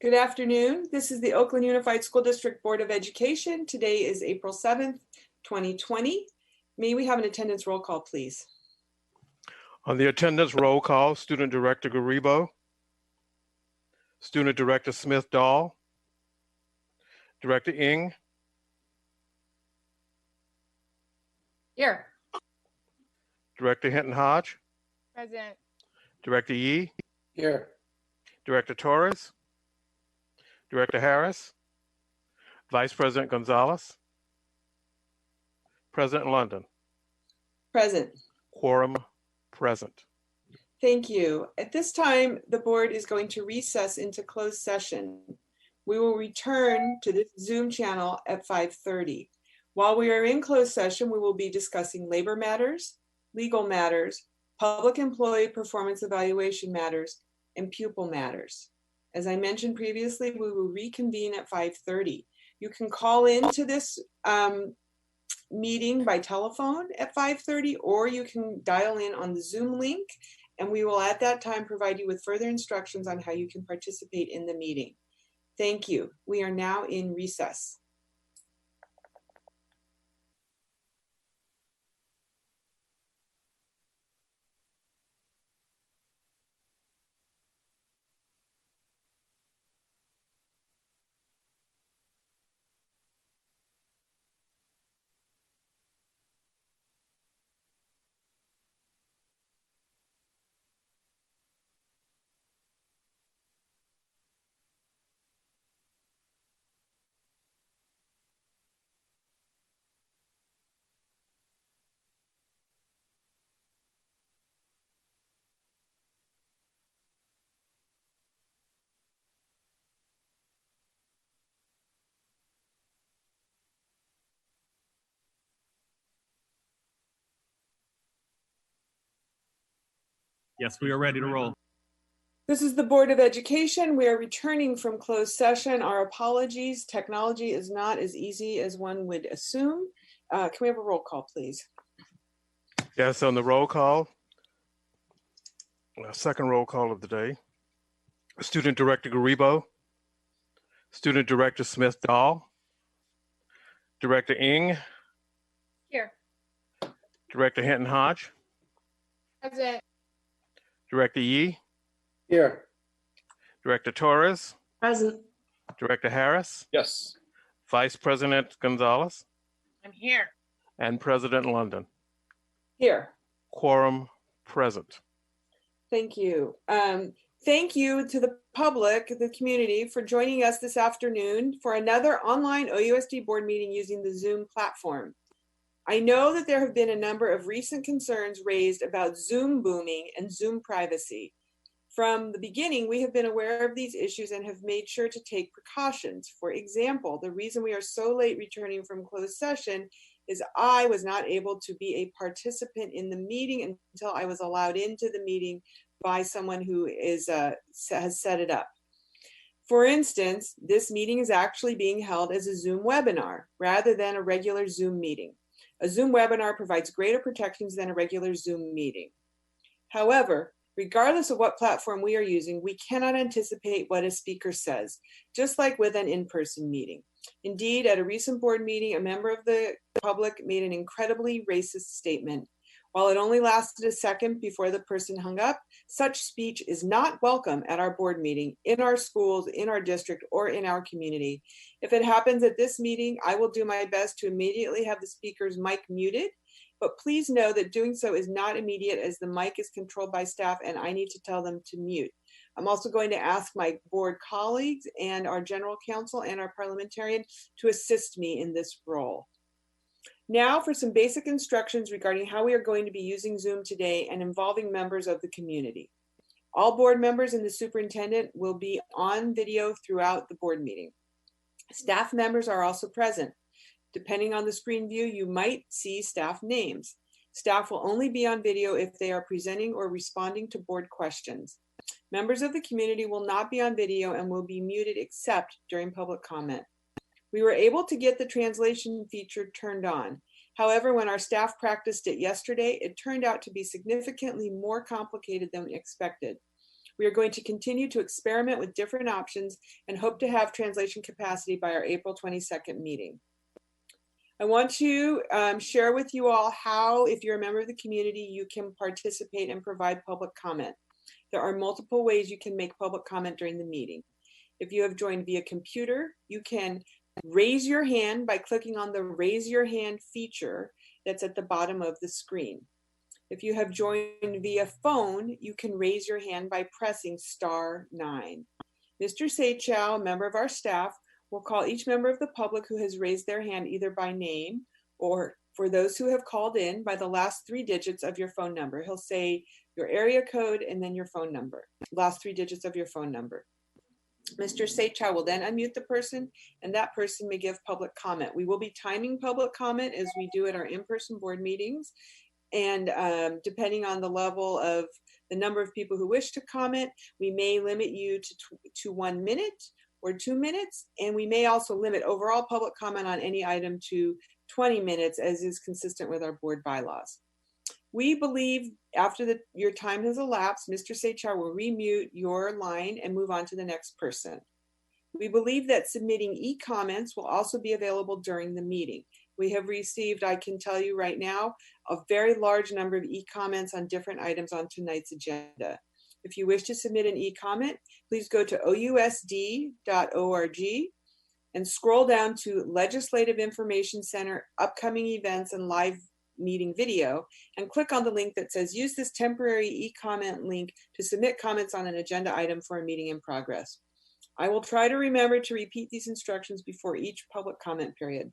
Good afternoon. This is the Oakland Unified School District Board of Education. Today is April 7th, 2020. May we have an attendance roll call, please? On the attendance roll call, Student Director Garibo, Student Director Smith-Dahl, Director Ng, Here. Director Hinton-Hodge, Present. Director Yee, Here. Director Torres, Director Harris, Vice President Gonzalez, President London. Present. Quorum present. Thank you. At this time, the board is going to recess into closed session. We will return to this Zoom channel at 5:30. While we are in closed session, we will be discussing labor matters, legal matters, public employee performance evaluation matters, and pupil matters. As I mentioned previously, we will reconvene at 5:30. You can call into this meeting by telephone at 5:30, or you can dial in on the Zoom link, and we will at that time provide you with further instructions on how you can participate in the meeting. Thank you. We are now in recess. Yes, we are ready to roll. This is the Board of Education. We are returning from closed session. Our apologies. Technology is not as easy as one would assume. Can we have a roll call, please? Yes, on the roll call, second roll call of the day, Student Director Garibo, Student Director Smith-Dahl, Director Ng, Here. Director Hinton-Hodge, Present. Director Yee, Here. Director Torres, Present. Director Harris, Yes. Vice President Gonzalez, I'm here. and President London. Here. Quorum present. Thank you. Thank you to the public, the community, for joining us this afternoon for another online OUSD board meeting using the Zoom platform. I know that there have been a number of recent concerns raised about Zoom booming and Zoom privacy. From the beginning, we have been aware of these issues and have made sure to take precautions. For example, the reason we are so late returning from closed session is I was not able to be a participant in the meeting until I was allowed into the meeting by someone who has set it up. For instance, this meeting is actually being held as a Zoom webinar rather than a regular Zoom meeting. A Zoom webinar provides greater protections than a regular Zoom meeting. However, regardless of what platform we are using, we cannot anticipate what a speaker says, just like with an in-person meeting. Indeed, at a recent board meeting, a member of the public made an incredibly racist statement. While it only lasted a second before the person hung up, such speech is not welcome at our board meeting, in our schools, in our district, or in our community. If it happens at this meeting, I will do my best to immediately have the speaker's mic muted, but please know that doing so is not immediate as the mic is controlled by staff and I need to tell them to mute. I'm also going to ask my board colleagues and our general counsel and our parliamentarian to assist me in this role. Now for some basic instructions regarding how we are going to be using Zoom today and involving members of the community. All board members and the superintendent will be on video throughout the board meeting. Staff members are also present. Depending on the screen view, you might see staff names. Staff will only be on video if they are presenting or responding to board questions. Members of the community will not be on video and will be muted except during public comment. We were able to get the translation feature turned on. However, when our staff practiced it yesterday, it turned out to be significantly more complicated than expected. We are going to continue to experiment with different options and hope to have translation capacity by our April 22nd meeting. I want to share with you all how, if you're a member of the community, you can participate and provide public comment. There are multiple ways you can make public comment during the meeting. If you have joined via computer, you can raise your hand by clicking on the raise your hand feature that's at the bottom of the screen. If you have joined via phone, you can raise your hand by pressing *9. Mr. Seychow, a member of our staff, will call each member of the public who has raised their hand either by name or, for those who have called in, by the last 3 digits of your phone number. He'll say your area code and then your phone number, last 3 digits of your phone number. Mr. Seychow will then unmute the person, and that person may give public comment. We will be timing public comment as we do at our in-person board meetings. And depending on the level of the number of people who wish to comment, we may limit you to 1 minute or 2 minutes. And we may also limit overall public comment on any item to 20 minutes, as is consistent with our board bylaws. We believe after your time has elapsed, Mr. Seychow will remute your line and move on to the next person. We believe that submitting e-comments will also be available during the meeting. We have received, I can tell you right now, a very large number of e-comments on different items on tonight's agenda. If you wish to submit an e-comment, please go to ousd.org and scroll down to Legislative Information Center, Upcoming Events and Live Meeting Video, and click on the link that says use this temporary e-comment link to submit comments on an agenda item for a meeting in progress. I will try to remember to repeat these instructions before each public comment period.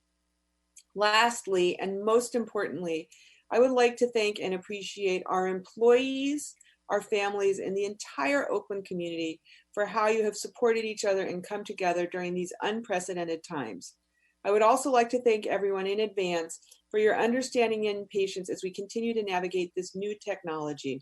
Lastly, and most importantly, I would like to thank and appreciate our employees, our families, and the entire Oakland community for how you have supported each other and come together during these unprecedented times. I would also like to thank everyone in advance for your understanding and patience as we continue to navigate this new technology.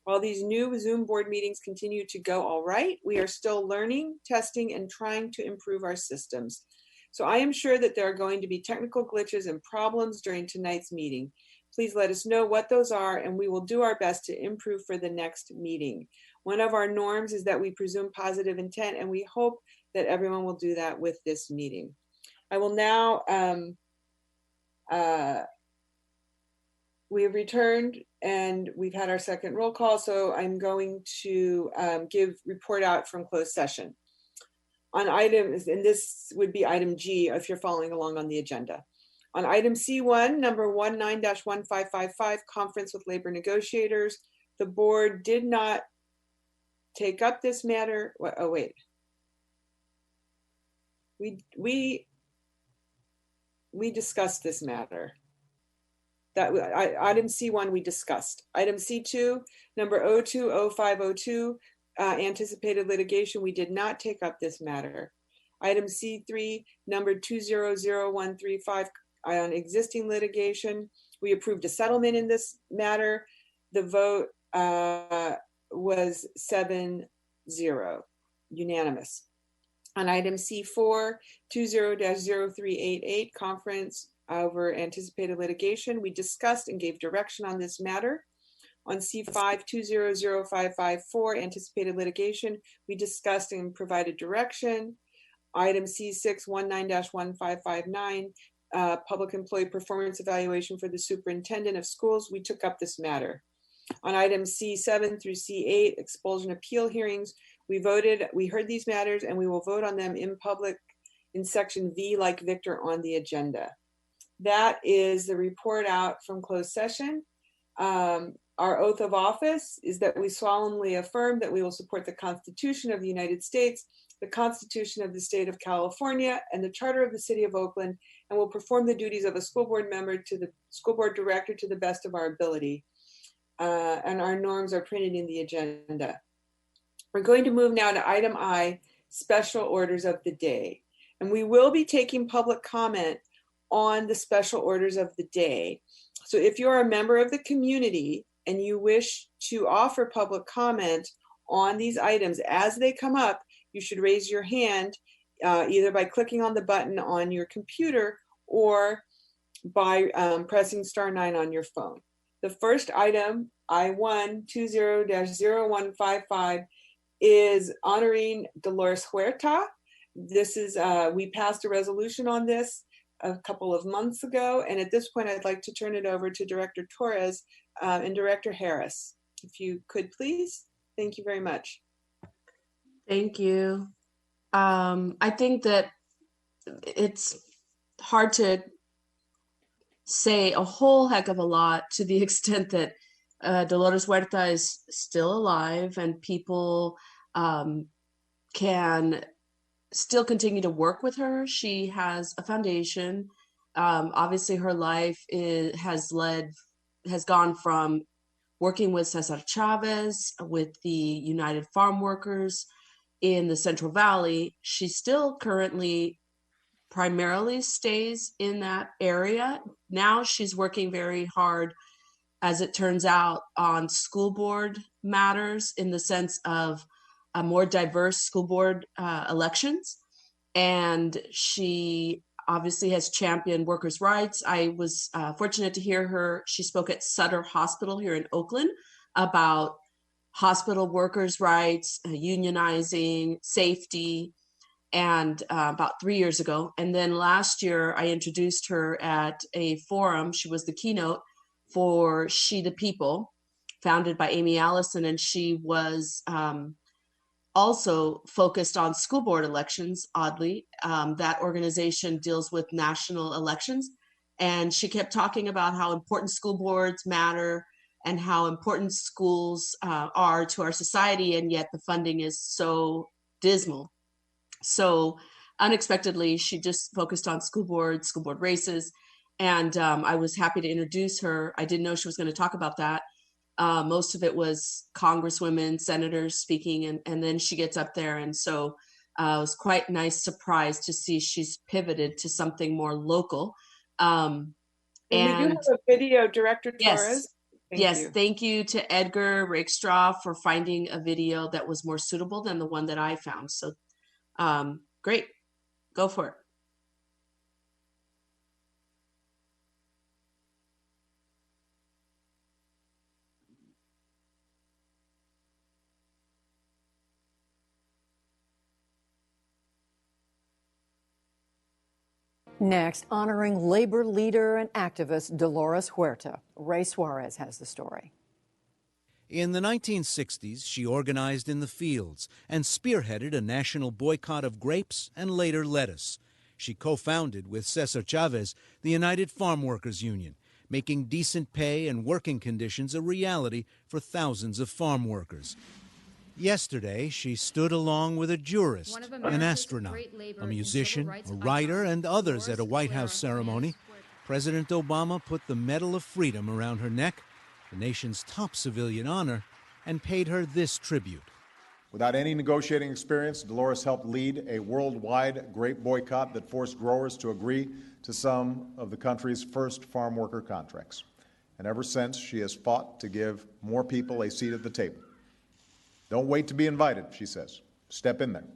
While these new Zoom board meetings continue to go all right, we are still learning, testing, and trying to improve our systems. So I am sure that there are going to be technical glitches and problems during tonight's meeting. Please let us know what those are, and we will do our best to improve for the next meeting. One of our norms is that we presume positive intent, and we hope that everyone will do that with this meeting. I will now, we have returned and we've had our second roll call, so I'm going to report out from closed session. On items, and this would be item G if you're following along on the agenda. On item C1, number 19-1555, conference with labor negotiators, the board did not take up this matter. Oh, wait. We discussed this matter. Item C1 we discussed. Item C2, number 020502, anticipated litigation, we did not take up this matter. Item C3, number 200135, on existing litigation, we approved a settlement in this matter. The vote was 7-0, unanimous. On item C4, 20-0388, conference over anticipated litigation, we discussed and gave direction on this matter. On C5, 200554, anticipated litigation, we discussed and provided direction. Item C6, 19-1559, public employee performance evaluation for the superintendent of schools, we took up this matter. On items C7 through C8, expulsion appeal hearings, we heard these matters and we will vote on them in public in section V like Victor on the agenda. That is the report out from closed session. Our oath of office is that we solemnly affirm that we will support the Constitution of the United States, the Constitution of the State of California, and the Charter of the City of Oakland, and will perform the duties of a school board member to the school board director to the best of our ability. And our norms are printed in the agenda. We're going to move now to item I, special orders of the day. And we will be taking public comment on the special orders of the day. So if you're a member of the community and you wish to offer public comment on these items as they come up, you should raise your hand either by clicking on the button on your computer or by pressing *9 on your phone. The first item, I1 20-0155, is honoring Dolores Huerta. This is, we passed a resolution on this a couple of months ago. And at this point, I'd like to turn it over to Director Torres and Director Harris. If you could, please. Thank you very much. Thank you. I think that it's hard to say a whole heck of a lot to the extent that Dolores Huerta is still alive and people can still continue to work with her. She has a foundation. Obviously, her life has gone from working with Cesar Chavez, with the United Farm Workers in the Central Valley. She still currently primarily stays in that area. Now she's working very hard, as it turns out, on school board matters in the sense of a more diverse school board elections. And she obviously has championed workers' rights. I was fortunate to hear her. She spoke at Sutter Hospital here in Oakland about hospital workers' rights, unionizing, safety, and about 3 years ago. And then last year, I introduced her at a forum. She was the keynote for She the People, founded by Amy Allison, and she was also focused on school board elections, oddly. That organization deals with national elections. And she kept talking about how important school boards matter and how important schools are to our society, and yet the funding is so dismal. So unexpectedly, she just focused on school board races. And I was happy to introduce her. I didn't know she was going to talk about that. Most of it was congresswomen, senators speaking, and then she gets up there. And so it was quite a nice surprise to see she's pivoted to something more local. And we do have a video, Director Torres. Thank you to Edgar Rakestraw for finding a video that was more suitable than the one that I found. So great, go for it. Next, honoring labor leader and activist Dolores Huerta. Ray Suarez has the story. In the 1960s, she organized in the fields and spearheaded a national boycott of grapes and later lettuce. She co-founded with Cesar Chavez the United Farm Workers Union, making decent pay and working conditions a reality for thousands of farm workers. Yesterday, she stood along with a jurist, an astronaut, a musician, a writer, and others at a White House ceremony. President Obama put the Medal of Freedom around her neck, the nation's top civilian honor, and paid her this tribute. Without any negotiating experience, Dolores helped lead a worldwide grape boycott that forced growers to agree to some of the country's first farm worker contracts. And ever since, she has fought to give more people a seat at the table. Don't wait to be invited, she says. Step in there.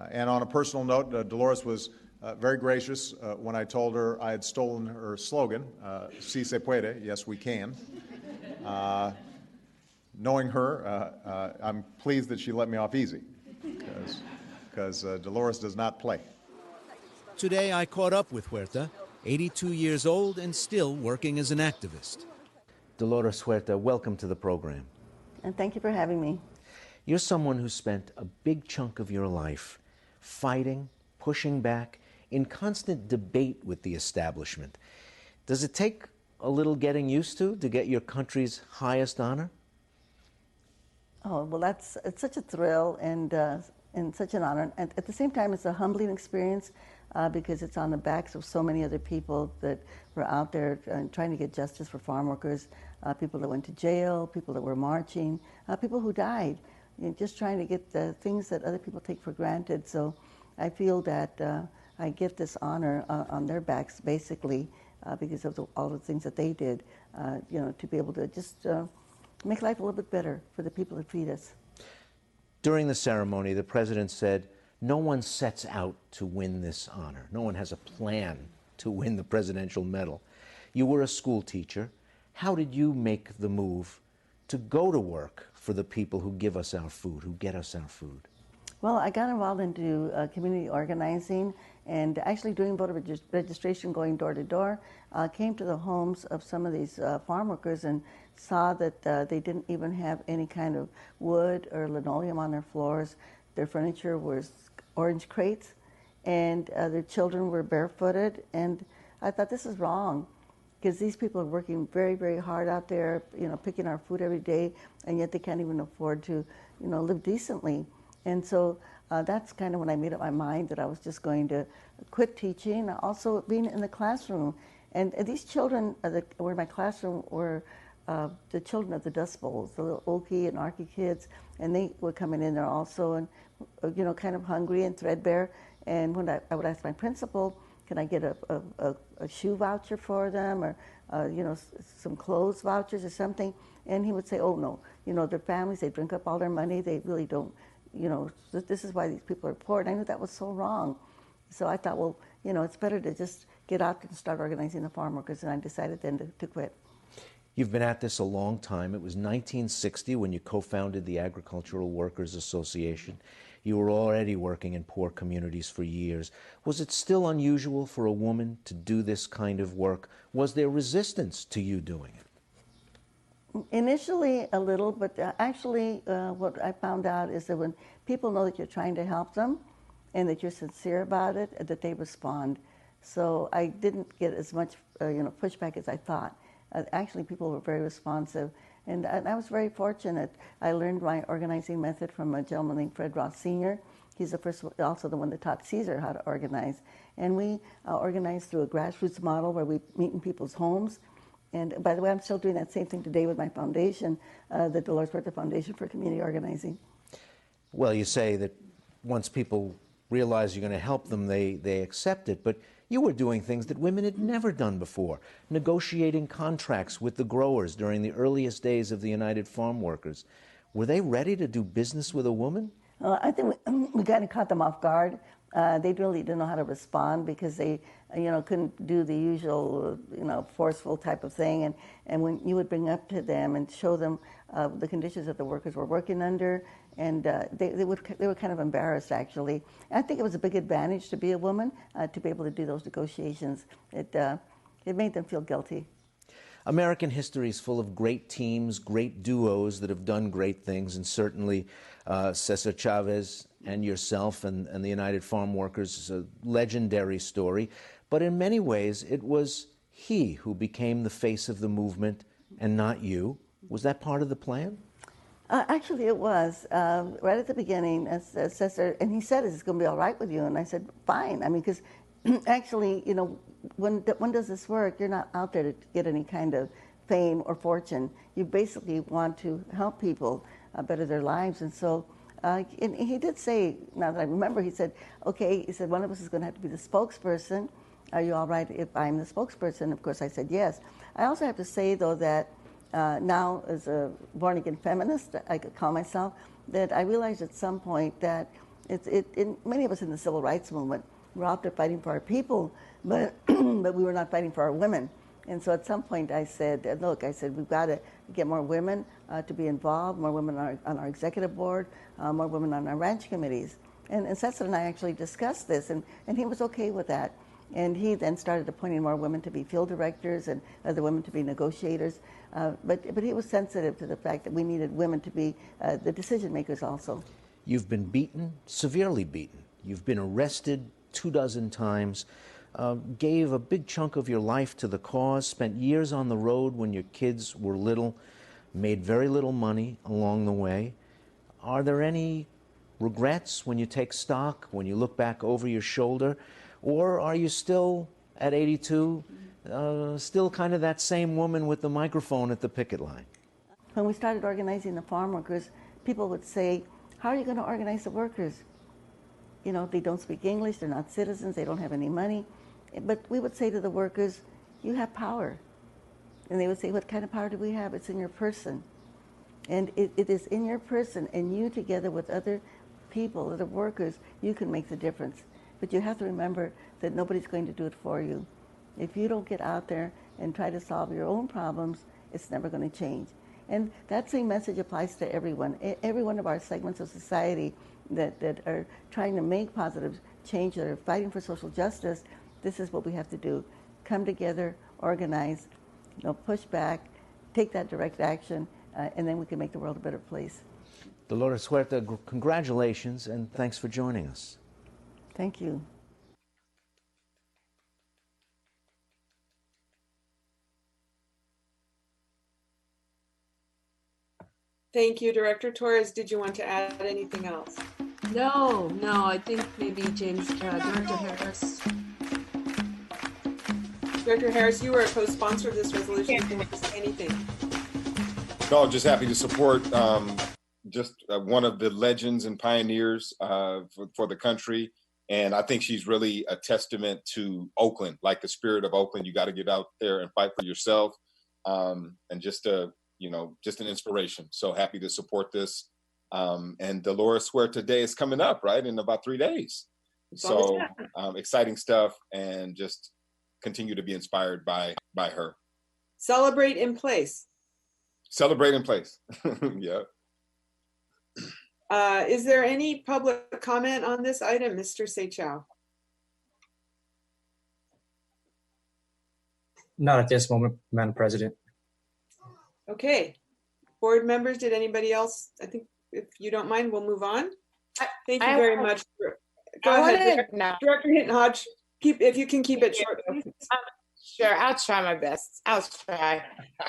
And on a personal note, Dolores was very gracious when I told her I had stolen her slogan, Si se puede, yes we can. Knowing her, I'm pleased that she let me off easy, because Dolores does not play. Today I caught up with Huerta, 82 years old and still working as an activist. Dolores Huerta, welcome to the program. And thank you for having me. You're someone who spent a big chunk of your life fighting, pushing back, in constant debate with the establishment. Does it take a little getting used to get your country's highest honor? Oh, well, it's such a thrill and such an honor. And at the same time, it's a humbling experience because it's on the backs of so many other people that were out there trying to get justice for farm workers, people that went to jail, people that were marching, people who died, just trying to get the things that other people take for granted. So I feel that I get this honor on their backs, basically, because of all the things that they did, to be able to just make life a little bit better for the people that feed us. During the ceremony, the president said, no one sets out to win this honor. No one has a plan to win the Presidential Medal. You were a school teacher. How did you make the move to go to work for the people who give us our food, who get us our food? Well, I got involved into community organizing and actually doing voter registration, going door to door. Came to the homes of some of these farm workers and saw that they didn't even have any kind of wood or linoleum on their floors. Their furniture was orange crates, and their children were barefooted. And I thought, this is wrong, because these people are working very, very hard out there, you know, picking our food every day, and yet they can't even afford to, you know, live decently. And so that's kind of when I made up my mind that I was just going to quit teaching, also being in the classroom. And these children that were in my classroom were the children of the Dust Bowls, the little Okie and Arkie kids, and they were coming in there also, and you know, kind of hungry and threadbare. And when I would ask my principal, can I get a shoe voucher for them, or you know, some clothes vouchers or something? And he would say, oh no, you know, their families, they drink up all their money, they really don't, you know, this is why these people are poor. And I knew that was so wrong. So I thought, well, you know, it's better to just get out and start organizing the farm workers, and I decided then to quit. You've been at this a long time. It was 1960 when you co-founded the Agricultural Workers Association. You were already working in poor communities for years. Was it still unusual for a woman to do this kind of work? Was there resistance to you doing it? Initially, a little, but actually what I found out is that when people know that you're trying to help them and that you're sincere about it, that they respond. So I didn't get as much you know, pushback as I thought. Actually, people were very responsive, and I was very fortunate. I learned my organizing method from a gentleman named Fred Ross Sr. He's the first, also the one that taught Caesar how to organize. And we organized through a grassroots model where we meet in people's homes. And by the way, I'm still doing that same thing today with my foundation, the Dolores Huerta Foundation for Community Organizing. Well, you say that once people realize you're going to help them, they accept it, but you were doing things that women had never done before, negotiating contracts with the growers during the earliest days of the United Farm Workers. Were they ready to do business with a woman? I think we kind of caught them off guard. They really didn't know how to respond because they, you know, couldn't do the usual, you know, forceful type of thing. And when you would bring up to them and show them the conditions that the workers were working under, and they were kind of embarrassed, actually. I think it was a big advantage to be a woman, to be able to do those negotiations. It made them feel guilty. American history is full of great teams, great duos that have done great things, and certainly Cesar Chavez and yourself and the United Farm Workers is a legendary story. But in many ways, it was he who became the face of the movement and not you. Was that part of the plan? Actually, it was. Right at the beginning, Cesar, and he said, is this going to be all right with you? And I said, fine. I mean, because actually, you know, when does this work? You're not out there to get any kind of fame or fortune. You basically want to help people better their lives. And so, and he did say, now that I remember, he said, okay, he said, one of us is going to have to be the spokesperson. Are you all right if I'm the spokesperson? Of course, I said yes. I also have to say, though, that now as a born-again feminist, I could call myself, that I realized at some point that many of us in the civil rights movement were out there fighting for our people, but but we were not fighting for our women. And so at some point I said, look, I said, we've got to get more women to be involved, more women on our executive board, more women on our ranch committees. And Cesar and I actually discussed this, and he was okay with that. And he then started appointing more women to be field directors and other women to be negotiators. But he was sensitive to the fact that we needed women to be the decision makers also. You've been beaten, severely beaten. You've been arrested 24 times, gave a big chunk of your life to the cause, spent years on the road when your kids were little, made very little money along the way. Are there any regrets when you take stock, when you look back over your shoulder? Or are you still, at 82, still kind of that same woman with the microphone at the picket line? When we started organizing the farm workers, people would say, how are you going to organize the workers? You know, they don't speak English, they're not citizens, they don't have any money. But we would say to the workers, you have power. And they would say, what kind of power do we have? It's in your person. And it is in your person, and you together with other people, other workers, you can make the difference. But you have to remember that nobody's going to do it for you. If you don't get out there and try to solve your own problems, it's never going to change. And that same message applies to everyone. Every one of our segments of society that are trying to make positive change, that are fighting for social justice, this is what we have to do. Come together, organize, push back, take that direct action, and then we can make the world a better place. Dolores Huerta, congratulations and thanks for joining us. Thank you. Thank you, Director Torres. Did you want to add anything else? No, I think maybe James, Director Harris. Director Harris, you were a co-sponsor of this resolution. If you want to say anything. No, just happy to support one of the legends and pioneers for the country. And I think she's really a testament to Oakland, like the spirit of Oakland. You got to get out there and fight for yourself. And just an inspiration. So happy to support this. And Dolores Huerta Day is coming up, right, in about 3 days. So exciting stuff, and just continue to be inspired by her. Celebrate in place. Celebrate in place. Yeah. Is there any public comment on this item, Mr. Seychow? Not at this moment, Madam President. Okay. Board members, did anybody else? I think if you don't mind, we'll move on. Thank you very much. Go ahead, Director Hinton-Hodge. If you can keep it short, please. Sure, I'll try my best. I'll try.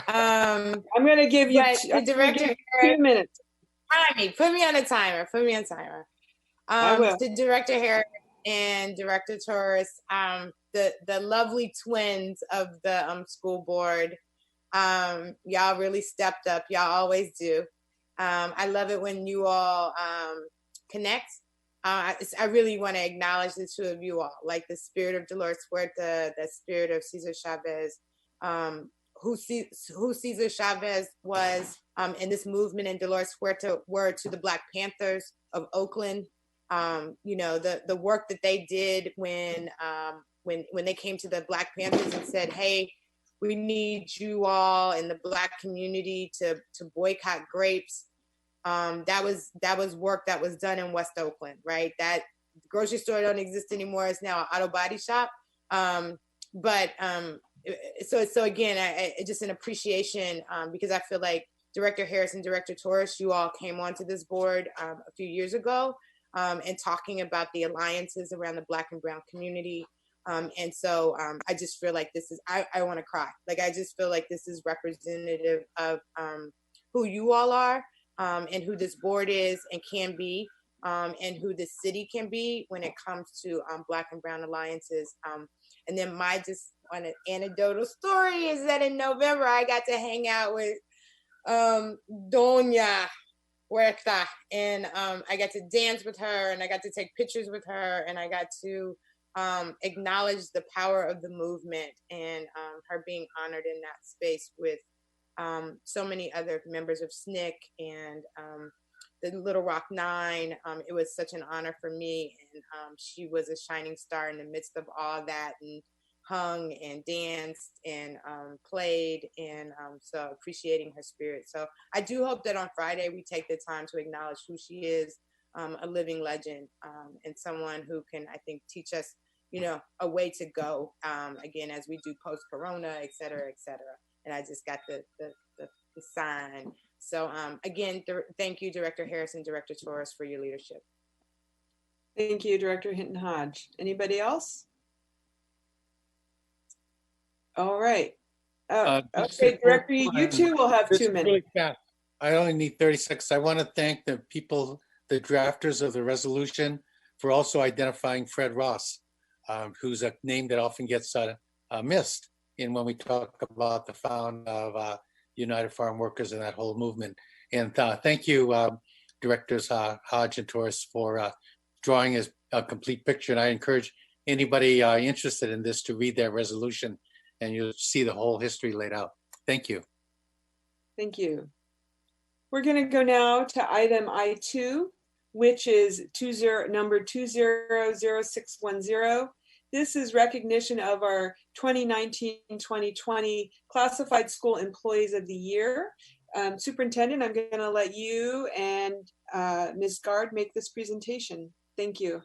I'm going to give you the director 2 minutes. Put me on a timer. I will. To Director Harris and Director Torres, the lovely twins of the school board. Y'all really stepped up. Y'all always do. I love it when you all connect. I really want to acknowledge the two of you all, like the spirit of Dolores Huerta, the spirit of Cesar Chavez, who Cesar Chavez was, and this movement, and Dolores Huerta were to the Black Panthers of Oakland. The work that they did when they came to the Black Panthers and said, "Hey, we need you all in the Black community to boycott grapes." That was work that was done in West Oakland, right? That grocery store don't exist anymore. It's now an auto body shop. So again, just an appreciation, because I feel like Director Harris and Director Torres, you all came onto this board a few years ago, and talking about the alliances around the Black and Brown community. And so I just feel like this is, I want to cry. Like, I just feel like this is representative of who you all are, and who this board is and can be, and who this city can be when it comes to Black and Brown alliances. And then my just one anecdotal story is that in November, I got to hang out with Doña Huerta, and I got to dance with her, and I got to take pictures with her, and I got to acknowledge the power of the movement, and her being honored in that space with so many other members of SNCC and the Little Rock Nine. It was such an honor for me, and she was a shining star in the midst of all that, and hung and danced and played, and so appreciating her spirit. So I do hope that on Friday we take the time to acknowledge who she is, a living legend, and someone who can, I think, teach us, a way to go, again, as we do post-corona, et cetera, et cetera. And I just got the sign. So again, thank you, Director Harris and Director Torres, for your leadership. Thank you, Director Hinton-Hodge. Anybody else? All right. Okay, Director, you too will have 2 minutes. Really fast. I only need 30 seconds. I want to thank the people, the drafters of the resolution, for also identifying Fred Ross, who's a name that often gets missed when we talk about the founder of United Farm Workers and that whole movement. And thank you, Directors Hodge and Torres, for drawing a complete picture. And I encourage anybody interested in this to read that resolution, and you'll see the whole history laid out. Thank you. Thank you. We're going to go now to item I2, which is number 200610. This is recognition of our 2019-2020 Classified School Employees of the Year. Superintendent, I'm going to let you and Ms. Guard make this presentation. Thank you.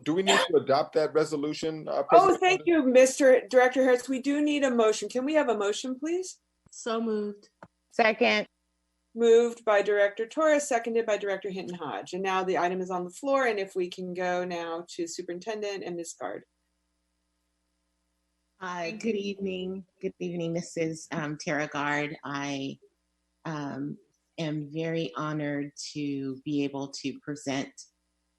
Do we need to adopt that resolution? Oh, President? thank you, Mr. Director Harris. We do need a motion. Can we have a motion, please? So moved. Second. Moved by Director Torres, seconded by Director Hinton Hodge. And now the item is on the floor. And if we can go now to Superintendent and Ms. Guard. Good evening. Good evening, Mrs. Tara Guard. I am very honored to be able to present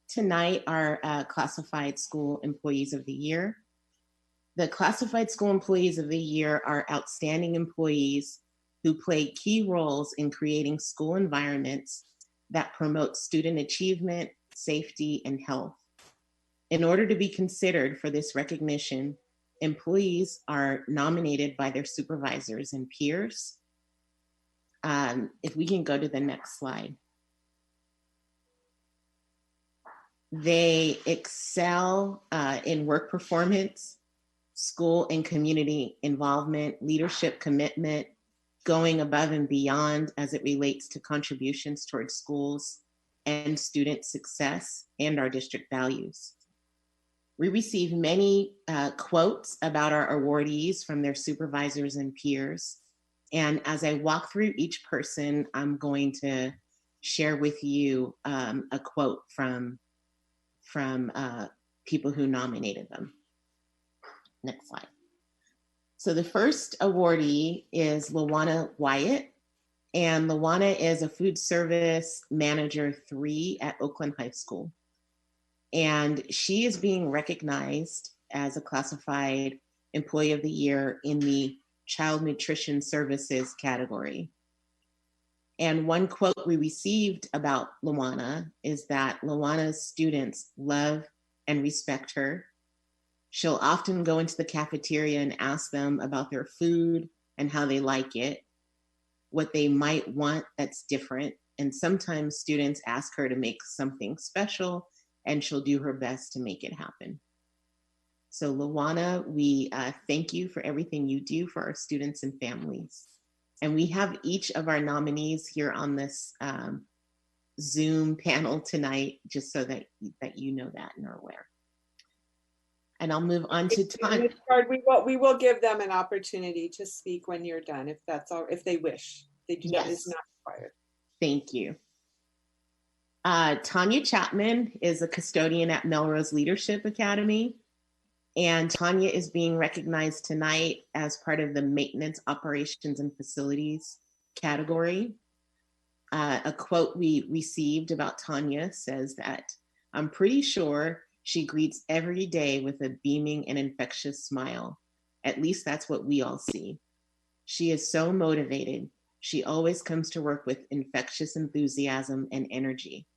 tonight our Classified School Employees of the Year. The Classified School Employees of the Year are outstanding employees who play key roles in creating school environments that promote student achievement, safety, and health. In order to be considered for this recognition, employees are nominated by their supervisors and peers. If we can go to the next slide. They excel in work performance, school and community involvement, leadership commitment, going above and beyond as it relates to contributions towards schools and student success and our district values. We receive many quotes about our awardees from their supervisors and peers. And as I walk through each person, I'm going to share with you a quote from people who nominated them. Next slide. So the first awardee is Lawana Wyatt, and Lawana is a food service manager 3 at Oakland High School. And she is being recognized as a classified employee of the year in the child nutrition services category. And one quote we received about Lawana is that Lawana's students love and respect her. She'll often go into the cafeteria and ask them about their food and how they like it, what they might want that's different. And sometimes students ask her to make something special, and she'll do her best to make it happen. So Lawana, we thank you for everything you do for our students and families. And we have each of our nominees here on this Zoom panel tonight, just so that you know that and are aware. And I'll move on to Tanya. We will give them an opportunity to speak when you're done, if that's all, if they wish. They do not, it's not required. Thank you. Tanya Chapman is a custodian at Melrose Leadership Academy. And Tanya is being recognized tonight as part of the Maintenance, Operations, and Facilities category. A quote we received about Tanya says that, "I'm pretty sure she greets every day with a beaming and infectious smile. At least that's what we all see. She is so motivated. She always comes to work with infectious enthusiasm and energy.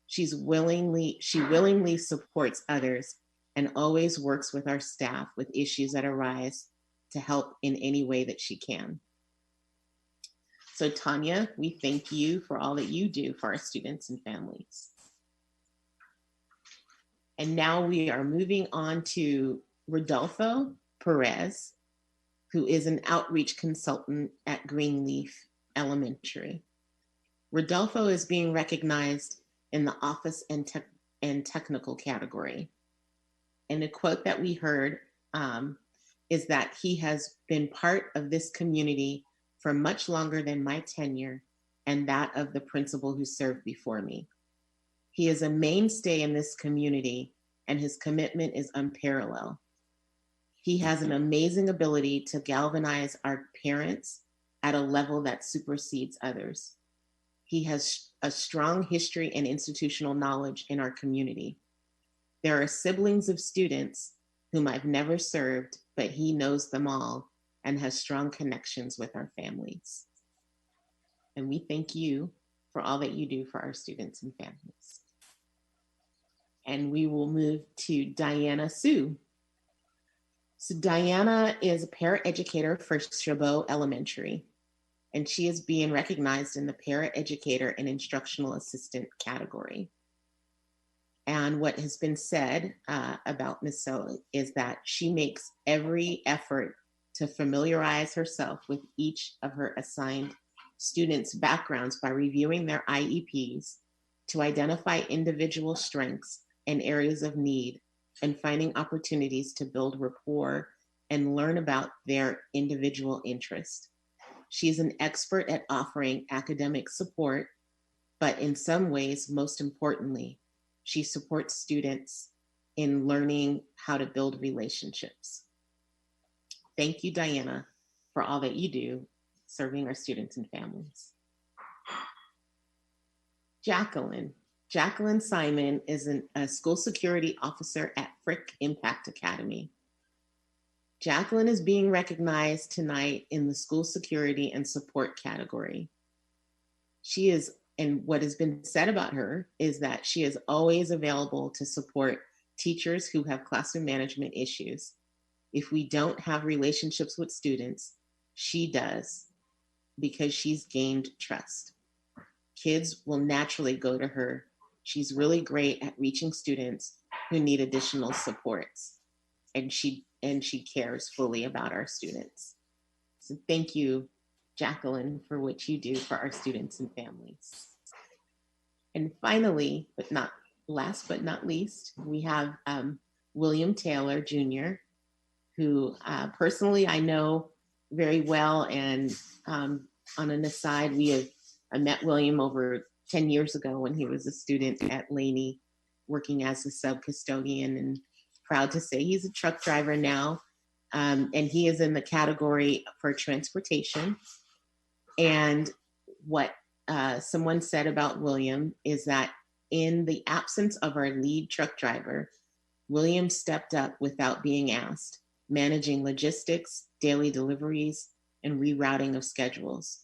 She willingly supports others and always works with our staff with issues that arise to help in any way that she can." So Tanya, we thank you for all that you do for our students and families. And now we are moving on to Rodolfo Perez, who is an outreach consultant at Greenleaf Elementary. Rodolfo is being recognized in the office and technical category. And a quote that we heard is that he has been part of this community for much longer than my tenure and that of the principal who served before me. He is a mainstay in this community, and his commitment is unparalleled. He has an amazing ability to galvanize our parents at a level that supersedes others. He has a strong history and institutional knowledge in our community. There are siblings of students whom I've never served, but he knows them all and has strong connections with our families. And we thank you for all that you do for our students and families. And we will move to Diana Sue. So Diana is a paraeducator for Chabot Elementary, and she is being recognized in the paraeducator and instructional assistant category. And what has been said about Ms. So is that she makes every effort to familiarize herself with each of her assigned students' backgrounds by reviewing their IEPs to identify individual strengths and areas of need and finding opportunities to build rapport and learn about their individual interests. She's an expert at offering academic support, but in some ways, most importantly, she supports students in learning how to build relationships. Thank you, Diana, for all that you do serving our students and families. Jacqueline. Jacqueline Simon is a school security officer at Frick Impact Academy. Jacqueline is being recognized tonight in the school security and support category. She is, and what has been said about her is that she is always available to support teachers who have classroom management issues. If we don't have relationships with students, she does, because she's gained trust. Kids will naturally go to her. She's really great at reaching students who need additional supports, and she cares fully about our students. So thank you, Jacqueline, for what you do for our students and families. And finally, but not last but not least, we have William Taylor Jr., who personally I know very well. And on an aside, I met William over 10 years ago when he was a student at Laney, working as a sub-custodian, and proud to say he's a truck driver now. And he is in the category for transportation. And what someone said about William is that in the absence of our lead truck driver, William stepped up without being asked, managing logistics, daily deliveries, and rerouting of schedules.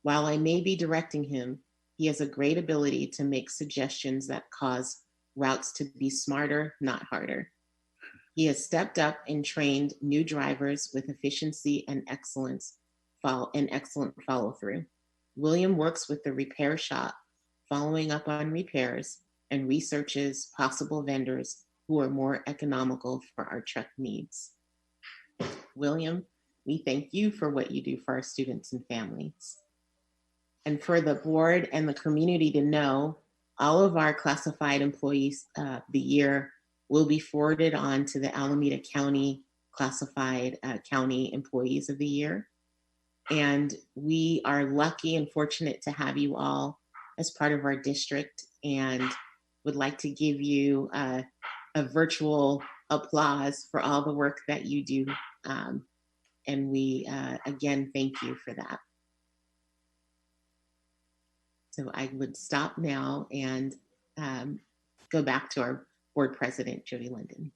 While I may be directing him, he has a great ability to make suggestions that cause routes to be smarter, not harder. He has stepped up and trained new drivers with efficiency and excellent follow-through. William works with the repair shop, following up on repairs, and researches possible vendors who are more economical for our truck needs. William, we thank you for what you do for our students and families. And for the board and the community to know, all of our classified employees of the year will be forwarded on to the Alameda County Classified County Employees of the Year. And we are lucky and fortunate to have you all as part of our district, and would like to give you a virtual applause for all the work that you do. And we, again, thank you for that. So I would stop now and go back to our board president, Jody Linden.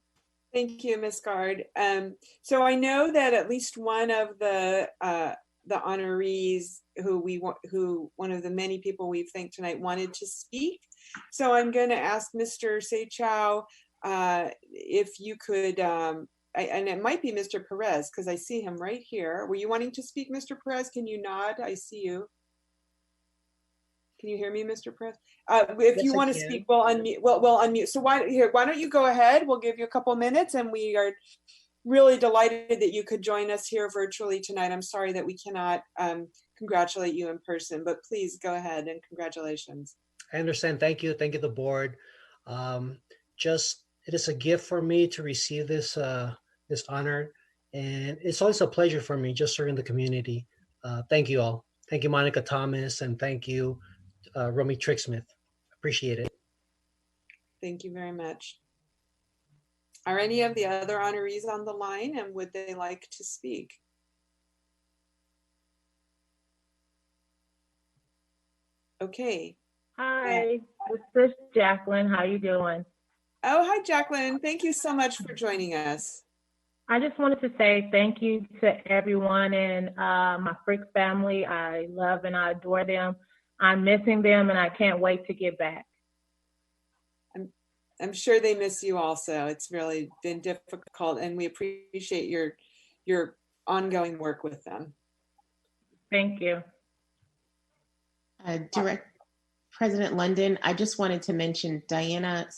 Thank you, Ms. Gard. So I know that at least one of the honorees who one of the many people we've thanked tonight wanted to speak. So I'm going to ask Mr. Seychow if you could, and it might be Mr. Perez because I see him right here. Were you wanting to speak, Mr. Perez? Can you nod? I see you. Can you hear me, Mr. Perez? If Yes, you want to speak, we'll unmute. We'll unmute. So why don't you go ahead? We'll give you a couple minutes, and we are really delighted that you could join us here virtually tonight. I'm sorry that we cannot congratulate you in person, but please go ahead and congratulations. I understand. Thank you. Thank you, the board. It is a gift for me to receive this this honor, and it's always a pleasure for me just serving the community. Thank you all. Thank you, Monica Thomas, and thank you, Romy Tricksmith. Appreciate it. Thank you very much. Are any of the other honorees on the line, and would they like to speak? Okay. Hi, this is Jacqueline. How you doing? Oh, hi, Jacqueline. Thank you so much for joining us. I just wanted to say thank you to everyone in my Frick family. I love and I adore them. I'm missing them, and I can't wait to get back. I'm sure they miss you also. It's really been difficult, and we appreciate your ongoing work with them. Thank you. President London, I just wanted to mention Diana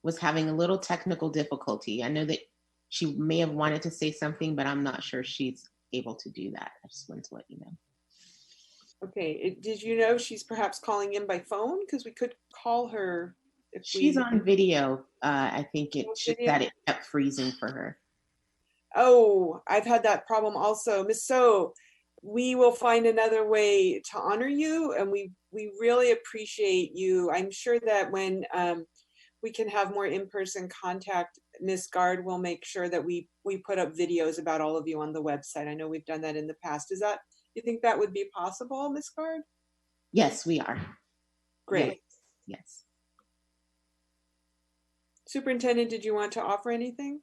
was having a little technical difficulty. I know that she may have wanted to say something, but I'm not sure she's able to do that. I just wanted to let you know. Okay, did you know she's perhaps calling in by phone? Because we could call her if She's we. on video. I think it just Video? that it kept freezing for her. Oh, I've had that problem also. Miss So, we will find another way to honor you, and we really appreciate you. I'm sure that when we can have more in-person contact, Miss Guard will make sure that we put up videos about all of you on the website. I know we've done that in the past. You think that would be possible, Miss Guard? Yes, we are. Great. Yes. Superintendent, did you want to offer anything?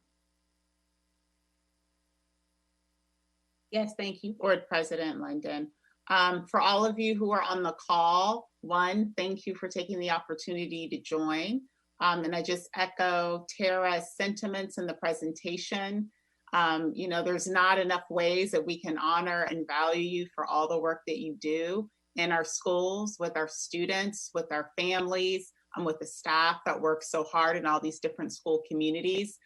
Yes, thank you, Board President London. For all of you who are on the call, one, thank you for taking the opportunity to join. And I just echo Tara's sentiments in the presentation. You know, there's not enough ways that we can honor and value you for all the work that you do in our schools, with our students, with our families, with the staff that work so hard in all these different school communities.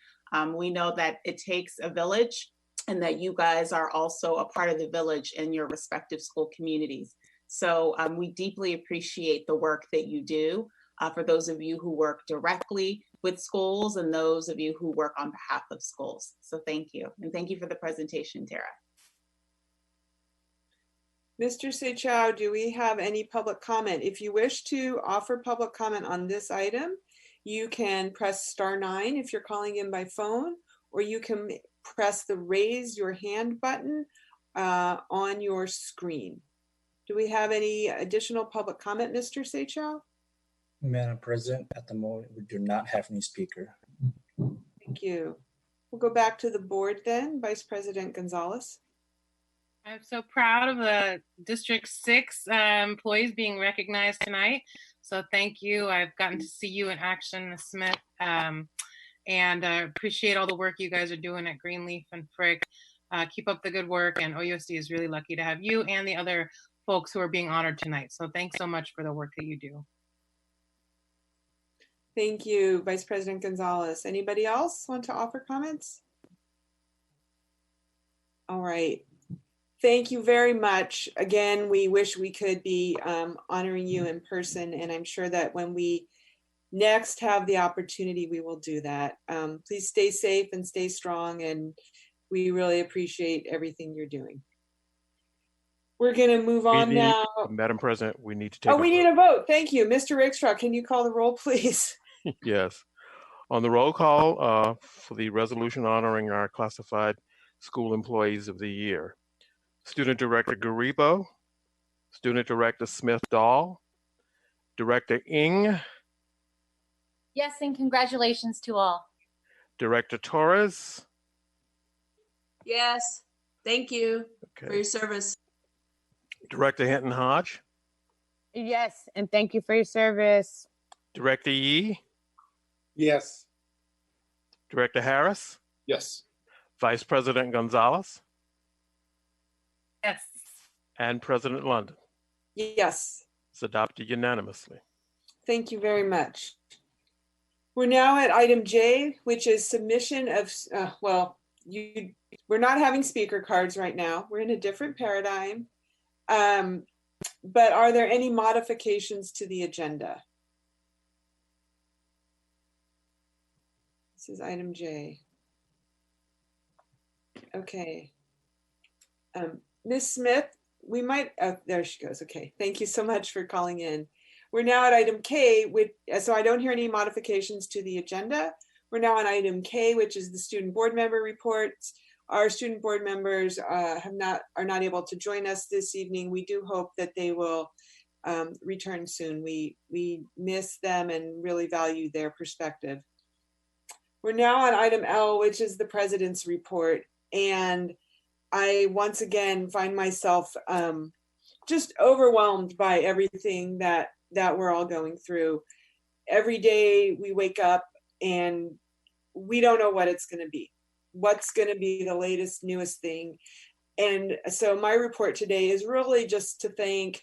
We know that it takes a village, and that you guys are also a part of the village in your respective school communities. So we deeply appreciate the work that you do for those of you who work directly with schools and those of you who work on behalf of schools. So thank you. And thank you for the presentation, Tara. Mr. Seychow, do we have any public comment? If you wish to offer public comment on this item, you can press *9 if you're calling in by phone, or you can press the raise your hand button on your screen. Do we have any additional public comment, Mr. Seychow? Madam President, at the moment, we do not have any speaker. Thank you. We'll go back to the board then. Vice President Gonzalez. I'm so proud of the District 6 employees being recognized tonight. So thank you. I've gotten to see you in action, Ms. Smith. And appreciate all the work you guys are doing at Greenleaf and Frick. Keep up the good work, and OUSD is really lucky to have you and the other folks who are being honored tonight. So thanks so much for the work that you do. Thank you, Vice President Gonzalez. Anybody else want to offer comments? All right. Thank you very much. Again, we wish we could be honoring you in person, and I'm sure that when we next have the opportunity, we will do that. Please stay safe and stay strong, and we really appreciate everything you're doing. We're going to move on now. Madam President, we need to take we need a vote. Thank you. Mr. Rickstraw, can you call the roll, please? Yes. On the roll call for the resolution honoring our classified school employees of the year. Student Director Garibo, Student Director Smith-Dahl, Director Ng, Yes, and congratulations to all. Director Torres. Yes, thank you for your service. Director Hinton Hodge. Yes, and thank you for your service. Director Yee. Yes. Director Harris. Yes. Vice President Gonzalez. Yes. And President London. Yes. It's adopted unanimously. Thank you very much. We're now at item J, which is submission of, we're not having speaker cards right now. We're in a different paradigm. But are there any modifications to the agenda? This is item J. Okay. Ms. Smith, we might, there she goes. Okay, thank you so much for calling in. We're now at item K, so I don't hear any modifications to the agenda. We're now on item K, which is the student board member reports. Our student board members are not able to join us this evening. We do hope that they will return soon. We miss them and really value their perspective. We're now on item L, which is the president's report. And I once again find myself just overwhelmed by everything that we're all going through. Every day we wake up and we don't know what it's going to be. What's going to be the latest, newest thing. And so my report today is really just to thank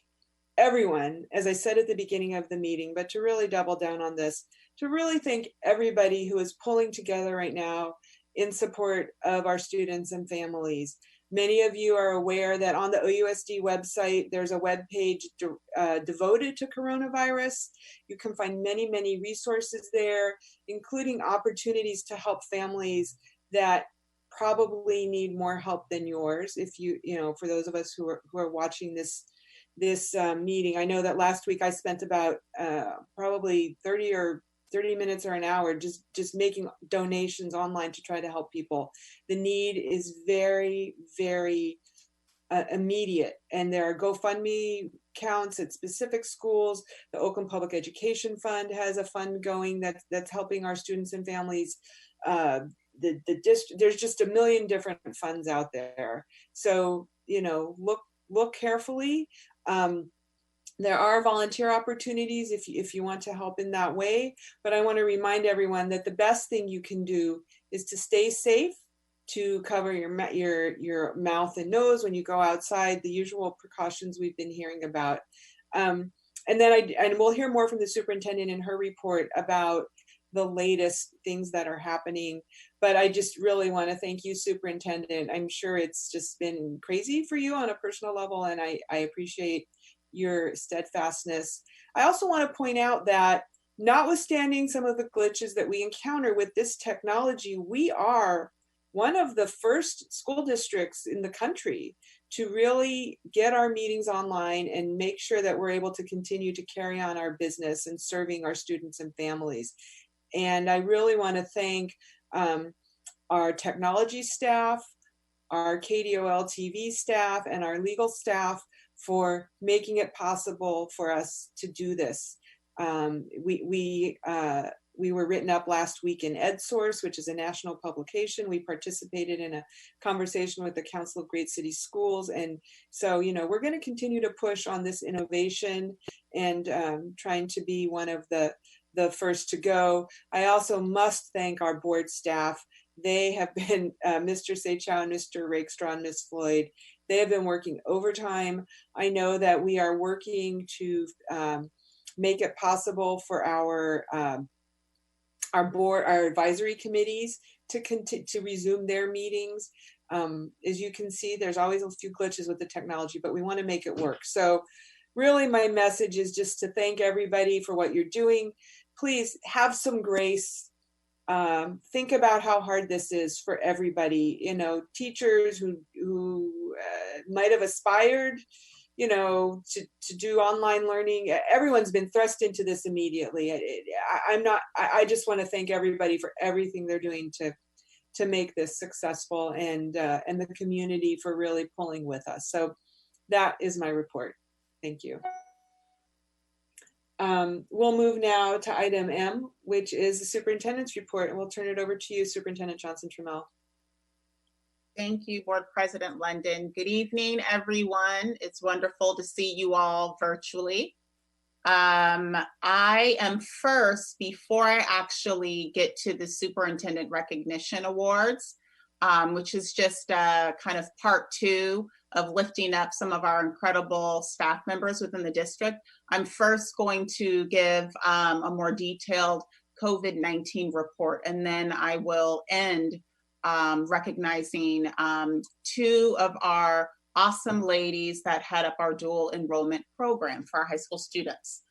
everyone, as I said at the beginning of the meeting, but to really double down on this, to really thank everybody who is pulling together right now in support of our students and families. Many of you are aware that on the OUSD website, there's a web page devoted to coronavirus. You can find many, many resources there, including opportunities to help families that probably need more help than yours. If you know, for those of us who are watching this meeting, I know that last week I spent about probably 30 minutes or an hour just making donations online to try to help people. The need is very, very immediate, and there are GoFundMe accounts at specific schools. The Oakland Public Education Fund has a fund going that's helping our students and families. There's just a million different funds out there. So, you know, look carefully. There are volunteer opportunities if you want to help in that way, but I want to remind everyone that the best thing you can do is to stay safe, to cover your mouth and nose when you go outside, the usual precautions we've been hearing about. And we'll hear more from the superintendent in her report about the latest things that are happening. But I just really want to thank you, Superintendent. I'm sure it's just been crazy for you on a personal level, and I appreciate your steadfastness. I also want to point out that notwithstanding some of the glitches that we encounter with this technology, we are one of the first school districts in the country to really get our meetings online and make sure that we're able to continue to carry on our business and serving our students and families. And I really want to thank our technology staff, our KDOL TV staff, and our legal staff for making it possible for us to do this. We were written up last week in EdSource, which is a national publication. We participated in a conversation with the Council of Great City Schools. And so, you know, we're going to continue to push on this innovation and trying to be one of the first to go. I also must thank our board staff. They have been, Mr. Seychow and Mr. Rakestraw and Ms. Floyd, they have been working overtime. I know that we are working to make it possible for our board, our advisory committees to resume their meetings. As you can see, there's always a few glitches with the technology, but we want to make it work. So really my message is just to thank everybody for what you're doing. Please have some grace. Think about how hard this is for everybody. You know, teachers who might have aspired, you know, to do online learning. Everyone's been thrust into this immediately. I just want to thank everybody for everything they're doing to make this successful, and the community for really pulling with us. So that is my report. Thank you. We'll move now to item M, which is the superintendent's report, and we'll turn it over to you, Superintendent Johnson-Trammell. Thank you, Board President London. Good evening, everyone. It's wonderful to see you all virtually. I am first, before I actually get to the Superintendent Recognition Awards, which is just kind of part two of lifting up some of our incredible staff members within the district. I'm first going to give a more detailed COVID-19 report, and then I will end recognizing two of our awesome ladies that head up our dual enrollment program for our high school students.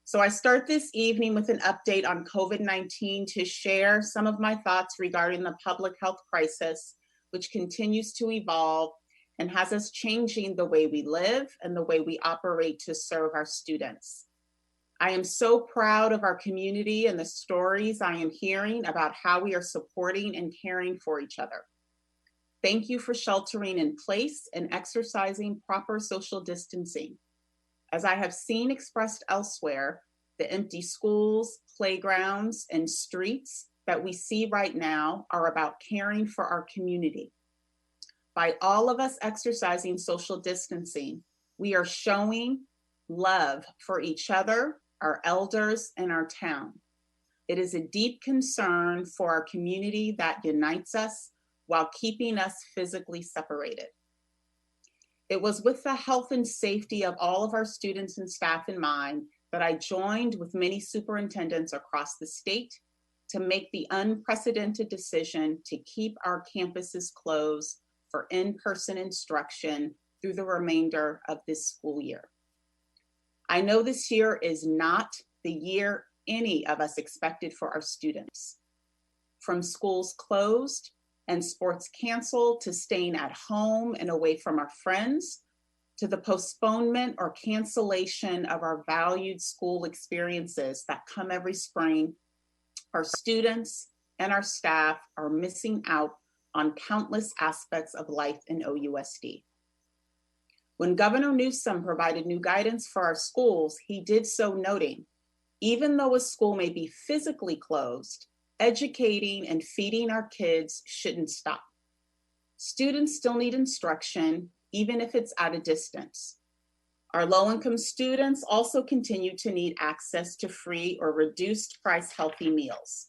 So I start this evening with an update on COVID-19 to share some of my thoughts regarding the public health crisis, which continues to evolve and has us changing the way we live and the way we operate to serve our students. I am so proud of our community and the stories I am hearing about how we are supporting and caring for each other. Thank you for sheltering in place and exercising proper social distancing. As I have seen expressed elsewhere, the empty schools, playgrounds, and streets that we see right now are about caring for our community. By all of us exercising social distancing, we are showing love for each other, our elders, and our town. It is a deep concern for our community that unites us while keeping us physically separated. It was with the health and safety of all of our students and staff in mind that I joined with many superintendents across the state to make the unprecedented decision to keep our campuses closed for in-person instruction through the remainder of this school year. I know this year is not the year any of us expected for our students. From schools closed and sports canceled to staying at home and away from our friends, to the postponement or cancellation of our valued school experiences that come every spring, our students and our staff are missing out on countless aspects of life in OUSD. When Governor Newsom provided new guidance for our schools, he did so noting, even though a school may be physically closed, educating and feeding our kids shouldn't stop. Students still need instruction, even if it's at a distance. Our low-income students also continue to need access to free or reduced price healthy meals.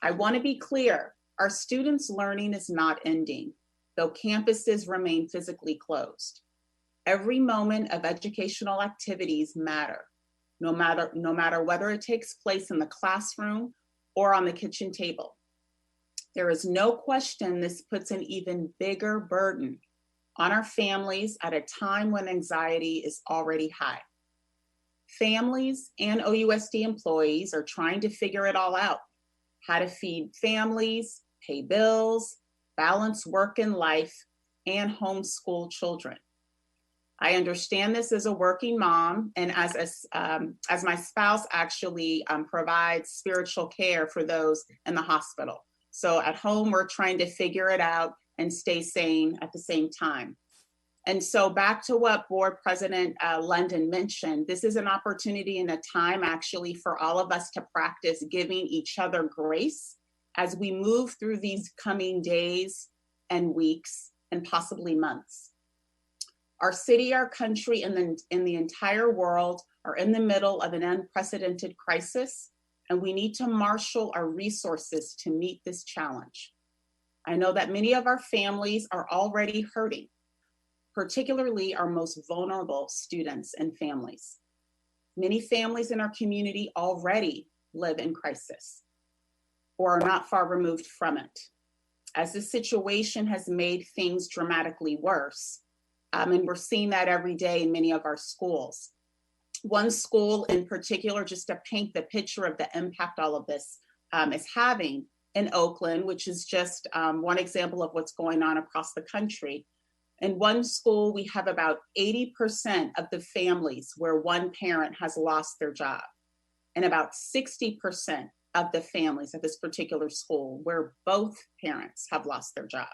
I want to be clear, our students' learning is not ending, though campuses remain physically closed. Every moment of educational activities matter, no matter whether it takes place in the classroom or on the kitchen table. There is no question this puts an even bigger burden on our families at a time when anxiety is already high. Families and OUSD employees are trying to figure it all out, how to feed families, pay bills, balance work and life, and homeschool children. I understand this as a working mom and as my spouse actually provides spiritual care for those in the hospital. So at home, we're trying to figure it out and stay sane at the same time. And so back to what Board President London mentioned, this is an opportunity and a time actually for all of us to practice giving each other grace as we move through these coming days and weeks and possibly months. Our city, our country, and the entire world are in the middle of an unprecedented crisis, and we need to marshal our resources to meet this challenge. I know that many of our families are already hurting, particularly our most vulnerable students and families. Many families in our community already live in crisis or are not far removed from it, as the situation has made things dramatically worse. And we're seeing that every day in many of our schools. One school in particular, just to paint the picture of the impact all of this is having in Oakland, which is just one example of what's going on across the country. In one school, we have about 80% of the families where one parent has lost their job, and about 60% of the families at this particular school where both parents have lost their job.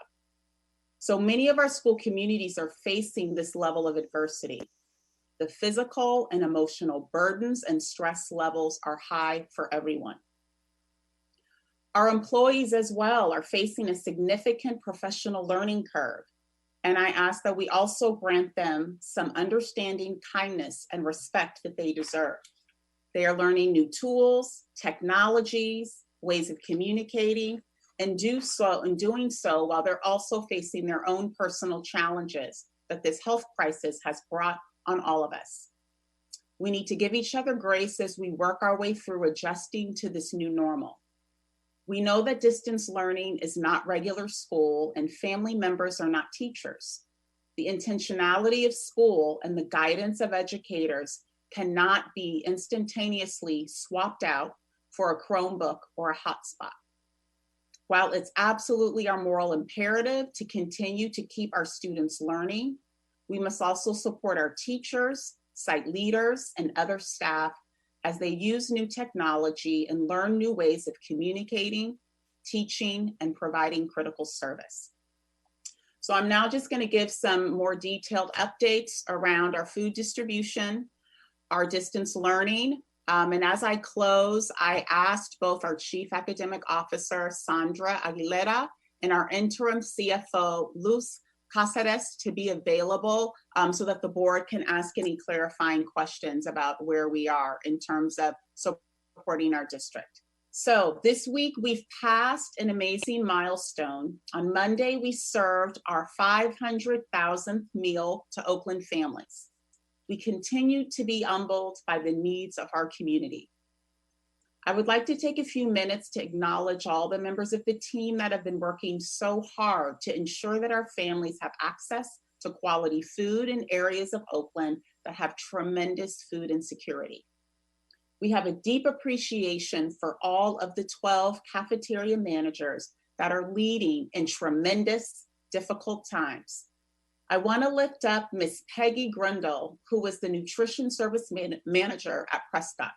So many of our school communities are facing this level of adversity. The physical and emotional burdens and stress levels are high for everyone. Our employees as well are facing a significant professional learning curve. And I ask that we also grant them some understanding, kindness, and respect that they deserve. They are learning new tools, technologies, ways of communicating, and doing so while they're also facing their own personal challenges that this health crisis has brought on all of us. We need to give each other grace as we work our way through adjusting to this new normal. We know that distance learning is not regular school and family members are not teachers. The intentionality of school and the guidance of educators cannot be instantaneously swapped out for a Chromebook or a hotspot. While it's absolutely our moral imperative to continue to keep our students learning, we must also support our teachers, site leaders, and other staff as they use new technology and learn new ways of communicating, teaching, and providing critical service. So I'm now just going to give some more detailed updates around our food distribution, our distance learning, and as I close, I asked both our Chief Academic Officer, Sandra Aguilera, and our interim CFO, Luz Cáceres, to be available so that the board can ask any clarifying questions about where we are in terms of supporting our district. So this week we've passed an amazing milestone. On Monday, we served our 500,000th meal to Oakland families. We continue to be humbled by the needs of our community. I would like to take a few minutes to acknowledge all the members of the team that have been working so hard to ensure that our families have access to quality food in areas of Oakland that have tremendous food insecurity. We have a deep appreciation for all of the 12 cafeteria managers that are leading in tremendous, difficult times. I want to lift up Miss Peggy Grundle, who was the nutrition service manager at Prescott.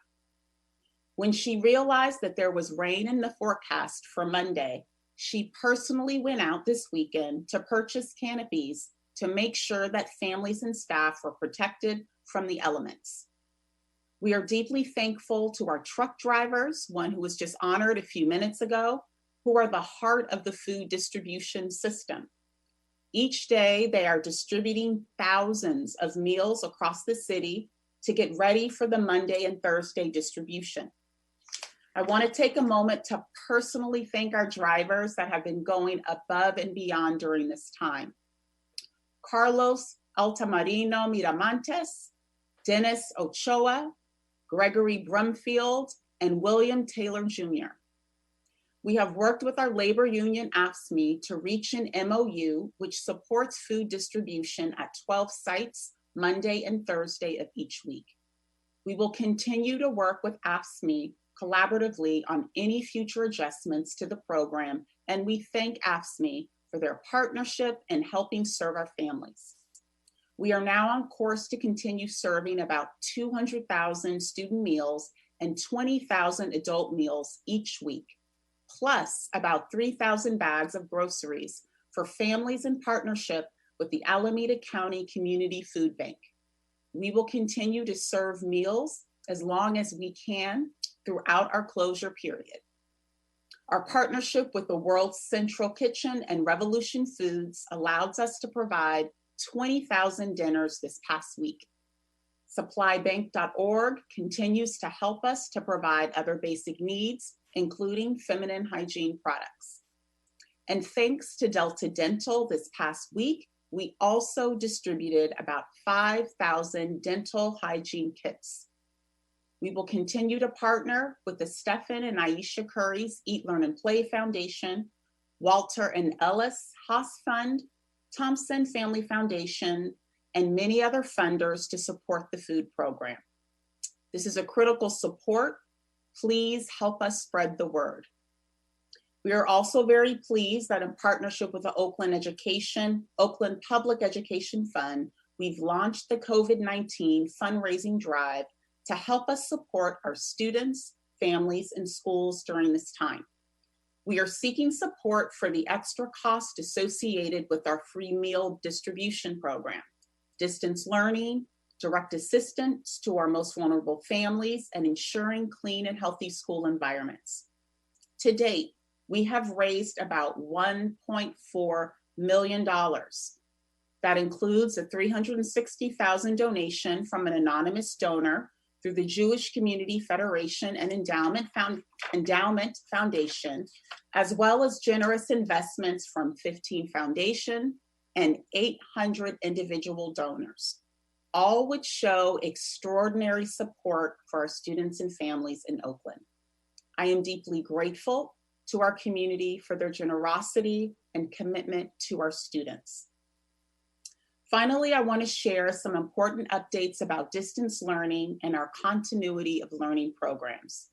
When she realized that there was rain in the forecast for Monday, she personally went out this weekend to purchase canopies to make sure that families and staff were protected from the elements. We are deeply thankful to our truck drivers, one who was just honored a few minutes ago, who are the heart of the food distribution system. Each day, they are distributing thousands of meals across the city to get ready for the Monday and Thursday distribution. I want to take a moment to personally thank our drivers that have been going above and beyond during this time. Carlos Altamarino Miramontes, Dennis Ochoa, Gregory Brumfield, and William Taylor Jr. We have worked with our labor union AFSCME to reach an MOU which supports food distribution at 12 sites Monday and Thursday of each week. We will continue to work with AFSCME collaboratively on any future adjustments to the program, and we thank AFSCME for their partnership in helping serve our families. We are now on course to continue serving about 200,000 student meals and 20,000 adult meals each week, plus about 3,000 bags of groceries for families in partnership with the Alameda County Community Food Bank. We will continue to serve meals as long as we can throughout our closure period. Our partnership with the World's Central Kitchen and Revolution Foods allows us to provide 20,000 dinners this past week. Supplybank.org continues to help us to provide other basic needs, including feminine hygiene products. And thanks to Delta Dental this past week, we also distributed about 5,000 dental hygiene kits. We will continue to partner with the Stephen and Aisha Curry's Eat, Learn, and Play Foundation, Walter and Ellis Haas Fund, Thompson Family Foundation, and many other funders to support the food program. This is a critical support. Please help us spread the word. We are also very pleased that in partnership with the Oakland Public Education Fund, we've launched the COVID-19 fundraising drive to help us support our students, families, and schools during this time. We are seeking support for the extra cost associated with our free meal distribution program, distance learning, direct assistance to our most vulnerable families, and ensuring clean and healthy school environments. To date, we have raised about $1.4 million. That includes a $360,000 donation from an anonymous donor through the Jewish Community Federation and Endowment Foundation, as well as generous investments from 15 foundations and 800 individual donors, all which show extraordinary support for our students and families in Oakland. I am deeply grateful to our community for their generosity and commitment to our students. Finally, I want to share some important updates about distance learning and our continuity of learning programs.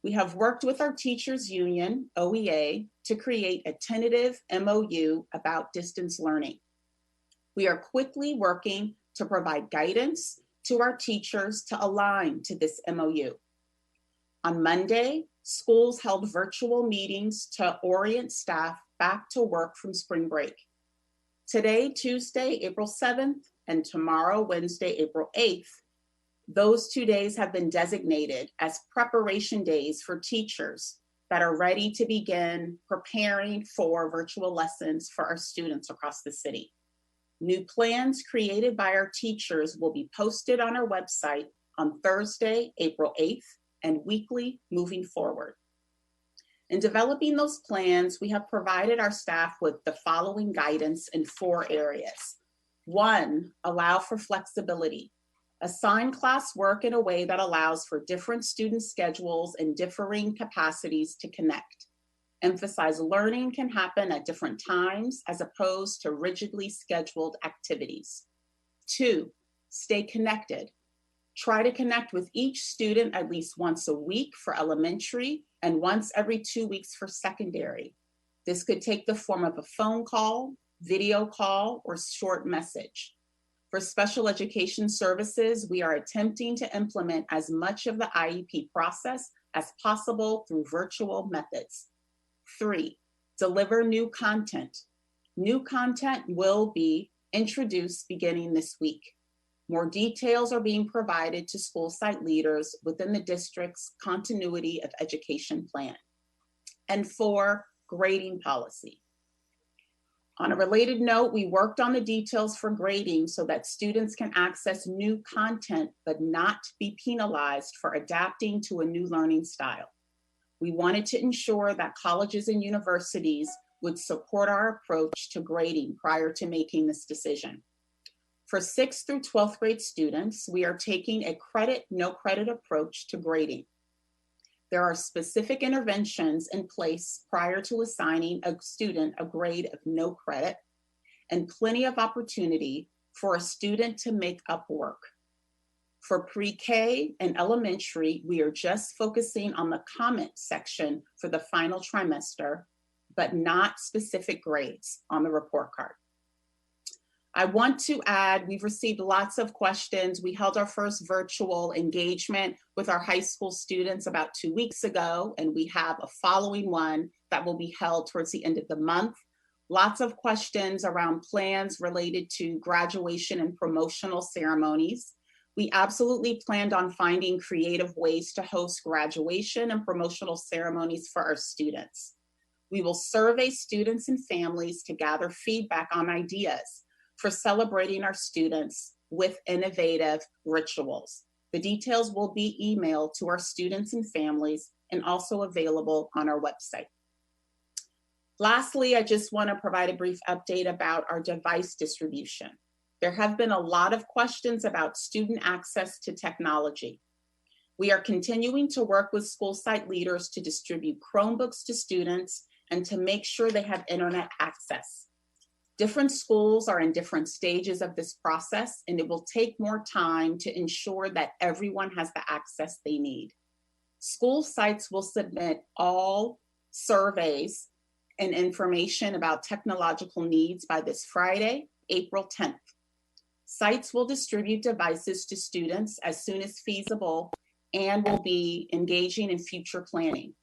We have worked with our teachers union, OEA, to create a tentative MOU about distance learning. We are quickly working to provide guidance to our teachers to align to this MOU. On Monday, schools held virtual meetings to orient staff back to work from spring break. Today, Tuesday, April 7th, and tomorrow, Wednesday, April 8th, those 2 days have been designated as preparation days for teachers that are ready to begin preparing for virtual lessons for our students across the city. New plans created by our teachers will be posted on our website on Thursday, April 8th, and weekly moving forward. In developing those plans, we have provided our staff with the following guidance in 4 areas. 1, allow for flexibility. Assign classwork in a way that allows for different student schedules and differing capacities to connect. Emphasize learning can happen at different times as opposed to rigidly scheduled activities. 2, stay connected. Try to connect with each student at least once a week for elementary and once every 2 weeks for secondary. This could take the form of a phone call, video call, or short message. For special education services, we are attempting to implement as much of the IEP process as possible through virtual methods. 3, deliver new content. New content will be introduced beginning this week. More details are being provided to school site leaders within the district's continuity of education plan. And 4, grading policy. On a related note, we worked on the details for grading so that students can access new content but not be penalized for adapting to a new learning style. We wanted to ensure that colleges and universities would support our approach to grading prior to making this decision. For 6th through 12th grade students, we are taking a credit, no credit approach to grading. There are specific interventions in place prior to assigning a student a grade of no credit and plenty of opportunity for a student to make up work. For pre-K and elementary, we are just focusing on the comment section for the final trimester, but not specific grades on the report card. I want to add, we've received lots of questions. We held our first virtual engagement with our high school students about 2 weeks ago, and we have a following one that will be held towards the end of the month. Lots of questions around plans related to graduation and promotional ceremonies. We absolutely planned on finding creative ways to host graduation and promotional ceremonies for our students. We will survey students and families to gather feedback on ideas for celebrating our students with innovative rituals. The details will be emailed to our students and families and also available on our website. Lastly, I just want to provide a brief update about our device distribution. There have been a lot of questions about student access to technology. We are continuing to work with school site leaders to distribute Chromebooks to students and to make sure they have internet access. Different schools are in different stages of this process, and it will take more time to ensure that everyone has the access they need. School sites will submit all surveys and information about technological needs by this Friday, April 10th. Sites will distribute devices to students as soon as feasible and will be engaging in future planning.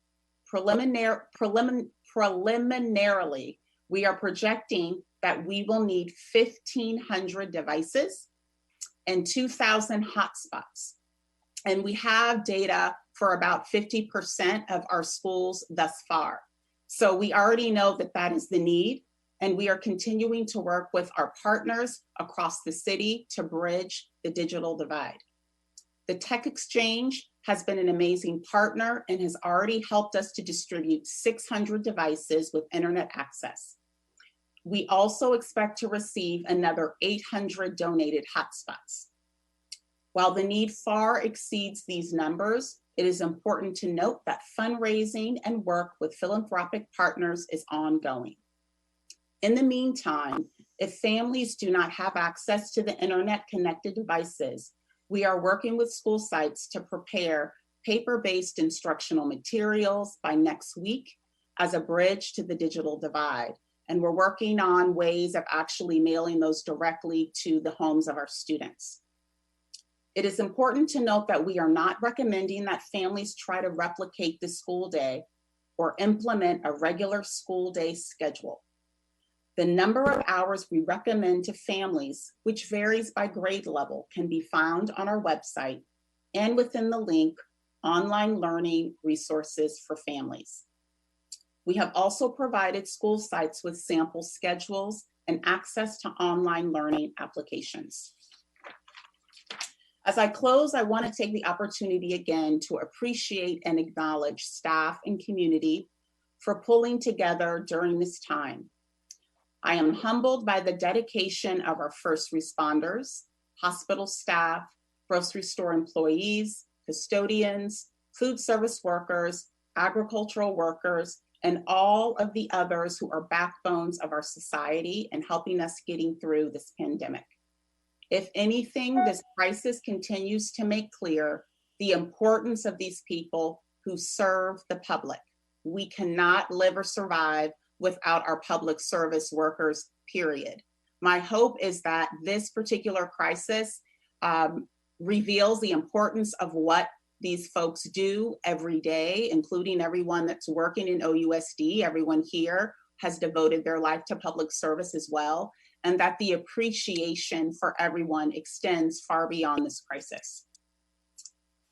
Preliminarily, we are projecting that we will need 1,500 devices and 2,000 hotspots. And we have data for about 50% of our schools thus far. So we already know that that is the need, and we are continuing to work with our partners across the city to bridge the digital divide. The Tech Exchange has been an amazing partner and has already helped us to distribute 600 devices with internet access. We also expect to receive another 800 donated hotspots. While the need far exceeds these numbers, it is important to note that fundraising and work with philanthropic partners is ongoing. In the meantime, if families do not have access to the internet-connected devices, we are working with school sites to prepare paper-based instructional materials by next week as a bridge to the digital divide. And we're working on ways of actually mailing those directly to the homes of our students. It is important to note that we are not recommending that families try to replicate the school day or implement a regular school day schedule. The number of hours we recommend to families, which varies by grade level, can be found on our website and within the link, Online Learning Resources for Families. We have also provided school sites with sample schedules and access to online learning applications. As I close, I want to take the opportunity again to appreciate and acknowledge staff and community for pulling together during this time. I am humbled by the dedication of our first responders, hospital staff, grocery store employees, custodians, food service workers, agricultural workers, and all of the others who are backbones of our society and helping us getting through this pandemic. If anything, this crisis continues to make clear the importance of these people who serve the public. We cannot live or survive without our public service workers, period. My hope is that this particular crisis reveals the importance of what these folks do every day, including everyone that's working in OUSD. Everyone here has devoted their life to public service as well, and that the appreciation for everyone extends far beyond this crisis.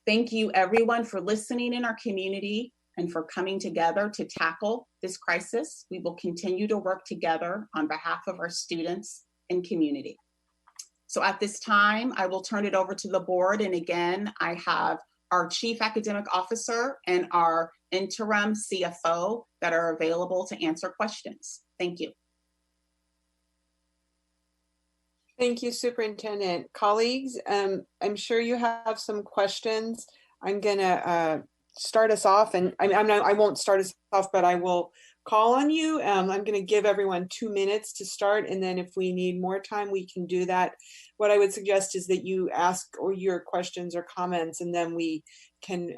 Thank you everyone for listening in our community and for coming together to tackle this crisis. We will continue to work together on behalf of our students and community. So at this time, I will turn it over to the board. And again, I have our Chief Academic Officer and our interim CFO that are available to answer questions. Thank you. Thank you, Superintendent. Colleagues, I'm sure you have some questions. I'm gonna start us off, and I won't start us off, but I will call on you. I'm gonna give everyone 2 minutes to start, and then if we need more time, we can do that. What I would suggest is that you ask your questions or comments, and then we can,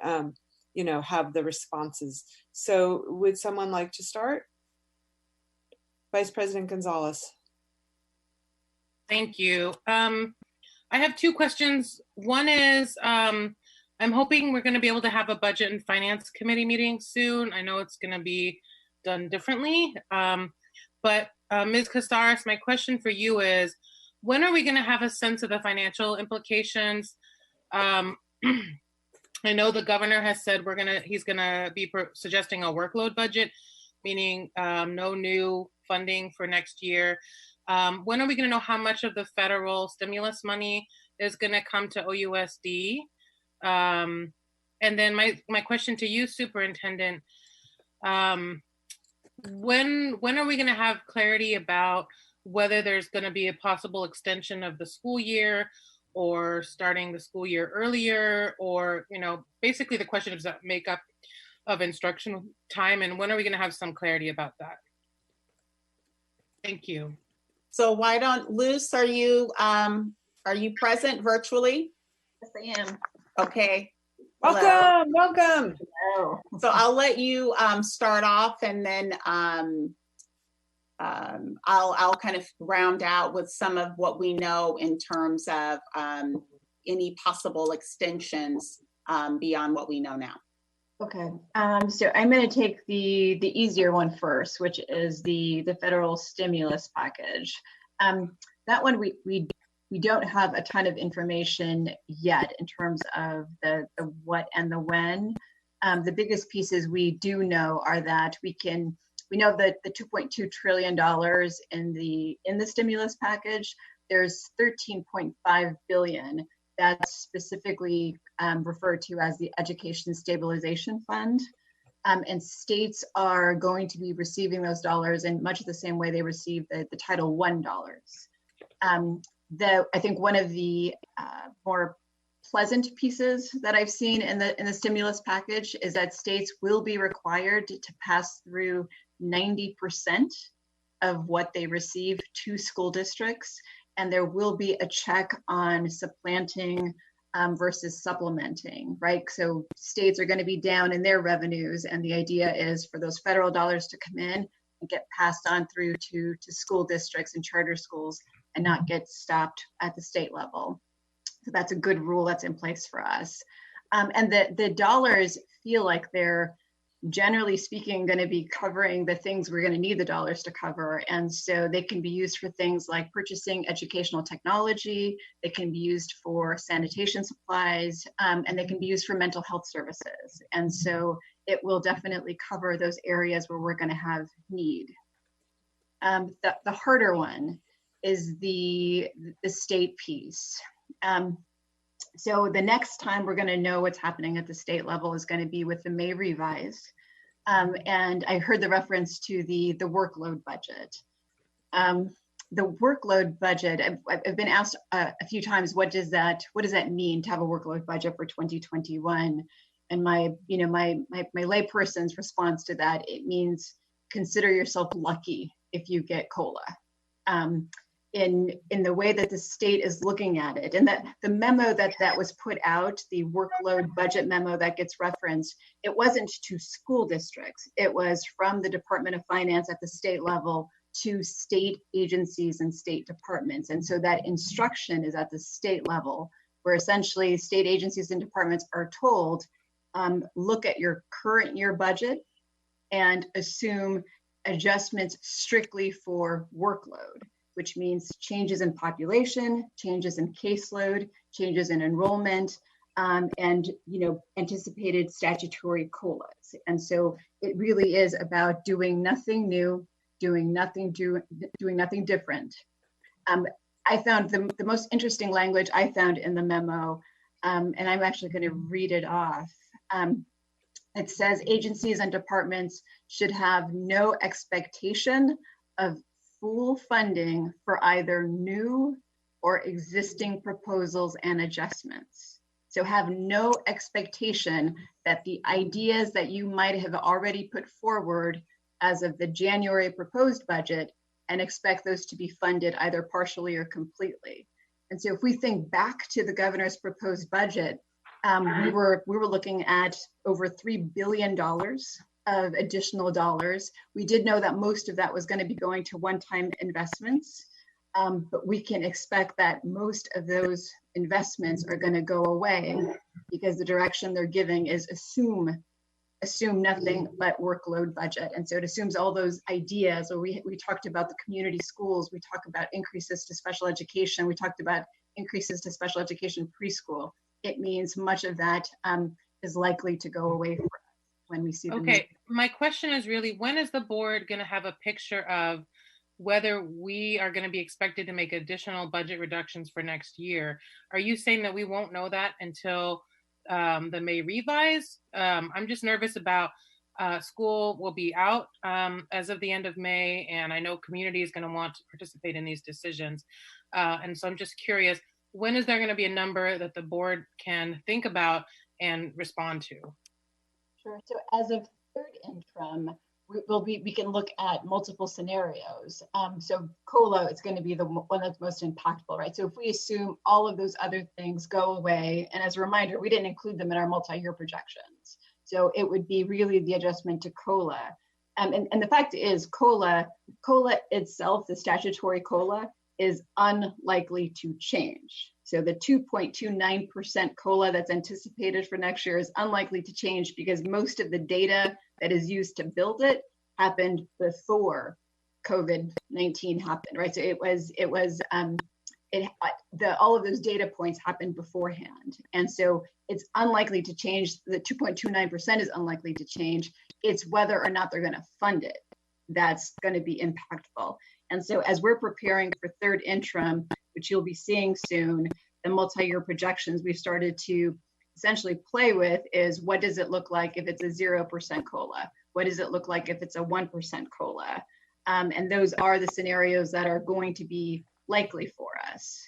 have the responses. So would someone like to start? Vice President Gonzalez. Thank you. I have 2 questions. One is, I'm hoping we're going to be able to have a budget and finance committee meeting soon. I know it's going to be done differently, but Ms. Casares, my question for you is, when are we going to have a sense of the financial implications? I know the governor has said he's going to be suggesting a workload budget, meaning no new funding for next year. When are we going to know how much of the federal stimulus money is going to come to OUSD? And then my question to you, Superintendent, when are we going to have clarity about whether there's going to be a possible extension of the school year or starting the school year earlier, or, basically the question is that makeup of instructional time, and when are we going to have some clarity about that? Thank you. So why don't, Luce, are you present virtually? Yes, I am. Okay. Welcome, welcome. Hello. So I'll let you start off, and then I'll kind of round out with some of what we know in terms of any possible extensions beyond what we know now. Okay, so I'm going to take the easier one first, which is the federal stimulus package. That one we don't have a ton of information yet in terms of the what and the when. The biggest pieces we do know are that we know that the $2.2 trillion in the stimulus package, there's $13.5 billion that's specifically referred to as the Education Stabilization Fund. And states are going to be receiving those dollars in much the same way they received the Title I dollars. I think one of the more pleasant pieces that I've seen in the stimulus package is that states will be required to pass through 90% of what they receive to school districts, and there will be a check on supplanting versus supplementing, right? So states are going to be down in their revenues, and the idea is for those federal dollars to come in and get passed on through to school districts and charter schools and not get stopped at the state level. So that's a good rule that's in place for us. And the dollars feel like they're, generally speaking, going to be covering the things we're going to need the dollars to cover. And so they can be used for things like purchasing educational technology, they can be used for sanitation supplies, and they can be used for mental health services. And so it will definitely cover those areas where we're going to have need. The harder one is the state piece. So the next time we're going to know what's happening at the state level is going to be with the May revise. And I heard the reference to the workload budget. the workload budget, I've been asked a few times, what does that mean to have a workload budget for 2021? And my layperson's response to that, it means consider yourself lucky if you get COLA. In the way that the state is looking at it, and that the memo that was put out, the workload budget memo that gets referenced, it wasn't to school districts. It was from the Department of Finance at the state level to state agencies and state departments. And so that instruction is at the state level, where essentially state agencies and departments are told, look at your current year budget and assume adjustments strictly for workload, which means changes in population, changes in caseload, changes in enrollment, and anticipated statutory COLAs. And so it really is about doing nothing new, doing nothing different. I found the most interesting language I found in the memo, and I'm actually going to read it off. It says agencies and departments should have no expectation of full funding for either new or existing proposals and adjustments. So have no expectation that the ideas that you might have already put forward as of the January proposed budget and expect those to be funded either partially or completely. And so if we think back to the governor's proposed budget, we were looking at over $3 billion of additional dollars. We did know that most of that was going to be going to one-time investments, but we can expect that most of those investments are going to go away because the direction they're giving is assume nothing but workload budget. And so it assumes all those ideas, or we talked about the community schools, we talked about increases to special education, we talked about increases to special education preschool. It means much of that is likely to go away for us when we see the Okay, my question is really, when is the board going to have a picture of whether we are going to be expected to make additional budget reductions for next year? Are you saying that we won't know that until the May revise? I'm just nervous about school will be out as of the end of May, and I know community is going to want to participate in these decisions. And so I'm just curious, when is there going to be a number that the board can think about and respond to? Sure. So as of third interim, we can look at multiple scenarios. So COLA is going to be the one that's most impactful, right? So if we assume all of those other things go away, and as a reminder, we didn't include them in our multi-year projections. So it would be really the adjustment to COLA. And the fact is COLA itself, the statutory COLA, is unlikely to change. So the 2.29% COLA that's anticipated for next year is unlikely to change because most of the data that is used to build it happened before COVID-19 happened, right? So all of those data points happened beforehand. And so it's unlikely to change. The 2.29% is unlikely to change. It's whether or not they're going to fund it that's going to be impactful. And so as we're preparing for third interim, which you'll be seeing soon, the multi-year projections we've started to essentially play with is what does it look like if it's a 0% COLA? What does it look like if it's a 1% COLA? And those are the scenarios that are going to be likely for us.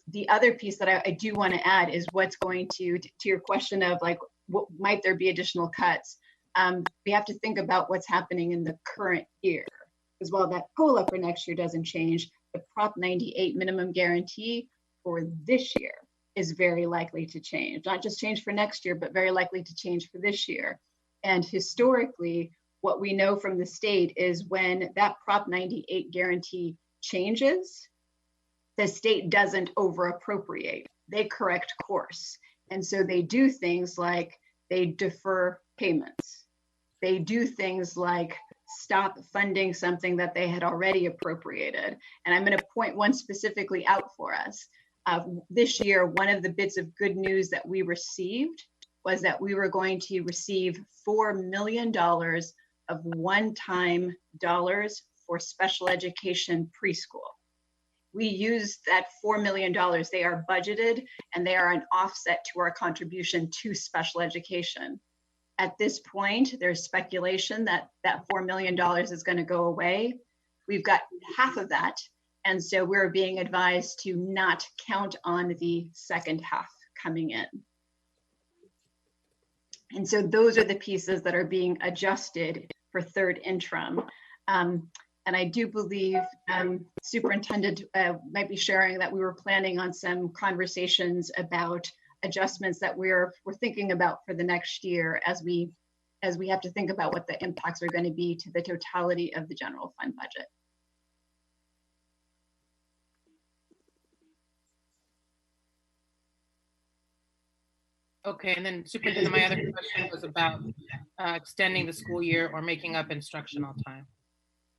The other piece that I do want to add is what's going to your question of like, what might there be additional cuts? We have to think about what's happening in the current year. As well, that COLA for next year doesn't change. The Prop 98 minimum guarantee for this year is very likely to change. Not just change for next year, but very likely to change for this year. And historically, what we know from the state is when that Prop 98 guarantee changes, the state doesn't over appropriate. They correct course. And so they do things like they defer payments. They do things like stop funding something that they had already appropriated. And I'm going to point one specifically out for us. This year, one of the bits of good news that we received was that we were going to receive $4 million of one-time dollars for special education preschool. We used that $4 million. They are budgeted and they are an offset to our contribution to special education. At this point, there's speculation that that $4 million is going to go away. We've got half of that And so we're being advised to not count on the second half coming in. And so those are the pieces that are being adjusted for third interim. And I do believe Superintendent might be sharing that we were planning on some conversations about adjustments that we're thinking about for the next year as we have to think about what the impacts are going to be to the totality of the general fund budget. Okay, and then Superintendent, my other question was about extending the school year or making up instructional time.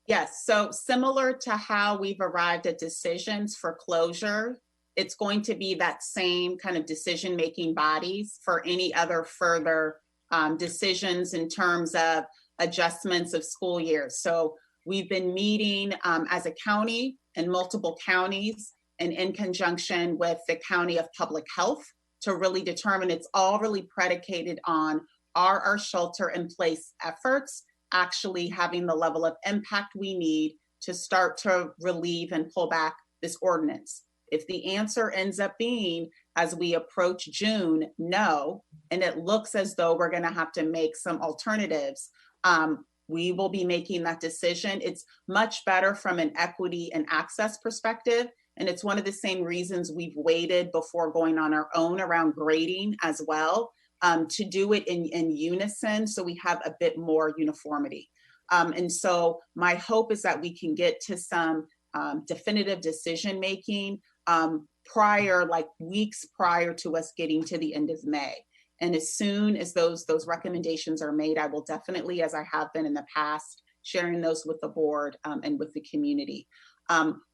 Yes, so similar to how we've arrived at decisions for closure, it's going to be that same kind of decision-making bodies for any other further decisions in terms of adjustments of school years. So we've been meeting as a county in multiple counties and in conjunction with the County of Public Health to really determine, it's all really predicated on, are our shelter-in-place efforts actually having the level of impact we need to start to relieve and pull back this ordinance? If the answer ends up being, as we approach June, no, and it looks as though we're going to have to make some alternatives, we will be making that decision. It's much better from an equity and access perspective. And it's one of the same reasons we've waited before going on our own around grading as well, to do it in unison so we have a bit more uniformity. And so my hope is that we can get to some definitive decision making prior, like weeks prior to us getting to the end of May. And as soon as those recommendations are made, I will definitely, as I have been in the past, sharing those with the board and with the community.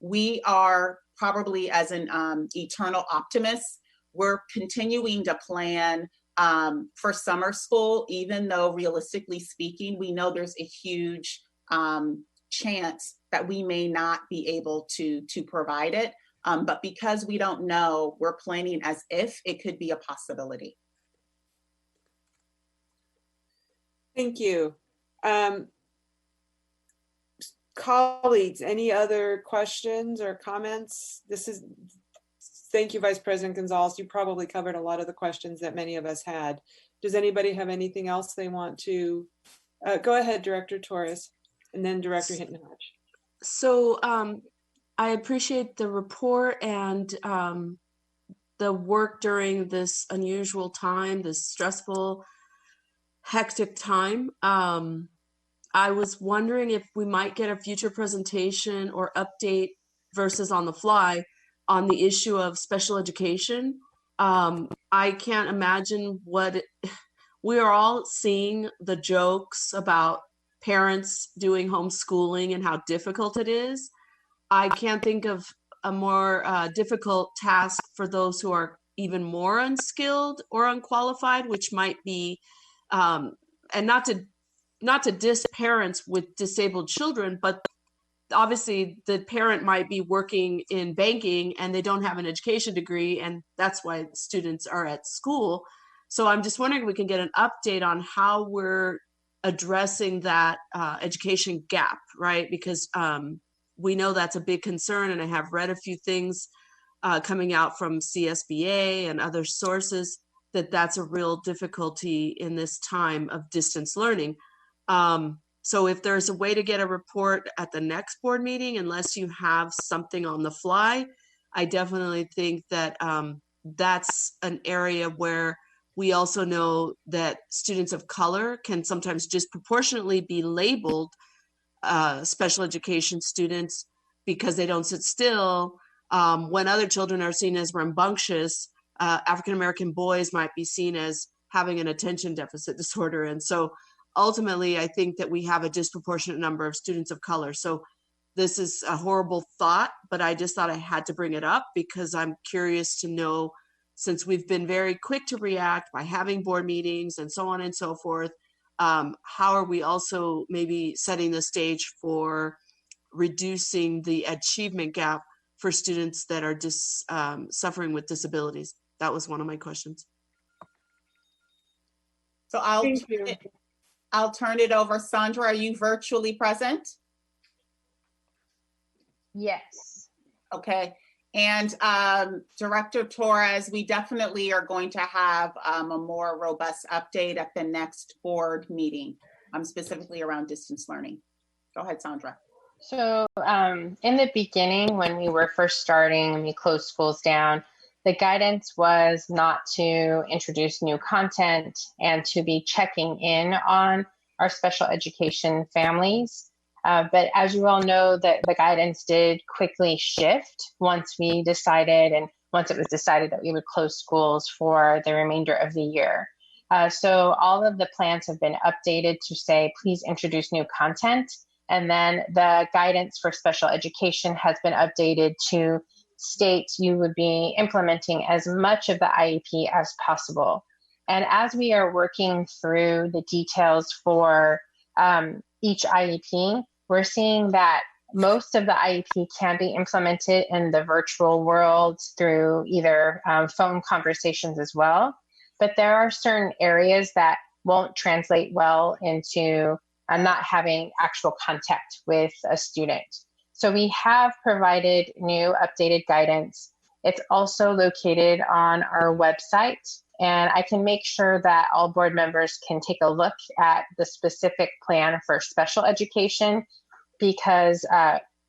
We are probably, as an eternal optimist, we're continuing to plan for summer school, even though realistically speaking, we know there's a huge chance that we may not be able to provide it. But because we don't know, we're planning as if it could be a possibility. Thank you. Colleagues, any other questions or comments? Thank you, Vice President Gonzalez. You probably covered a lot of the questions that many of us had. Does anybody have anything else they want to? Go ahead, Director Torres, and then Director Hinton-Hodge. So I appreciate the report and the work during this unusual time, this stressful, hectic time. I was wondering if we might get a future presentation or update versus on the fly on the issue of special education. I can't imagine we are all seeing the jokes about parents doing homeschooling and how difficult it is. I can't think of a more difficult task for those who are even more unskilled or unqualified, which might be, and not to diss parents with disabled children, but obviously the parent might be working in banking and they don't have an education degree, and that's why students are at school. So I'm just wondering if we can get an update on how we're addressing that education gap, right? Because we know that's a big concern, and I have read a few things coming out from CSBA and other sources that's a real difficulty in this time of distance learning. So if there's a way to get a report at the next board meeting, unless you have something on the fly, I definitely think that that's an area where we also know that students of color can sometimes disproportionately be labeled special education students because they don't sit still. When other children are seen as rambunctious, African-American boys might be seen as having an attention deficit disorder. And so ultimately, I think that we have a disproportionate number of students of color. So this is a horrible thought, but I just thought I had to bring it up because I'm curious to know, since we've been very quick to react by having board meetings and so on and so forth, how are we also maybe setting the stage for reducing the achievement gap for students that are suffering with disabilities? That was one of my questions. So I'll turn it over. Sandra, are you virtually present? Yes. Okay. And Director Torres, we definitely are going to have a more robust update at the next board meeting, specifically around distance learning. Go ahead, Sandra. So in the beginning, when we were first starting and we closed schools down, the guidance was not to introduce new content and to be checking in on our special education families. But as you all know, that the guidance did quickly shift once we decided, and once it was decided that we would close schools for the remainder of the year. So all of the plans have been updated to say, please introduce new content. And then the guidance for special education has been updated to state you would be implementing as much of the IEP as possible. And as we are working through the details for each IEP, we're seeing that most of the IEP can be implemented in the virtual world through either phone conversations as well. But there are certain areas that won't translate well into not having actual contact with a student. So we have provided new updated guidance. It's also located on our website, and I can make sure that all board members can take a look at the specific plan for special education, because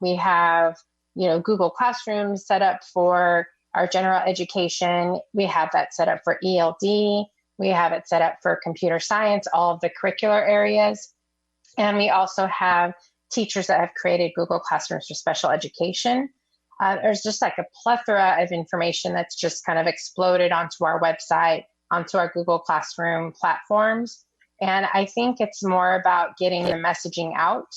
we have, Google Classroom set up for our general education. We have that set up for ELD. We have it set up for computer science, all of the curricular areas. And we also have teachers that have created Google Classrooms for special education. There's just like a plethora of information that's just kind of exploded onto our website, onto our Google Classroom platforms. And I think it's more about getting the messaging out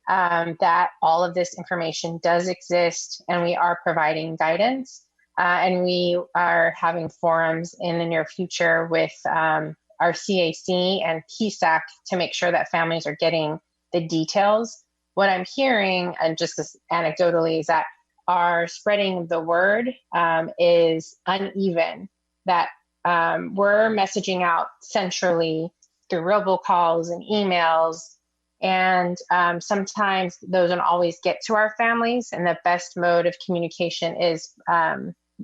that all of this information does exist and we are providing guidance. And we are having forums in the near future with our CAC and PSAC to make sure that families are getting the details. What I'm hearing, and just this anecdotally, is that our spreading the word is uneven, that we're messaging out centrally through robocalls and emails, and sometimes those don't always get to our families, and the best mode of communication is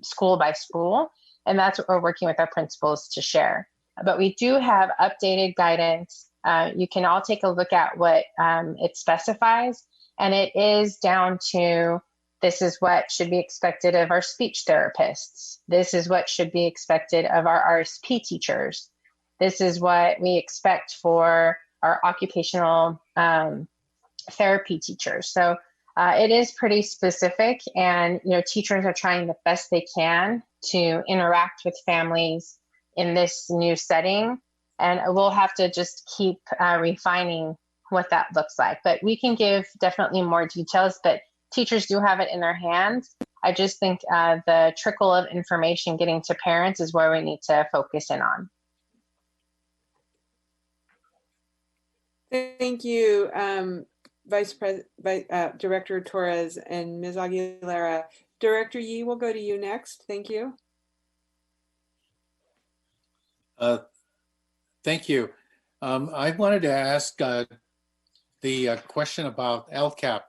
school by school, and that's what we're working with our principals to share. But we do have updated guidance. You can all take a look at what it specifies, and it is down to, this is what should be expected of our speech therapists. This is what should be expected of our RSP teachers. This is what we expect for our occupational therapy teachers. So it is pretty specific, and teachers are trying the best they can to interact with families in this new setting, and we'll have to just keep refining what that looks like. But we can give definitely more details, but teachers do have it in their hands. I just think the trickle of information getting to parents is where we need to focus in on. Thank you, Director Torres and Ms. Aguilera. Director Yee, we'll go to you next. Thank you. Thank you. I wanted to ask the question about LCAP.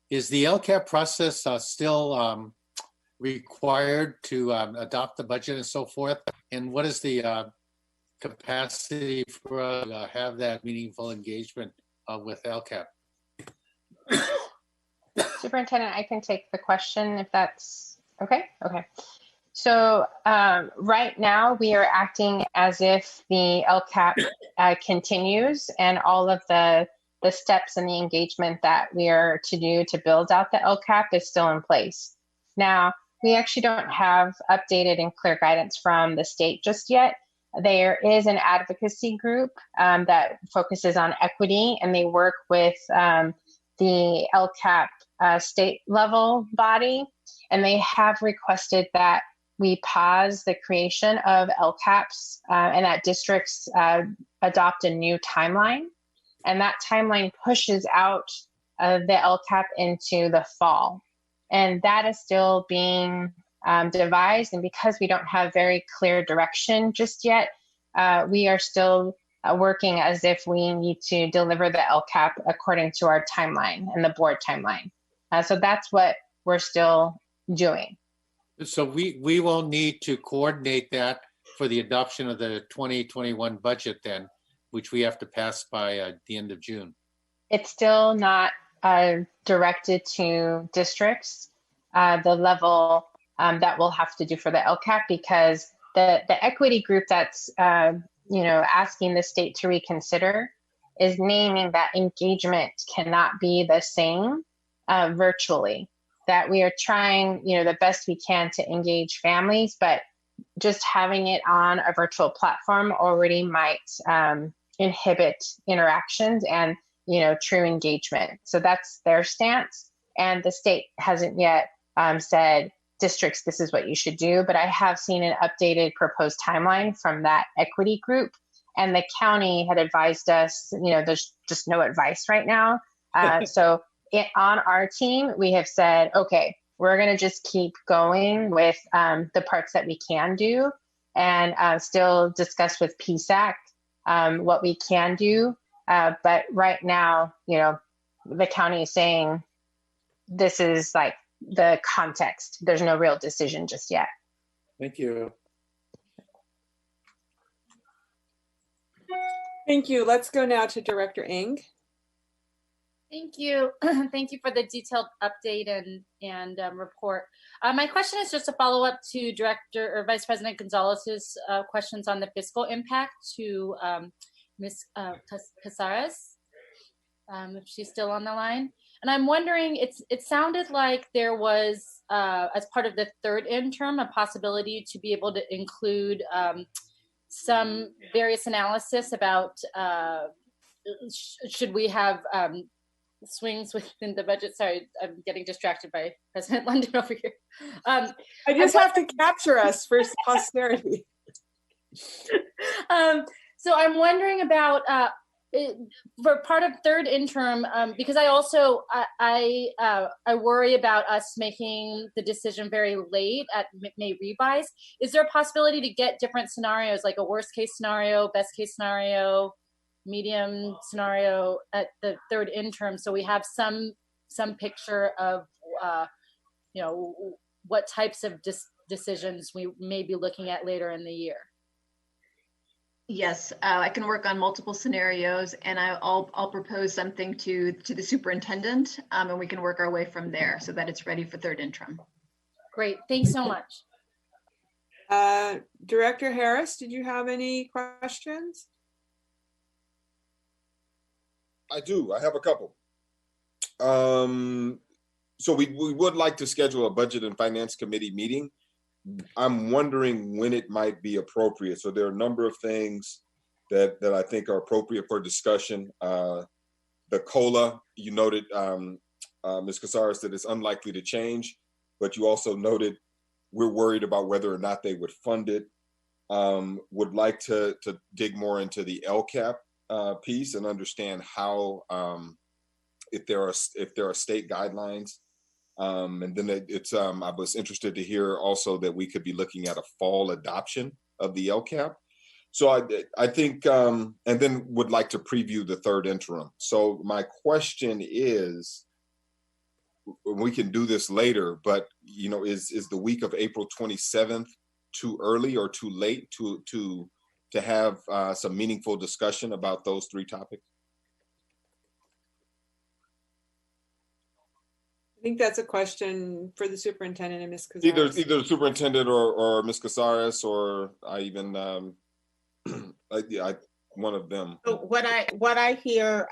Is the LCAP process still required to adopt the budget and so forth? And what is the capacity for us to have that meaningful engagement with LCAP? Superintendent, I can take the question if that's okay. Okay. So right now we are acting as if the LCAP continues, and all of the steps and the engagement that we are to do to build out the LCAP is still in place. Now, we actually don't have updated and clear guidance from the state just yet. There is an advocacy group that focuses on equity, and they work with the LCAP state level body, and they have requested that we pause the creation of LCAPs and that districts adopt a new timeline. And that timeline pushes out the LCAP into the fall. And that is still being devised. And because we don't have very clear direction just yet, we are still working as if we need to deliver the LCAP according to our timeline and the board timeline. So that's what we're still doing. So we will need to coordinate that for the adoption of the 2021 budget then, which we have to pass by the end of June. It's still not directed to districts, the level that we'll have to do for the LCAP, because the equity group that's asking the state to reconsider is naming that engagement cannot be the same virtually. That we are trying, the best we can to engage families, but just having it on a virtual platform already might inhibit interactions and, true engagement. So that's their stance. And the state hasn't yet said, districts, this is what you should do. But I have seen an updated proposed timeline from that equity group. And the county had advised us, there's just no advice right now. On our team, we have said, okay, we're going to just keep going with the parts that we can do and still discuss with PSAC what we can do. But right now, the county is saying this is like the context. There's no real decision just yet. Thank you. Thank you. Let's go now to Director Ng. Thank you. Thank you for the detailed update and report. My question is just a follow up to Director or Vice President Gonzalez's questions on the fiscal impact to Ms. Casares, if she's still on the line. And I'm wondering, it sounded like there was, as part of the third interim, a possibility to be able to include some various analysis about should we have swings within the budget. Sorry, I'm getting distracted by President London over here. I just have to capture us for posterity. So I'm wondering about for part of third interim, because I also I worry about us making the decision very late at May revise. Is there a possibility to get different scenarios, like a worst case scenario, best case scenario, medium scenario at the third interim, so we have some picture of what types of decisions we may be looking at later in the year? Yes, I can work on multiple scenarios, and I'll propose something to the superintendent, and we can work our way from there so that it's ready for third interim. Great, thanks so much. Director Harris, did you have any questions? I do. I have a couple. So we would like to schedule a Budget and Finance Committee meeting. I'm wondering when it might be appropriate. So there are a number of things that I think are appropriate for discussion. The COLA, you noted, Ms. Casares, that it's unlikely to change, but you also noted we're worried about whether or not they would fund it. Would like to dig more into the LCAP piece and understand how, if there are state guidelines. And then I was interested to hear also that we could be looking at a fall adoption of the LCAP. So I think, and then would like to preview the third interim. So my question is, we can do this later, but is the week of April 27th too early or too late to have some meaningful discussion about those three topics? I think that's a question for the superintendent and Ms. Casares. Either the superintendent or Ms. Casares, or I even one of them. So what I hear,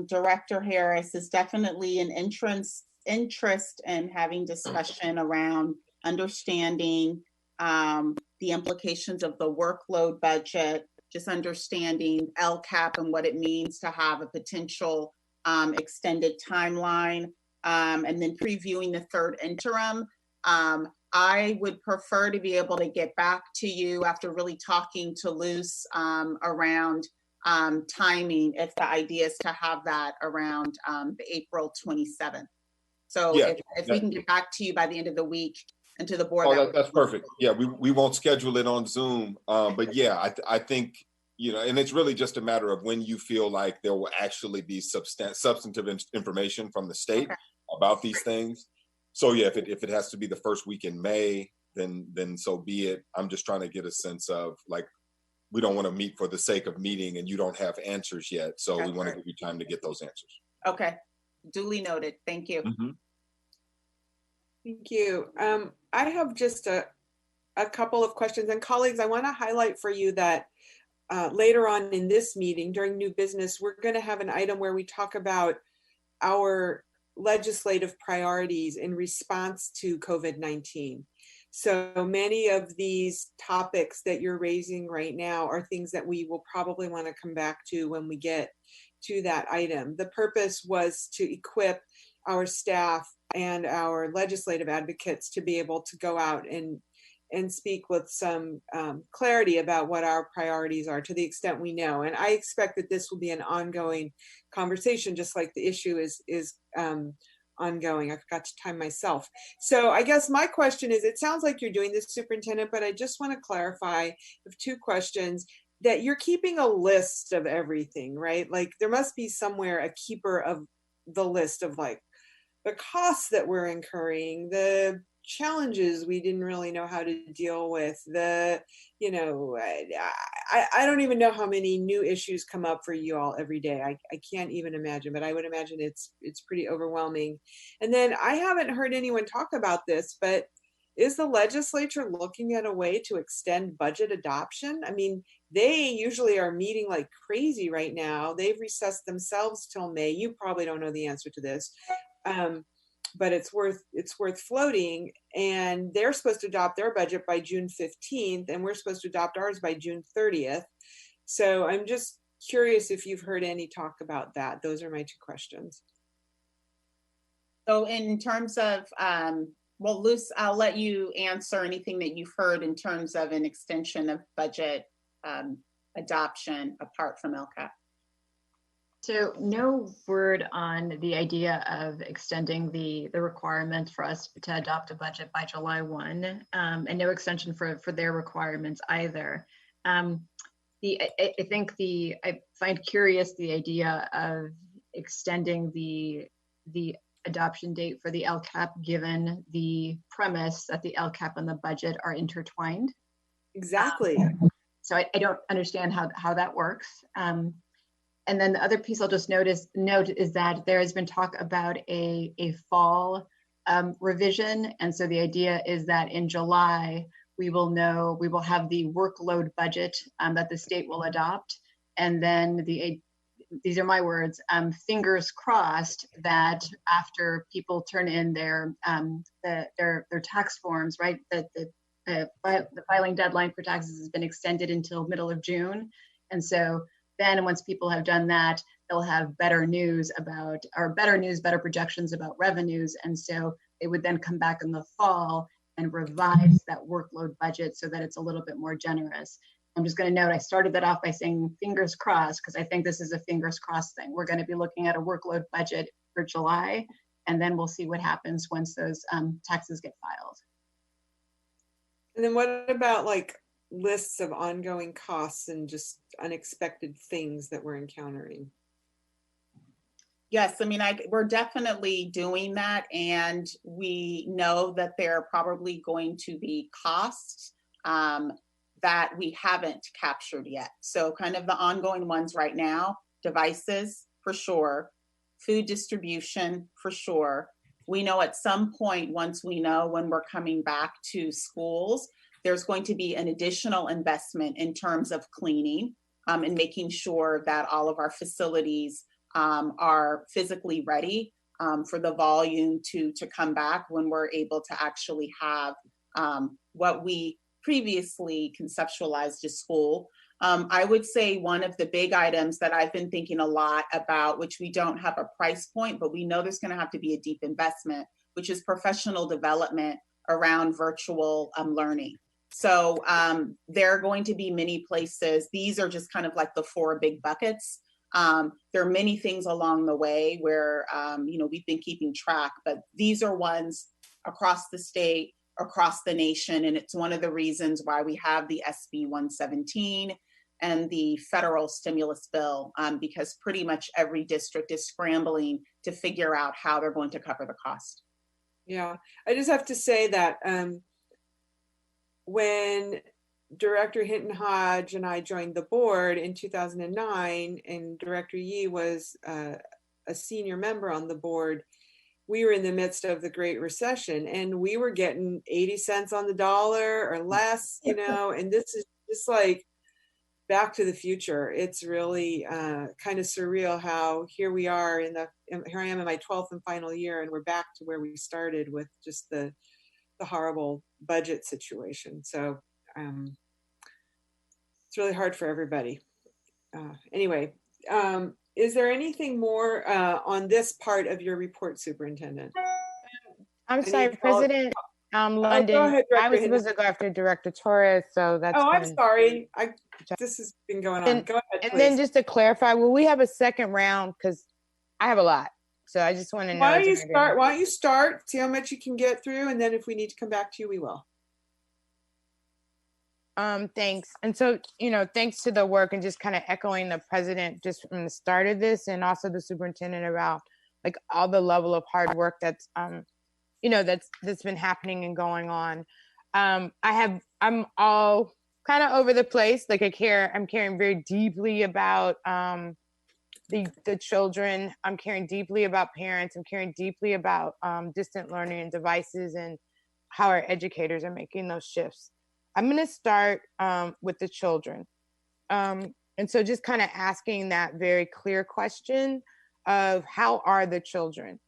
Director Harris, is definitely an interest in having discussion around understanding the implications of the workload budget, just understanding LCAP and what it means to have a potential extended timeline, and then previewing the third interim. I would prefer to be able to get back to you after really talking to Luce around timing, if the idea is to have that around the April 27th. So yeah, if we can get back to you by the end of the week and to the board. That's perfect. Yeah, we won't schedule it on Zoom, but yeah, I think, and it's really just a matter of when you feel like there will actually be substantive information from the state about these things. So yeah, if it has to be the first week in May, then so be it. I'm just trying to get a sense of, like, we don't want to meet for the sake of meeting and you don't have answers yet. So we want to give you time to get those answers. Okay, duly noted. Thank you. Thank you. I have just a couple of questions, and colleagues, I want to highlight for you that later on in this meeting during new business, we're going to have an item where we talk about our legislative priorities in response to COVID-19. So many of these topics that you're raising right now are things that we will probably want to come back to when we get to that item. The purpose was to equip our staff and our legislative advocates to be able to go out and speak with some clarity about what our priorities are to the extent we know. And I expect that this will be an ongoing conversation, just like the issue is ongoing. I forgot to time myself. So I guess my question is, it sounds like you're doing this, Superintendent, but I just want to clarify of two questions, that you're keeping a list of everything, right? Like there must be somewhere a keeper of the list of like the costs that we're incurring, the challenges we didn't really know how to deal with, I don't even know how many new issues come up for you all every day. I can't even imagine, but I would imagine it's pretty overwhelming. And then I haven't heard anyone talk about this, but is the legislature looking at a way to extend budget adoption? I mean, they usually are meeting like crazy right now. They've recessed themselves till May. You probably don't know the answer to this. But it's worth floating, and they're supposed to adopt their budget by June 15th, and we're supposed to adopt ours by June 30th. So I'm just curious if you've heard any talk about that. Those are my two questions. So in terms of, well, Luce, I'll let you answer anything that you've heard in terms of an extension of budget adoption apart from LCAP. So no word on the idea of extending the requirement for us to adopt a budget by July 1, and no extension for their requirements either. I find curious the idea of extending the adoption date for the LCAP, given the premise that the LCAP and the budget are intertwined. Exactly. So I don't understand how that works. And then the other piece I'll just note is that there has been talk about a fall revision. And so the idea is that in July, we will have the workload budget that the state will adopt. And then these are my words, fingers crossed that after people turn in their tax forms, right, that the filing deadline for taxes has been extended until middle of June. And so then once people have done that, they'll have better projections about revenues. And so they would then come back in the fall and revise that workload budget so that it's a little bit more generous. I'm just going to note, I started that off by saying fingers crossed, because I think this is a fingers crossed thing. We're going to be looking at a workload budget for July, and then we'll see what happens once those taxes get filed. And then what about like lists of ongoing costs and just unexpected things that we're encountering? Yes, I mean, we're definitely doing that, and we know that there are probably going to be costs that we haven't captured yet. So kind of the ongoing ones right now, devices for sure, food distribution for sure. We know at some point, once we know when we're coming back to schools, there's going to be an additional investment in terms of cleaning and making sure that all of our facilities are physically ready for the volume to come back when we're able to actually have what we previously conceptualized as school. I would say one of the big items that I've been thinking a lot about, which we don't have a price point, but we know there's going to have to be a deep investment, which is professional development around virtual learning. So there are going to be many places. These are just kind of like the 4 big buckets. There are many things along the way where, we've been keeping track, but these are ones across the state, across the nation. And it's one of the reasons why we have the SB 117 and the federal stimulus bill, because pretty much every district is scrambling to figure out how they're going to cover the cost. Yeah, I just have to say that when Director Hinton Hodge and I joined the board in 2009, and Director Yee was a senior member on the board, we were in the midst of the Great Recession, and we were getting 80 cents on the dollar or less, you know, and this is just like Back to the Future. It's really kind of surreal how here we are here I am in my 12th and final year, and we're back to where we started with just the horrible budget situation. So it's really hard for everybody. Anyway, is there anything more on this part of your report, Superintendent? I'm sorry, President London. Go ahead, I was Director supposed to go after Director Torres, so that's. Oh, I'm sorry. This has been going on. Go ahead, and please. then just to clarify, will we have a second round? Because I have a lot, so I just want to know. Why don't you start? See how much you can get through, and then if we need to come back to you, we will. Thanks. And so, thanks to the work and just kind of echoing the president just from the start of this, and also the superintendent about like all the level of hard work that's that's been happening and going on. I'm all kind of over the place. Like I'm caring very deeply about the children. I'm caring deeply about parents. I'm caring deeply about distant learning and devices and how our educators are making those shifts. I'm going to start with the children. And so just kind of asking that very clear question of how are the children?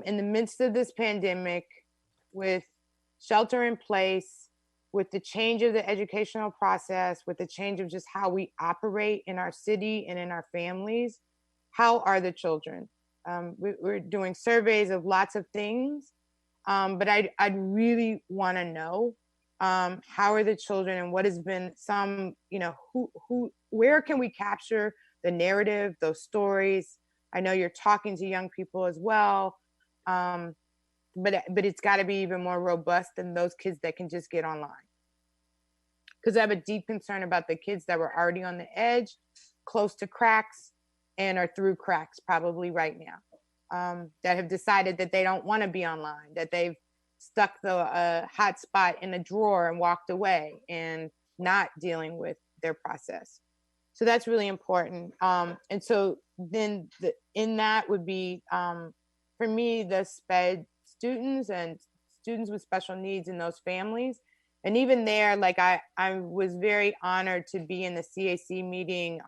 In the midst of this pandemic, with shelter in place, with the change of the educational process, with the change of just how we operate in our city and in our families, how are the children? We're doing surveys of lots of things, but I'd really want to know how are the children, and what has been some, where can we capture the narrative, those stories? I know you're talking to young people as well, but it's got to be even more robust than those kids that can just get online. Because I have a deep concern about the kids that were already on the edge, close to cracks, and are through cracks probably right now, that have decided that they don't want to be online, that they've stuck the hotspot in a drawer and walked away and not dealing with their process. So that's really important. And so then in that would be, for me, the SPED students and students with special needs in those families. And even there, like I was very honored to be in the CAC meeting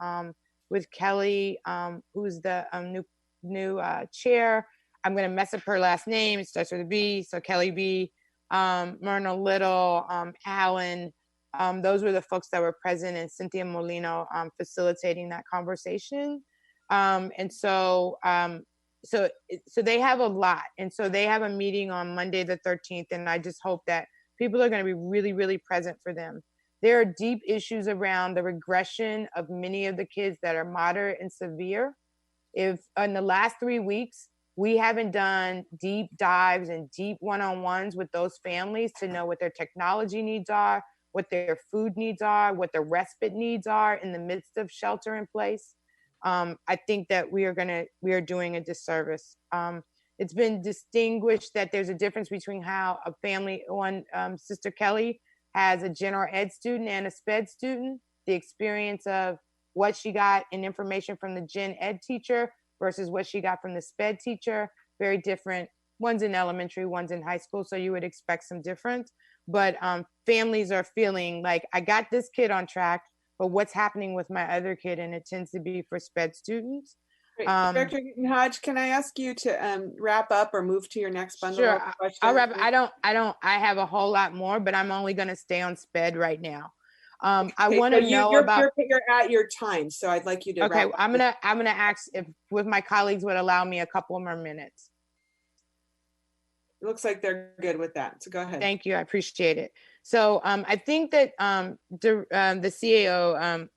with Kelly, who's the new chair. I'm going to mess up her last name. It starts with a B. So Kelly B, Myrna Little, Alan. Those were the folks that were present, and Cynthia Molino facilitating that conversation. And so they have a lot. And so they have a meeting on Monday the 13th. And I just hope that people are going to be really, really present for them. There are deep issues around the regression of many of the kids that are moderate and severe. If in the last 3 weeks, we haven't done deep dives and deep one-on-ones with those families to know what their technology needs are, what their food needs are, what their respite needs are in the midst of shelter in place, I think that we are doing a disservice. It's been distinguished that there's a difference between how a family, Sister Kelly has a general ed student and a SPED student, the experience of what she got in information from the gen ed teacher versus what she got from the SPED teacher, very different. One's in elementary, one's in high school, so you would expect some difference. But families are feeling like, I got this kid on track, but what's happening with my other kid? And it tends to be for SPED students. Director Hodge, can I ask you to wrap up or move to your next bundle Sure, of questions? I'll wrap. I have a whole lot more, but I'm only going to stay on SPED right now. I want to know about. You're at your time, so I'd like you to. Okay, wrap up. I'm gonna ask if my colleagues would allow me a couple more minutes. It looks like they're good with that, so go ahead. Thank you, I appreciate it. So I think that the CAO,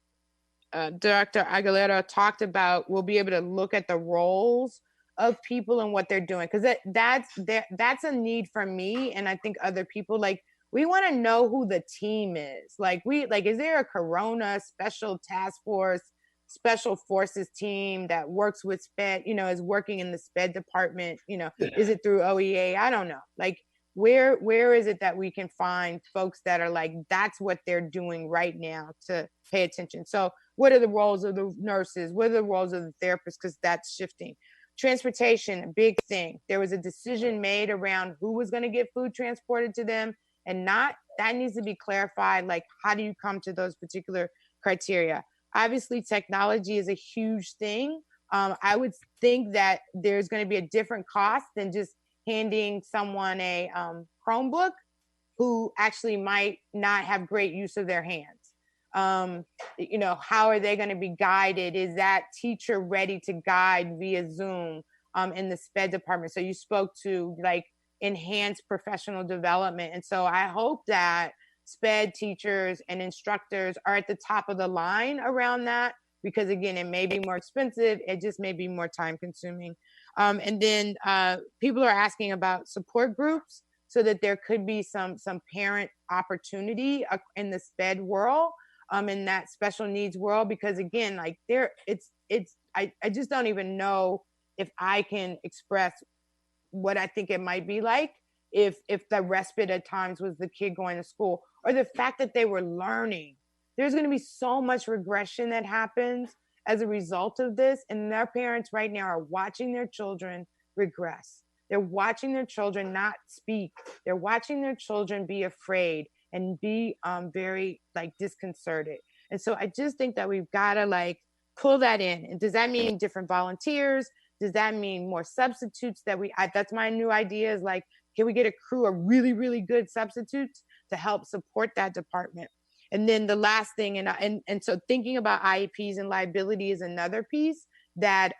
Director Aguilera, talked about we'll be able to look at the roles of people and what they're doing, because that's a need for me, and I think other people. Like, we want to know who the team is. Like, is there a Corona special task force special forces team that works with SPED, you know, is working in the SPED department, you know, is it through OEA? I don't know. Like, where is it that we can find folks that are like, that's what they're doing right now to pay attention? So what are the roles of the nurses? What are the roles of the therapists? Because that's shifting. Transportation, a big thing. There was a decision made around who was going to get food transported to them and not. That needs to be clarified. Like, how do you come to those particular criteria? Obviously, technology is a huge thing. I would think that there's going to be a different cost than just handing someone a Chromebook who actually might not have great use of their hands. You know, how are they going to be guided? Is that teacher ready to guide via Zoom in the SPED department? So you spoke to like enhanced professional development. And so I hope that SPED teachers and instructors are at the top of the line around that, because again, it may be more expensive. It just may be more time consuming. And then people are asking about support groups so that there could be some parent opportunity in the SPED world, in that special needs world, because again, like I just don't even know if I can express what I think it might be like if the respite at times was the kid going to school, or the fact that they were learning. There's going to be so much regression that happens as a result of this. And their parents right now are watching their children regress. They're watching their children not speak. They're watching their children be afraid and be very like disconcerted. And so I just think that we've got to like pull that in. And does that mean different volunteers? Does that mean more substitutes that's my new idea, is like, can we get a crew of really, really good substitutes to help support that department? And then the last thing, and so thinking about IEPs and liability is another piece that,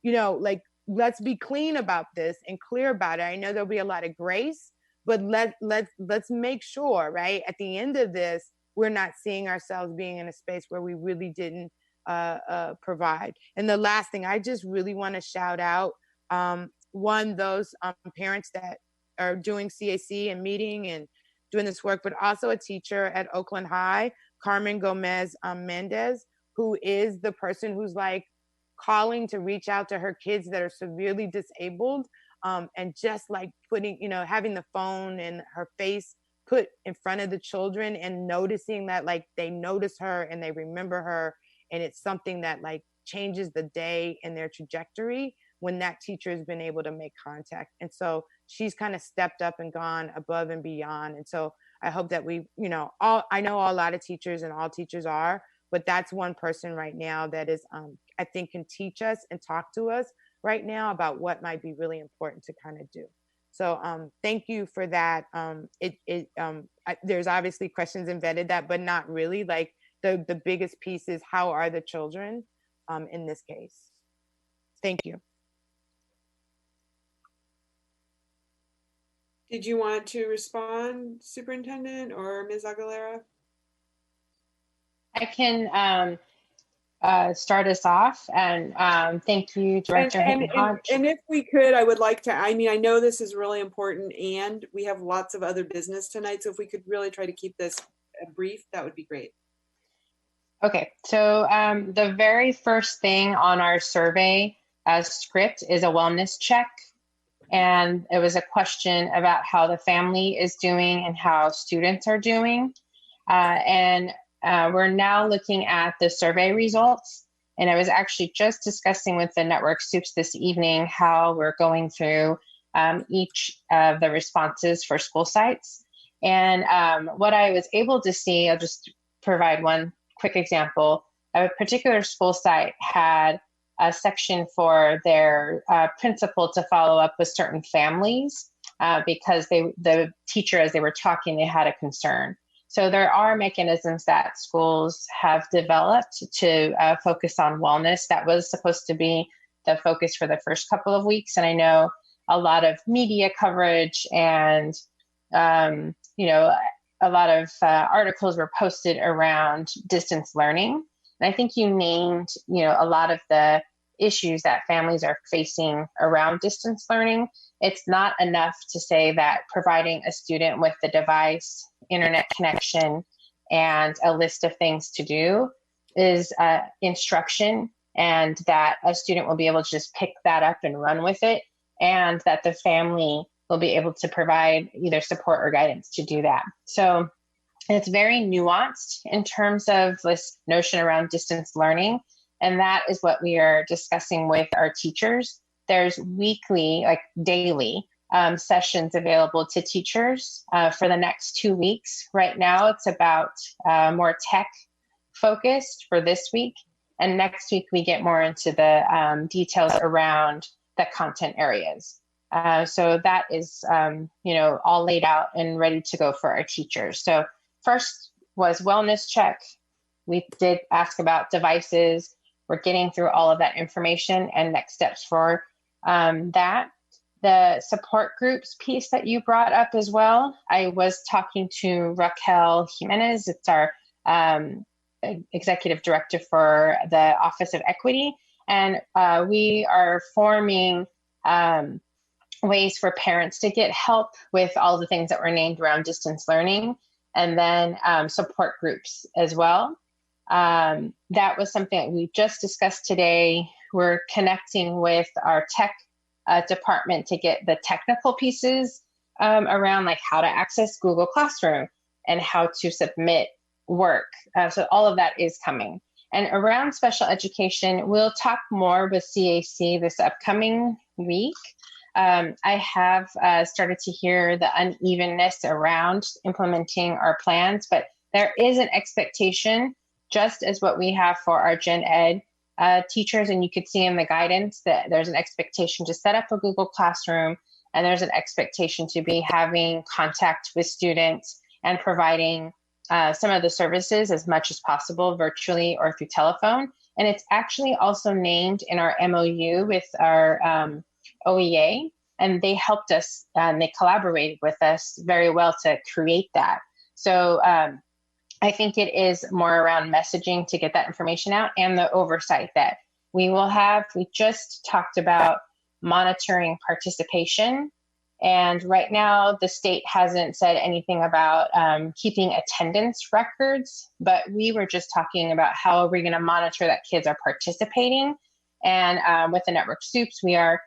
you know, like, let's be clean about this and clear about it. I know there'll be a lot of grace, but let's make sure, right, at the end of this, we're not seeing ourselves being in a space where we really didn't provide. And the last thing, I just really want to shout out, those parents that are doing CAC and meeting and doing this work, but also a teacher at Oakland High, Carmen Gomez Mendez, who is the person who's like calling to reach out to her kids that are severely disabled, and just like putting, you know, having the phone and her face put in front of the children and noticing that like they notice her and they remember her. And it's something that like changes the day and their trajectory when that teacher has been able to make contact. And so she's kind of stepped up and gone above and beyond. And so I hope that we, you know, I know a lot of teachers and all teachers are, but that's one person right now that is, I think can teach us and talk to us right now about what might be really important to kind of do. So thank you for that. There's obviously questions embedded that, but not really. Like the biggest piece is, how are the children in this case? Thank you. Did you want to respond, Superintendent or Ms. Aguilera? I can start us off, and thank you, Director Hayden-Hodge. And if we could, I would like to, I mean, I know this is really important and we have lots of other business tonight. So if we could really try to keep this brief, that would be great. Okay, so the very first thing on our survey script is a wellness check. And it was a question about how the family is doing and how students are doing. And we're now looking at the survey results. And I was actually just discussing with the network soups this evening how we're going through each of the responses for school sites. And what I was able to see, I'll just provide one quick example. A particular school site had a section for their principal to follow up with certain families because the teacher, as they were talking, they had a concern. So there are mechanisms that schools have developed to focus on wellness. That was supposed to be the focus for the first couple of weeks. And I know a lot of media coverage and, you know, a lot of articles were posted around distance learning. And I think you named, you know, a lot of the issues that families are facing around distance learning. It's not enough to say that providing a student with the device, internet connection, and a list of things to do is instruction, and that a student will be able to just pick that up and run with it, and that the family will be able to provide either support or guidance to do that. So it's very nuanced in terms of this notion around distance learning. And that is what we are discussing with our teachers. There's weekly, like daily, sessions available to teachers for the next 2 weeks. Right now, it's about more tech focused for this week. And next week, we get more into the details around the content areas. So that is, all laid out and ready to go for our teachers. So first was wellness check. We did ask about devices. We're getting through all of that information and next steps for that. The support groups piece that you brought up as well. I was talking to Raquel Jimenez. It's our executive director for the Office of Equity. And we are forming ways for parents to get help with all the things that were named around distance learning, and then support groups as well. That was something that we just discussed today. We're connecting with our tech department to get the technical pieces around like how to access Google Classroom and how to submit work. So all of that is coming. And around special education, we'll talk more with CAC this upcoming week. I have started to hear the unevenness around implementing our plans, but there is an expectation, just as what we have for our gen ed teachers, and you could see in the guidance that there's an expectation to set up a Google Classroom, and there's an expectation to be having contact with students and providing some of the services as much as possible virtually or through telephone. And it's actually also named in our MOU with our OEA, and they helped us and they collaborated with us very well to create that. So I think it is more around messaging to get that information out and the oversight that we will have. We just talked about monitoring participation. And right now, the state hasn't said anything about keeping attendance records, but we were just talking about how are we going to monitor that kids are participating. And with the Network Soups, we are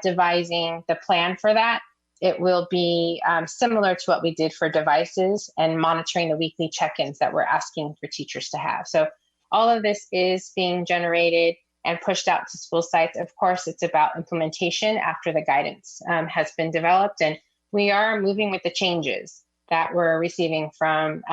devising the plan for that. It will be similar to what we did for devices and monitoring the weekly check-ins that we're asking for teachers to have. So all of this is being generated and pushed out to school sites. Of course, it's about implementation after the guidance has been developed, and we are moving with the changes that we're receiving from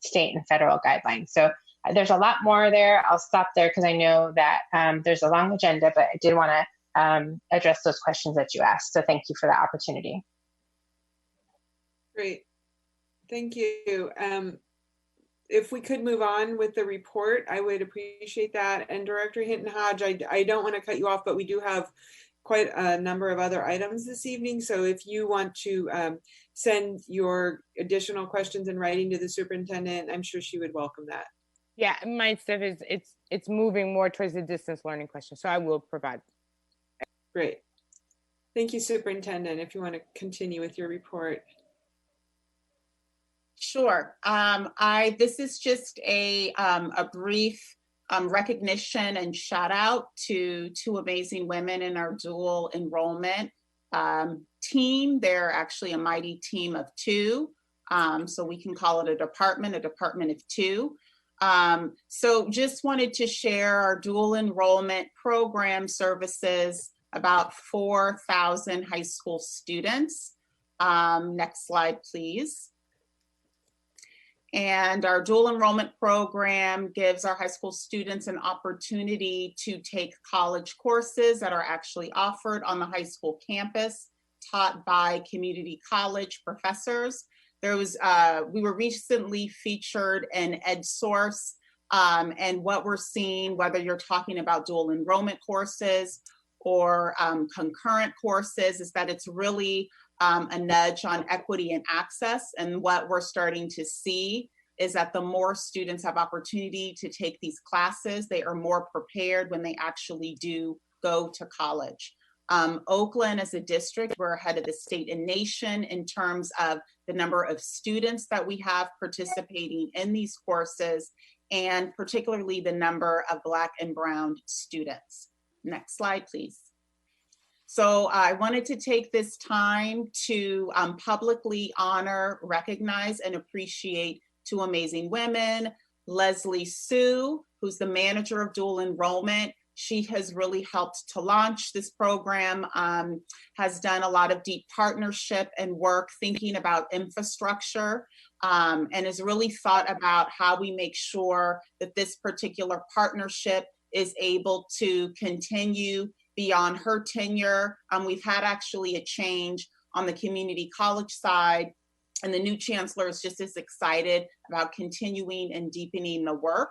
state and federal guidelines. So there's a lot more there. I'll stop there because I know that there's a long agenda, but I did want to address those questions that you asked. So thank you for the opportunity. Great, thank you. If we could move on with the report, I would appreciate that. And Director Hinton Hodge, I don't want to cut you off, but we do have quite a number of other items this evening. So if you want to send your additional questions in writing to the superintendent, I'm sure she would welcome that. Yeah, my stuff is it's moving more towards the distance learning question, so I will provide. Great. Thank you, Superintendent. If you want to continue with your report. Sure. This is just a brief recognition and shout out to two amazing women in our dual enrollment team. They're actually a mighty team of two. So we can call it a department of two. So just wanted to share our dual enrollment program services about 4,000 high school students. Next slide, please. And our dual enrollment program gives our high school students an opportunity to take college courses that are actually offered on the high school campus, taught by community college professors. We were recently featured in EdSource, and what we're seeing, whether you're talking about dual enrollment courses or concurrent courses, is that it's really a nudge on equity and access. And what we're starting to see is that the more students have opportunity to take these classes, they are more prepared when they actually do go to college. Oakland as a district, we're ahead of the state and nation in terms of the number of students that we have participating in these courses and particularly the number of Black and Brown students. Next slide, please. So I wanted to take this time to publicly honor, recognize, and appreciate two amazing women. Leslie Sue, who's the manager of dual enrollment. She has really helped to launch this program, has done a lot of deep partnership and work thinking about infrastructure, and has really thought about how we make sure that this particular partnership is able to continue beyond her tenure. We've had actually a change on the community college side, and the new chancellor is just as excited about continuing and deepening the work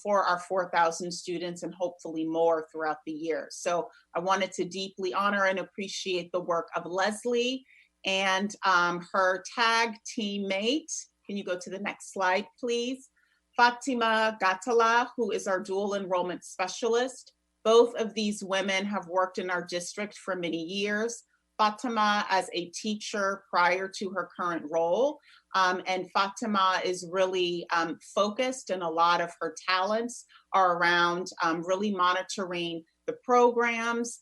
for our 4,000 students and hopefully more throughout the year. So I wanted to deeply honor and appreciate the work of Leslie and her tag teammate. Can you go to the next slide, please? Fatima Gatala, who is our dual enrollment specialist. Both of these women have worked in our district for many years. Fatima as a teacher prior to her current role. And Fatima is really focused, and a lot of her talents are around really monitoring the programs.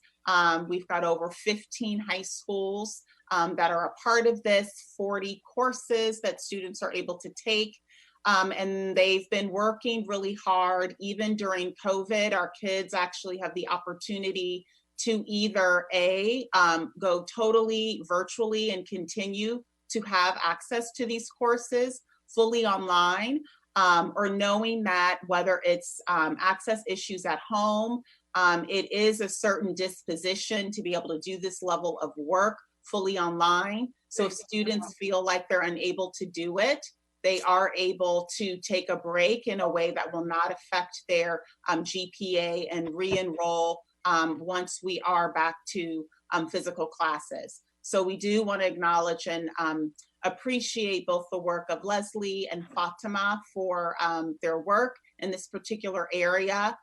We've got over 15 high schools that are a part of this, 40 courses that students are able to take. And they've been working really hard. Even during COVID, our kids actually have the opportunity to either go totally virtually and continue to have access to these courses fully online, or knowing that whether it's access issues at home, it is a certain disposition to be able to do this level of work fully online. So if students feel like they're unable to do it, they are able to take a break in a way that will not affect their GPA and re-enroll once we are back to physical classes. So we do want to acknowledge and appreciate both the work of Leslie and Fatima for their work in this particular area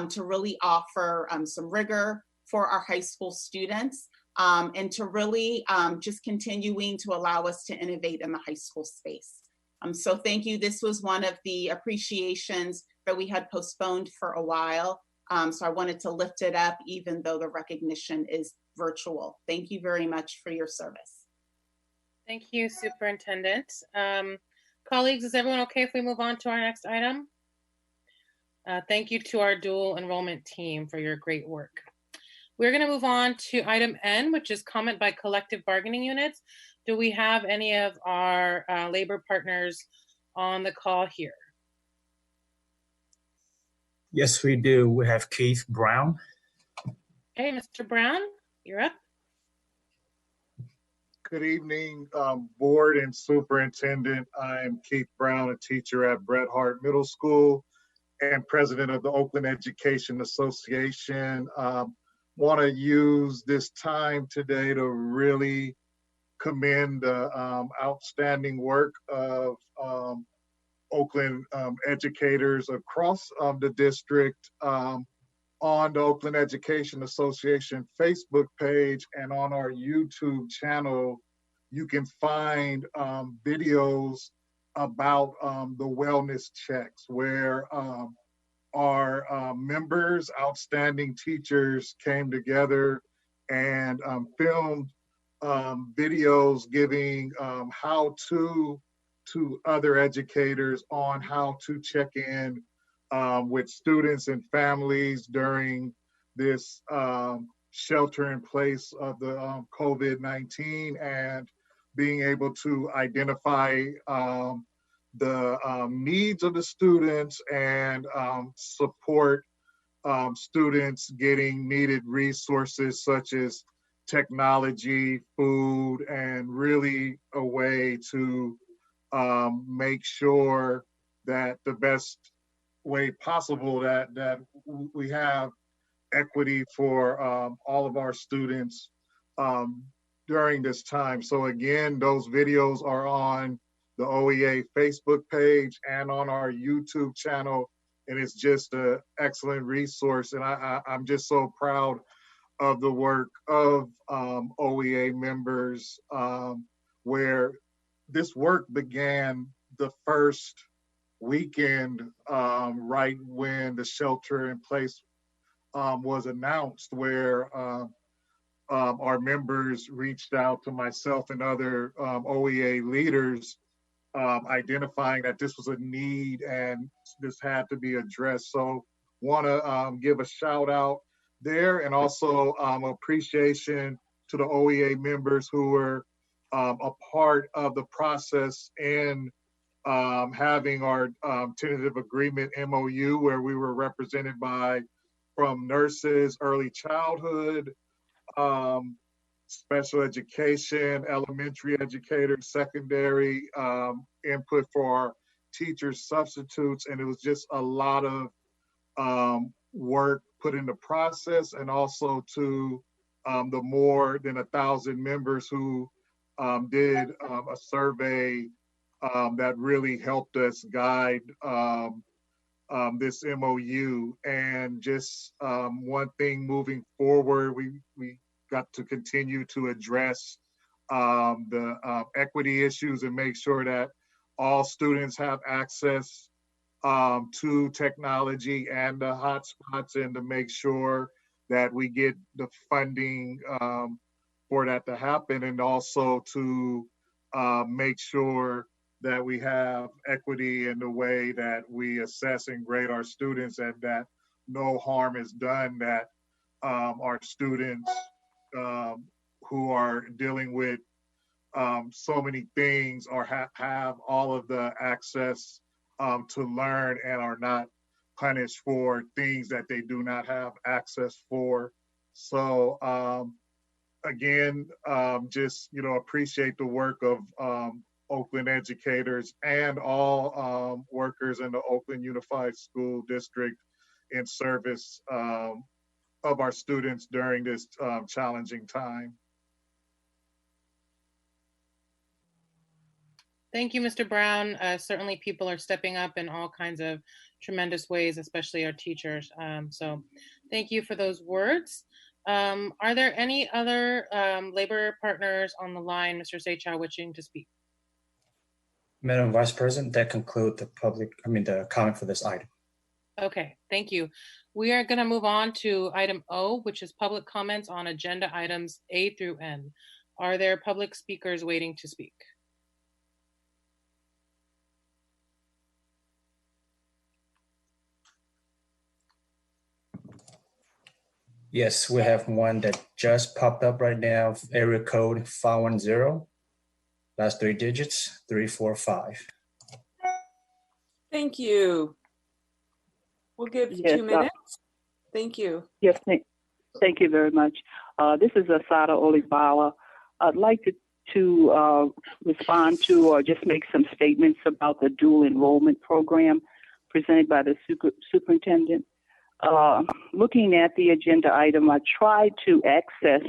to really offer some rigor for our high school students and to really just continuing to allow us to innovate in the high school space. So thank you. This was one of the appreciations that we had postponed for a while. So I wanted to lift it up even though the recognition is virtual. Thank you very much for your service. Thank you, Superintendent. Colleagues, is everyone okay if we move on to our next item? Thank you to our dual enrollment team for your great work. We're going to move on to item N, which is comment by collective bargaining units. Do we have any of our labor partners on the call here? Yes, we do. We have Keith Brown. Hey, Mr. Brown, you're up. Good evening, board and superintendent. I am Keith Brown, a teacher at Bret Harte Middle School and president of the Oakland Education Association. Want to use this time today to really commend the outstanding work of Oakland educators across the district on the Oakland Education Association Facebook page and on our YouTube channel. You can find videos about the wellness checks where our members, outstanding teachers came together and filmed videos giving how-to other educators on how to check in with students and families during this shelter in place of the COVID-19, and being able to identify the needs of the students and support students getting needed resources such as technology, food, and really a way to make sure that the best way possible that we have equity for all of our students during this time. So again, those videos are on the OEA Facebook page and on our YouTube channel, and it's just an excellent resource. And I'm just so proud of the work of OEA members, where this work began the first weekend, right when the shelter in place was announced, where our members reached out to myself and other OEA leaders, identifying that this was a need and this had to be addressed. So want to give a shout out there, and also appreciation to the OEA members who were a part of the process in having our tentative agreement MOU, where we were represented by from nurses, early childhood, special education, elementary educators, secondary, input for our teachers, substitutes, and it was just a lot of work put in the process, and also to the more than 1,000 members who did a survey that really helped us guide this MOU. And just one thing moving forward, we got to continue to address the equity issues and make sure that all students have access to technology and the hotspots, and to make sure that we get the funding for that to happen, and also to make sure that we have equity in the way that we assess and grade our students, and that no harm is done, that our students who are dealing with so many things or have all of the access to learn, and are not punished for things that they do not have access for. So again, just, appreciate the work of Oakland educators and all workers in the Oakland Unified School District in service of our students during this challenging time. Thank you, Mr. Brown. Certainly people are stepping up in all kinds of tremendous ways, especially our teachers. So thank you for those words. Are there any other labor partners on the line, Mr. Seychow, wishing to speak? Madam Vice President, that concludes the comment for this item. Okay, thank you. We are going to move on to item O, which is public comments on agenda items A through N. Are there public speakers waiting to speak? Yes, we have one that just popped up right now, area code 510, last 3 digits, 345. Thank you. We'll give Yes, 2 minutes. Thank you. Yes, thank you very much. This is Asada Olibala. I'd like to respond to or just make some statements about the dual enrollment program presented by the superintendent. Looking at the agenda item, I tried to access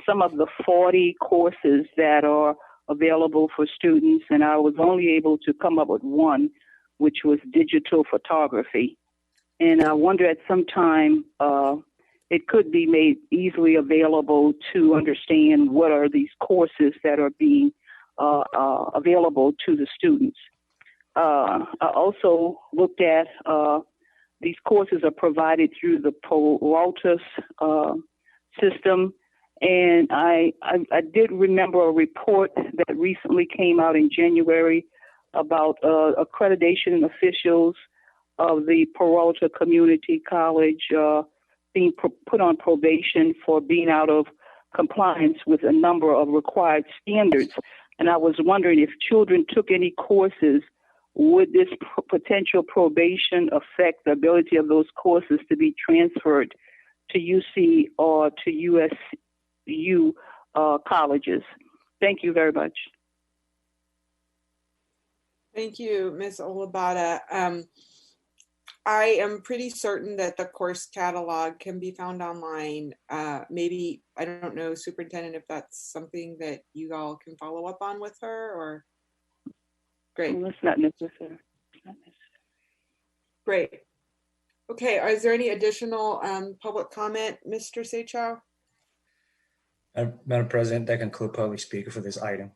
some of the 40 courses that are available for students, and I was only able to come up with one, which was digital photography. And I wonder at some time it could be made easily available to understand what are these courses that are being available to the students. I also looked at these courses are provided through the Peralta system, and I did remember a report that recently came out in January about accreditation officials of the Peralta Community College being put on probation for being out of compliance with a number of required standards. And I was wondering if children took any courses, would this potential probation affect the ability of those courses to be transferred to UC or to USU colleges? Thank you very much. Thank you, Ms. Olibada. I am pretty certain that the course catalog can be found online. Maybe, I don't know, Superintendent, if that's something that you all can follow up on with her, or? Great. Well, that's not necessary. Great. Okay, is there any additional public comment, Mr. Seychow? Madam President, that concludes public speaker for this item.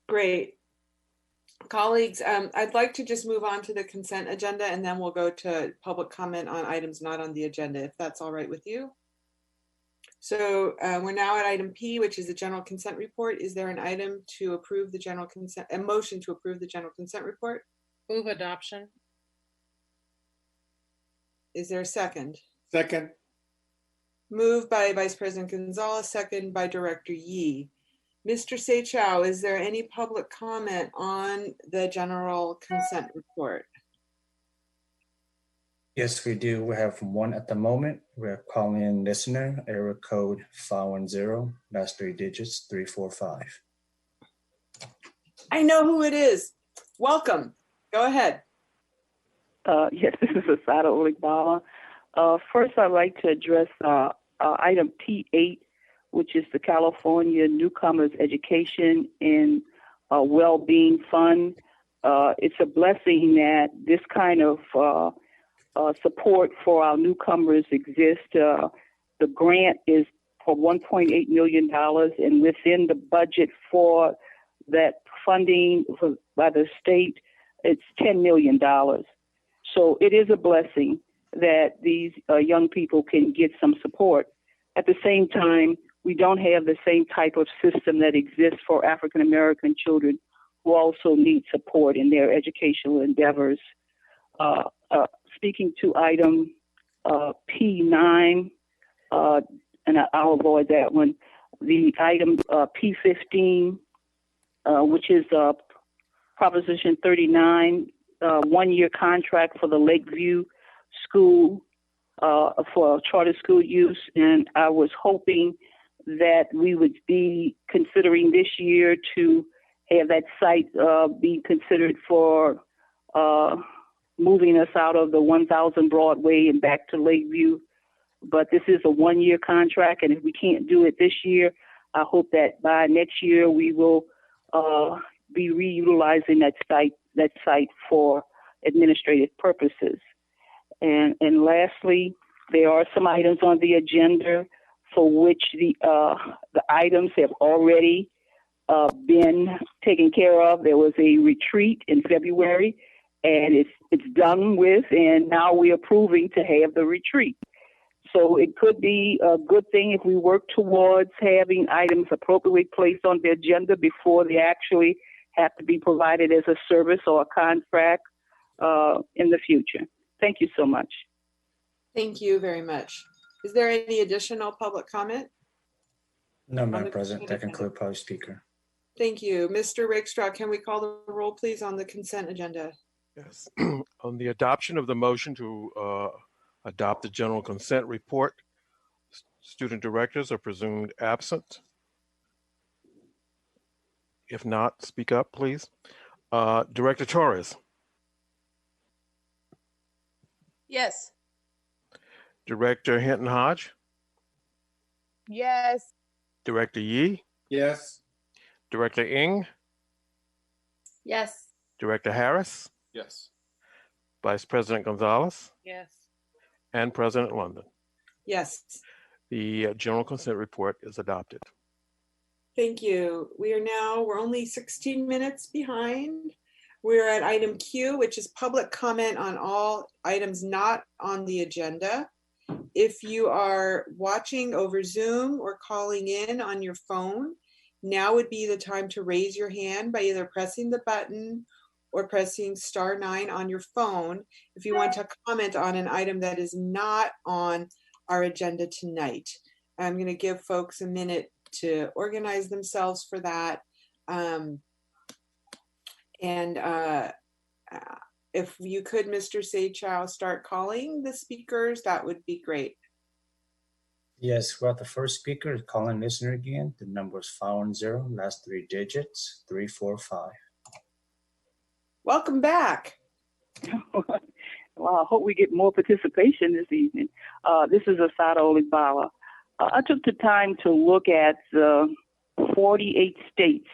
Great. Colleagues, I'd like to just move on to the consent agenda and then we'll go to public comment on items not on the agenda, if that's all right with you. So we're now at item P, which is the general consent report. Is there an item to approve the general consent, a motion to approve the general consent report? Move adoption. Is there a second? Second. Moved by Vice President Gonzalez, second by Director Yee. Mr. Seychow, is there any public comment on the general consent report? Yes, we do. We have one at the moment. We're calling in listener, area code 510, last 3 digits, 345. I know who it is. Welcome. Go ahead. Yes, this is Asada Oligbala. First, I'd like to address item P8, which is the California Newcomers Education and Wellbeing Fund. It's a blessing that this kind of support for our newcomers exists. The grant is for $1.8 million, and within the budget for that funding by the state, it's $10 million. So it is a blessing that these young people can get some support. At the same time, we don't have the same type of system that exists for African American children who also need support in their educational endeavors. Speaking to item P9, and I'll avoid that one, the item P15, which is Proposition 39, 1-year contract for the Lakeview School for charter school use. And I was hoping that we would be considering this year to have that site be considered for moving us out of the 1000 Broadway and back to Lakeview. But this is a 1-year contract, and if we can't do it this year, I hope that by next year we will be reutilizing that site for administrative purposes. And lastly, there are some items on the agenda for which the items have already been taken care of. There was a retreat in February, and it's done with, and now we're approving to have the retreat. So it could be a good thing if we work towards having items appropriately placed on the agenda before they actually have to be provided as a service or a contract in the future. Thank you so much. Thank you very much. Is there any additional public comment? No, Madam President, that concludes public speaker. Thank you. Mr. Rakestraw, can we call the roll, please, on the consent agenda? Yes. On the adoption of the motion to adopt the general consent report, student directors are presumed absent. If not, speak up, please. Director Torres. Yes. Director Hinton Hodge. Yes. Director Yee. Yes. Director Ng. Yes. Director Harris. Yes. Vice President Gonzalez. Yes. And President London. Yes. The general consent report is adopted. Thank you. We're only 16 minutes behind. We're at item Q, which is public comment on all items not on the agenda. If you are watching over Zoom or calling in on your phone, now would be the time to raise your hand by either pressing the button or pressing *9 on your phone if you want to comment on an item that is not on our agenda tonight. I'm going to give folks a minute to organize themselves for that. If you could, Mr. Seychow, start calling the speakers, that would be great. Yes, we have the first speaker, calling listener again. The number is 510, last 3 digits, 345. Welcome back. Well, I hope we get more participation this evening. This is Asada Oligbala. I took the time to look at the 48 states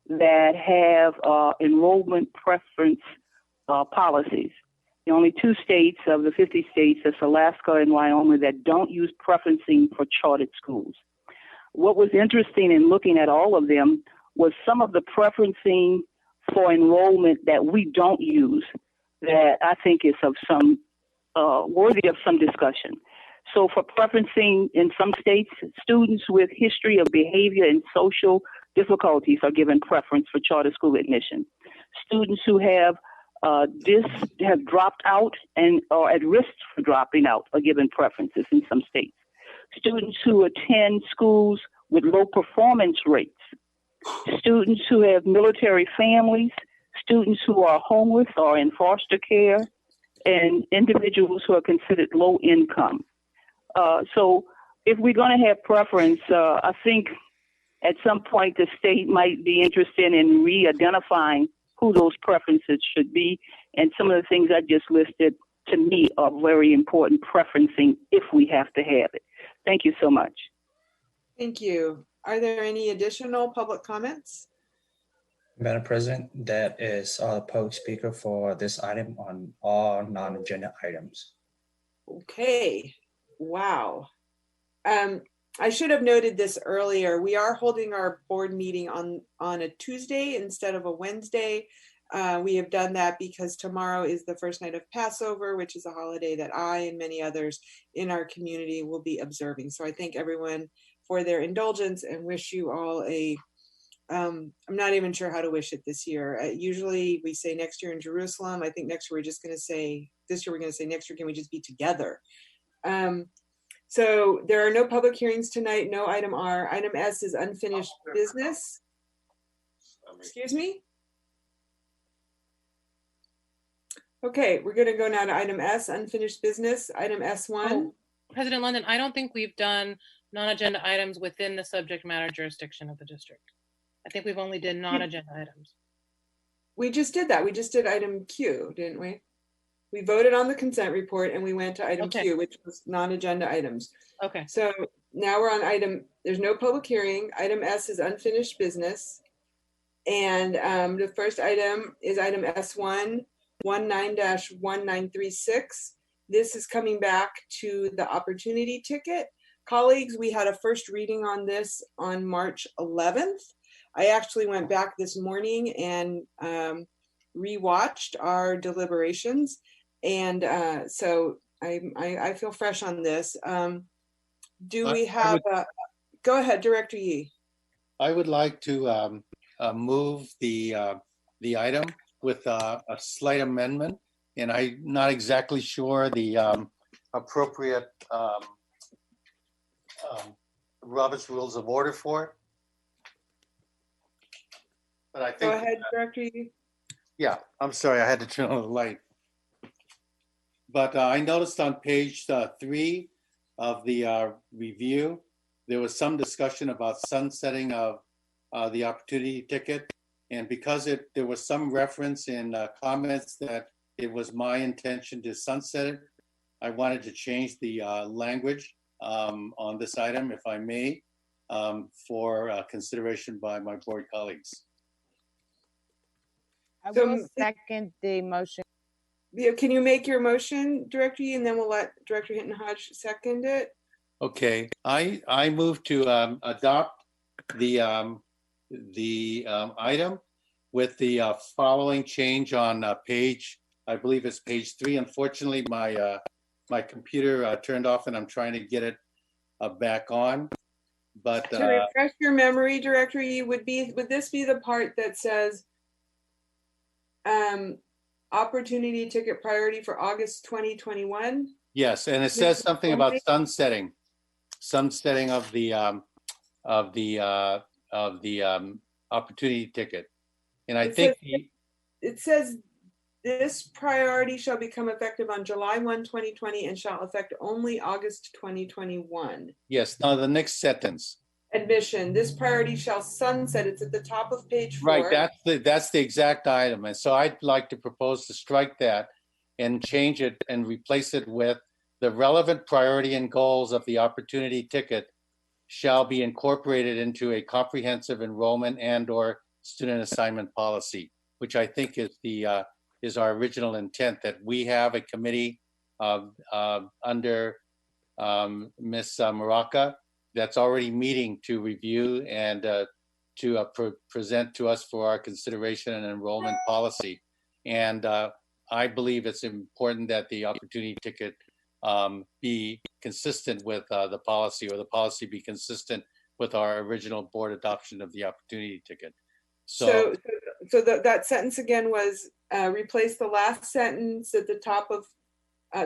that have enrollment preference policies. The only 2 states of the 50 states, that's Alaska and Wyoming, that don't use preferencing for chartered schools. What was interesting in looking at all of them was some of the preferencing for enrollment that we don't use that I think is of some worthy of some discussion. So for preferencing in some states, students with history of behavior and social difficulties are given preference for charter school admission. Students who have dropped out and are at risk for dropping out are given preferences in some states. Students who attend schools with low performance rates, students who have military families, students who are homeless or in foster care, and individuals who are considered low income. So if we're going to have preference, I think at some point the state might be interested in re-identifying who those preferences should be. And some of the things I just listed, to me, are very important preferencing if we have to have it. Thank you so much. Thank you. Are there any additional public comments? Madam President, that is all the public speaker for this item on all non-agenda items. Okay. Wow. I should have noted this earlier. We are holding our board meeting on a Tuesday instead of a Wednesday. We have done that because tomorrow is the first night of Passover, which is a holiday that I and many others in our community will be observing. So I thank everyone for their indulgence and wish you all a, I'm not even sure how to wish it this year. Usually we say next year in Jerusalem. I think next year we're just going to say, this year we're going to say next year, can we just be together? So there are no public hearings tonight, no item R. Item S is unfinished business. Excuse me? Okay, we're going to go now to item S, unfinished business. Item S1. Oh, President London, I don't think we've done non-agenda items within the subject matter jurisdiction of the district. I think we've only did non-agenda items. We just did that. We just did item Q, didn't we? We voted on the consent report and we went to item Q, which was non-agenda items. Okay. So now we're on item, there's no public hearing. Item S is unfinished business. And the first item is item S1, 19-1936. This is coming back to the opportunity ticket. Colleagues, we had a first reading on this on March 11th. I actually went back this morning and rewatched our deliberations. And so I feel fresh on this. Do we have, go ahead, Director Yee. I would like to move the item with a slight amendment, and I'm not exactly sure the appropriate Robert's Rules of Order for it. But I think. Go ahead, Director Yee. Yeah, I'm sorry, I had to turn on the light. But I noticed on page 3 of the review, there was some discussion about sunsetting of the opportunity ticket. And because there was some reference in comments that it was my intention to sunset it, I wanted to change the language on this item, if I may, for consideration by my board colleagues. I will second the motion. Yeah, can you make your motion, Director Yee, and then we'll let Director Hinton Hodge second it? Okay, I move to adopt the item with the following change on page, I believe it's page 3. Unfortunately, my computer turned off and I'm trying to get it back on. But to refresh your memory, Director Yee, would this be the part that says opportunity ticket priority for August 2021? Yes, and it says something about sunsetting of the opportunity ticket, and I think it says this priority shall become effective on July 1, 2020, and shall affect only August 2021. Yes. Now the next sentence. Admission. This priority shall sunset. It's at the top of page 4. Right. That's the exact item, and so I'd like to propose to strike that and change it and replace it with the relevant priority and goals of the opportunity ticket shall be incorporated into a comprehensive enrollment and/or student assignment policy, which I think is our original intent, that we have a committee under Ms. Maraca that's already meeting to review and to present to us for our consideration and enrollment policy. And I believe it's important that the opportunity ticket be consistent with the policy, or the policy be consistent with our original board adoption of the opportunity ticket. So that sentence again was replace the last sentence at the top of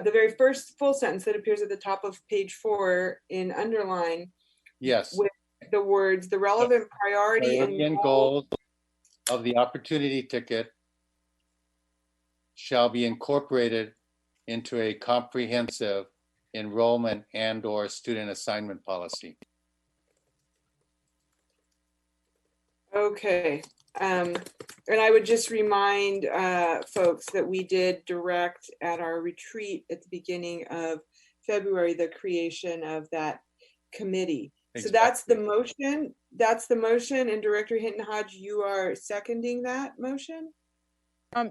the very first full sentence that appears at the top of page 4 in underline. Yes. With the words, the relevant priority and goal of the opportunity ticket shall be incorporated into a comprehensive enrollment and/or student assignment policy. Okay. And I would just remind folks that we did direct at our retreat at the beginning of February the creation of that committee. Exactly. So that's the motion. That's the motion. And Director Hinton Hodge, you are seconding that motion?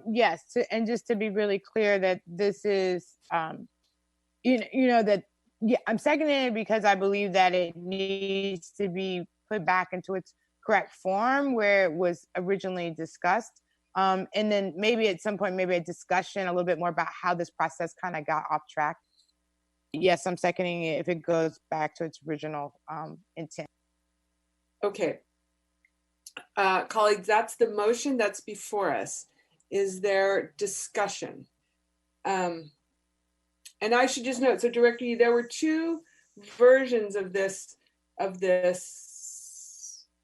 Yes. And just to be really clear that this is, that, yeah, I'm seconding it because I believe that it needs to be put back into its correct form where it was originally discussed. And then maybe at some point, maybe a discussion a little bit more about how this process kind of got off track. Yes, I'm seconding it if it goes back to its original intent. Okay. Colleagues, that's the motion that's before us. Is there discussion? And I should just note, so Director, there were 2 versions of this.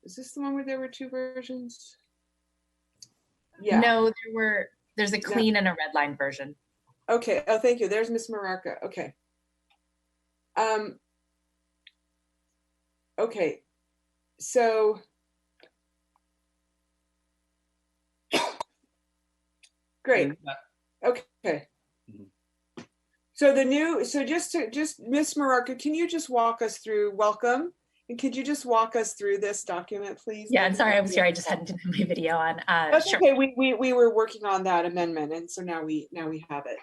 Is this the one where there were 2 versions? Yeah. No, there's a clean and a red line version. Okay. Oh, thank you. There's Ms. Mararca. Okay. Okay. So great. Okay. So just Ms. Mararca, can you just walk us through, welcome. And could you just walk us through this document, please? Yeah, I'm sorry, I was here. I just hadn't done my video on. That's sure. Okay. We were working on that amendment, and so now we have it.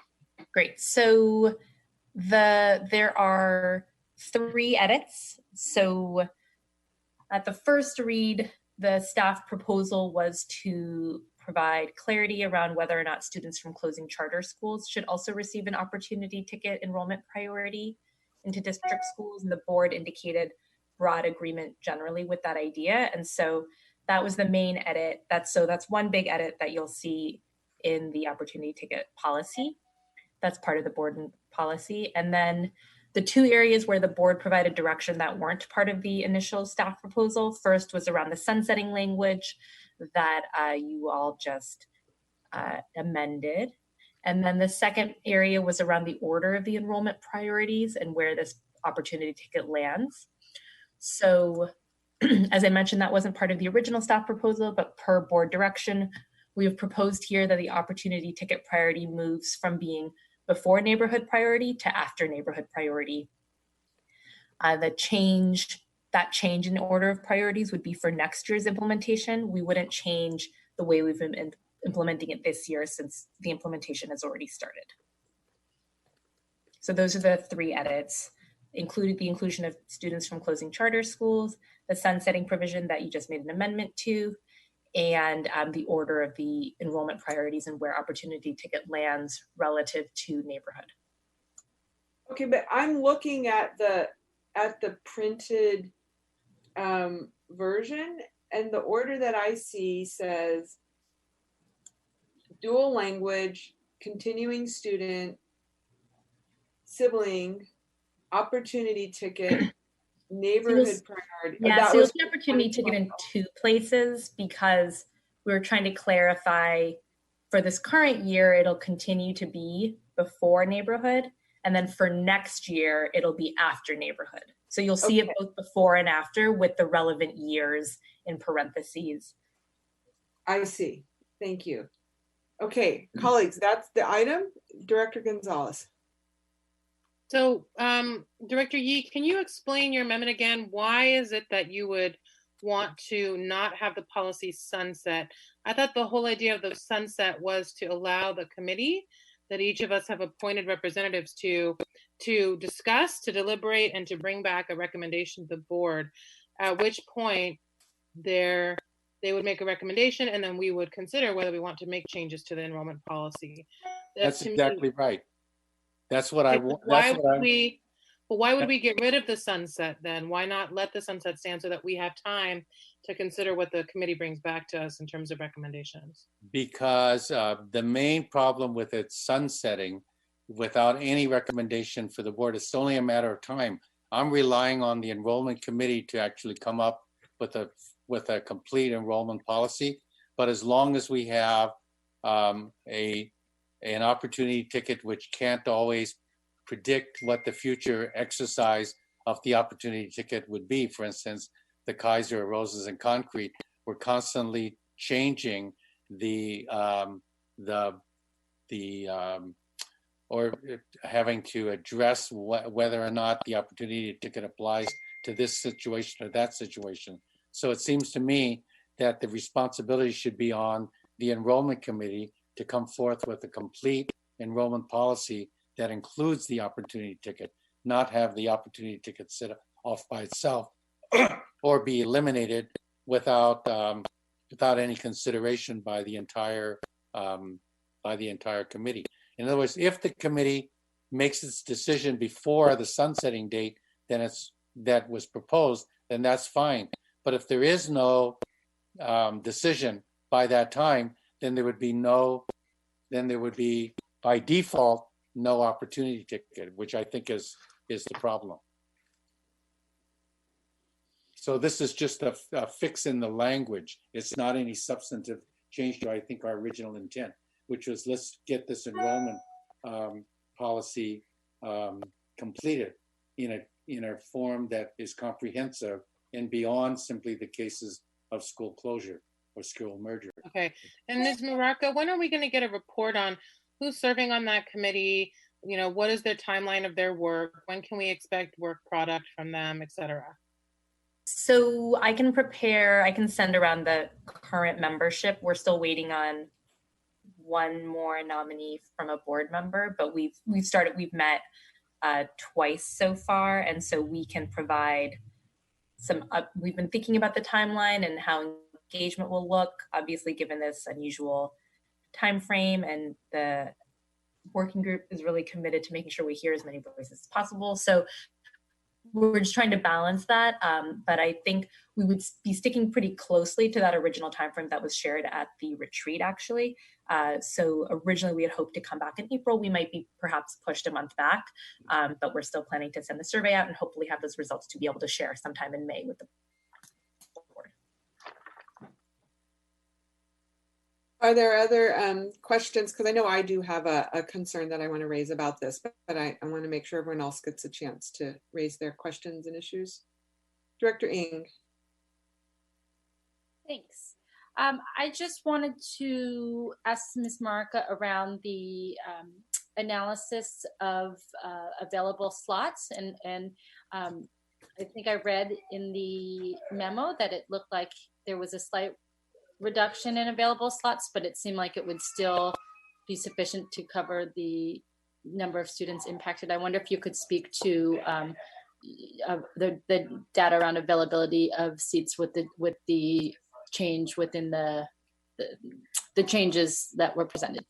Great. So there are 3 edits. So at the first read, the staff proposal was to provide clarity around whether or not students from closing charter schools should also receive an opportunity ticket enrollment priority into district schools, and the board indicated broad agreement generally with that idea. And so that was the main edit. That's one big edit that you'll see in the opportunity ticket policy. That's part of the board policy. And then the 2 areas where the board provided direction that weren't part of the initial staff proposal, first was around the sunsetting language that you all just amended. And then the second area was around the order of the enrollment priorities and where this opportunity ticket lands. So as I mentioned, that wasn't part of the original staff proposal, but per board direction, we have proposed here that the opportunity ticket priority moves from being before neighborhood priority to after neighborhood priority. That change in order of priorities would be for next year's implementation. We wouldn't change the way we've been implementing it this year since the implementation has already started. So those are the 3 edits. Included the inclusion of students from closing charter schools, the sunsetting provision that you just made an amendment to, and the order of the enrollment priorities and where opportunity ticket lands relative to neighborhood. Okay, but I'm looking at the printed version, and the order that I see says dual language, continuing student, sibling, opportunity ticket, neighborhood priority. Yeah, so you'll see opportunity ticket in 2 places because we were trying to clarify for this current year, it'll continue to be before neighborhood. And then for next year, it'll be after neighborhood. So you'll see it both before and after with the relevant years in parentheses. I see. Thank you. Okay, colleagues, that's the item. Director Gonzalez. So, Director Yee, can you explain your amendment again? Why is it that you would want to not have the policy sunset? I thought the whole idea of the sunset was to allow the committee that each of us have appointed representatives to discuss, to deliberate, and to bring back a recommendation to the board, at which point they would make a recommendation, and then we would consider whether we want to make changes to the enrollment policy. That's exactly right. That's what I want. Why would we get rid of the sunset then? Why not let the sunset stand so that we have time to consider what the committee brings back to us in terms of recommendations? Because the main problem with it sunsetting without any recommendation for the board, it's only a matter of time. I'm relying on the enrollment committee to actually come up with a complete enrollment policy. But as long as we have an opportunity ticket, which can't always predict what the future exercise of the opportunity ticket would be. For instance, the Kaiser Roses and Concrete, we're constantly changing or having to address whether or not the opportunity ticket applies to this situation or that situation. So it seems to me that the responsibility should be on the enrollment committee to come forth with a complete enrollment policy that includes the opportunity ticket, not have the opportunity ticket sit off by itself or be eliminated without any consideration by the entire committee. In other words, if the committee makes its decision before the sunsetting date, then that was proposed, then that's fine. But if there is no decision by that time, then there would be by default no opportunity ticket, which I think is the problem. So this is just a fix in the language. It's not any substantive change to, I think, our original intent, which was let's get this enrollment policy completed in a form that is comprehensive and beyond simply the cases of school closure or school merger. Okay, and Ms. Muraca, when are we going to get a report on who's serving on that committee? You know, what is their timeline of their work? When can we expect work product from them, et cetera? So I can send around the current membership. We're still waiting on one more nominee from a board member, but we've met twice so far. And so we can provide we've been thinking about the timeline and how engagement will look, obviously given this unusual time frame, and the working group is really committed to making sure we hear as many voices as possible. So we're just trying to balance that. But I think we would be sticking pretty closely to that original timeframe that was shared at the retreat, actually. So originally we had hoped to come back in April. We might be perhaps pushed a month back, but we're still planning to send the survey out and hopefully have those results to be able to share sometime in May with the board. Are there other questions? Because I know I do have a concern that I want to raise about this, but I want to make sure everyone else gets a chance to raise their questions and issues. Director Ng. Thanks. I just wanted to ask Ms. Muraca around the analysis of available slots. And I think I read in the memo that it looked like there was a slight reduction in available slots, but it seemed like it would still be sufficient to cover the number of students impacted. I wonder if you could speak to the data around availability of seats with the change within the changes that were presented.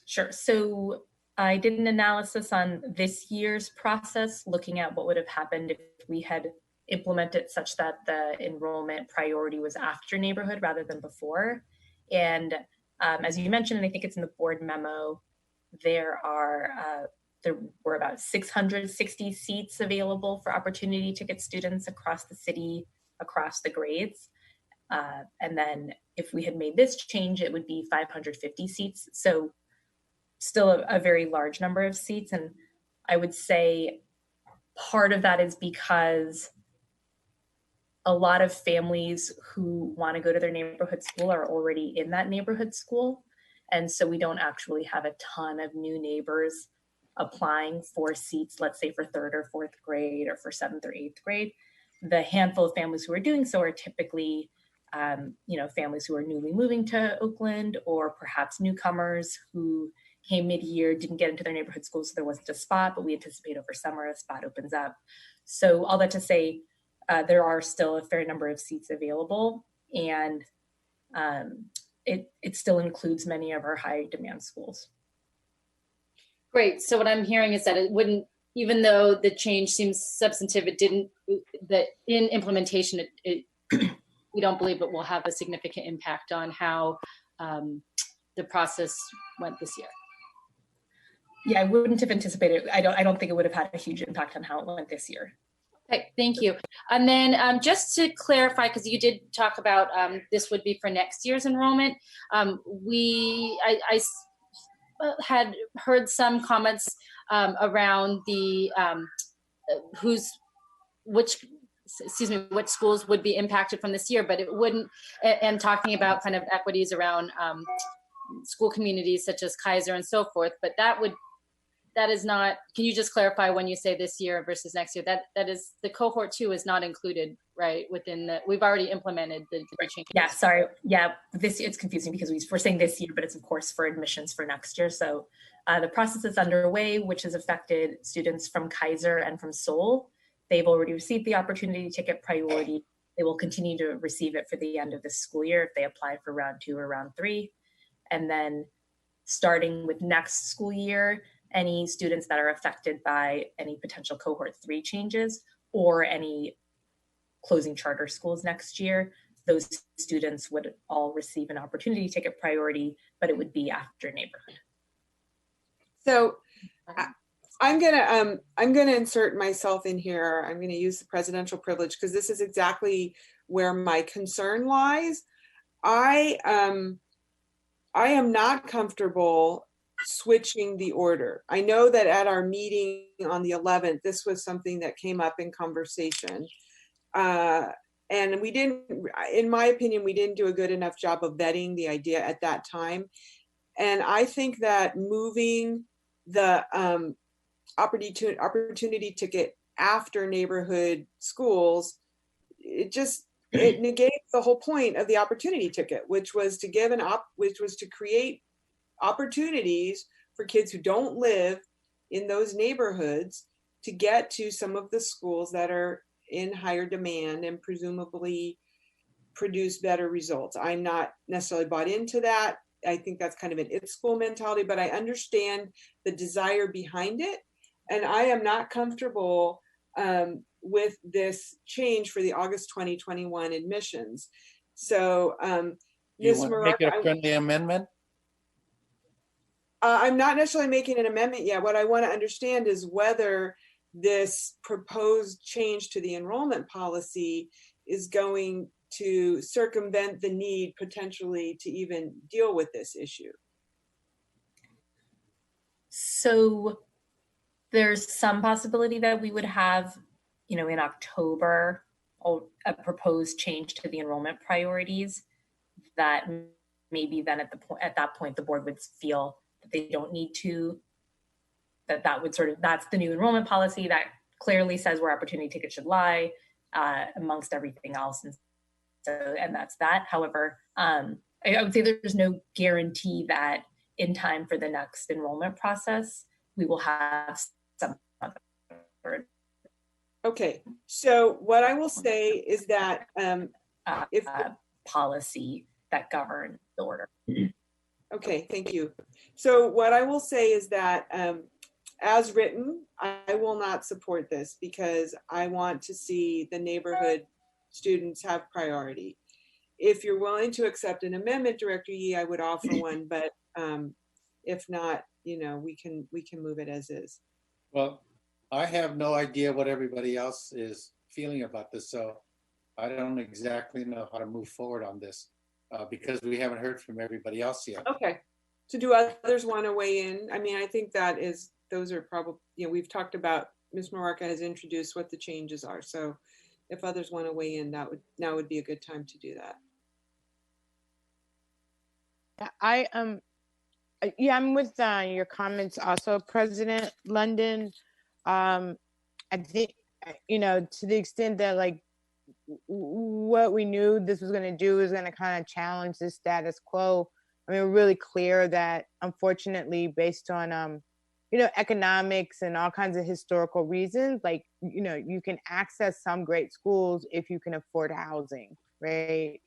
Sure. So I did an analysis on this year's process, looking at what would have happened if we had implemented such that the enrollment priority was after neighborhood rather than before. And as you mentioned, and I think it's in the board memo, there were about 660 seats available for opportunity ticket students across the city, across the grades. And then if we had made this change, it would be 550 seats. So still a very large number of seats. And I would say part of that is because a lot of families who want to go to their neighborhood school are already in that neighborhood school. And so we don't actually have a ton of new neighbors applying for seats, let's say for 3rd or 4th grade or for 7th or 8th grade. The handful of families who are doing so are typically families who are newly moving to Oakland, or perhaps newcomers who came mid-year, didn't get into their neighborhood school, so there wasn't a spot, but we anticipate over summer a spot opens up. So all that to say, there are still a fair number of seats available. and it still includes many of our high demand schools. Great. So what I'm hearing is that it wouldn't, even though the change seems substantive, it didn't, that in implementation, we don't believe it will have a significant impact on how the process went this year. Yeah, I wouldn't have anticipated. I don't think it would have had a huge impact on how it went this year. Okay, thank you. And then just to clarify, because you did talk about this would be for next year's enrollment, I had heard some comments around the which schools would be impacted from this year, but it wouldn't, and talking about kind of equities around school communities such as Kaiser and so forth, but that is not, can you just clarify when you say this year versus next year, that is, the cohort 2 is not included, right, within the, we've already implemented the changes. Yeah, sorry. Yeah, it's confusing because we're saying this year, but it's of course for admissions for next year. So the process is underway, which has affected students from Kaiser and from Seoul. They've already received the opportunity ticket priority. They will continue to receive it for the end of this school year if they apply for round 2 or round 3. And then starting with next school year, any students that are affected by any potential cohort 3 changes or any closing charter schools next year, those students would all receive an opportunity ticket priority, but it would be after neighborhood. So I'm gonna insert myself in here. I'm gonna use the presidential privilege because this is exactly where my concern lies. I am not comfortable switching the order. I know that at our meeting on the 11th, this was something that came up in conversation. And we didn't, in my opinion, we didn't do a good enough job of vetting the idea at that time. And I think that moving the opportunity ticket after neighborhood schools, it negates the whole point of the opportunity ticket, which was to give which was to create opportunities for kids who don't live in those neighborhoods to get to some of the schools that are in higher demand and presumably produce better results. I'm not necessarily bought into that. I think that's kind of an it's school mentality, but I understand the desire behind it. And I am not comfortable with this change for the August 2021 admissions. So You want to make it a friendly amendment? I'm not necessarily making an amendment yet. What I want to understand is whether this proposed change to the enrollment policy is going to circumvent the need potentially to even deal with this issue. So there's some possibility that we would have, in October, a proposed change to the enrollment priorities that maybe then at that point the board would feel that they don't need to, that would that's the new enrollment policy that clearly says where opportunity tickets should lie amongst everything else. And that's that. However, I would say there's no guarantee that in time for the next enrollment process, we will have some other. Okay, so what I will say is that if policy that governs the order. Okay, thank you. So what I will say is that as written, I will not support this because I want to see the neighborhood students have priority. If you're willing to accept an amendment, Director Yee, I would offer one, but if not, we can move it as is. Well, I have no idea what everybody else is feeling about this, so I don't exactly know how to move forward on this because we haven't heard from everybody else yet. Okay. So do others want to weigh in? I mean, I think those are probably, we've talked about, Ms. Mawarka has introduced what the changes are. So if others want to weigh in, now would be a good time to do that. Yeah, I'm with your comments also, President London. I think, to the extent that what we knew this was going to do is going to kind of challenge the status quo. I mean, we're really clear that unfortunately, based on, economics and all kinds of historical reasons, you can access some great schools if you can afford housing, right?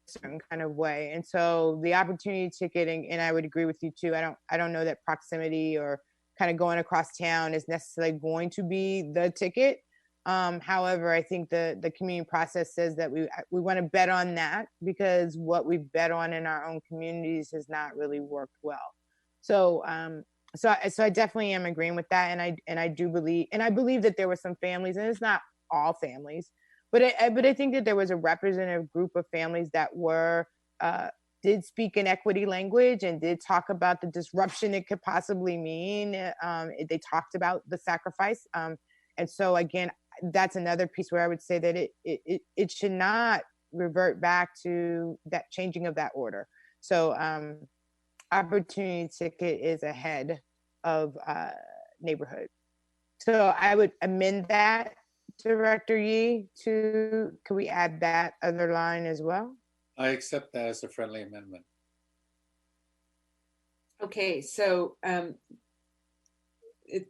certain kind of way. And so the opportunity ticket, and I would agree with you too. I don't know that proximity or kind of going across town is necessarily going to be the ticket. However, I think the community process says that we want to bet on that, because what we've bet on in our own communities has not really worked well. So I definitely am agreeing with that, and I do believe, and I believe that there were some families, and it's not all families, but I think that there was a representative group of families that did speak in equity language and did talk about the disruption it could possibly mean. They talked about the sacrifice, and so again, that's another piece where I would say that it should not revert back to that changing of that order. So opportunity ticket is ahead of neighborhood. So I would amend that, Director Yee, could we add that other line as well? I accept that as a friendly amendment. Okay, so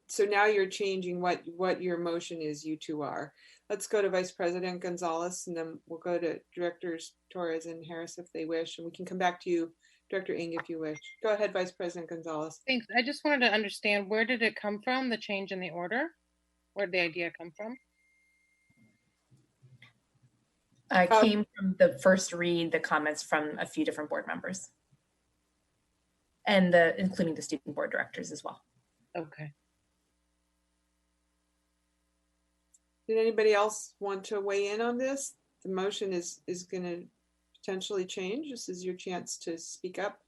so now you're changing what your motion is, you two are. Let's go to Vice President Gonzalez, and then we'll go to Directors Torres and Harris if they wish, and we can come back to you, Director Ng, if you wish. Go ahead, Vice President Gonzalez. Thanks. I just wanted to understand, where did it come from, the change in the order? Where did the idea come from? Came from the first read, the comments from a few different board members, and including the student board directors as well. Okay. Did anybody else want to weigh in on this? The motion is going to potentially change. This is your chance to speak up.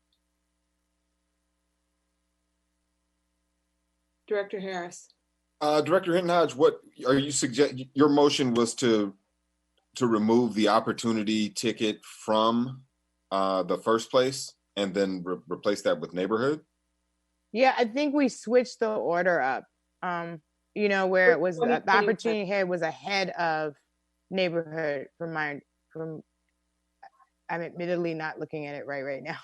Director Harris. Director Hinton-Hodge, what are you suggesting? Your motion was to remove the opportunity ticket from the first place and then replace that with neighborhood? Yeah, I think we switched the order up. Where it was the opportunity head was ahead of neighborhood I'm admittedly not looking at it right now.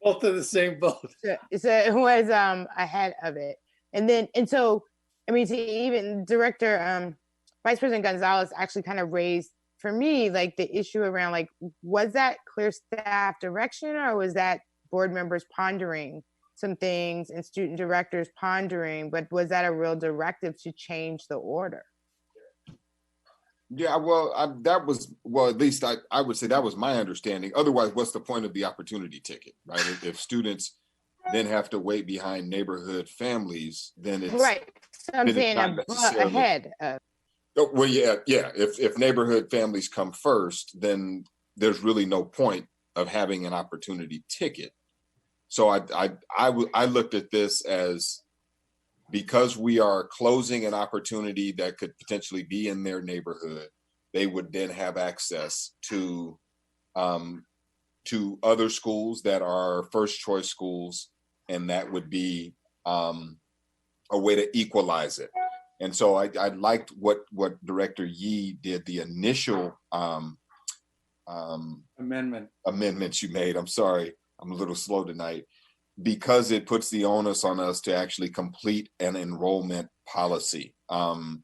Both in the same boat. So it was ahead of it. And so to even Director Vice President Gonzalez actually kind of raised for me like the issue around like, was that clear staff direction, or was that board members pondering some things and student directors pondering, but was that a real directive to change the order? Yeah, well, at least I would say that was my understanding. Otherwise, what's the point of the opportunity ticket, right? If students then have to wait behind neighborhood families, then it's right. So I'm saying ahead of. Oh, well, yeah. If neighborhood families come first, then there's really no point of having an opportunity ticket. So I looked at this as, because we are closing an opportunity that could potentially be in their neighborhood, they would then have access to other schools that are first choice schools, and that would be a way to equalize it. And so I liked what Director Yee did, the initial amendments you made. I'm sorry, I'm a little slow tonight, because it puts the onus on us to actually complete an enrollment policy. And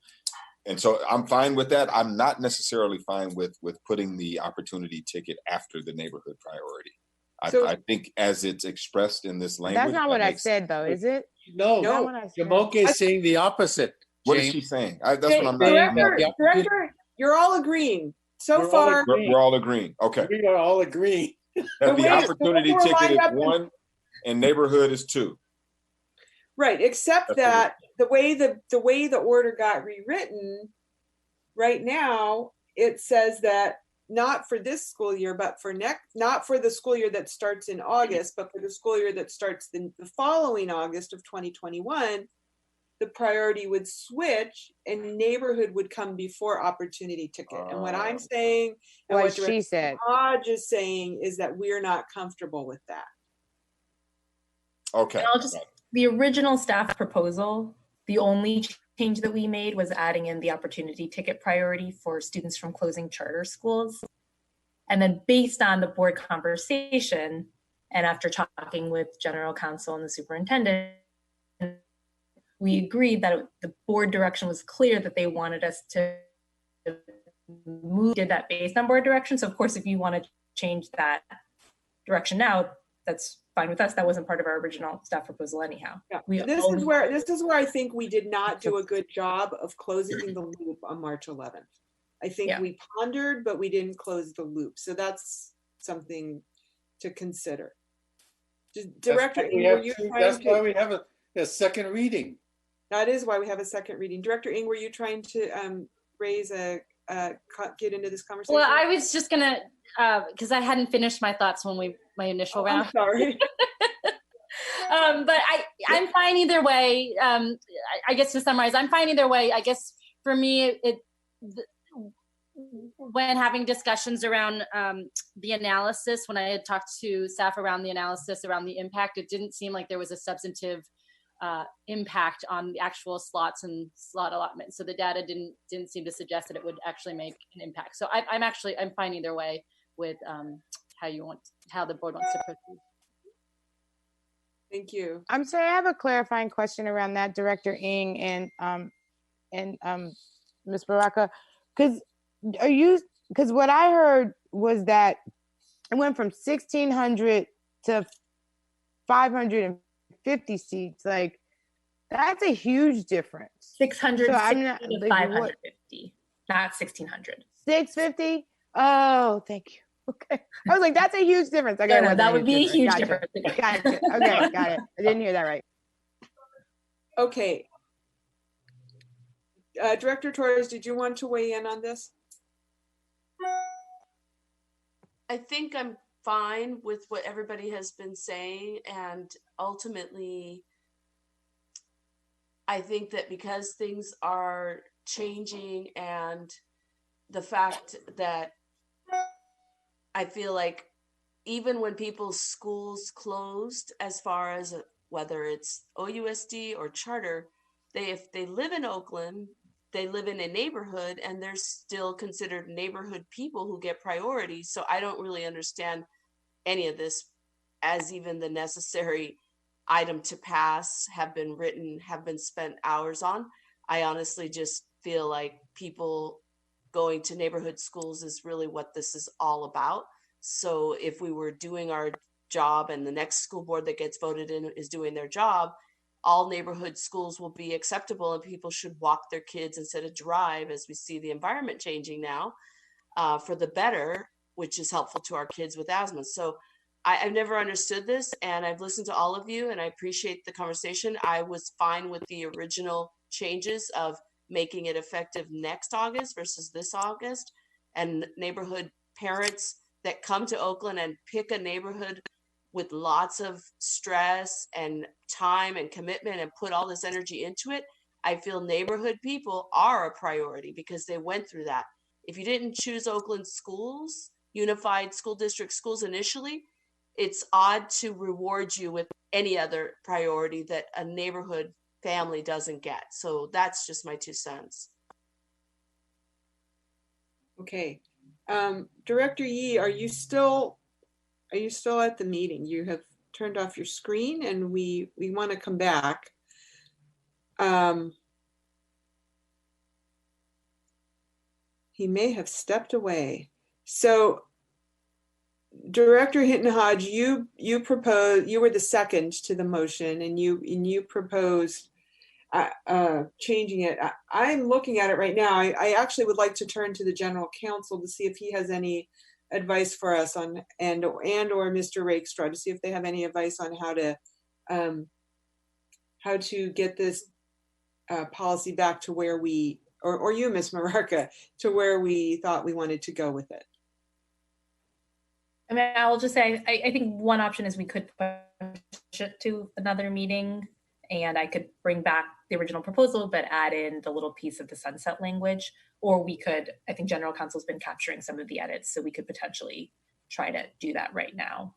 so I'm fine with that. I'm not necessarily fine with putting the opportunity ticket after the neighborhood priority. I think as it's expressed in this language. That's not what I said, though, is it? No, Jamoke is saying the opposite. What is she saying? That's what I'm not. Director, you're all agreeing. So far, we're all agreeing. Okay. We are all agreeing. That the opportunity ticket is 1 and neighborhood is 2. Right, except that the way the order got rewritten, right now it says that not for this school year, but not for the school year that starts in August, but for the school year that starts the following August of 2021, the priority would switch and neighborhood would come before opportunity ticket. And what I'm saying, and what she said, Hodge is saying, is that we're not comfortable with that. Okay. The original staff proposal, the only change that we made was adding in the opportunity ticket priority for students from closing charter schools. And then based on the board conversation, and after talking with general counsel and the superintendent, we agreed that the board direction was clear that they wanted us to move, did that based on board direction. So of course, if you want to change that direction now, that's fine with us. That wasn't part of our original staff proposal anyhow. Yeah. We This is where I think we did not do a good job of closing the loop on March 11th. I think we pondered, but we didn't close the loop. So that's something to consider. Director Ng, were you trying That's to? why we have a second reading. That is why we have a second reading. Director Ng, were you trying to raise get into this conversation? Well, I was just gonna, because I hadn't finished my thoughts when my initial round. I'm sorry. But I'm fine either way. I guess to summarize, I'm fine either way. I guess for me, when having discussions around the analysis, when I had talked to staff around the analysis around the impact, it didn't seem like there was a substantive impact on the actual slots and slot allotment. So the data didn't seem to suggest that it would actually make an impact. So I'm fine either way with how the board wants to proceed. Thank you. I'm sorry, I have a clarifying question around that, Director Ng and Ms. Baraka, because what I heard was that it went from 1,600 to 550 seats. Like, that's a huge difference. 660 so I'm not, to like, 550, not 1,600. 650? Oh, thank you. Okay. I was like, that's a huge difference. Okay, No, that would be a huge difference. Gotcha. Okay, got it. I didn't hear that right. Okay. Director Torres, did you want to weigh in on this? I think I'm fine with what everybody has been saying, and ultimately I think that because things are changing and the fact that I feel like even when people's schools closed, as far as whether it's OUSD or charter, if they live in Oakland, they live in a neighborhood and they're still considered neighborhood people who get priority. So I don't really understand any of this as even the necessary item to pass have been written, have been spent hours on. I honestly just feel like people going to neighborhood schools is really what this is all about. So if we were doing our job and the next school board that gets voted in is doing their job, all neighborhood schools will be acceptable and people should walk their kids instead of drive, as we see the environment changing now for the better, which is helpful to our kids with asthma. So I've never understood this, and I've listened to all of you and I appreciate the conversation. I was fine with the original changes of making it effective next August versus this August, and neighborhood parents that come to Oakland and pick a neighborhood with lots of stress and time and commitment and put all this energy into it. I feel neighborhood people are a priority because they went through that. If you didn't choose Oakland schools, unified school district schools initially, it's odd to reward you with any other priority that a neighborhood family doesn't get. So that's just my 2 cents. Okay. Director Yee, are you still at the meeting? You have turned off your screen and we want to come back. He may have stepped away. So Director Hinton Hodge, you were the second to the motion and you proposed changing it. I'm looking at it right now. I actually would like to turn to the general counsel to see if he has any advice for us on, and or Mr. Rakestraw to see if they have any advice on how to get this policy back to where we, or you, Ms. Mararka, to where we thought we wanted to go with it. I mean, I'll just say, I think one option is we could push it to another meeting and I could bring back the original proposal, but add in the little piece of the sunset language, or we could, I think general counsel's been capturing some of the edits, so we could potentially try to do that right now.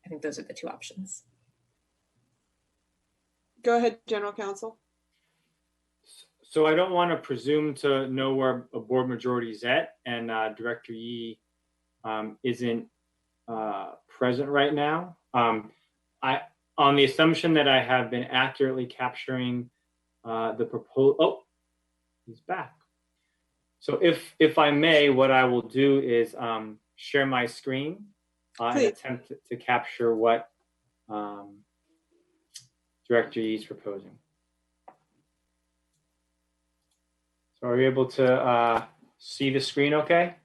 I think those are the 2 options. Go ahead, general counsel. So I don't want to presume to know where a board majority is at, and Director Yee isn't present right now. On the assumption that I have been accurately capturing the proposal. Oh, he's back. So if I may, what I will do is share my screen and attempt to capture what Director Yi is proposing. So are you able to see the screen okay?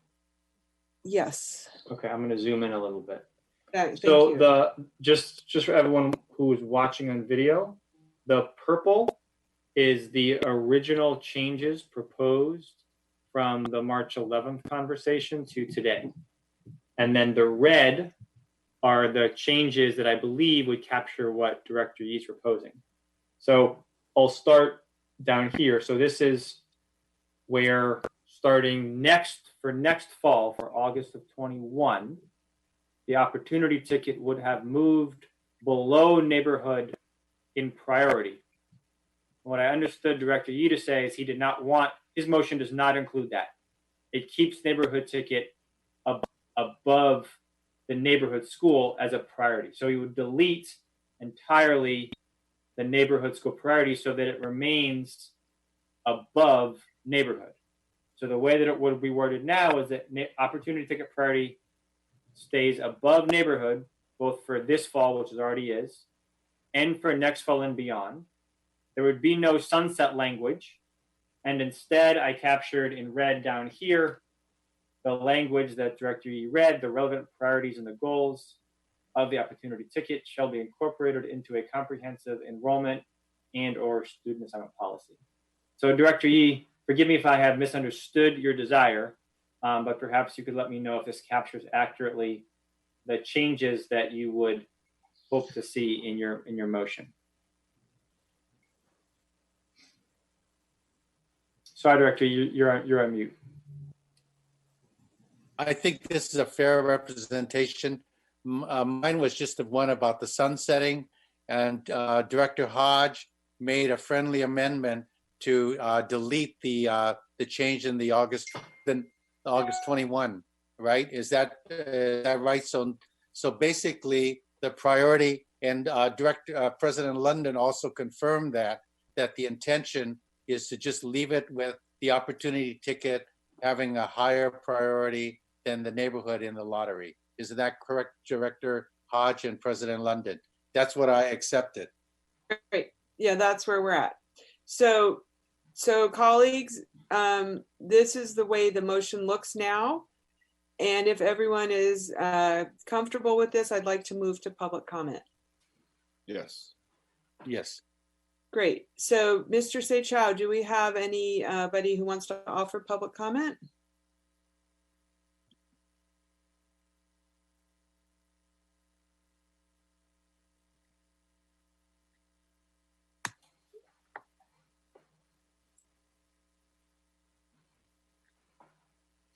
Yes. Okay, I'm going to zoom in a little bit. Thank So you. just for everyone who is watching on video, the purple is the original changes proposed from the March 11th conversation to today. And then the red are the changes that I believe would capture what Director Yi is proposing. So I'll start down here. So this is where starting next fall, for August of 21, the opportunity ticket would have moved below neighborhood in priority. What I understood Director Yi to say is he did not want, his motion does not include that. It keeps neighborhood ticket above the neighborhood school as a priority. So he would delete entirely the neighborhood school priority so that it remains above neighborhood. So the way that it would be worded now is that opportunity ticket priority stays above neighborhood, both for this fall, which it already is, and for next fall and beyond. There would be no sunset language. And instead, I captured in red down here the language that Director Yi read: the relevant priorities and the goals of the opportunity ticket shall be incorporated into a comprehensive enrollment and or student assignment policy. So Director Yi, forgive me if I have misunderstood your desire, but perhaps you could let me know if this captures accurately the changes that you would hope to see in your motion. Sorry, Director, you're on mute. I think this is a fair representation. Mine was just the one about the sunsetting, and Director Hodge made a friendly amendment to delete the change in the August 21, right? Is that right? So basically, the priority, and President London also confirmed that the intention is to just leave it with the opportunity ticket having a higher priority than the neighborhood in the lottery. Is that correct, Director Hodge and President London? That's what I accepted. Great. Yeah, that's where we're at. So colleagues, this is the way the motion looks now. And if everyone is comfortable with this, I'd like to move to public comment. Yes. Yes. Great. So Mr. Seychow, do we have anybody who wants to offer public comment?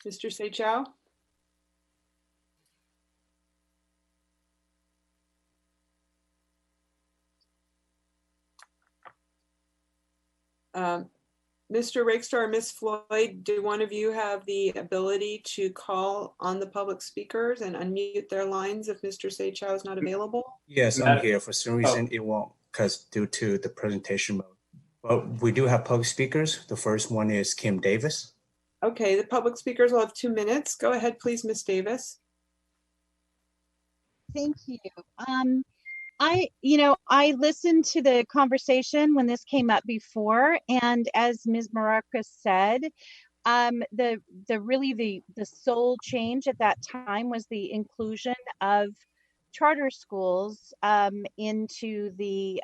Mr. Seychow? Mr. Rakestraw or Ms. Floyd, do one of you have the ability to call on the public speakers and unmute their lines if Mr. Seychow is not available? Yes, I'm here. For some reason, it won't, because due to the presentation mode. But we do have public speakers. The first one is Kim Davis. Okay, the public speakers will have 2 minutes. Go ahead, please, Ms. Davis. Thank you. I listened to the conversation when this came up before, and as Ms. Maracas said, the sole change at that time was the inclusion of charter schools into the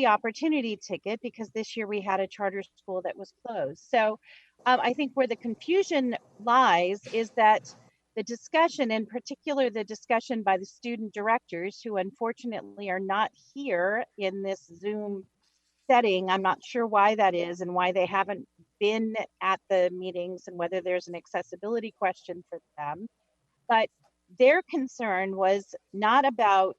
opportunity ticket, because this year we had a charter school that was closed. So I think where the confusion lies is that the discussion, in particular the discussion by the student directors, who unfortunately are not here in this Zoom setting. I'm not sure why that is and why they haven't been at the meetings, and whether there's an accessibility question for them. But their concern was not about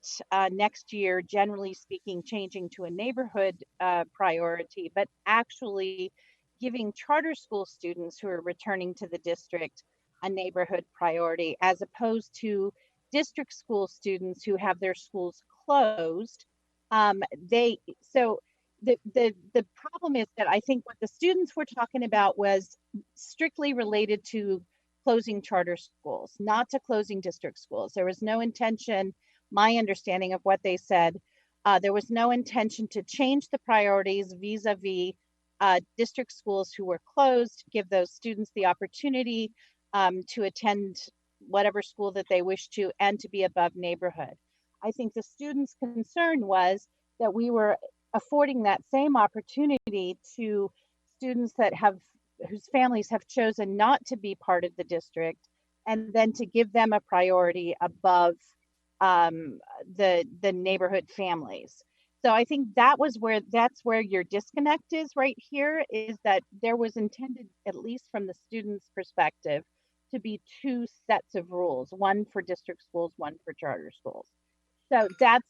next year, generally speaking, changing to a neighborhood priority, but actually giving charter school students who are returning to the district a neighborhood priority, as opposed to district school students who have their schools closed. So the problem is that I think what the students were talking about was strictly related to closing charter schools, not to closing district schools. There was no intention, my understanding of what they said, there was no intention to change the priorities vis-a-vis district schools who were closed, give those students the opportunity to attend whatever school that they wish to and to be above neighborhood. I think the students' concern was that we were affording that same opportunity to students that whose families have chosen not to be part of the district, and then to give them a priority above the neighborhood families. So I think that's where your disconnect is right here, is that there was intended, at least from the students' perspective, to be two sets of rules, one for district schools, one for charter schools. So that's,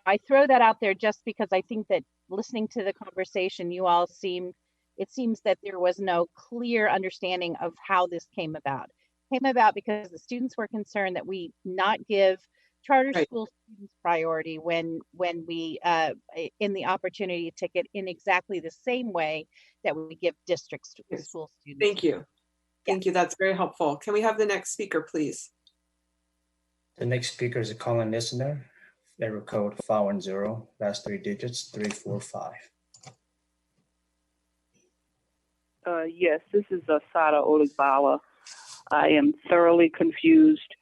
I throw that out there just because I think that listening to the conversation, it seems that there was no clear understanding of how this came about. It came about because the students were concerned that we not give charter school students priority when we in the opportunity ticket in exactly the same way that we give district school students. Thank you. Thank you. That's very helpful. Can we have the next speaker, please? The next speaker is Colin Listener, area code 510, last 3 digits, 345. Yes, this is Asada Oligbala. I am thoroughly confused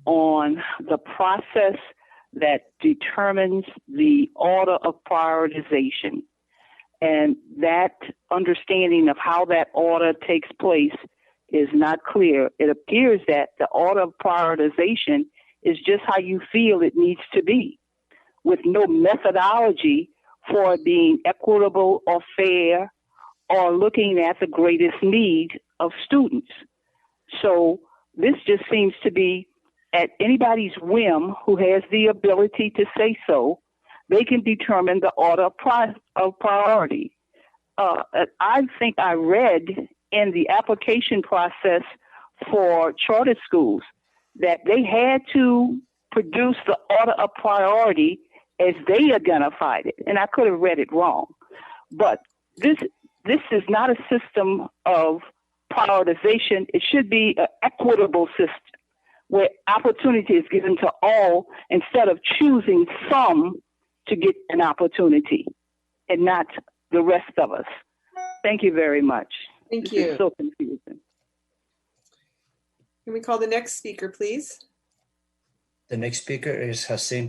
on the process that determines the order of prioritization. And that understanding of how that order takes place is not clear. It appears that the order of prioritization is just how you feel it needs to be, with no methodology for it being equitable or fair or looking at the greatest need of students. So this just seems to be at anybody's whim who has the ability to say so. They can determine the order of priority. I think I read in the application process for charter schools that they had to produce the order of priority as they identified it. And I could have read it wrong. But this is not a system of prioritization. It should be an equitable system where opportunity is given to all instead of choosing some to get an opportunity and not the rest of us. Thank you very much. Thank This you. is so confusing. Can we call the next speaker, please? The next speaker is Hassan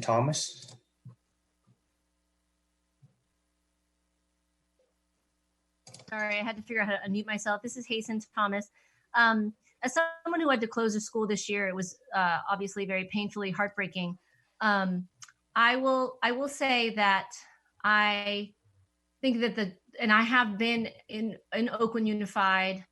Thomas. Sorry, I had to figure out how to unmute myself. This is Hasten Thomas. As someone who had to close a school this year, it was obviously very painfully heartbreaking. I will say that I think that and I have been in Oakland Unified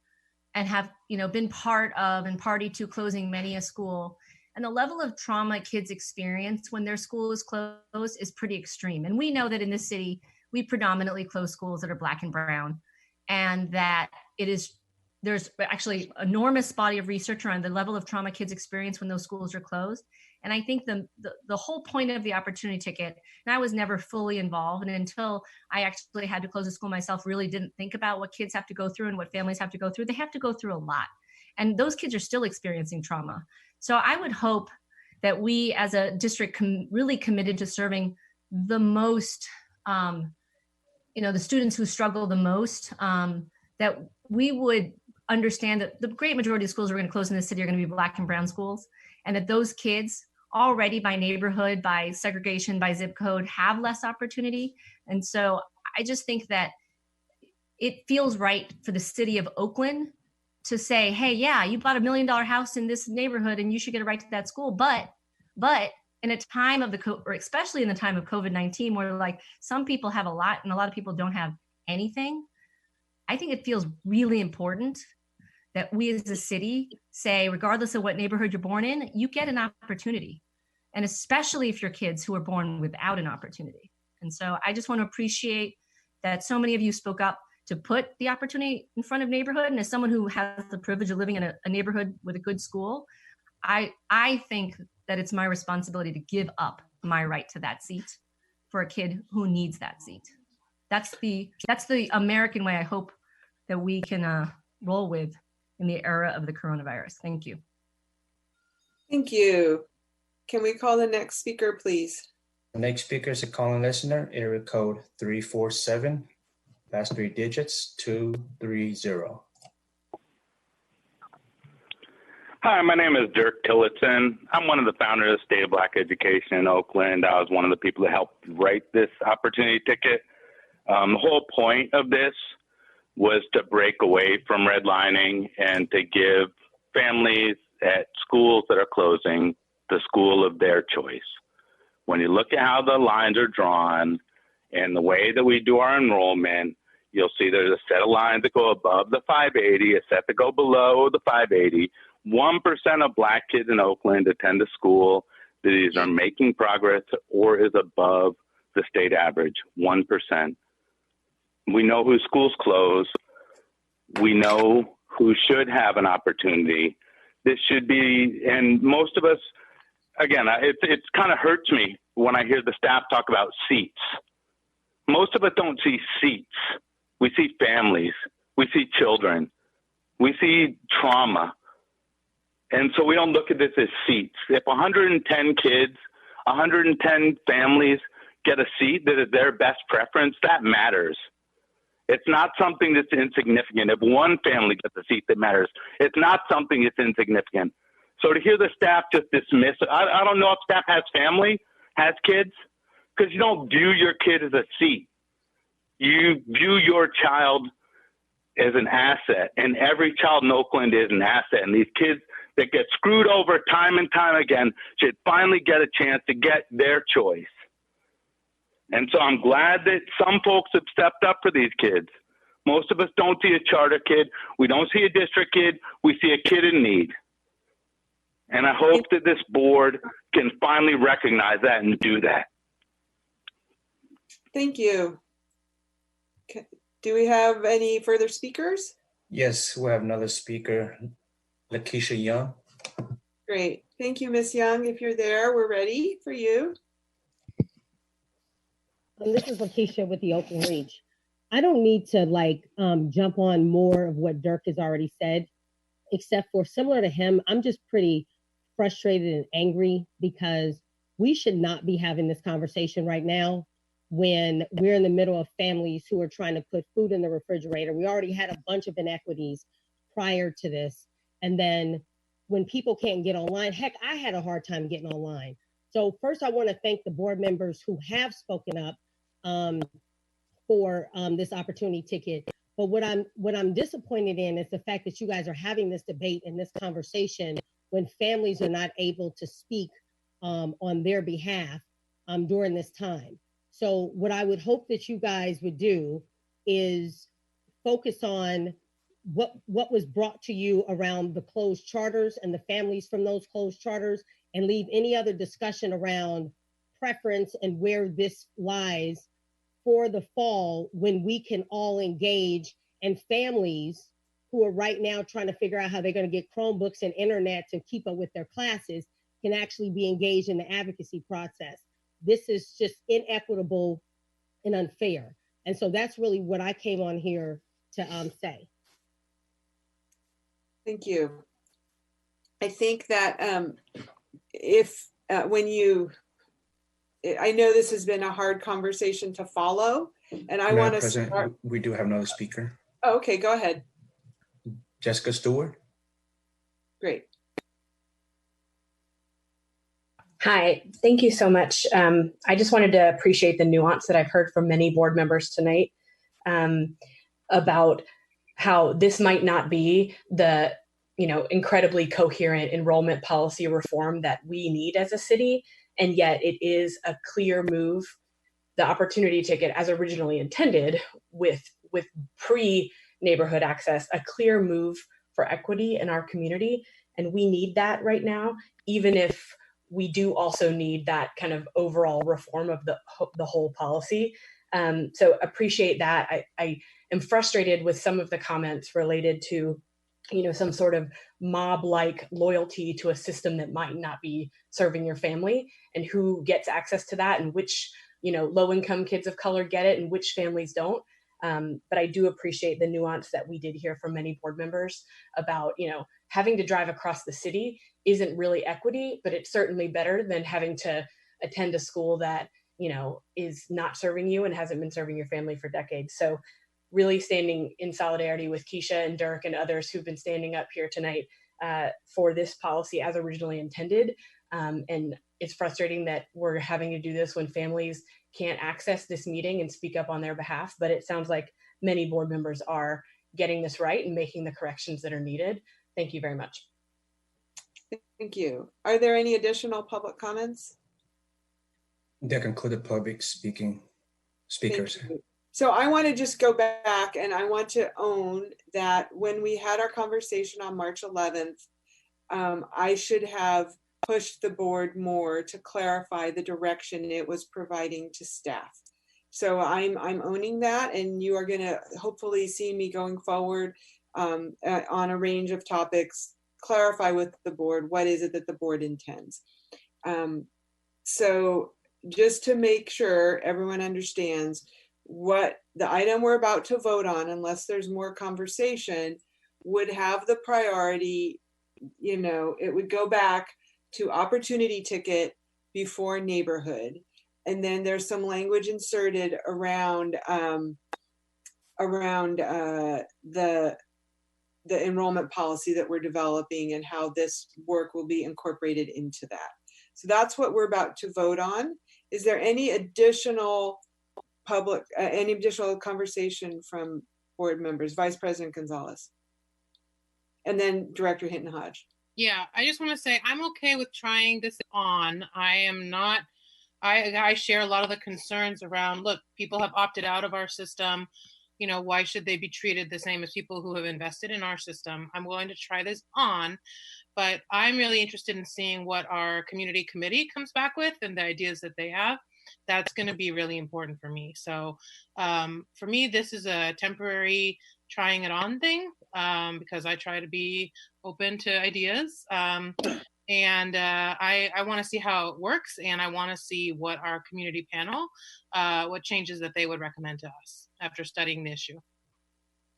and have been part of and party to closing many a school. And the level of trauma kids experience when their school is closed is pretty extreme. And we know that in this city, we predominantly close schools that are Black and brown, and that there's actually enormous body of research around the level of trauma kids experience when those schools are closed. And I think the whole point of the opportunity ticket, and I was never fully involved, and until I actually had to close a school myself, really didn't think about what kids have to go through and what families have to go through. They have to go through a lot. And those kids are still experiencing trauma. So I would hope that we as a district really committed to serving the most, the students who struggle the most, that we would understand that the great majority of schools we're going to close in this city are going to be Black and brown schools, and that those kids already by neighborhood, by segregation, by zip code have less opportunity. And so I just think that it feels right for the city of Oakland to say, hey, yeah, you bought $1 million house in this neighborhood and you should get a right to that school. But in a time of or especially in the time of COVID-19, where like some people have a lot and a lot of people don't have anything, I think it feels really important that we as a city say, regardless of what neighborhood you're born in, you get an opportunity. And especially if you're kids who are born without an opportunity. And so I just want to appreciate that so many of you spoke up to put the opportunity in front of neighborhood. And as someone who has the privilege of living in a neighborhood with a good school, I think that it's my responsibility to give up my right to that seat for a kid who needs that seat. that's the American way I hope that we can roll with in the era of the coronavirus. Thank you. Thank you. Can we call the next speaker, please? The next speaker is a calling listener, area code 347, last 3 digits, 230. Hi, my name is Dirk Tillotson. I'm one of the founders of State of Black Education in Oakland. I was one of the people that helped write this opportunity ticket. The whole point of this was to break away from redlining and to give families at schools that are closing the school of their choice. When you look at how the lines are drawn and the way that we do our enrollment, you'll see there's a set of lines that go above the 580, a set that go below the 580. 1% of Black kids in Oakland attend a school that is either making progress or is above the state average, 1%. We know whose schools close. We know who should have an opportunity. This should be, and most of us, again, it kind of hurts me when I hear the staff talk about seats. Most of us don't see seats. We see families. We see children. We see trauma. And so we don't look at this as seats. If 110 kids, 110 families get a seat that is their best preference, that matters. It's not something that's insignificant. If one family gets a seat, that matters. It's not something that's insignificant. So to hear the staff just dismiss it, I don't know if staff has family, has kids, because you don't view your kid as a seat. You view your child as an asset, and every child in Oakland is an asset. And these kids that get screwed over time and time again should finally get a chance to get their choice. And so I'm glad that some folks have stepped up for these kids. Most of us don't see a charter kid. We don't see a district kid. We see a kid in need. And I hope that this board can finally recognize that and do that. Thank you. Do we have any further speakers? Yes, we have another speaker, Lakeisha Young. Great. Thank you, Ms. Young. If you're there, we're ready for you. This is Lakeisha with the Oakland Reach. I don't need to jump on more of what Dirk has already said, except for similar to him, I'm just pretty frustrated and angry because we should not be having this conversation right now when we're in the middle of families who are trying to put food in the refrigerator. We already had a bunch of inequities prior to this. And then when people can't get online, heck, I had a hard time getting online. So first I want to thank the board members who have spoken up for this opportunity ticket. But what I'm disappointed in is the fact that you guys are having this debate and this conversation when families are not able to speak on their behalf during this time. So what I would hope that you guys would do is focus on what was brought to you around the closed charters and the families from those closed charters, and leave any other discussion around preference and where this lies for the fall when we can all engage, and families who are right now trying to figure out how they're going to get Chromebooks and internet to keep up with their classes can actually be engaged in the advocacy process. This is just inequitable and unfair. And so that's really what I came on here to say. Thank you. I think that I know this has been a hard conversation to follow, and I want to start. We do have another speaker. Oh, okay, go ahead. Jessica Stewart. Great. Hi, thank you so much. I just wanted to appreciate the nuance that I've heard from many board members tonight about how this might not be the incredibly coherent enrollment policy reform that we need as a city, and yet it is a clear move. The opportunity ticket, as originally intended, with pre-neighborhood access, a clear move for equity in our community, and we need that right now, even if we do also need that kind of overall reform of the whole policy. So appreciate that. I am frustrated with some of the comments related to, some sort of mob-like loyalty to a system that might not be serving your family, and who gets access to that, and which low-income kids of color get it and which families don't. But I do appreciate the nuance that we did hear from many board members about, having to drive across the city isn't really equity, but it's certainly better than having to attend a school that, is not serving you and hasn't been serving your family for decades. So really standing in solidarity with Keisha and Dirk and others who've been standing up here tonight for this policy as originally intended. And it's frustrating that we're having to do this when families can't access this meeting and speak up on their behalf, but it sounds like many board members are getting this right and making the corrections that are needed. Thank you very much. Thank you. Are there any additional public comments? That concluded public speakers. So I want to just go back and I want to own that when we had our conversation on March 11th, I should have pushed the board more to clarify the direction it was providing to staff. So I'm owning that, and you are going to hopefully see me going forward on a range of topics, clarify with the board what is it that the board intends. So just to make sure everyone understands what the item we're about to vote on, unless there's more conversation, would have the priority, it would go back to opportunity ticket before neighborhood. And then there's some language inserted around the enrollment policy that we're developing and how this work will be incorporated into that. So that's what we're about to vote on. Is there any additional any additional conversation from board members? Vice President Gonzalez. And then Director Hinton Hodge. Yeah, I just want to say I'm okay with trying this on. I am not, I share a lot of the concerns around, look, people have opted out of our system. Why should they be treated the same as people who have invested in our system? I'm willing to try this on, but I'm really interested in seeing what our community committee comes back with and the ideas that they have. That's going to be really important for me. So for me, this is a temporary trying it on thing because I try to be open to ideas. And I want to see how it works. And I want to see what our community panel, what changes that they would recommend to us after studying the issue.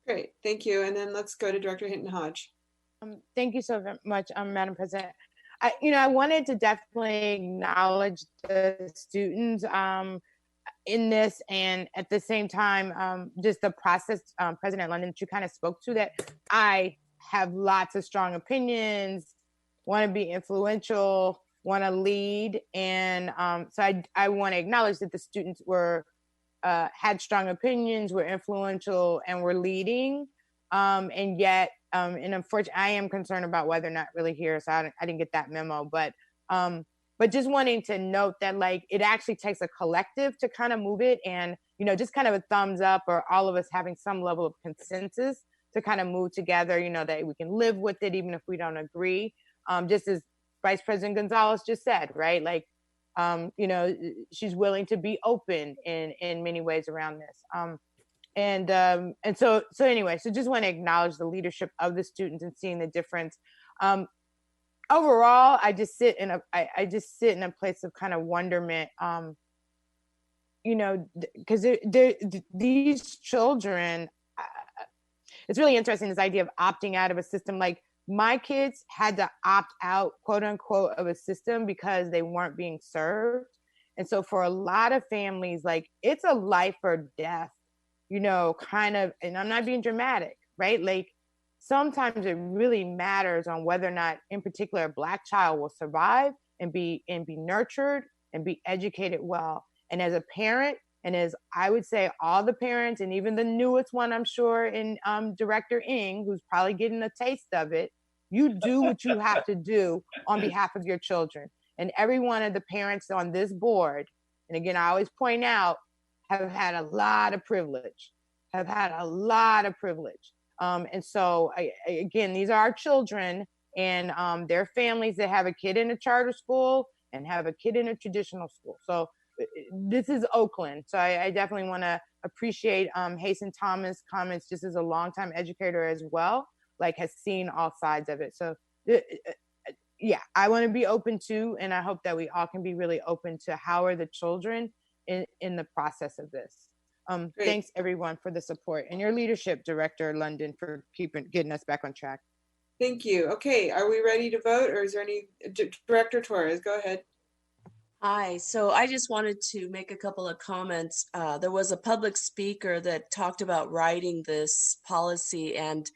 Great, thank you. And then let's go to Director Hinton Hodge. Thank you so much, Madam President. I wanted to definitely acknowledge the students in this, and at the same time, just the process, President London, that you kind of spoke to, that I have lots of strong opinions, want to be influential, want to lead, and so I want to acknowledge that the students were had strong opinions, were influential, and were leading, and yet. And unfortunately, I am concerned about whether or not really here, so I didn't get that memo. But just wanting to note that it actually takes a collective to kind of move it, and just kind of a thumbs up, or all of us having some level of consensus to kind of move together. That we can live with it even if we don't agree. Just as Vice President Gonzalez just said, right? She's willing to be open in many ways around this. And so anyway, so just want to acknowledge the leadership of the students and seeing the difference. Overall, I just sit in a place of kind of wonderment, because these children, it's really interesting, this idea of opting out of a system. Like, my kids had to opt out, quote unquote, of a system because they weren't being served. And so for a lot of families, it's a life or death, kind of, and I'm not being dramatic, right? Sometimes it really matters on whether or not, in particular, a Black child will survive and be nurtured and be educated well. And as a parent, and as I would say, all the parents, and even the newest one, I'm sure, in Director Ng, who's probably getting a taste of it, you do what you have to do on behalf of your children. And every one of the parents on this board, and again, I always point out, have had a lot of privilege, and so, again, these are our children, and their families that have a kid in a charter school and have a kid in a traditional school. So this is Oakland. So I definitely want to appreciate Hasten Thomas' comments, just as a longtime educator as well, has seen all sides of it. So yeah, I want to be open to, and I hope that we all can be really open to, how are the children in the process of this. Great. Thanks everyone for the support and your leadership, Director London, for getting us back on track. Thank you. Okay, are we ready to vote, or is there any, Director Torres, go ahead. Hi, so I just wanted to make a couple of comments. There was a public speaker that talked about writing this policy, and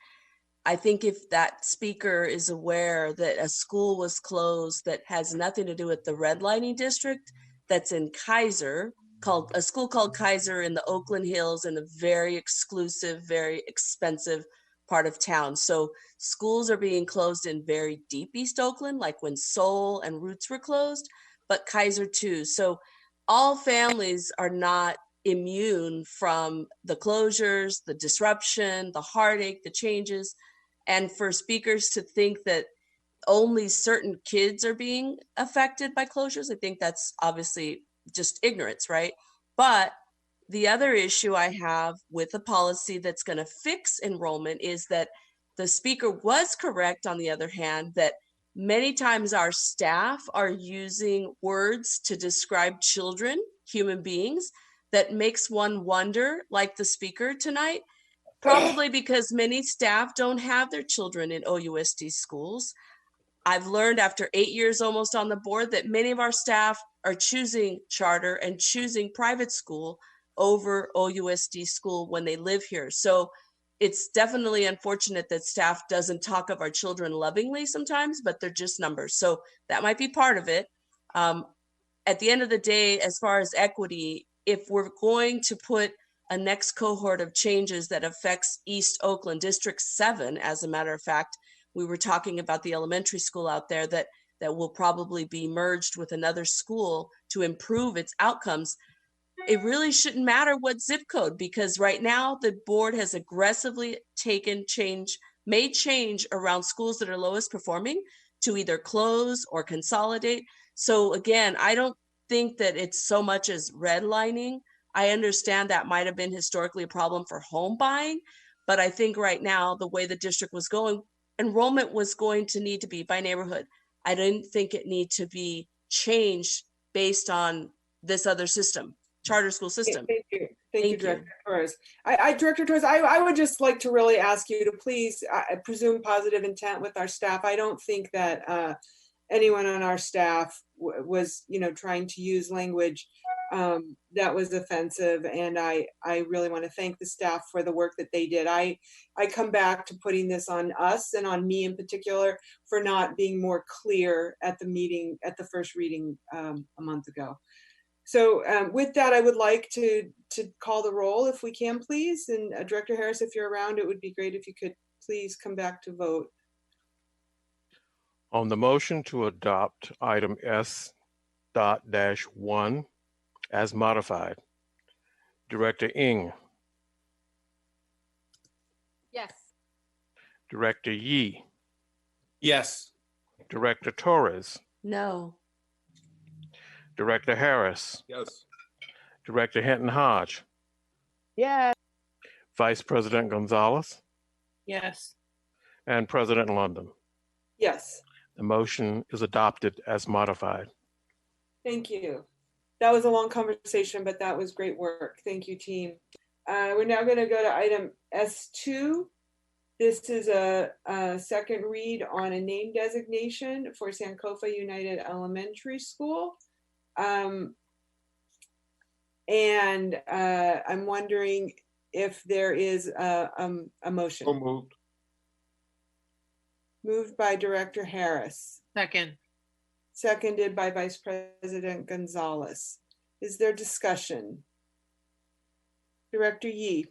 I think if that speaker is aware that a school was closed that has nothing to do with the redlining district that's in Kaiser, called a school called Kaiser in the Oakland Hills, in a very exclusive, very expensive part of town. So schools are being closed in very deep East Oakland, like when Seoul and Roots were closed, but Kaiser too. So all families are not immune from the closures, the disruption, the heartache, the changes. And for speakers to think that only certain kids are being affected by closures, I think that's obviously just ignorance, right? But the other issue I have with a policy that's going to fix enrollment is that the speaker was correct, on the other hand, that many times our staff are using words to describe children, human beings, that makes one wonder, like the speaker tonight, probably because many staff don't have their children in OUSD schools. I've learned after 8 years almost on the board that many of our staff are choosing charter and choosing private school over OUSD school when they live here. So it's definitely unfortunate that staff doesn't talk of our children lovingly sometimes, but they're just numbers. So that might be part of it. At the end of the day, as far as equity, if we're going to put a next cohort of changes that affects East Oakland District 7, as a matter of fact, we were talking about the elementary school out there that will probably be merged with another school to improve its outcomes. It really shouldn't matter what zip code, because right now the board has aggressively made change around schools that are lowest performing to either close or consolidate. So again, I don't think that it's so much as redlining. I understand that might have been historically a problem for home buying, but I think right now the way the district was going, enrollment was going to need to be by neighborhood. I didn't think it need to be changed based on this other system, charter school system. Thank you. Thank you, Director Torres. Director Torres, I would just like to really ask you to please presume positive intent with our staff. I don't think that anyone on our staff was, trying to use language that was offensive, and I really want to thank the staff for the work that they did. I come back to putting this on us and on me in particular for not being more clear at the meeting, at the first reading a month ago. So with that, I would like to call the roll if we can, please. And Director Harris, if you're around, it would be great if you could please come back to vote. On the motion to adopt item S.-1 as modified, Director Ng, Yes. Director Yee, Yes. Director Torres, No. Director Harris, Yes. Director Hinton Hodge, Yes. Vice President Gonzalez, Yes. and President London. Yes. The motion is adopted as modified. Thank you. That was a long conversation, but that was great work. Thank you, team. We're now going to go to item S2. This is a second read on a name designation for Sankofa United Elementary School. And I'm wondering if there is a motion. So moved. Moved by Director Harris. Second. Seconded by Vice President Gonzalez. Is there discussion? Director Yee.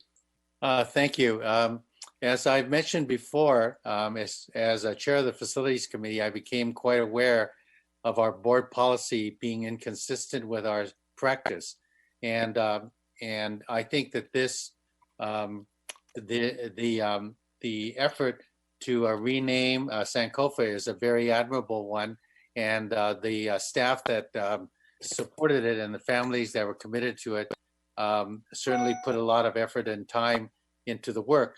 Thank you. As I've mentioned before, as a chair of the facilities committee, I became quite aware of our board policy being inconsistent with our practice. And I think that this, the effort to rename Sankofa is a very admirable one. And the staff that supported it and the families that were committed to it certainly put a lot of effort and time into the work.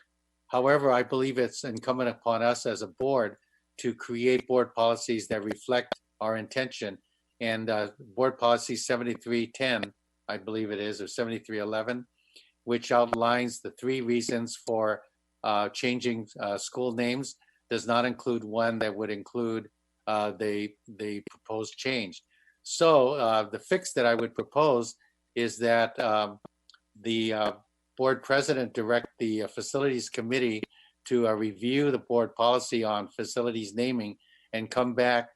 However, I believe it's incumbent upon us as a board to create board policies that reflect our intention. And board policy 7310 I believe it is, or 7311, which outlines the 3 reasons for changing school names. Does not include one that would include the proposed change. So the fix that I would propose is that the board president direct the facilities committee to review the board policy on facilities naming and come back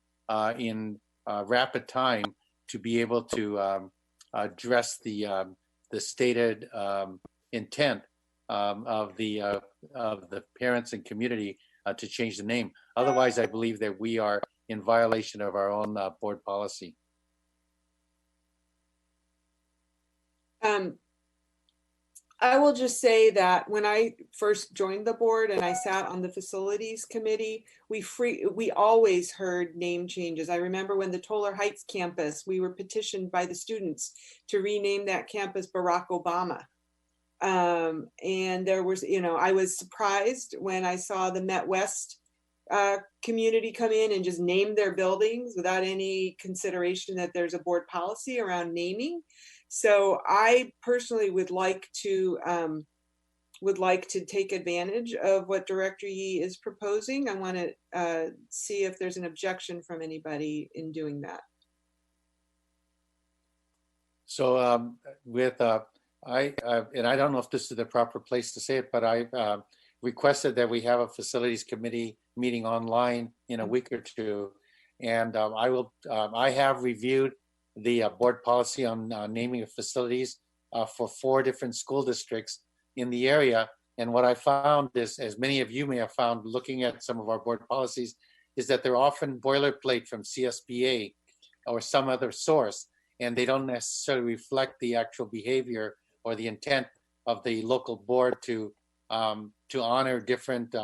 in rapid time to be able to address the stated intent of the parents and community to change the name. Otherwise, I believe that we are in violation of our own board policy. I will just say that when I first joined the board and I sat on the facilities committee, we always heard name changes. I remember when the Toller Heights campus, we were petitioned by the students to rename that campus Barack Obama. And there was, I was surprised when I saw the Met West community come in and just name their buildings without any consideration that there's a board policy around naming. So I personally would like to take advantage of what Director Yee is proposing. I want to see if there's an objection from anybody in doing that. So and I don't know if this is the proper place to say it, but I requested that we have a facilities committee meeting online in a week or two, and I have reviewed the board policy on naming of facilities for 4 different school districts in the area. And what I found is, as many of you may have found looking at some of our board policies, is that they're often boilerplate from CSBA or some other source, and they don't necessarily reflect the actual behavior or the intent of the local board to honor different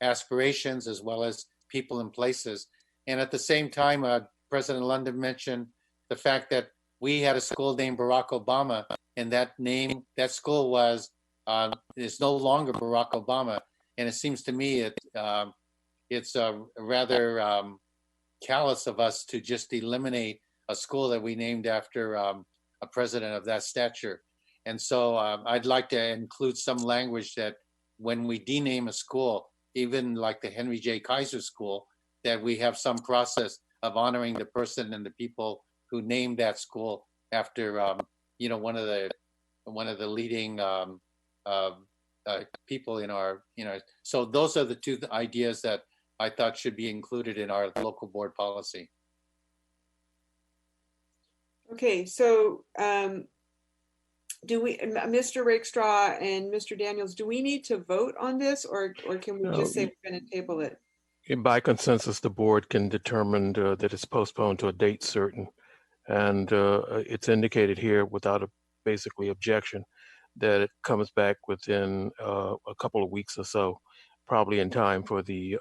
aspirations as well as people and places. And at the same time, President London mentioned the fact that we had a school named Barack Obama, and that school is no longer Barack Obama. And it seems to me it's rather callous of us to just eliminate a school that we named after a president of that stature. And so I'd like to include some language that when we dename a school, even like the Henry J. Kaiser School, that we have some process of honoring the person and the people who named that school after one of the leading people in our so those are the 2 ideas that I thought should be included in our local board policy. Okay, so do we, Mr. Rakestraw and Mr. Daniels, do we need to vote on this, or can we just say we're going to table it? By consensus, the board can determine that it's postponed to a date certain. And it's indicated here without a basically objection that it comes back within a couple of weeks or so, probably in time for the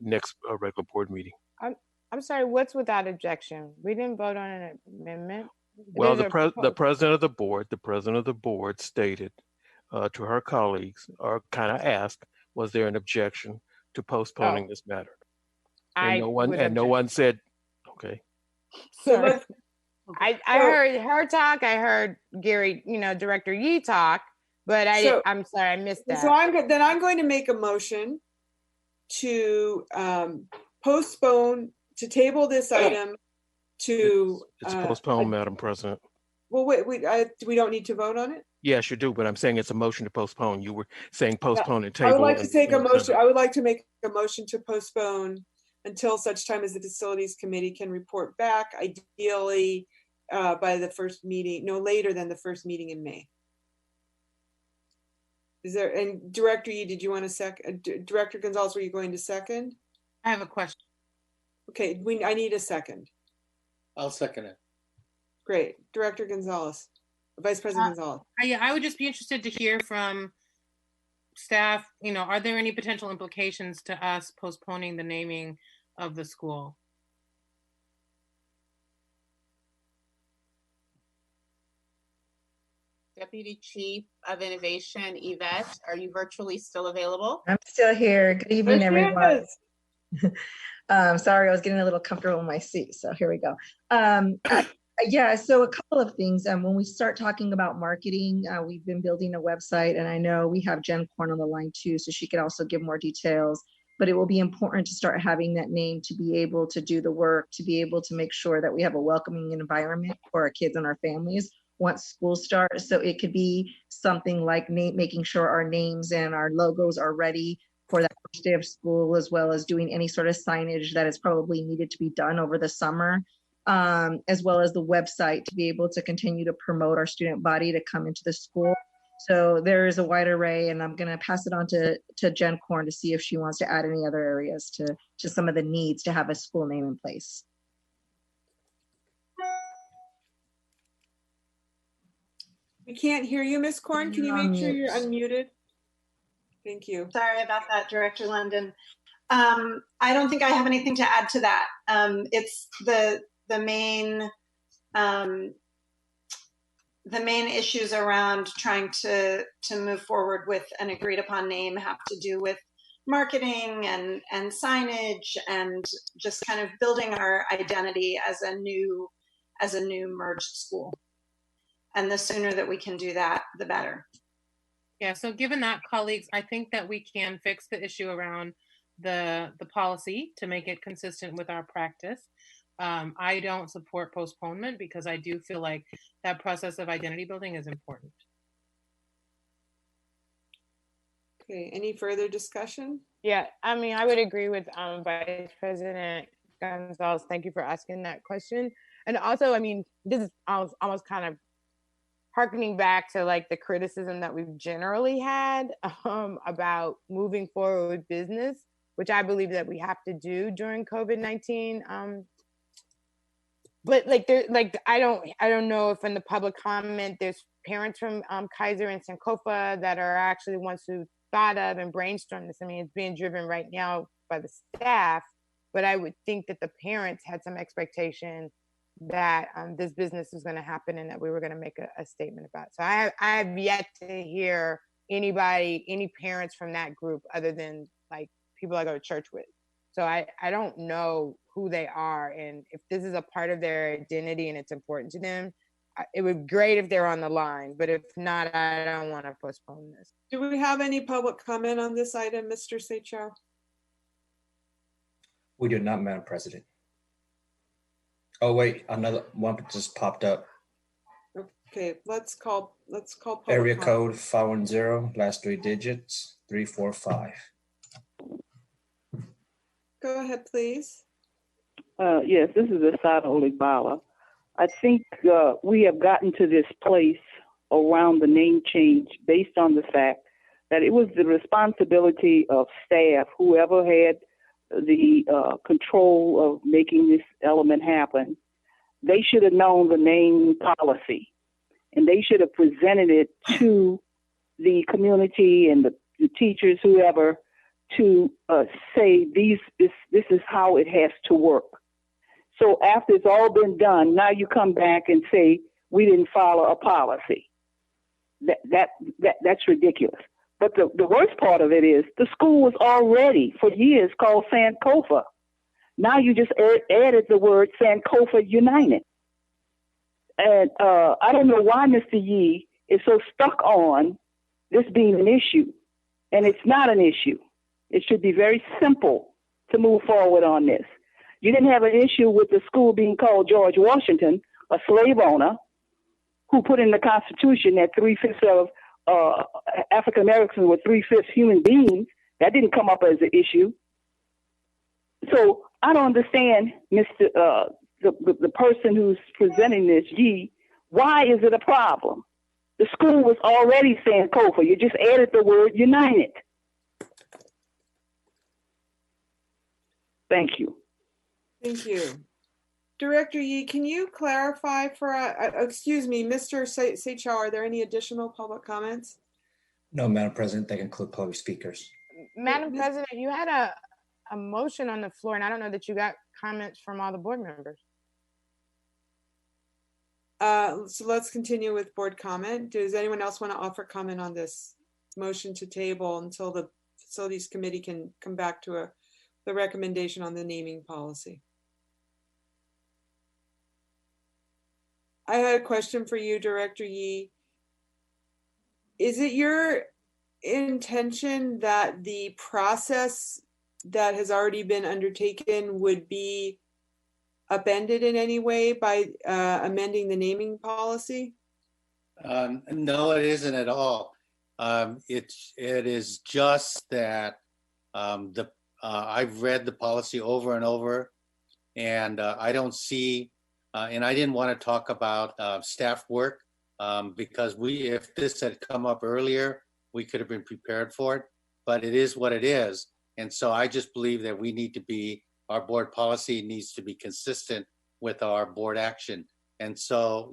next regular board meeting. I'm sorry, what's without objection? We didn't vote on an amendment. Well, the president of the board stated to her colleagues, or kind of asked, was there an objection to postponing this matter? And no one said, okay. So I heard her talk. I heard Gary, Director Yee talk, but I'm sorry, I missed that. So I'm going to make a motion to postpone, to table this item to. It's postponed, Madam President. Well, wait, we don't need to vote on it? Yes, you do, but I'm saying it's a motion to postpone. You were saying postpone and table. I would like to take a motion. I would like to make a motion to postpone until such time as the facilities committee can report back, ideally by the first meeting, no later than the first meeting in May. Is there, and Director Yee, did you want to second? Director Gonzalez, were you going to second? I have a question. Okay, I need a second. I'll second it. Great. Director Gonzalez, Vice President Gonzalez. I would just be interested to hear from staff, are there any potential implications to us postponing the naming of the school? Deputy Chief of Innovation, Yvette, are you virtually still available? I'm still here. Good evening, everyone. Sorry, I was getting a little comfortable in my seat, so here we go. Yeah, so a couple of things. When we start talking about marketing, we've been building a website, and I know we have Jen Korn on the line too, so she could also give more details. But it will be important to start having that name to be able to do the work, to be able to make sure that we have a welcoming environment for our kids and our families once school starts. So it could be something like making sure our names and our logos are ready for that first day of school, as well as doing any sort of signage that is probably needed to be done over the summer. As well as the website to be able to continue to promote our student body to come into the school. So there is a wide array, and I'm going to pass it on to Jen Korn to see if she wants to add any other areas to some of the needs to have a school name in place. We can't hear you, Ms. Korn. Can you make sure you're unmuted? Thank you. Sorry about that, Director London. I don't think I have anything to add to that. It's the main issues around trying to move forward with an agreed upon name have to do with marketing and signage and just kind of building our identity as a new merged school. And the sooner that we can do that, the better. Yeah, so given that, colleagues, I think that we can fix the issue around the policy to make it consistent with our practice. I don't support postponement because I do feel like that process of identity building is important. Okay, any further discussion? Yeah, I mean, I would agree with Vice President Gonzalez. Thank you for asking that question. And also, I mean, this is almost kind of harkening back to like the criticism that we've generally had about moving forward with business, which I believe that we have to do during COVID-19. But I don't know if in the public comment there's parents from Kaiser and Sankofa that are actually the ones who thought of and brainstormed this. I mean, it's being driven right now by the staff, but I would think that the parents had some expectation that this business was going to happen and that we were going to make a statement about it. So I have yet to hear any parents from that group other than like people I go to church with. So I don't know who they are, and if this is a part of their identity and it's important to them, it would be great if they're on the line, but if not, I don't want to postpone this. Do we have any public comment on this item, Mr. Seychow? We do not, Madam President. Oh wait, another one just popped up. Okay, let's call public Area comment. code 510, last 3 digits, 345. Go ahead, please. Yes, this is Asada Oligbala. I think we have gotten to this place around the name change based on the fact that it was the responsibility of staff, whoever had the control of making this element happen. They should have known the name policy, and they should have presented it to the community and the teachers, whoever, to say this is how it has to work. So after it's all been done, now you come back and say we didn't follow a policy. That's ridiculous. But the worst part of it is the school was already for years called Sankofa. Now you just added the word Sankofa United. And I don't know why Mr. Yee is so stuck on this being an issue. And it's not an issue. It should be very simple to move forward on this. You didn't have an issue with the school being called George Washington, a slave owner who put in the Constitution that 3/5 of African Americans were 3/5 human beings. That didn't come up as an issue. So I don't understand, Mr. The person who's presenting this, Yee, why is it a problem? The school was already Sankofa. You just added the word United. Thank you. Thank you. Director Yee, can you clarify for, excuse me, Mr. Seychow, are there any additional public comments? No, Madam President, they include public speakers. Madam President, you had a motion on the floor, and I don't know that you got comments from all the board members. So let's continue with board comment. Does anyone else want to offer comment on this motion to table until the Facilities Committee can come back to the recommendation on the naming policy? I had a question for you, Director Yee. Is it your intention that the process that has already been undertaken would be upended in any way by amending the naming policy? No, it isn't at all. It is just that I've read the policy over and over, and I don't see, and I didn't want to talk about staff work because if this had come up earlier, we could have been prepared for it, but it is what it is. And so I just believe that our board policy needs to be consistent with our board action. And so,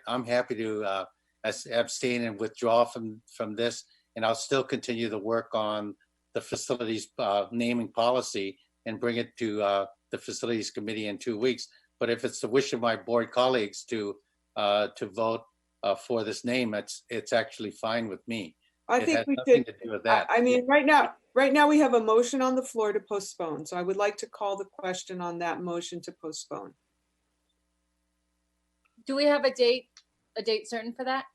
I'm happy to abstain and withdraw from this, and I'll still continue the work on the facilities naming policy and bring it to the facilities committee in 2 weeks. But if it's the wish of my board colleagues to vote for this name, it's actually fine with me. I think we nothing should. to do with that. I mean, right now we have a motion on the floor to postpone. So I would like to call the question on that motion to postpone. Do we have a date certain for that?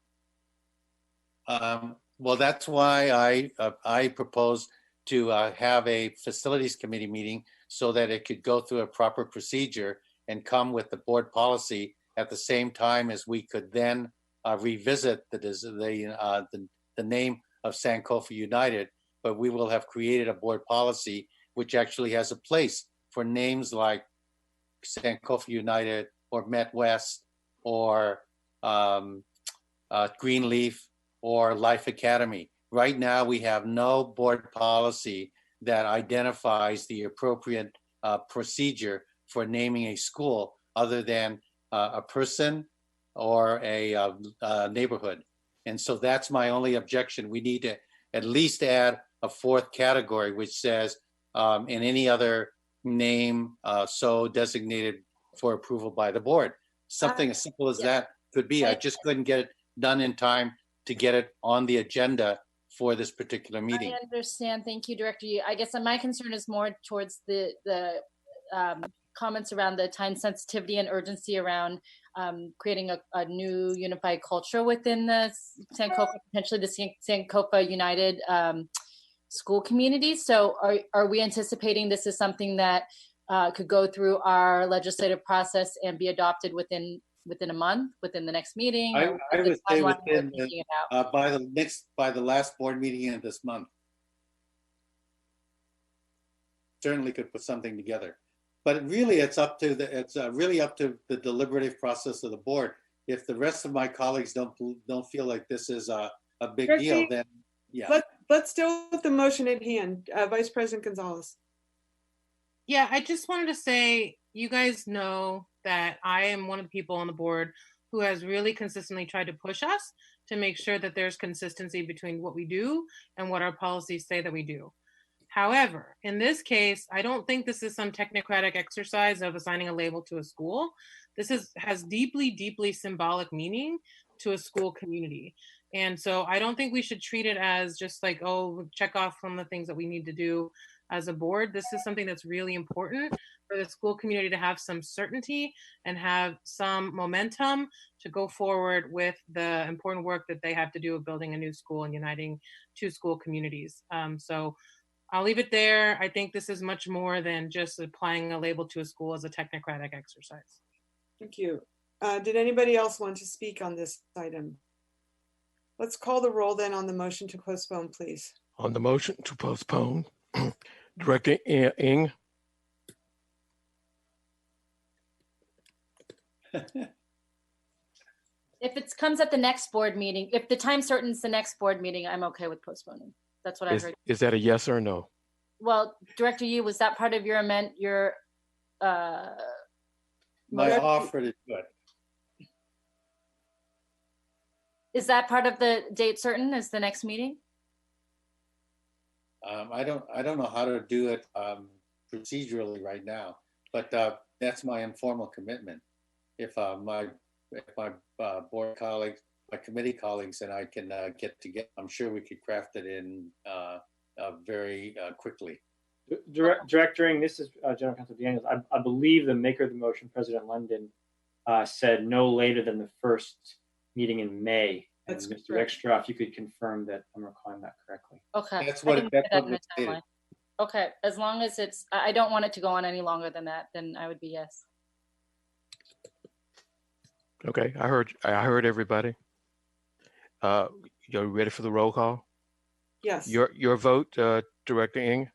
Well, that's why I propose to have a facilities committee meeting so that it could go through a proper procedure and come with the board policy at the same time as we could then revisit the name of Sankofa United. But we will have created a board policy which actually has a place for names like Sankofa United or Met West or Greenleaf or Life Academy. Right now, we have no board policy that identifies the appropriate procedure for naming a school other than a person or a neighborhood. And so that's my only objection. We need to at least add a fourth category, which says in any other name so designated for approval by the board. Something as simple as that could be. I just couldn't get it done in time to get it on the agenda for this particular meeting. I understand. Thank you, Director Yee. I guess my concern is more towards the comments around the time sensitivity and urgency around creating a new unified culture within the Sankofa, potentially the Sankofa United school community. So are we anticipating this is something that could go through our legislative process and be adopted within a month, within the next meeting? I would say within by the last board meeting of this month. Certainly could put something together, but really it's really up to the deliberative process of the board. If the rest of my colleagues don't feel like this is a big deal, then yeah. Let's deal with the motion at hand. Vice President Gonzalez. Yeah, I just wanted to say, you guys know that I am one of the people on the board who has really consistently tried to push us to make sure that there's consistency between what we do and what our policies say that we do. However, in this case, I don't think this is some technocratic exercise of assigning a label to a school. This has deeply, deeply symbolic meaning to a school community. And so I don't think we should treat it as just like, oh, check off from the things that we need to do as a board. This is something that's really important for the school community to have some certainty and have some momentum to go forward with the important work that they have to do of building a new school and uniting two school communities. So I'll leave it there. I think this is much more than just applying a label to a school as a technocratic exercise. Thank you. Did anybody else want to speak on this item? Let's call the roll then on the motion to postpone, please. On the motion to postpone, Director Ng. If it comes at the next board meeting, if the time certain's the next board meeting, I'm okay with postponing. That's what I heard. Is that a yes or a no? Well, Director Yee, was that part of your my offer to do it? Is that part of the date certain? Is the next meeting? I don't know how to do it procedurally right now, but that's my informal commitment. If my board colleagues, my committee colleagues, and I can get together, I'm sure we could craft it in very quickly. Director Ng, this is General Counsel Daniels. I believe the maker of the motion, President London, said no later than the first meeting in May. And That's Mr. correct. Extra, if you could confirm that I'm recalling that correctly. Okay. That's I what can it- put that's that what in the was stated. timeline. Okay, as long as I don't want it to go on any longer than that, then I would be yes. Okay, I heard everybody. You're ready for the roll call? Yes. Your vote, Director Ng?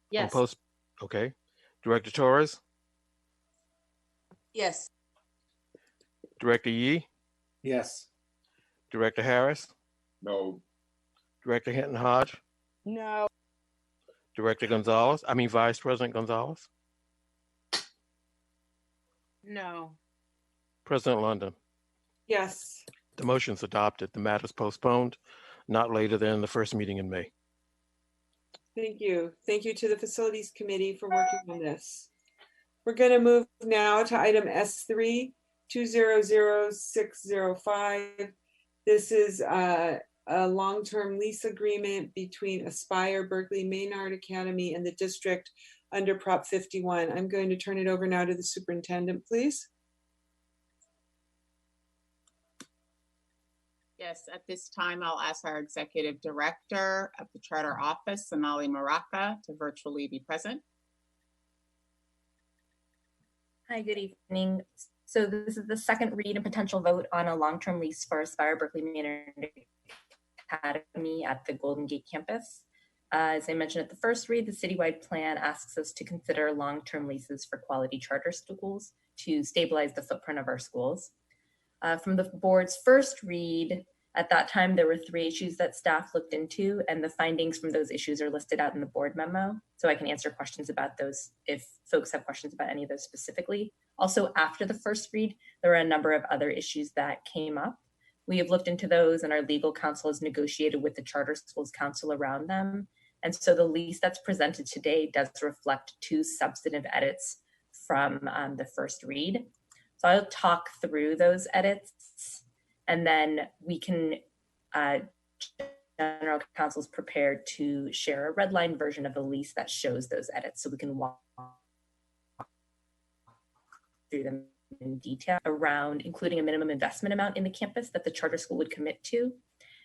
Yes. Okay. Director Torres? Yes. Director Yee? Yes. Director Harris? No. Director Hinton Hodge? No. Vice President Gonzalez? No. President London? Yes. The motion's adopted. The matter is postponed, not later than the first meeting in May. Thank you. Thank you to the Facilities Committee for working on this. We're going to move now to item S3 200605. This is a long-term lease agreement between Aspire Berkeley Maynard Academy and the district under Prop 51. I'm going to turn it over now to the superintendent, please. Yes, at this time, I'll ask our Executive Director of the Charter Office, Sonali Maraka, to virtually be present. Hi, good evening. So this is the second read and potential vote on a long-term lease for Aspire Berkeley Maynard Academy at the Golden Gate campus. As I mentioned at the first read, the citywide plan asks us to consider long-term leases for quality charter schools to stabilize the footprint of our schools. From the board's first read, at that time, there were 3 issues that staff looked into, and the findings from those issues are listed out in the board memo. So I can answer questions about those if folks have questions about any of those specifically. Also, after the first read, there were a number of other issues that came up. We have looked into those, and our legal counsel has negotiated with the Charter Schools Council around them. And so the lease that's presented today does reflect 2 substantive edits from the first read. So I'll talk through those edits, and then we can, General Counsel is prepared to share a red line version of the lease that shows those edits, so we can walk through them in detail around including a minimum investment amount in the campus that the charter school would commit to.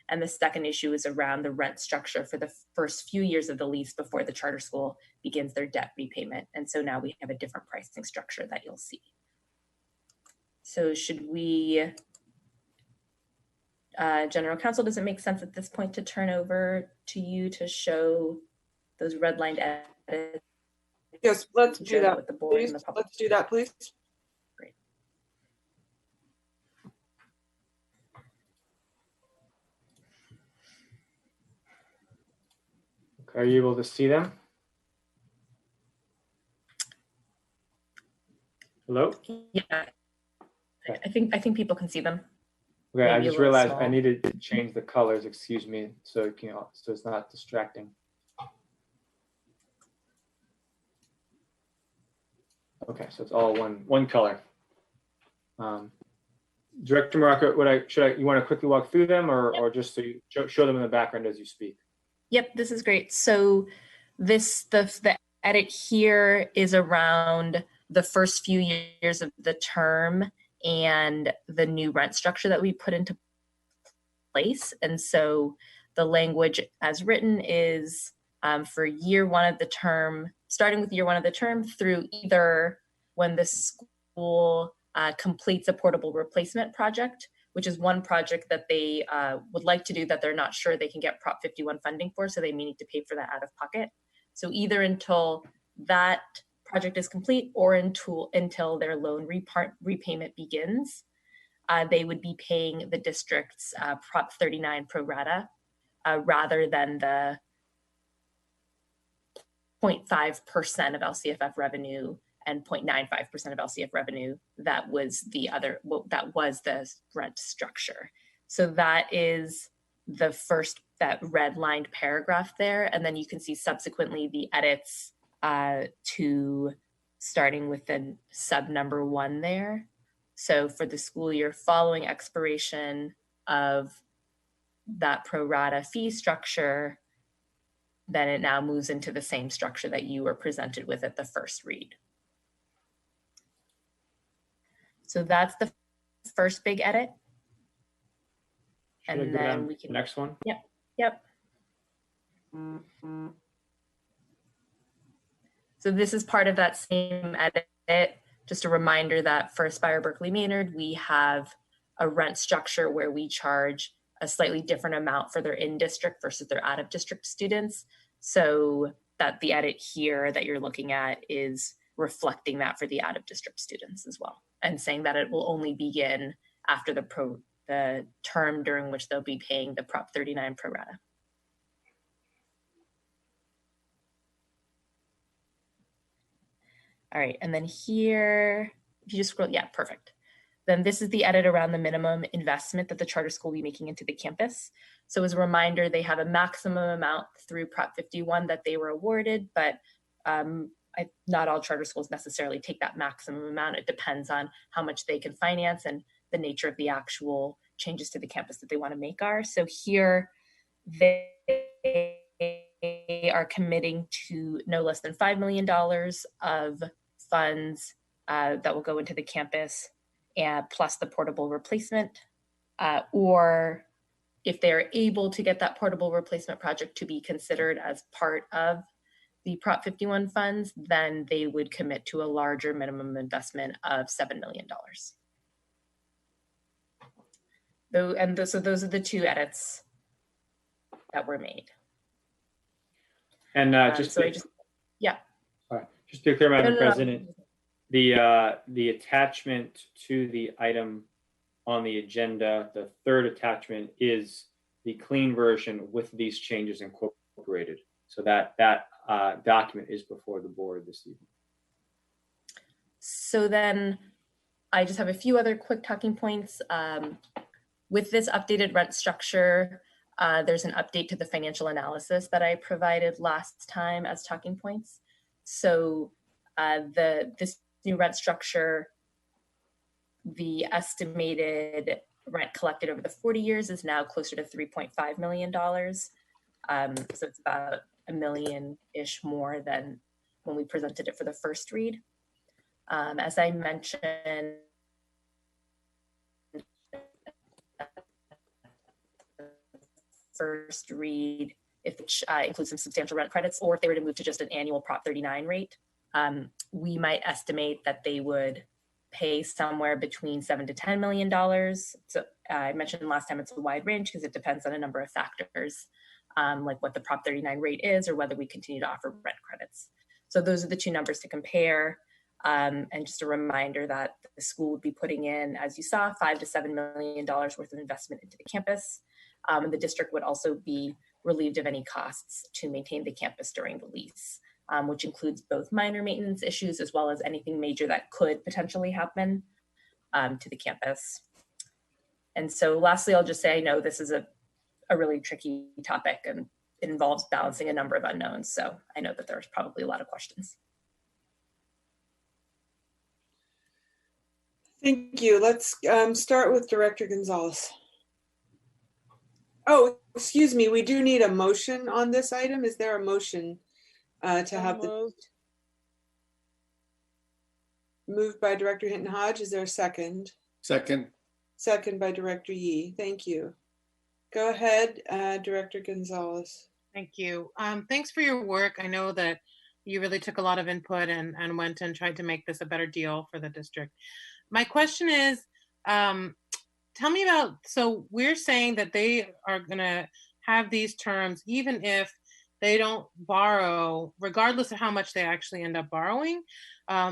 And the second issue is around the rent structure for the first few years of the lease before the charter school begins their debt repayment. And so now we have a different pricing structure that you'll see. So should we, General Counsel, does it make sense at this point to turn over to you to show those redlined edits? Yes, let's do that. With the board please. and the public. Let's do that, please. Great. Okay, are you able to see them? Hello? Yeah. I think people can see them. Okay, I Maybe a just little realized I small. needed to change the colors, excuse me, so so it's not distracting. Okay, so it's all one color. Director Maraka, you want to quickly walk through them or just so you show them in the background as you speak? Yep, this is great. So the edit here is around the first few years of the term and the new rent structure that we put into place. And so the language as written is for year 1 of the term, starting with year 1 of the term through either when the school completes a portable replacement project, which is one project that they would like to do that they're not sure they can get Prop 51 funding for, so they may need to pay for that out of pocket. So either until that project is complete or until their loan repayment begins, they would be paying the district's Prop 39 pro rata rather than the 0.5% of LCFF revenue and 0.95% of LCF revenue that was the rent structure. So that is the first, that red-lined paragraph there. And then you can see subsequently the edits to starting with the sub number 1 there. So for the school year following expiration of that pro rata fee structure, then it now moves into the same structure that you were presented with at the first read. So that's the first big edit. Should I And go then down we to can, the next one? yep. So this is part of that same edit. Just a reminder that for Aspire Berkeley Maynard, we have a rent structure where we charge a slightly different amount for their in-district versus their out-of-district students. So that the edit here that you're looking at is reflecting that for the out-of-district students as well, and saying that it will only begin after the term during which they'll be paying the Prop 39 pro rata. All right, and then here, if you just scroll, yeah, perfect. Then this is the edit around the minimum investment that the charter school will be making into the campus. So as a reminder, they have a maximum amount through Prop 51 that they were awarded, but not all charter schools necessarily take that maximum amount. It depends on how much they can finance and the nature of the actual changes to the campus that they want to make are. So here, they are committing to no less than $5 million of funds that will go into the campus, and plus the portable replacement, or if they're able to get that portable replacement project to be considered as part of the Prop 51 funds, then they would commit to a larger minimum investment of $7 million. So those are the two edits that were made. And just to be clear, Madam President, the attachment to the item on the agenda, the third attachment, is the clean version with these changes incorporated. So that document is before the board this evening. So then I just have a few other quick talking points. With this updated rent structure, there's an update to the financial analysis that I provided last time as talking points. So this new rent structure, the estimated rent collected over the 40 years is now closer to $3.5 million. So it's about $1 million-ish more than when we presented it for the first read. As I mentioned, first read, if it includes some substantial rent credits, or if they were to move to just an annual Prop 39 rate, we might estimate that they would pay somewhere between $7 to $10 million. So I mentioned last time it's a wide range because it depends on a number of factors, like what the Prop 39 rate is or whether we continue to offer rent credits. So those are the two numbers to compare. And just a reminder that the school would be putting in, as you saw, $5 to $7 million worth of investment into the campus. And the district would also be relieved of any costs to maintain the campus during the lease, which includes both minor maintenance issues as well as anything major that could potentially happen to the campus. And so lastly, I'll just say, I know this is a really tricky topic and it involves balancing a number of unknowns. So I know that there's probably a lot of questions. Thank you. Let's start with Director Gonzalez. Oh, excuse me. We do need a motion on this item. Is there a motion to have the moved by Director Hinton Hodge? Is there a second? Second. Second by Director Yee. Thank you. Go ahead, Director Gonzalez. Thank you. Thanks for your work. I know that you really took a lot of input and went and tried to make this a better deal for the district. My question is, tell me about, so we're saying that they are gonna have these terms even if they don't borrow, regardless of how much they actually end up borrowing,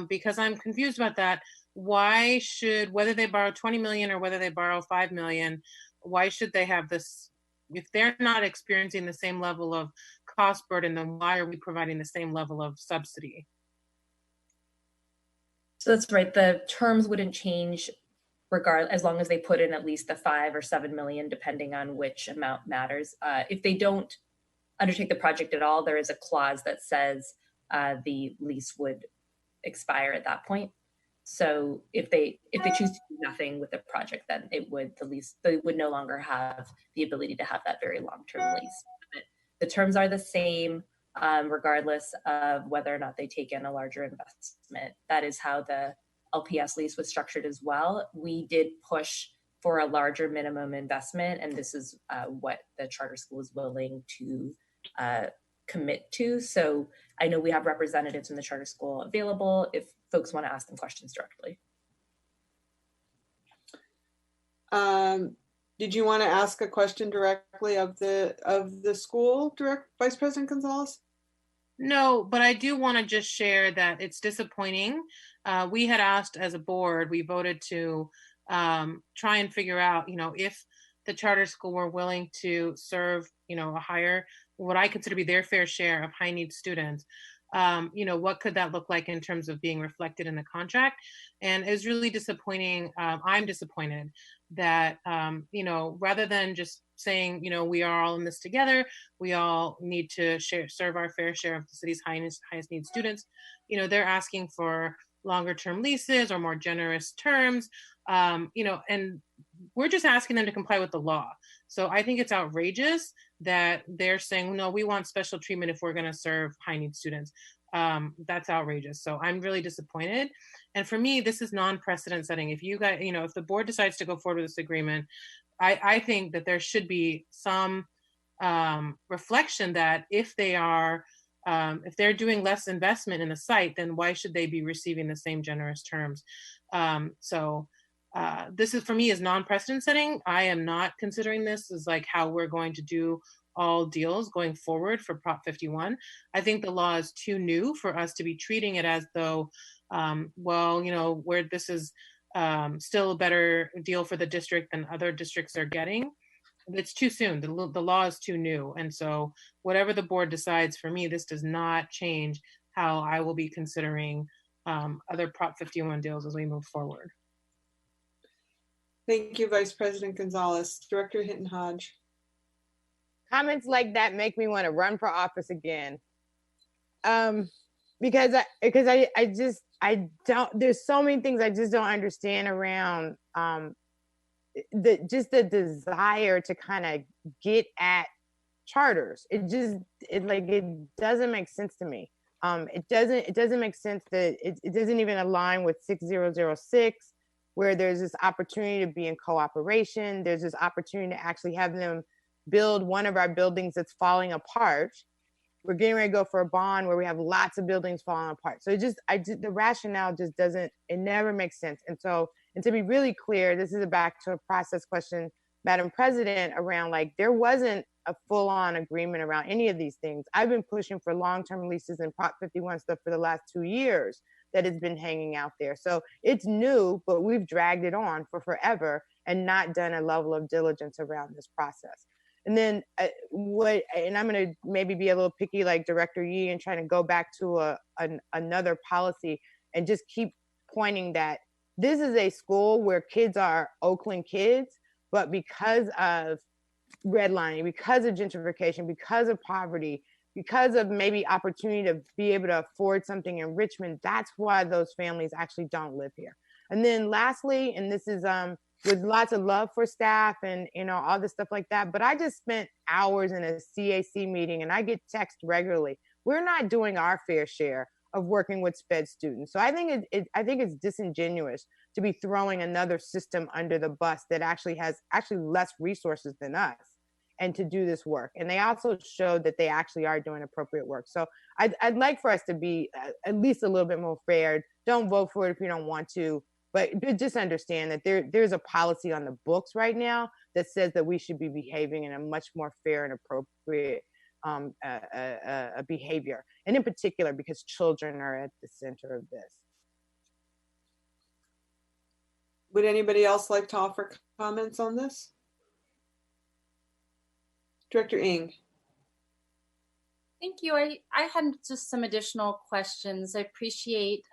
because I'm confused about that. Why should, whether they borrow 20 million or whether they borrow 5 million, why should they have this? If they're not experiencing the same level of cost burden, then why are we providing the same level of subsidy? So that's right. The terms wouldn't change as long as they put in at least the 5 or 7 million, depending on which amount matters. If they don't undertake the project at all, there is a clause that says the lease would expire at that point. So if they choose to do nothing with the project, then they would no longer have the ability to have that very long-term lease. But the terms are the same, regardless of whether or not they take in a larger investment. That is how the LPS lease was structured as well, we did push for a larger minimum investment, and this is what the charter school is willing to commit to. So I know we have representatives in the charter school available if folks want to ask them questions directly. Did you want to ask a question directly of the school, Vice President Gonzalez? No, but I do want to just share that it's disappointing. We had asked as a board, we voted to try and figure out, if the charter school were willing to serve, a higher, what I consider to be their fair share of high needs students. What could that look like in terms of being reflected in the contract? And it's really disappointing. I'm disappointed that, rather than just saying, we are all in this together, we all need to serve our fair share of the city's highest need students, they're asking for longer term leases or more generous terms, and we're just asking them to comply with the law. So I think it's outrageous that they're saying, no, we want special treatment if we're going to serve high need students. That's outrageous. So I'm really disappointed. And for me, this is non-precedent setting. If you guys, if the board decides to go forward with this agreement, I think that there should be some reflection that if they are, if they're doing less investment in the site, then why should they be receiving the same generous terms? This is, for me, is non-precedent setting. I am not considering this as like how we're going to do all deals going forward for Prop 51. I think the law is too new for us to be treating it as though, where this is still a better deal for the district than other districts are getting. It's too soon. The law is too new. And so whatever the board decides, for me, this does not change how I will be considering other Prop 51 deals as we move forward. Thank you, Vice President Gonzalez. Director Hinton Hodge. Comments like that make me want to run for office again. Because I don't, there's so many things I just don't understand around the desire to kind of get at charters. It doesn't make sense to me. It doesn't make sense that it doesn't even align with 6006, where there's this opportunity to be in cooperation. There's this opportunity to actually have them build one of our buildings that's falling apart. We're getting ready to go for a bond where we have lots of buildings falling apart. So the rationale just doesn't, it never makes sense. And to be really clear, this is back to a process question, Madam President, around like, there wasn't a full-on agreement around any of these things. I've been pushing for long-term leases and Prop 51 stuff for the last 2 years that has been hanging out there. So it's new, but we've dragged it on for forever and not done a level of diligence around this process. And then and I'm going to maybe be a little picky like Director Yee and trying to go back to another policy and just keep pointing that this is a school where kids are Oakland kids, but because of redlining, because of gentrification, because of poverty, because of maybe opportunity to be able to afford something in Richmond, that's why those families actually don't live here. And then lastly, and this is with lots of love for staff and all this stuff like that, but I just spent hours in a CAC meeting and I get text regularly. We're not doing our fair share of working with SPED students. So I think it's disingenuous to be throwing another system under the bus that actually has less resources than us and to do this work. And they also showed that they actually are doing appropriate work. So I'd like for us to be at least a little bit more fair. Don't vote for it if you don't want to, but just understand that there's a policy on the books right now that says that we should be behaving in a much more fair and appropriate behavior. And in particular, because children are at the center of this. Would anybody else like to offer comments on this? Director Ng. Thank you. I had just some additional questions. I appreciate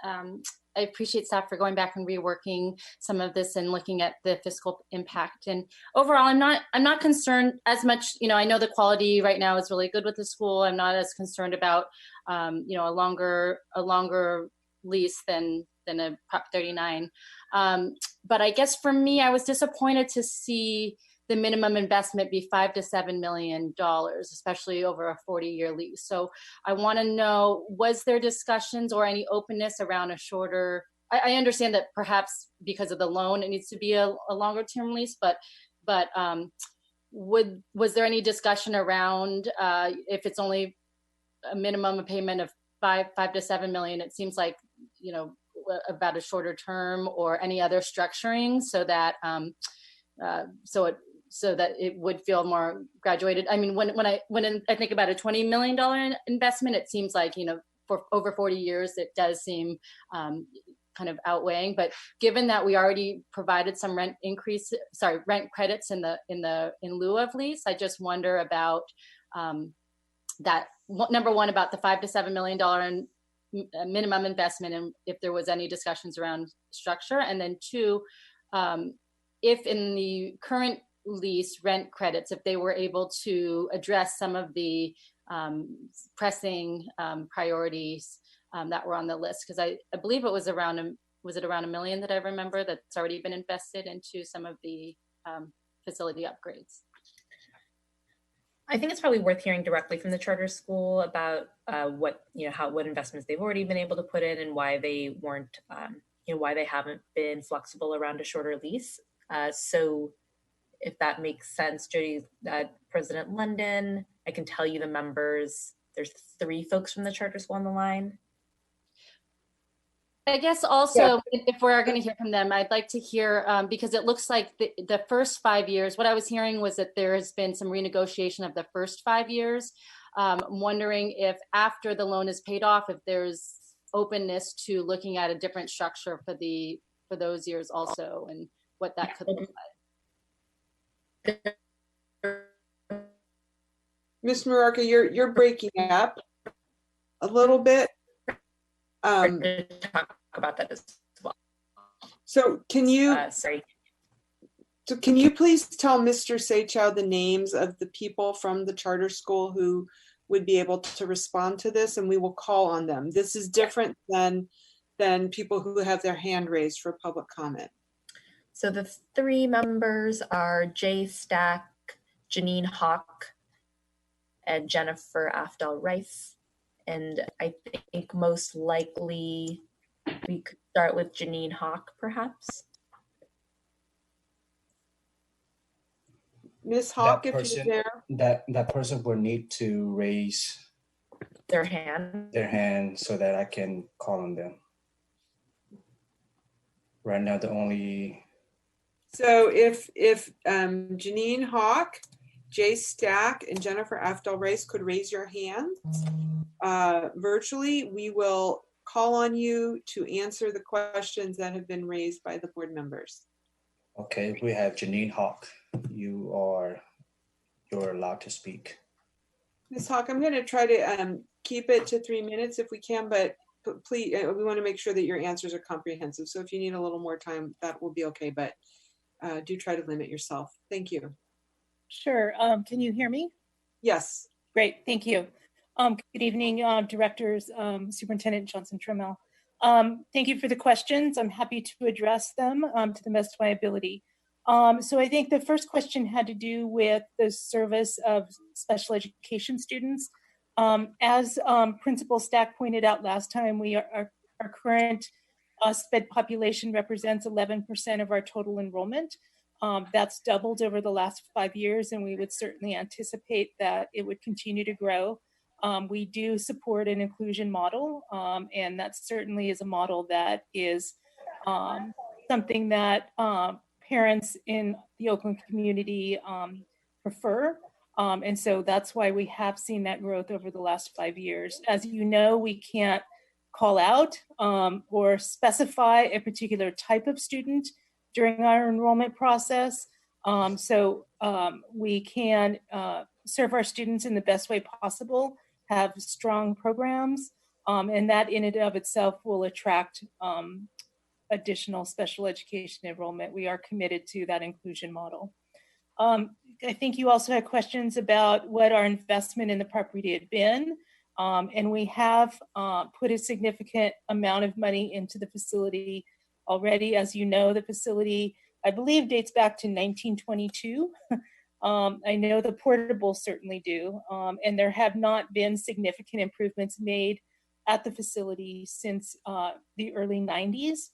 staff for going back and reworking some of this and looking at the fiscal impact. And overall, I'm not concerned as much. I know the quality right now is really good with the school. I'm not as concerned about a longer lease than a Prop 39. But I guess for me, I was disappointed to see the minimum investment be $5 to $7 million, especially over a 40-year lease. So I want to know, was there discussions or any openness around a shorter I understand that perhaps because of the loan, it needs to be a longer term lease, but was there any discussion around if it's only a minimum payment of 5 to 7 million? It seems like, you know, about a shorter term, or any other structuring so that so that it would feel more graduated. I mean, when I think about a $20 million investment, it seems like, you know, for over 40 years, it does seem kind of outweighing. But given that we already provided some rent credits in lieu of lease, I just wonder about that. Number one, about the $5 to $7 million minimum investment, and if there was any discussions around structure. And then two, if in the current lease rent credits, if they were able to address some of the pressing priorities that were on the list, because I believe it was around $1 million that I remember that's already been invested into some of the facility upgrades. I think it's probably worth hearing directly from the charter school about what investments they've already been able to put in, and why they weren't, why they haven't been flexible around a shorter lease. So if that makes sense, Jody, President London, I can tell you the members. There's 3 folks from the charter school on the line. I guess also, if we're going to hear from them, I'd like to hear, because it looks like the first 5 years, what I was hearing was that there has been some renegotiation of the first 5 years. I'm wondering if after the loan is paid off, if there's openness to looking at a different structure for those years also, and what that could look like. Ms. Muraca, you're breaking up a little bit. Talk about that as well. So can you sorry. So can you please tell Mr. Seychow the names of the people from the charter school who would be able to respond to this, and we will call on them. This is different than people who have their hand raised for public comment. So the 3 members are Jay Stack, Janine Hawk, and Jennifer Afdal Rice. And I think most likely we could start with Janine Hawk, perhaps. Ms. Hawk, if you're there. That person will need to raise their hand so that I can call on them. Right now, the only. So if Janine Hawk, Jay Stack, and Jennifer Afdal Rice could raise your hands virtually, we will call on you to answer the questions that have been raised by the board members. Okay, we have Janine Hawk. You're allowed to speak. Ms. Hawk, I'm going to try to keep it to 3 minutes if we can, but please, we want to make sure that your answers are comprehensive. So if you need a little more time, that will be okay, but do try to limit yourself. Thank you. Sure. Can you hear me? Yes. Great. Thank you. Good evening, directors, Superintendent Johnson Trammell. Thank you for the questions. I'm happy to address them to the best of my ability. So I think the first question had to do with the service of special education students. As Principal Stack pointed out last time, our current SPED population represents 11% of our total enrollment. That's doubled over the last 5 years, and we would certainly anticipate that it would continue to grow. We do support an inclusion model, and that certainly is a model that is something that parents in the Oakland community prefer. And so that's why we have seen that growth over the last 5 years. As you know, we can't call out or specify a particular type of student during our enrollment process. So we can serve our students in the best way possible, have strong programs, and that in and of itself will attract additional special education enrollment. We are committed to that inclusion model. I think you also had questions about what our investment in the property had been. And we have put a significant amount of money into the facility already. As you know, the facility, I believe, dates back to 1922. I know the portables certainly do. And there have not been significant improvements made at the facility since the early 90s.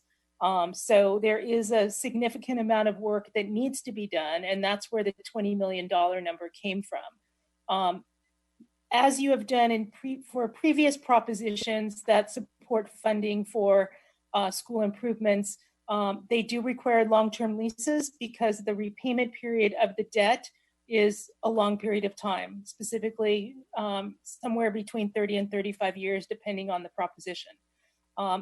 So there is a significant amount of work that needs to be done, and that's where the $20 million number came from. As you have done for previous propositions that support funding for school improvements, they do require long-term leases because the repayment period of the debt is a long period of time, specifically somewhere between 30 and 35 years, depending on the proposition.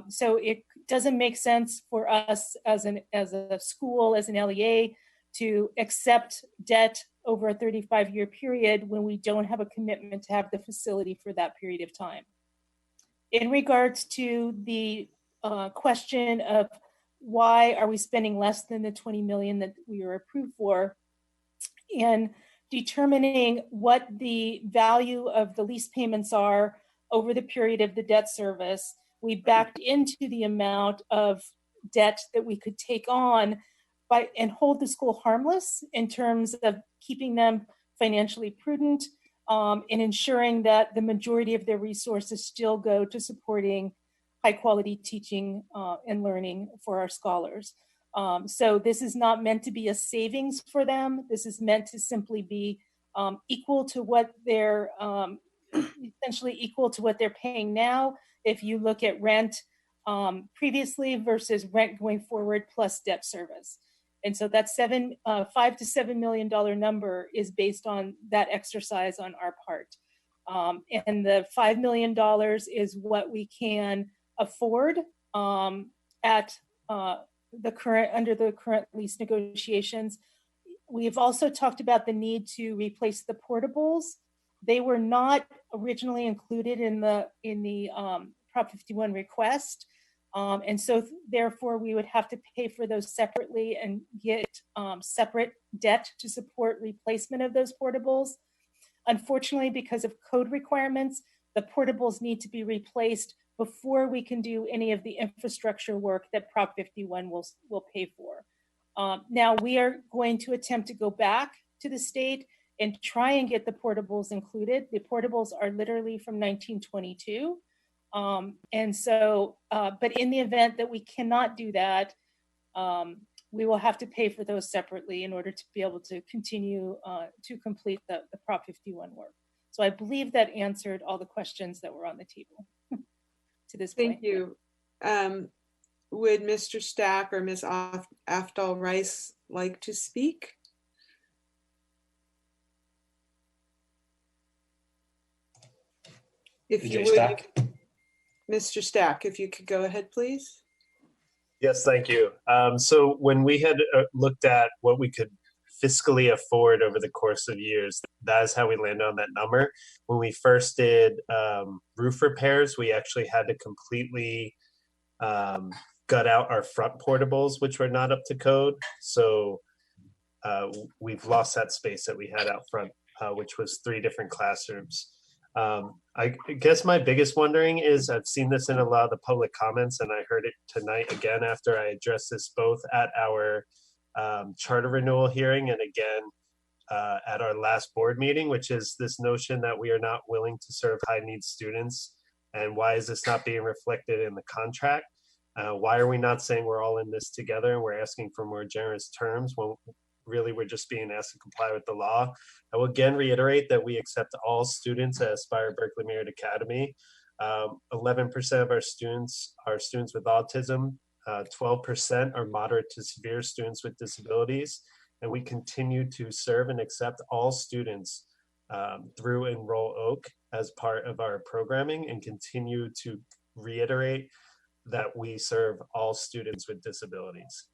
So it doesn't make sense for us as a school, as an LEA, to accept debt over a 35-year period when we don't have a commitment to have the facility for that period of time. In regards to the question of why are we spending less than the 20 million that we were approved for, and determining what the value of the lease payments are over the period of the debt service, we backed into the amount of debt that we could take on and hold the school harmless in terms of keeping them financially prudent and ensuring that the majority of their resources still go to supporting high quality teaching and learning for our scholars. So this is not meant to be a savings for them. This is meant to simply be equal to what they're essentially equal to what they're paying now. If you look at rent previously versus rent going forward plus debt service. And so that $5 to $7 million number is based on that exercise on our part. And the $5 million is what we can afford at under the current lease negotiations. We've also talked about the need to replace the portables. They were not originally included in the Prop 51 request. And so therefore we would have to pay for those separately and get separate debt to support replacement of those portables. Unfortunately, because of code requirements, the portables need to be replaced before we can do any of the infrastructure work that Prop 51 will pay for. Now we are going to attempt to go back to the state and try and get the portables included. The portables are literally from 1922. And so, but in the event that we cannot do that, we will have to pay for those separately in order to be able to continue to complete the Prop 51 work. So I believe that answered all the questions that were on the table to this point. Thank you. Would Mr. Stack or Ms. Aftal Rice like to speak? If you would, Mr. Stack, if you could go ahead, please. Yes, thank you. So when we had looked at what we could fiscally afford over the course of years, that is how we landed on that number. When we first did roof repairs, we actually had to completely gut out our front portables, which were not up to code. So we've lost that space that we had out front, which was 3 different classrooms. I guess my biggest wondering is I've seen this in a lot of the public comments, and I heard it tonight again after I addressed this both at our charter renewal hearing and again at our last board meeting, which is this notion that we are not willing to serve high needs students. And why is this not being reflected in the contract? Why are we not saying we're all in this together and we're asking for more generous terms when really we're just being asked to comply with the law? I will again reiterate that we accept all students at Aspire Berkeley Merit Academy. 11% of our students are students with autism. 12% are moderate to severe students with disabilities. And we continue to serve and accept all students through Enroll Oak as part of our programming, and continue to reiterate that we serve all students with disabilities.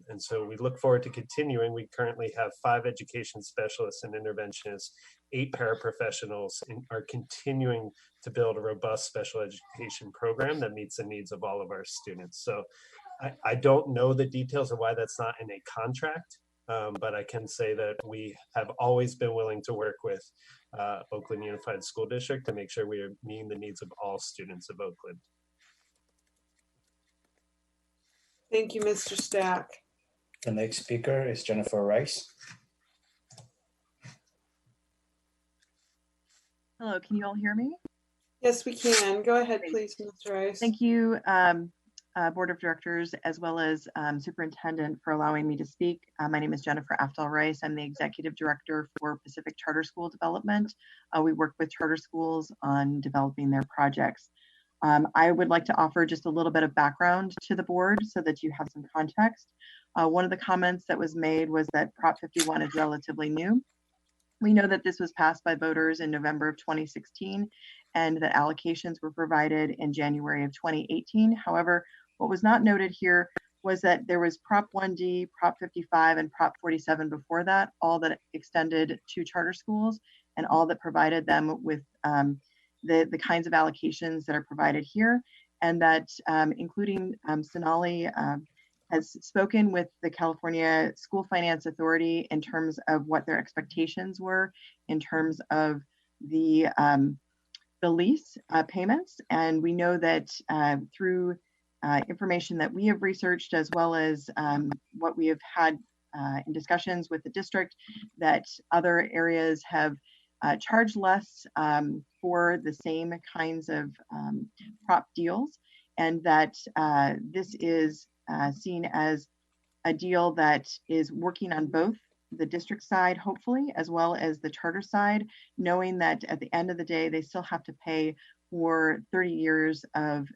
And so we look forward to continuing. We currently have 5 education specialists and interventionists, 8 paraprofessionals, and are continuing to build a robust special education program that meets the needs of all of our students. So I don't know the details of why that's not in a contract, but I can say that we have always been willing to work with Oakland Unified School District to make sure we are meeting the needs of all students of Oakland. Thank you, Mr. Stack. The next speaker is Jennifer Rice. Hello, can you all hear me? Yes, we can. Go ahead, please, Ms. Rice. Thank you. Board of Directors, as well as Superintendent, for allowing me to speak. My name is Jennifer Aftal Rice. I'm the Executive Director for Pacific Charter School Development. We work with charter schools on developing their projects. I would like to offer just a little bit of background to the board so that you have some context. One of the comments that was made was that Prop 51 is relatively new. We know that this was passed by voters in November of 2016 and that allocations were provided in January of 2018. However, what was not noted here was that there was Prop 1D, Prop 55, and Prop 47 before that, all that extended to charter schools and all that provided them with the kinds of allocations that are provided here, and that including Sonali has spoken with the California School Finance Authority in terms of what their expectations were in terms of the lease payments. And we know that through information that we have researched, as well as what we have had in discussions with the district, that other areas have charged less for the same kinds of prop deals, and that this is seen as a deal that is working on both the district side, hopefully, as well as the charter side, knowing that at the end of the day, they still have to pay for 30 years of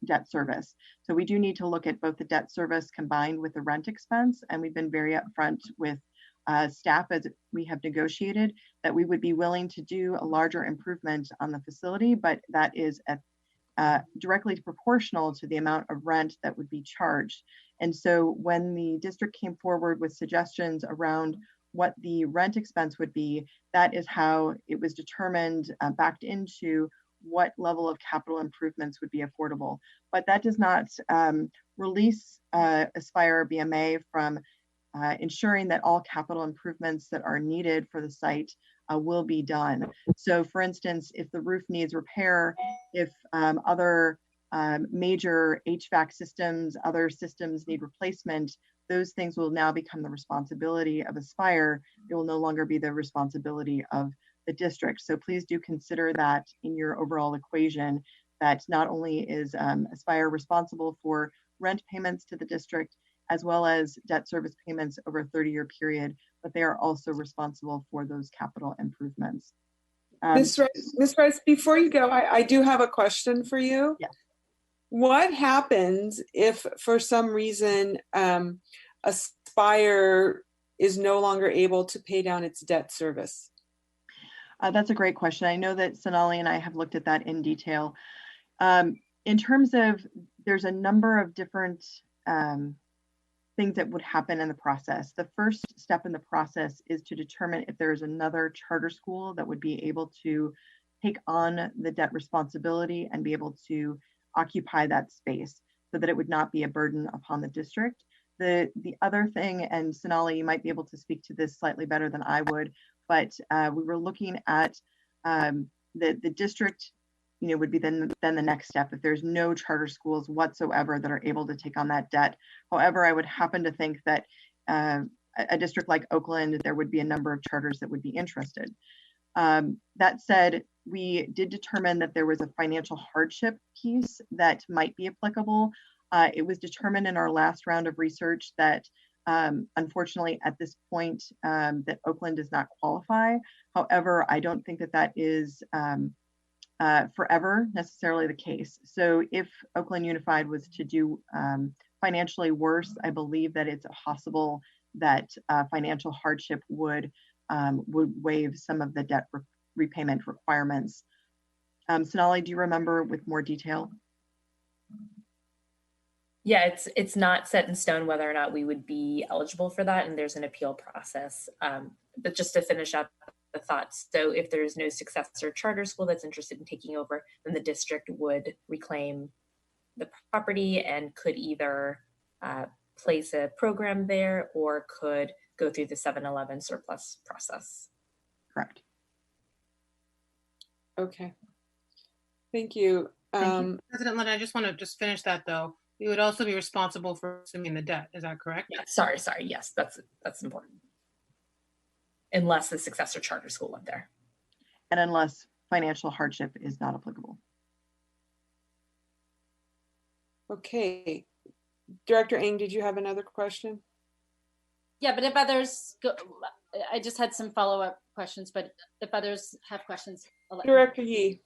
debt service. So we do need to look at both the debt service combined with the rent expense, and we've been very upfront with staff as we have negotiated that we would be willing to do a larger improvement on the facility, but that is directly proportional to the amount of rent that would be charged. And so when the district came forward with suggestions around what the rent expense would be, that is how it was determined, backed into what level of capital improvements would be affordable. But that does not release Aspire BMA from ensuring that all capital improvements that are needed for the site will be done. So for instance, if the roof needs repair, if other major HVAC systems, other systems need replacement, those things will now become the responsibility of Aspire. It will no longer be the responsibility of the district. So please do consider that in your overall equation, that not only is Aspire responsible for rent payments to the district, as well as debt service payments over a 30-year period, but they are also responsible for those capital improvements. Ms. Rice, before you go, I do have a question for you. Yes. What happens if for some reason Aspire is no longer able to pay down its debt service? That's a great question. I know that Sonali and I have looked at that in detail. In terms of, there's a number of different things that would happen in the process. The first step in the process is to determine if there is another charter school that would be able to take on the debt responsibility and be able to occupy that space so that it would not be a burden upon the district. The other thing, and Sonali, you might be able to speak to this slightly better than I would, but we were looking at the district, would be then the next step if there's no charter schools whatsoever that are able to take on that debt. However, I would happen to think that a district like Oakland, there would be a number of charters that would be interested. That said, we did determine that there was a financial hardship piece that might be applicable. It was determined in our last round of research that unfortunately at this point that Oakland does not qualify. However, I don't think that that is forever necessarily the case. So if Oakland Unified was to do financially worse, I believe that it's possible that financial hardship would waive some of the debt repayment requirements. Sonali, do you remember with more detail? Yeah, it's not set in stone whether or not we would be eligible for that, and there's an appeal process. But just to finish up the thoughts, so if there's no successor charter school that's interested in taking over, then the district would reclaim the property and could either place a program there or could go through the 7-Eleven surplus process. Correct. Okay. Thank you. President Lynn, I just want to finish that though. You would also be responsible for assuming the debt. Is that correct? Yeah, sorry. Yes, that's important. Unless the successor charter school went there. And unless financial hardship is not applicable. Okay. Director Ng, did you have another question? Yeah, but if others go, I just had some follow-up questions, but if others have questions, I'll let you know. Director Yee.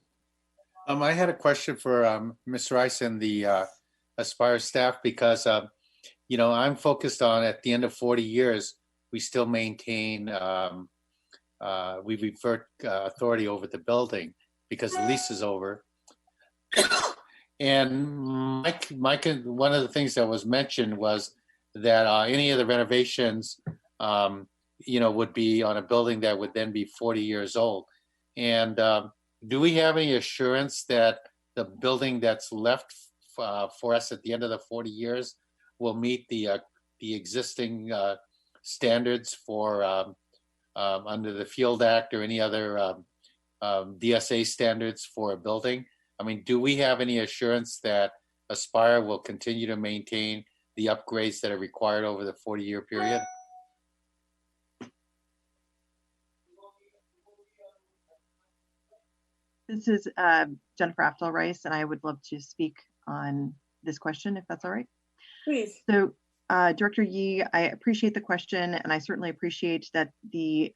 I had a question for Ms. Rice and the Aspire staff because, you know, I'm focused on at the end of 40 years, we still maintain, we revert authority over the building because the lease is over. And one of the things that was mentioned was that any of the renovations, you know, would be on a building that would then be 40 years old. And do we have any assurance that the building that's left for us at the end of the 40 years will meet the existing standards for under the Field Act or any other DSA standards for a building? I mean, do we have any assurance that Aspire will continue to maintain the upgrades that are required over the 40-year period? This is Jennifer Aftel Rice, and I would love to speak on this question, if that's all right. Please. So, Director Yee, I appreciate the question, and I certainly appreciate that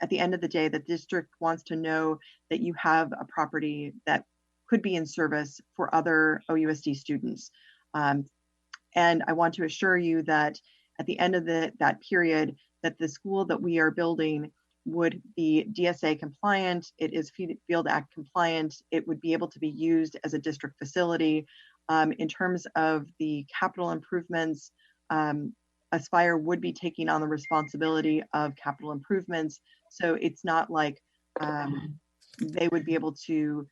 at the end of the day, the district wants to know that you have a property that could be in service for other OUSD students. And I want to assure you that at the end of that period, that the school that we are building would be DSA compliant, it is Field Act compliant, it would be able to be used as a district facility. In terms of the capital improvements, Aspire would be taking on the responsibility of capital improvements. So it's not like they would be able to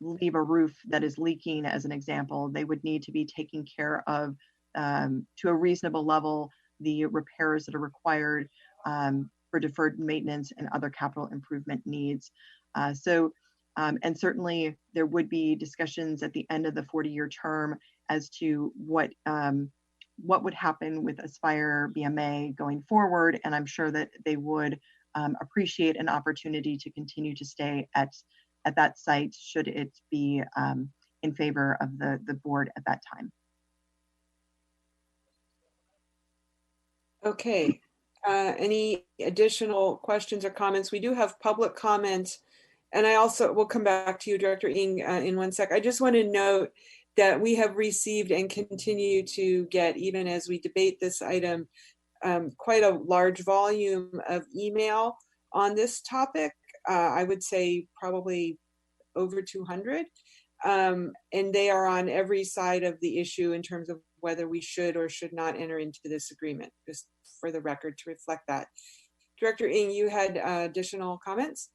leave a roof that is leaking, as an example. They would need to be taking care of, to a reasonable level, the repairs that are required for deferred maintenance and other capital improvement needs. And certainly there would be discussions at the end of the 40-year term as to what would happen with Aspire BMA going forward. And I'm sure that they would appreciate an opportunity to continue to stay at that site should it be in favor of the board at that time. Okay. Any additional questions or comments? We do have public comments, and I also will come back to you, Director Ng, in one sec. I just want to note that we have received and continue to get, even as we debate this item, quite a large volume of email on this topic. I would say probably over 200. And they are on every side of the issue in terms of whether we should or should not enter into this agreement, just for the record to reflect that. Director Ng, you had additional comments?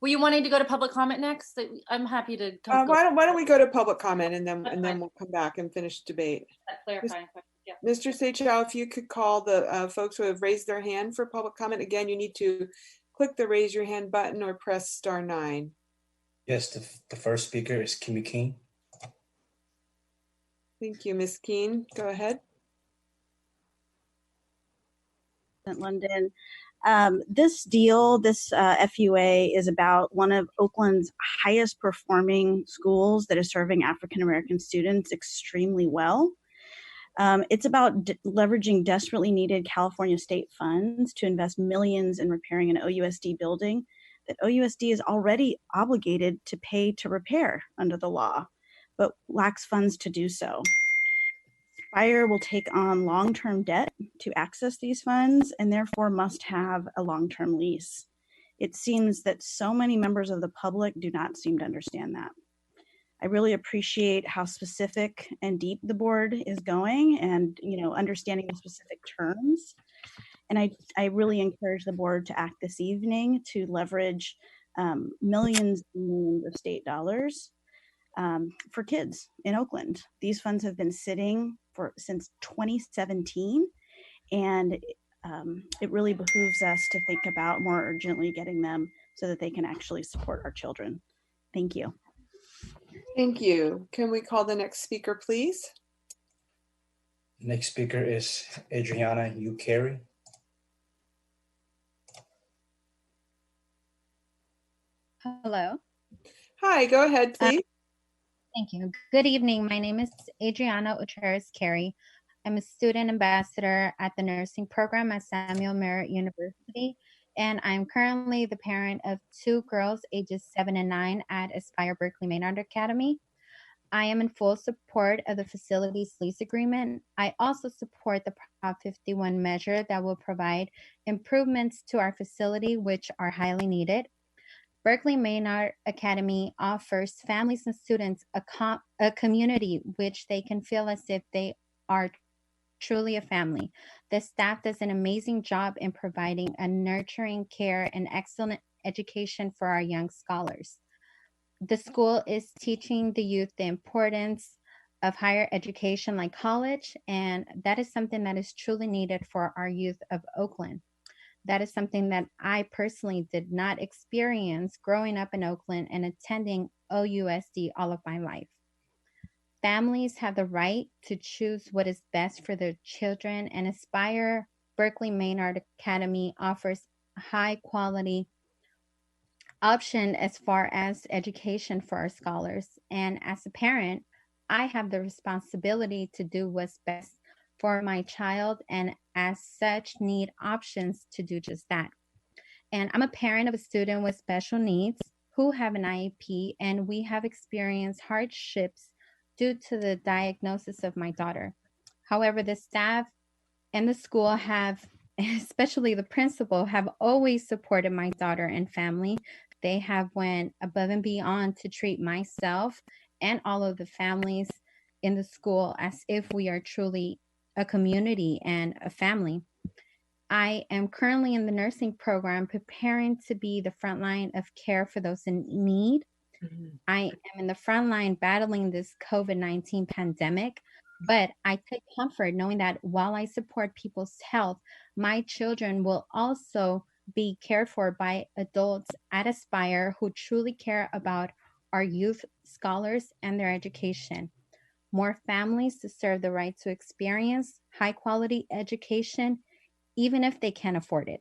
Were you wanting to go to public comment next? I'm happy to come. Why don't we go to public comment and then we'll come back and finish debate. Clarifying question. Yeah. Mr. Seychow, if you could call the folks who have raised their hand for public comment. Again, you need to click the raise your hand button or press *9. Yes, the first speaker is Kimmy King. Thank you, Ms. Keene. Go ahead. London. This deal, this FUA, is about one of Oakland's highest performing schools that is serving African American students extremely well. It's about leveraging desperately needed California state funds to invest millions in repairing an OUSD building that OUSD is already obligated to pay to repair under the law, but lacks funds to do so. Aspire will take on long-term debt to access these funds and therefore must have a long-term lease. It seems that so many members of the public do not seem to understand that. I really appreciate how specific and deep the board is going and, understanding the specific terms. And I really encourage the board to act this evening to leverage millions and millions of state dollars for kids in Oakland. These funds have been sitting since 2017, and it really behooves us to think about more urgently getting them so that they can actually support our children. Thank you. Thank you. Can we call the next speaker, please? The next speaker is Adriana Carey. Hello. Hi, go ahead, please. Thank you. Good evening. My name is Adriana Ocheres Carey. I'm a student ambassador at the nursing program at Samuel Merritt University, and I'm currently the parent of 2 girls ages 7 and 9 at Aspire Berkeley Maynard Academy. I am in full support of the facilities lease agreement. I also support the Prop 51 measure that will provide improvements to our facility, which are highly needed. Berkeley Maynard Academy offers families and students a community which they can feel as if they are truly a family. The staff does an amazing job in providing a nurturing care and excellent education for our young scholars. The school is teaching the youth the importance of higher education like college, and that is something that is truly needed for our youth of Oakland. That is something that I personally did not experience growing up in Oakland and attending OUSD all of my life. Families have the right to choose what is best for their children, and Aspire Berkeley Maynard Academy offers high quality option as far as education for our scholars. And as a parent, I have the responsibility to do what's best for my child, and as such need options to do just that. And I'm a parent of a student with special needs who have an IEP, and we have experienced hardships due to the diagnosis of my daughter. However, the staff and the school have, especially the principal, have always supported my daughter and family. They have went above and beyond to treat myself and all of the families in the school as if we are truly a community and a family. I am currently in the nursing program preparing to be the front line of care for those in need. I am in the front line battling this COVID-19 pandemic, but I take comfort knowing that while I support people's health, my children will also be cared for by adults at Aspire who truly care about our youth scholars and their education. More families deserve the right to experience high quality education, even if they can't afford it.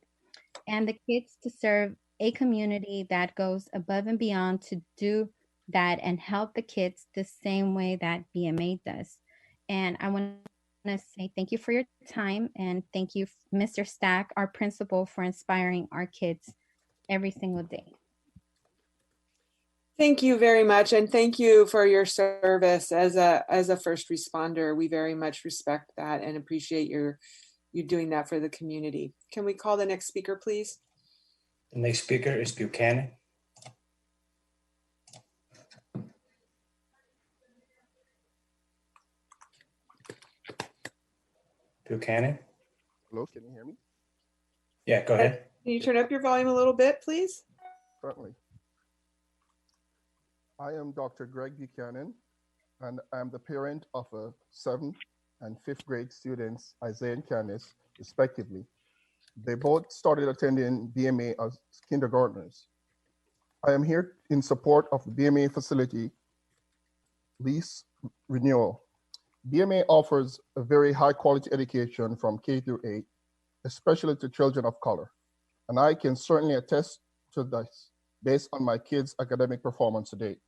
And the kids deserve a community that goes above and beyond to do that and help the kids the same way that BMA does. And I want to say thank you for your time, and thank you, Mr. Stack, our principal, for inspiring our kids every single day. Thank you very much, and thank you for your service as a first responder. We very much respect that and appreciate you doing that for the community. Can we call the next speaker, please? The next speaker is Buchanan. Buchanan. Hello, can you hear me? Yeah, go ahead. Can you turn up your volume a little bit, please? Certainly. I am Dr. Greg Buchanan, and I'm the parent of a 7th and 5th grade students, Isaiah and Candice, respectively. They both started attending BMA as kindergartners. I am here in support of the BMA facility lease renewal. BMA offers a very high quality education from K through 8, especially to children of color. And I can certainly attest to this based on my kids' academic performance to date.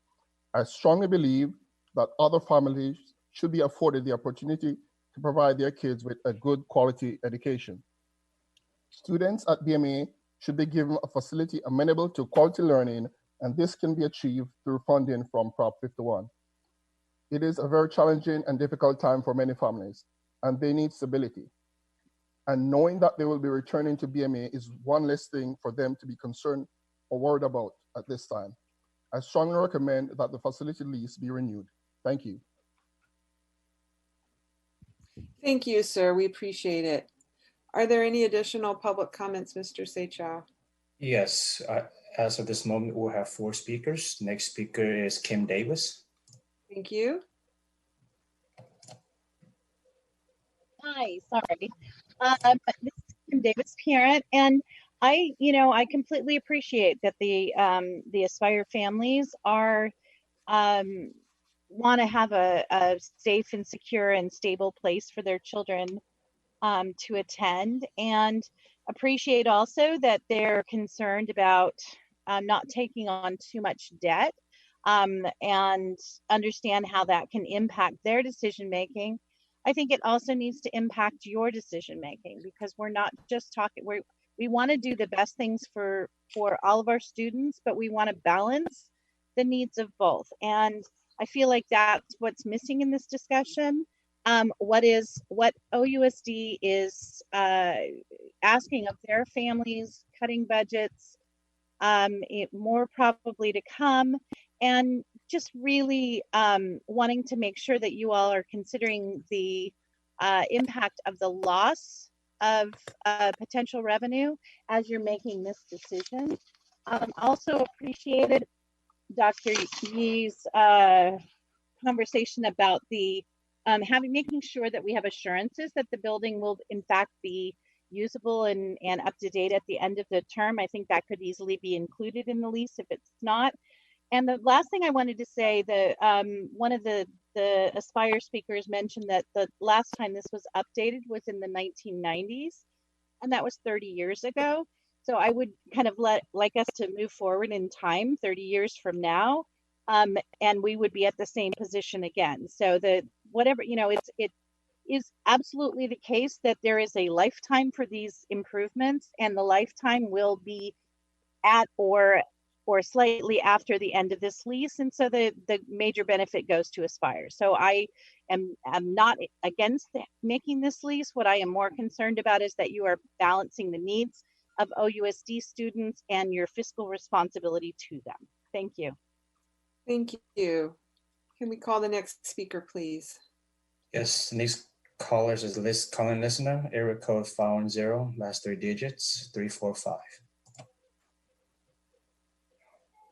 I strongly believe that other families should be afforded the opportunity to provide their kids with a good quality education. Students at BMA should be given a facility amenable to quality learning, and this can be achieved through funding from Prop 51. It is a very challenging and difficult time for many families, and they need stability. And knowing that they will be returning to BMA is one less thing for them to be concerned or worried about at this time. I strongly recommend that the facility lease be renewed. Thank you. Thank you, sir. We appreciate it. Are there any additional public comments, Mr. Seychow? Yes, as of this moment, we'll have 4 speakers. Next speaker is Kim Davis. Thank you. Hi, sorry. This is Kim Davis, parent, and I completely appreciate that the Aspire families are want to have a safe and secure and stable place for their children to attend, and appreciate also that they're concerned about not taking on too much debt. and understand how that can impact their decision making. I think it also needs to impact your decision making, because we're not just talking, we want to do the best things for all of our students, but we want to balance the needs of both. And I feel like that's what's missing in this discussion. What OUSD is asking of their families, cutting budgets, more probably to come, and just really wanting to make sure that you all are considering the impact of the loss of potential revenue as you're making this decision. Also appreciated Dr. Yee's conversation about the making sure that we have assurances that the building will in fact be usable and up to date at the end of the term. I think that could easily be included in the lease if it's not. And the last thing I wanted to say, one of the Aspire speakers mentioned that the last time this was updated was in the 1990s, and that was 30 years ago. So I would kind of like us to move forward in time 30 years from now, and we would be at the same position again. So whatever, it is absolutely the case that there is a lifetime for these improvements, and the lifetime will be at or slightly after the end of this lease. And so the major benefit goes to Aspire. So I am not against making this lease. What I am more concerned about is that you are balancing the needs of OUSD students and your fiscal responsibility to them. Thank you. Thank you. Can we call the next speaker, please? Yes, next caller is calling listener, area code 510, last 3 digits, 345.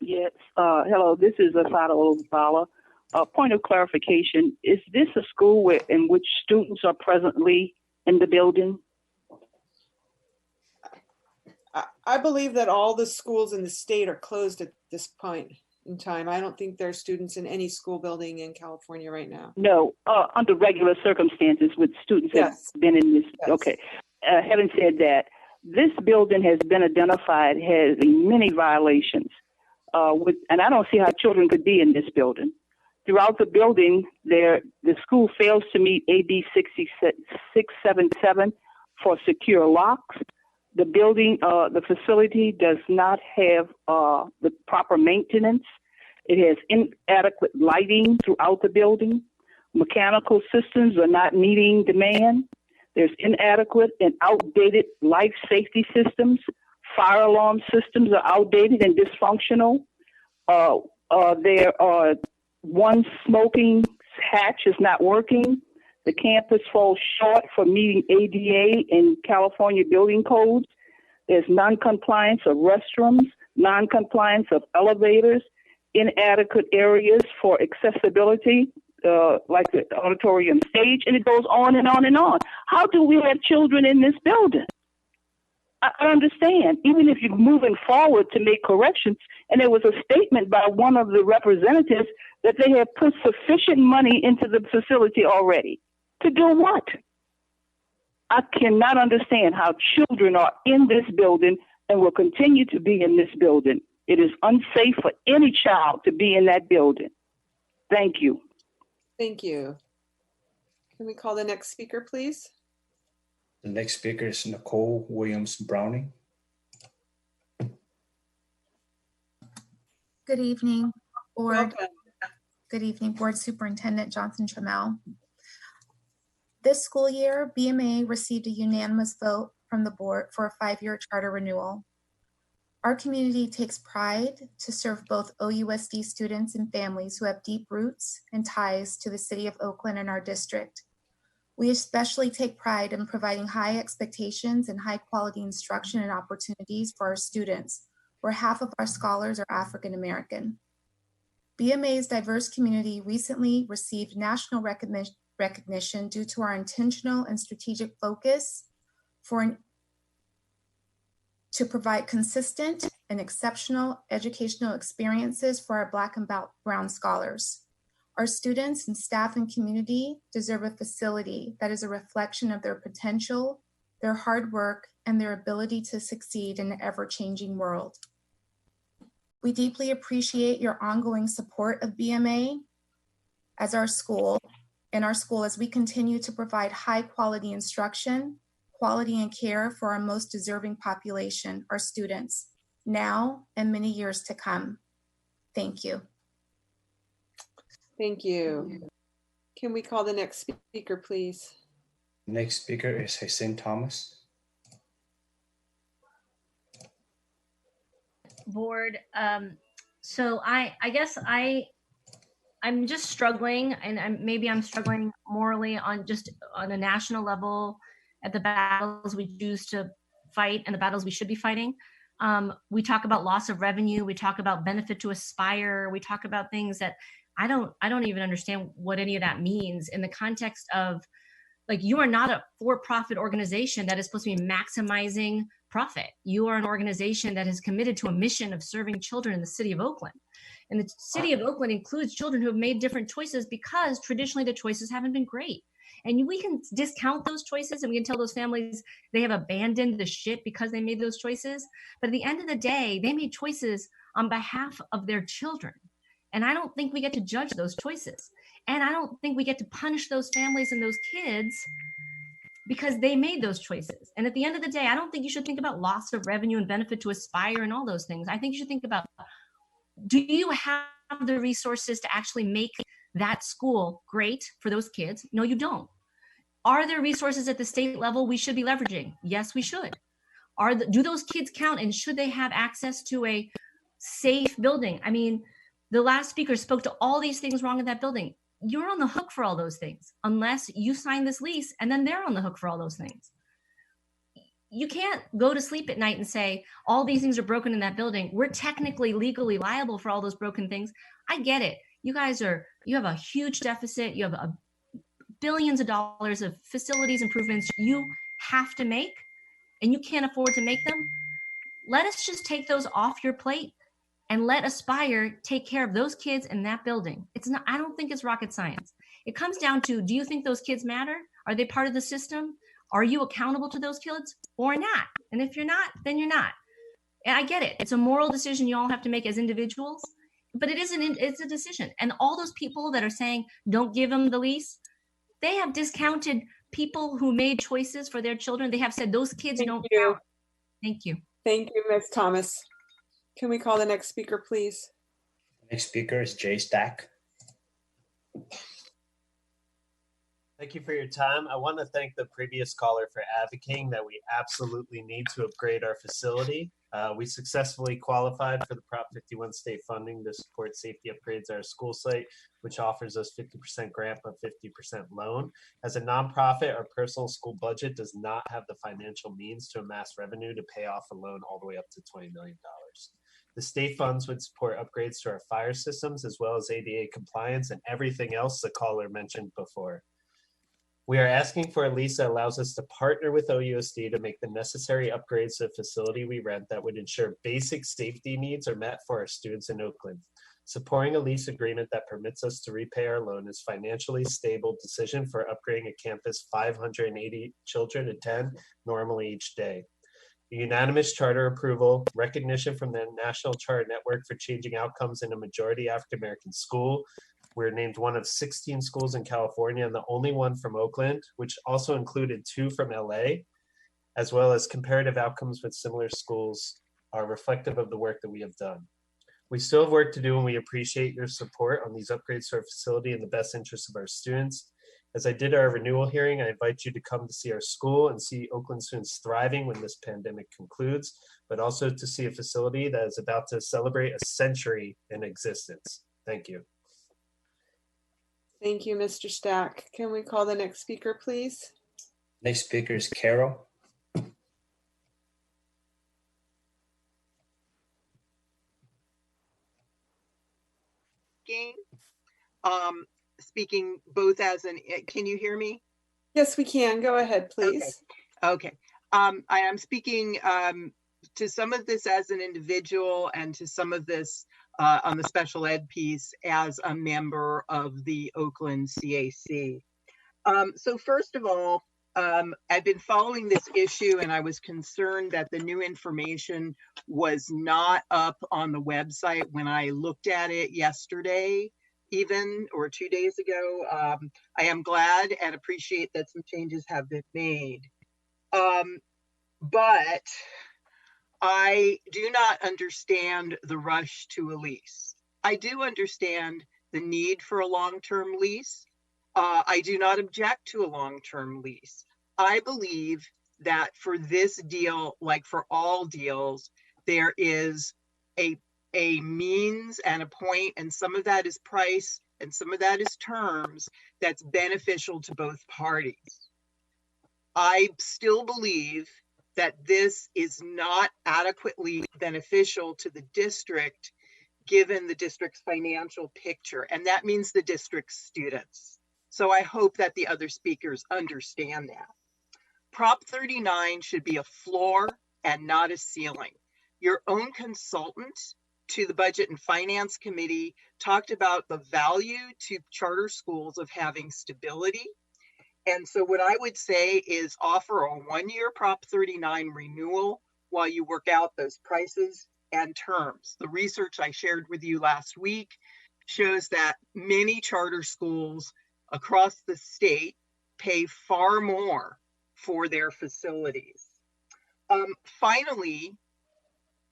Yes, hello, this is Asada Olubala. Point of clarification, is this a school in which students are presently in the building? I believe that all the schools in the state are closed at this point in time. I don't think there are students in any school building in California right now. No, under regular circumstances with students that have been in this. Yes. Okay, having said that, this building has been identified as many violations. And I don't see how children could be in this building. Throughout the building, the school fails to meet AB 677 for secure locks. The building, the facility does not have the proper maintenance. It has inadequate lighting throughout the building. Mechanical systems are not meeting demand. There's inadequate and outdated life safety systems. Fire alarm systems are outdated and dysfunctional. There are one smoking hatch is not working. The campus falls short for meeting ADA and California building codes. There's non-compliance of restrooms, non-compliance of elevators, inadequate areas for accessibility, like the auditorium stage, and it goes on and on and on. How do we have children in this building? I understand, even if you're moving forward to make corrections, and there was a statement by one of the representatives that they have put sufficient money into the facility already. To do what? I cannot understand how children are in this building and will continue to be in this building. It is unsafe for any child to be in that building. Thank you. Thank you. Can we call the next speaker, please? The next speaker is Nicole Williams Browning. Good evening, Board. Welcome. Good evening, Board Superintendent Johnson Trammell. This school year, BMA received a unanimous vote from the board for a 5-year charter renewal. Our community takes pride to serve both OUSD students and families who have deep roots and ties to the city of Oakland and our district. We especially take pride in providing high expectations and high quality instruction and opportunities for our students, where half of our scholars are African American. BMA's diverse community recently received national recognition due to our intentional and strategic focus to provide consistent and exceptional educational experiences for our Black and Brown scholars. Our students and staff and community deserve a facility that is a reflection of their potential, their hard work, and their ability to succeed in an ever-changing world. We deeply appreciate your ongoing support of BMA as our school, as we continue to provide high quality instruction, quality and care for our most deserving population, our students, now and many years to come. Thank you. Thank you. Can we call the next speaker, please? Next speaker is Hussein Thomas. Board. So I guess I'm just struggling, and maybe I'm struggling morally on a national level at the battles we choose to fight and the battles we should be fighting. We talk about loss of revenue. We talk about benefit to aspire. We talk about things that I don't even understand what any of that means in the context of, like, you are not a for-profit organization that is supposed to be maximizing profit. You are an organization that is committed to a mission of serving children in the city of Oakland. And the city of Oakland includes children who have made different choices because traditionally the choices haven't been great. And we can discount those choices and we can tell those families they have abandoned the ship because they made those choices. But at the end of the day, they made choices on behalf of their children. And I don't think we get to judge those choices. And I don't think we get to punish those families and those kids because they made those choices. And at the end of the day, I don't think you should think about loss of revenue and benefit to aspire and all those things. I think you should think about, do you have the resources to actually make that school great for those kids? No, you don't. Are there resources at the state level we should be leveraging? Yes, we should. Do those kids count, and should they have access to a safe building? I mean, the last speaker spoke to all these things wrong in that building. You're on the hook for all those things unless you sign this lease, and then they're on the hook for all those things. You can't go to sleep at night and say, all these things are broken in that building. We're technically legally liable for all those broken things. I get it. You have a huge deficit. You have billions of dollars of facilities improvements you have to make, and you can't afford to make them. Let us just take those off your plate and let Aspire take care of those kids in that building. I don't think it's rocket science. It comes down to, do you think those kids matter? Are they part of the system? Are you accountable to those kids or not? And if you're not, then you're not. And I get it. It's a moral decision you all have to make as individuals, but it's a decision. And all those people that are saying, don't give them the lease, they have discounted people who made choices for their children. They have said those kids don't count. Thank you. Thank you, Ms. Thomas. Can we call the next speaker, please? Next speaker is Jay Stack. Thank you for your time. I want to thank the previous caller for advocating that we absolutely need to upgrade our facility. We successfully qualified for the Prop 51 state funding to support safety upgrades at our school site, which offers us 50% grant but 50% loan. As a nonprofit, our personal school budget does not have the financial means to amass revenue to pay off a loan all the way up to $20 million. The state funds would support upgrades to our fire systems as well as ADA compliance and everything else the caller mentioned before. We are asking for a lease that allows us to partner with OUSD to make the necessary upgrades to the facility we rent that would ensure basic safety needs are met for our students in Oakland. Supporting a lease agreement that permits us to repay our loan is a financially stable decision for upgrading a campus 580 children attend normally each day. A unanimous charter approval, recognition from the National Charter Network for changing outcomes in a majority African American school. We're named one of 16 schools in California and the only one from Oakland, which also included 2 from LA, as well as comparative outcomes with similar schools are reflective of the work that we have done. We still have work to do and we appreciate your support on these upgrades to our facility in the best interest of our students. As I did our renewal hearing, I invite you to come to see our school and see Oakland students thriving when this pandemic concludes, but also to see a facility that is about to celebrate a century in existence. Thank you. Thank you, Mr. Stack. Can we call the next speaker, please? Next speaker is Carol. Speaking both as an, can you hear me? Yes, we can. Go ahead, please. Okay. I am speaking to some of this as an individual and to some of this on the special ed piece as a member of the Oakland CAC. So first of all, I've been following this issue and I was concerned that the new information was not up on the website when I looked at it yesterday, even, or 2 days ago. I am glad and appreciate that some changes have been made. But I do not understand the rush to a lease. I do understand the need for a long-term lease. I do not object to a long-term lease. I believe that for this deal, like for all deals, there is a means and a point, and some of that is price and some of that is terms that's beneficial to both parties. I still believe that this is not adequately beneficial to the district given the district's financial picture, and that means the district's students. So I hope that the other speakers understand that. Prop 39 should be a floor and not a ceiling. Your own consultant to the Budget and Finance Committee talked about the value to charter schools of having stability. And so what I would say is offer a 1-year Prop 39 renewal while you work out those prices and terms. The research I shared with you last week shows that many charter schools across the state pay far more for their facilities. Finally,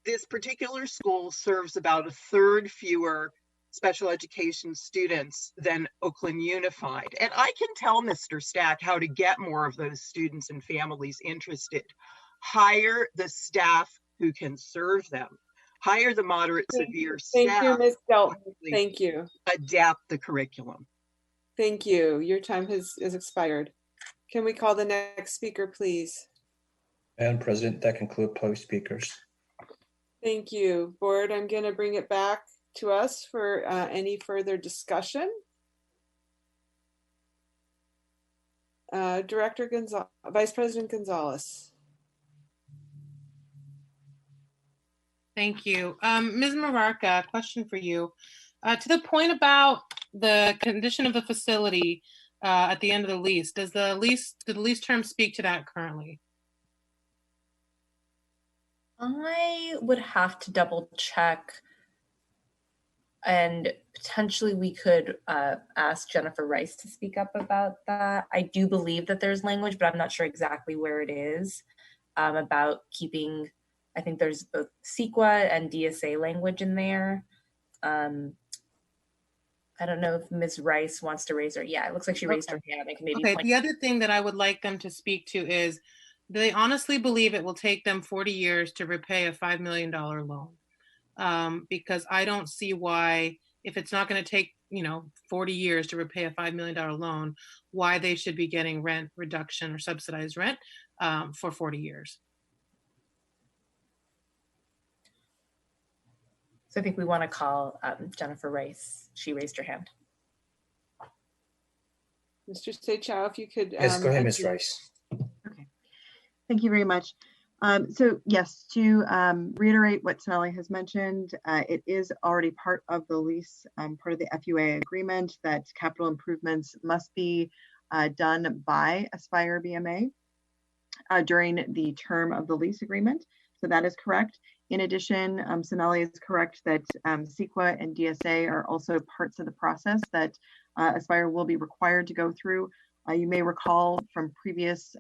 this particular school serves about 1/3 fewer special education students than Oakland Unified. And I can tell Mr. Stack how to get more of those students and families interested. Hire the staff who can serve them. Hire the moderate severe staff. Thank you, Ms. Delton. Thank you. Adapt the curriculum. Thank you. Your time has expired. Can we call the next speaker, please? Madam President, that concludes closed speakers. Thank you. Board, I'm going to bring it back to us for any further discussion. Director Gonzalez, Vice President Gonzalez. Thank you. Ms. Mararka, question for you. To the point about the condition of the facility at the end of the lease, do the lease terms speak to that currently? I would have to double check, and potentially we could ask Jennifer Rice to speak up about that. I do believe that there's language, but I'm not sure exactly where it is about keeping, I think there's both CEQA and DSA language in there. I don't know if Ms. Rice wants to raise her. Yeah, it looks like she raised her hand. I can maybe Okay, point. the other thing that I would like them to speak to is, do they honestly believe it will take them 40 years to repay a $5 million loan? Because I don't see why, if it's not going to take 40 years to repay a $5 million loan, why they should be getting rent reduction or subsidized rent for 40 years. So I think we want to call Jennifer Rice. She raised her hand. Mr. Seychow, if you could. Yes, go ahead, Ms. Rice. Okay, thank you very much. So yes, to reiterate what Sonali has mentioned, it is already part of the lease, part of the FUA agreement, that capital improvements must be done by Aspire BMA during the term of the lease agreement. So that is correct. In addition, Sonali is correct that CEQA and DSA are also parts of the process that Aspire will be required to go through. You may recall from previous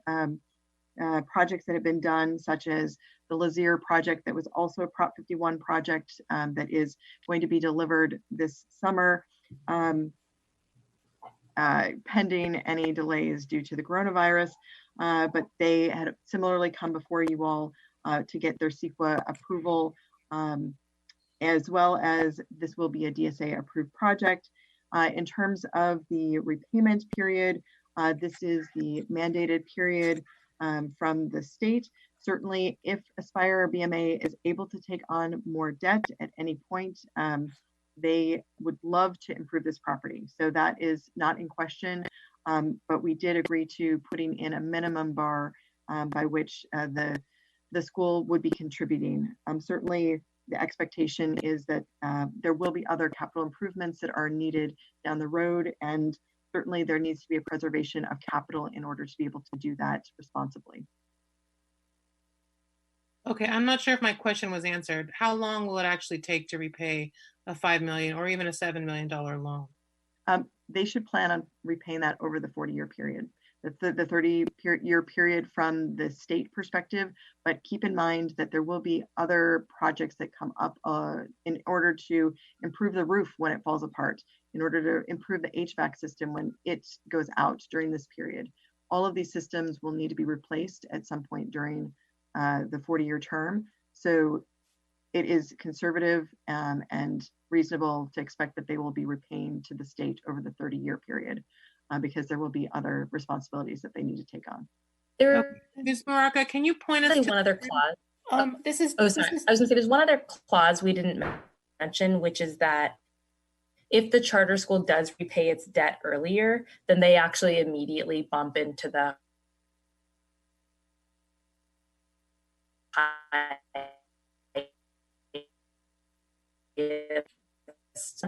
projects that have been done, such as the Lazier project that was also a Prop 51 project that is going to be delivered this summer, pending any delays due to the coronavirus. But they had similarly come before you all to get their CEQA approval, as well as this will be a DSA approved project. In terms of the repayment period, this is the mandated period from the state. Certainly, if Aspire BMA is able to take on more debt at any point, they would love to improve this property. So that is not in question, but we did agree to putting in a minimum bar by which the school would be contributing. Certainly, the expectation is that there will be other capital improvements that are needed down the road, and certainly there needs to be a preservation of capital in order to be able to do that responsibly. Okay, I'm not sure if my question was answered. How long will it actually take to repay a $5 million or even a $7 million loan? They should plan on repaying that over the 40-year period. The 30-year period from the state perspective, but keep in mind that there will be other projects that come up in order to improve the roof when it falls apart, in order to improve the HVAC system when it goes out during this period. All of these systems will need to be replaced at some point during the 40-year term. So it is conservative and reasonable to expect that they will be repaying to the state over the 30-year period. Because there will be other responsibilities that they need to take on. Ms. Baraka, can you point us to one other clause? This is. Oh, sorry. I was gonna say there's one other clause we didn't mention, which is that if the charter school does repay its debt earlier, then they actually immediately bump into the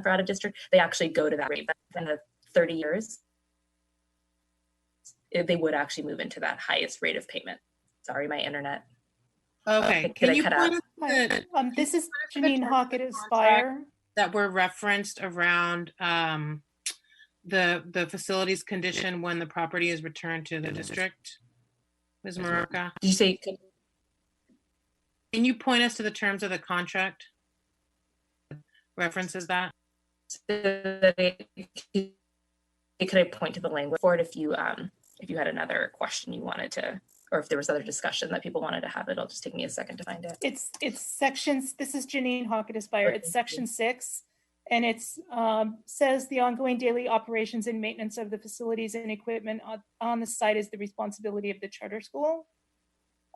for out of district, they actually go to that rate. But in the 30 years, they would actually move into that highest rate of payment. Sorry, my internet. Okay, can you point us to, this is Janine Hockett at Aspire. That were referenced around the facilities condition when the property is returned to the district? Ms. Maraca? Did you say? Can you point us to the terms of the contract? References that? Could I point to the language for it if you had another question you wanted to, or if there was other discussion that people wanted to have? It'll just take me a second to find it. It's sections. This is Janine Hockett Aspire. It's section 6, and it's says the ongoing daily operations and maintenance of the facilities and equipment on the site is the responsibility of the charter school.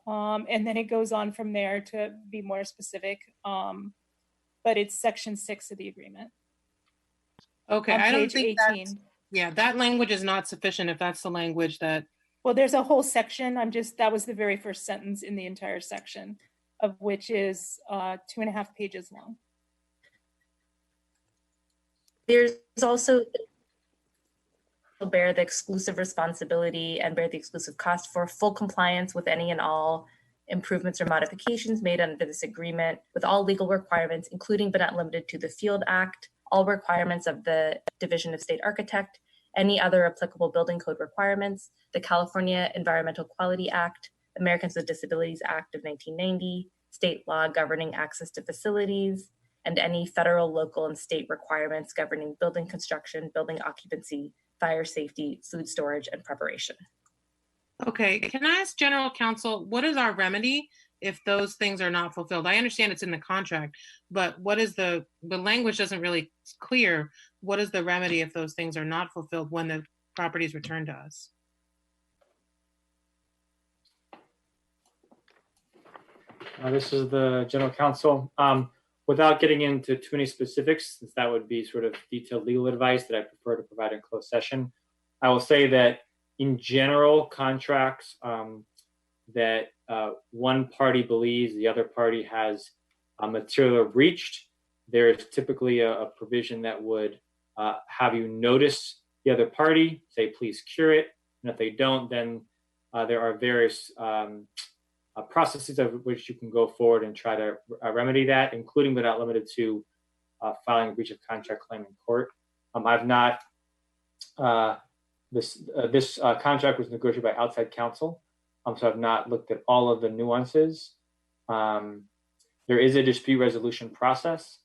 And then it goes on from there to be more specific. But it's section 6 of the agreement. Okay, on I don't page think 18. that language is not sufficient if that's the language that. Well, there's a whole section. That was the very first sentence in the entire section, of which is 2.5 pages long. There's also bear the exclusive responsibility and bear the exclusive cost for full compliance with any and all improvements or modifications made under this agreement with all legal requirements, including but not limited to the Field Act, all requirements of the Division of State Architect, any other applicable building code requirements, the California Environmental Quality Act, Americans with Disabilities Act of 1990, state law governing access to facilities, and any federal, local, and state requirements governing building construction, building occupancy, fire safety, food storage, and preparation. Okay, can I ask General Counsel, what is our remedy if those things are not fulfilled? I understand it's in the contract, but what is the language doesn't really clear. What is the remedy if those things are not fulfilled when the property is returned to us? This is the General Counsel. Without getting into too many specifics, since that would be sort of detailed legal advice that I prefer to provide in closed session, I will say that in general, contracts that one party believes the other party has material breached, there is typically a provision that would have you notice the other party, say, please cure it. And if they don't, then there are various processes of which you can go forward and try to remedy that, including but not limited to filing a breach of contract claim in court. I've not, this contract was negotiated by outside counsel, so I've not looked at all of the nuances. There is a dispute resolution process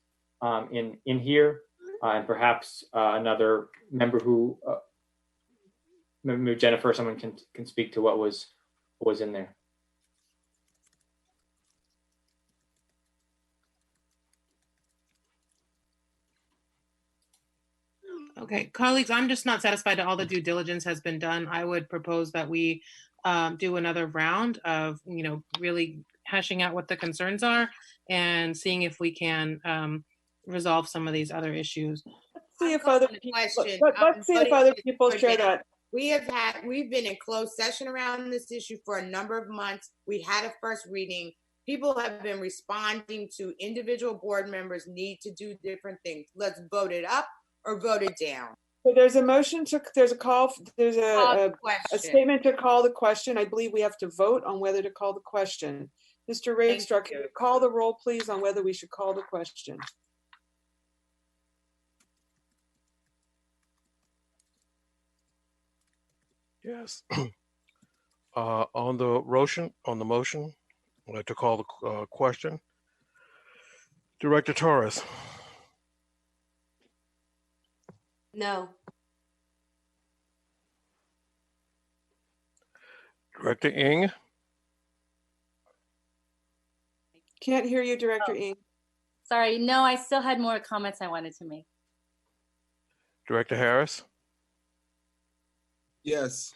in here, and perhaps another member who, maybe Jennifer, someone can speak to what was in there. Okay, colleagues, I'm just not satisfied that all the due diligence has been done. I would propose that we do another round of, really hashing out what the concerns are and seeing if we can resolve some of these other issues. Let's see if other people share that. We've been in closed session around this issue for a number of months. We had a first reading. People have been responding to individual board members need to do different things. Let's vote it up or vote it down. So there's a motion to, there's a call, there's Call the a question. statement to call the question. I believe we have to vote on whether to call the question. Mr. Rakestraw, can you call the roll, please, on whether we should call the question? Yes. On the motion, I'd like to call the question. Director Torres, No. Director Ng, Can't hear you, Director Ng. Sorry, no, I still had more comments I wanted to make. Director Harris, Yes.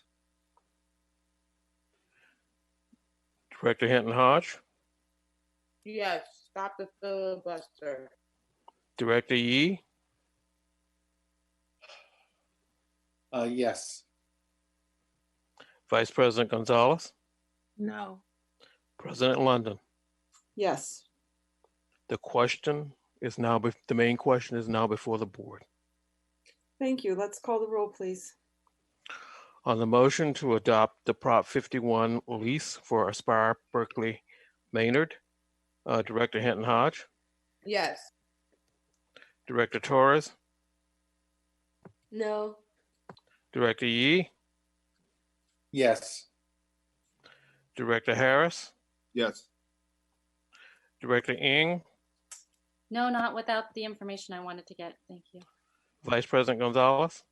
Director Hinton Hodge, Yes, stop the filibuster. Director Yee, Yes. Vice President Gonzalez, No. President London. Yes. The question is now, the main question is now before the board. Thank you. Let's call the roll, please. On the motion to adopt the Prop 51 lease for Aspire Berkeley Maynard, Director Hinton Hodge, Yes. Director Torres, No. Director Yee, Yes. Director Harris, Yes. Director Ng, No, not without the information I wanted to get. Thank you. Vice President Gonzalez,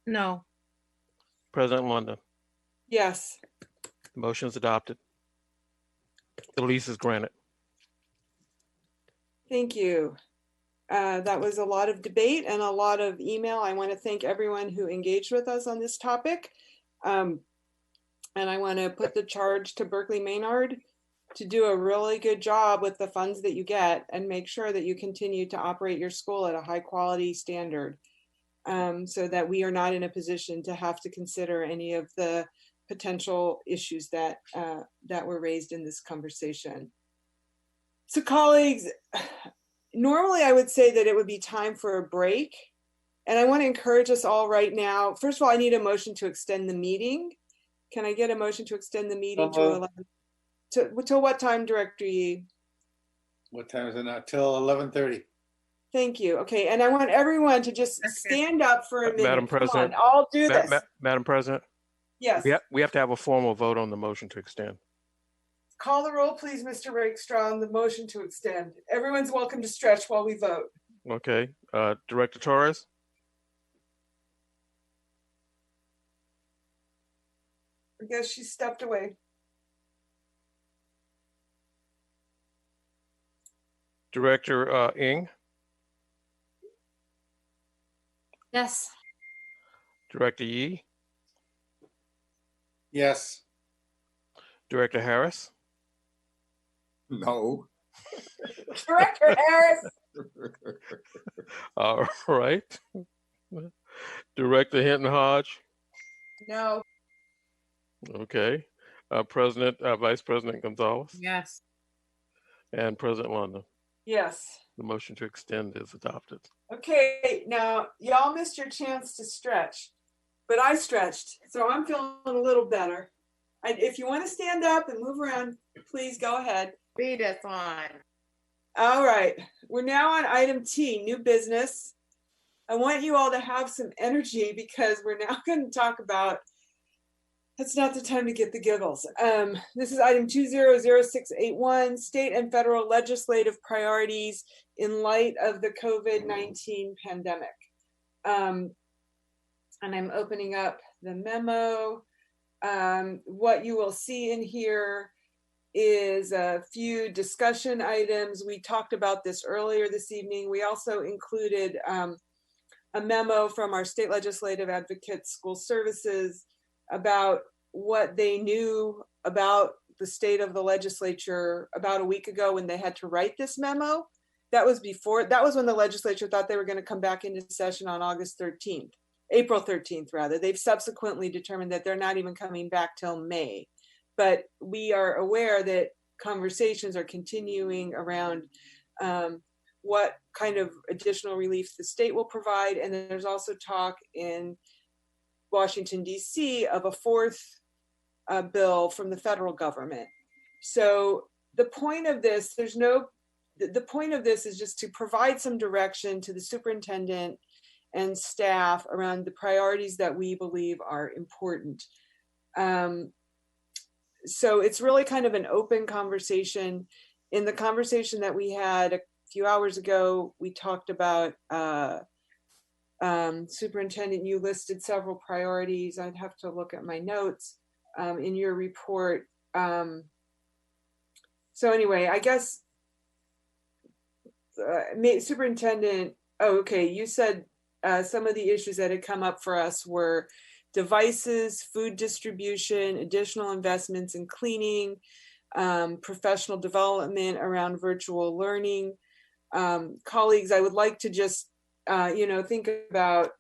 No. President London. Yes. The motion is adopted. The lease is granted. Thank you. That was a lot of debate and a lot of email. I want to thank everyone who engaged with us on this topic. And I want to put the charge to Berkeley Maynard to do a really good job with the funds that you get and make sure that you continue to operate your school at a high quality standard, so that we are not in a position to have to consider any of the potential issues that that were raised in this conversation. So colleagues, normally I would say that it would be time for a break. And I want to encourage us all right now. First of all, I need a motion to extend the meeting. Can I get a motion to extend the meeting to 11? Till what time, Director Yee? What time is it now? Till 11:30. Thank you. Okay, and I want everyone to just stand up for a minute. Madam President, Come on, I'll do this. Madam President, Yes. we have to have a formal vote on the motion to extend. Call the roll, please, Mr. Rakestraw, on the motion to extend. Everyone's welcome to stretch while we vote. Okay, Director Torres, I guess she stepped away. Director Ng, Yes. Director Yee, Yes. Director Harris, No. Director Harris. all right. Director Hinton Hodge, No. okay. Vice President Gonzalez, Yes. and President London. Yes. The motion to extend is adopted. Okay, now y'all missed your chance to stretch, but I stretched, so I'm feeling a little better. If you want to stand up and move around, please go ahead. Beat us on. All right, we're now on item T, new business. I want you all to have some energy because we're now going to talk about, that's not the time to get the giggles. This is item 200681, state and federal legislative priorities in light of the COVID-19 pandemic. And I'm opening up the memo. What you will see in here is a few discussion items. We talked about this earlier this evening. We also included a memo from our state legislative advocates, school services, about what they knew about the state of the legislature about a week ago when they had to write this memo. That was when the legislature thought they were going to come back into session on April 13th rather. They've subsequently determined that they're not even coming back till May. But we are aware that conversations are continuing around what kind of additional relief the state will provide. And then there's also talk in Washington, D.C. of a fourth bill from the federal government. So the point of this, the point of this is just to provide some direction to the superintendent and staff around the priorities that we believe are important. So it's really kind of an open conversation. In the conversation that we had a few hours ago, we talked about superintendent, you listed several priorities. I'd have to look at my notes in your report. So anyway, I guess superintendent, oh, okay, you said some of the issues that had come up for us were devices, food distribution, additional investments in cleaning, professional development around virtual learning. Colleagues, I would like to just, think about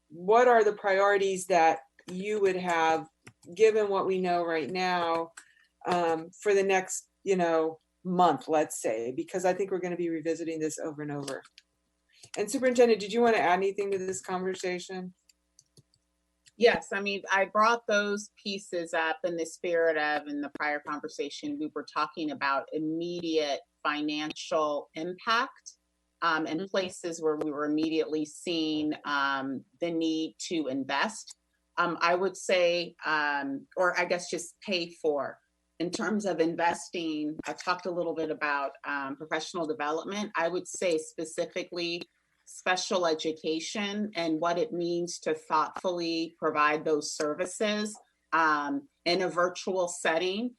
what are the priorities that you would have, given what we know right now, for the next, month, let's say, because I think we're going to be revisiting this over and over. And Superintendent, did you want to add anything to this conversation? Yes, I mean, I brought those pieces up in the spirit of, in the prior conversation, we were talking about immediate financial impact and places where we were immediately seeing the need to invest. I would say, or I guess just pay for. In terms of investing, I talked a little bit about professional development. I would say specifically special education and what it means to thoughtfully provide those services in a virtual setting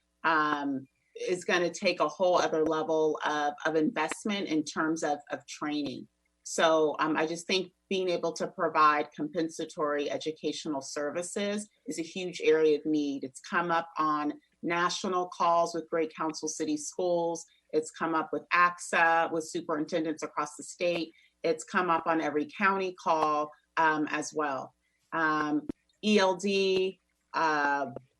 is going to take a whole other level of investment in terms of training. So I just think being able to provide compensatory educational services is a huge area of need. It's come up on national calls with Great Council City Schools. It's come up with AXA, with superintendents across the state. It's come up on every county call as well. ELD,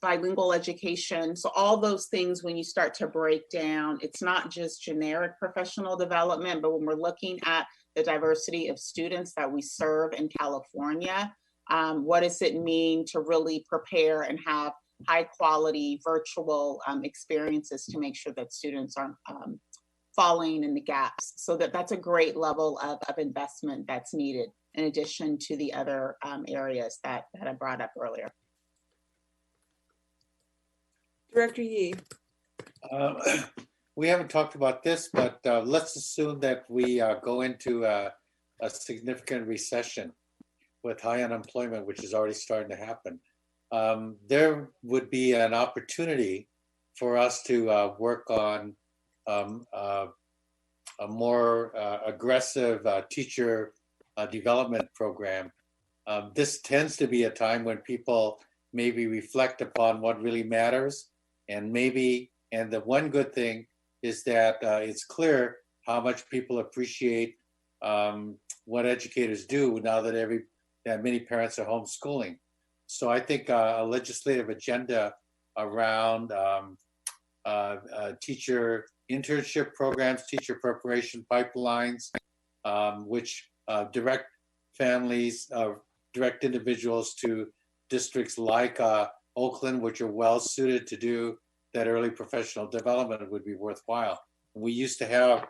bilingual education. So all those things, when you start to break down, it's not just generic professional development, but when we're looking at the diversity of students that we serve in California, what does it mean to really prepare and have high quality virtual experiences to make sure that students aren't falling in the gaps? So that's a great level of investment that's needed in addition to the other areas that I brought up earlier. Director Yee. We haven't talked about this, but let's assume that we go into a significant recession with high unemployment, which is already starting to happen. There would be an opportunity for us to work on a more aggressive teacher development program. This tends to be a time when people maybe reflect upon what really matters, and the one good thing is that it's clear how much people appreciate what educators do now that many parents are homeschooling. So I think a legislative agenda around teacher internship programs, teacher preparation pipelines, which direct families, direct individuals to districts like Oakland, which are well suited to do that early professional development, would be worthwhile. We used to have,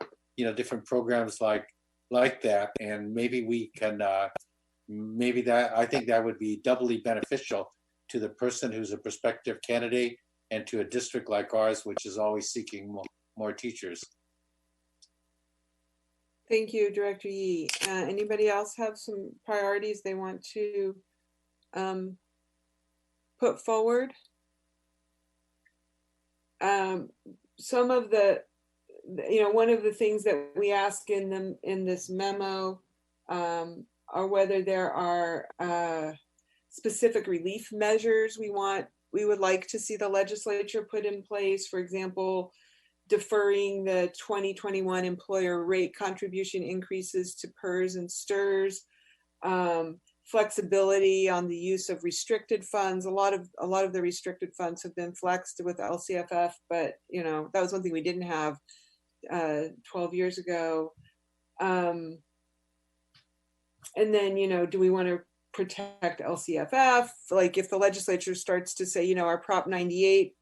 different programs like that, and maybe we can, I think that would be doubly beneficial to the person who's a prospective candidate and to a district like ours, which is always seeking more teachers. Thank you, Director Yee. Anybody else have some priorities they want to put forward? Some of the, one of the things that we ask in this memo are whether there are specific relief measures we would like to see the legislature put in place. For example, deferring the 2021 employer rate contribution increases to PERS and STIRS, flexibility on the use of restricted funds. A lot of the restricted funds have been flexed with LCFF, but that was one thing we didn't have 12 years ago. And then, do we want to protect LCFF? Like if the legislature starts to say, our Prop 98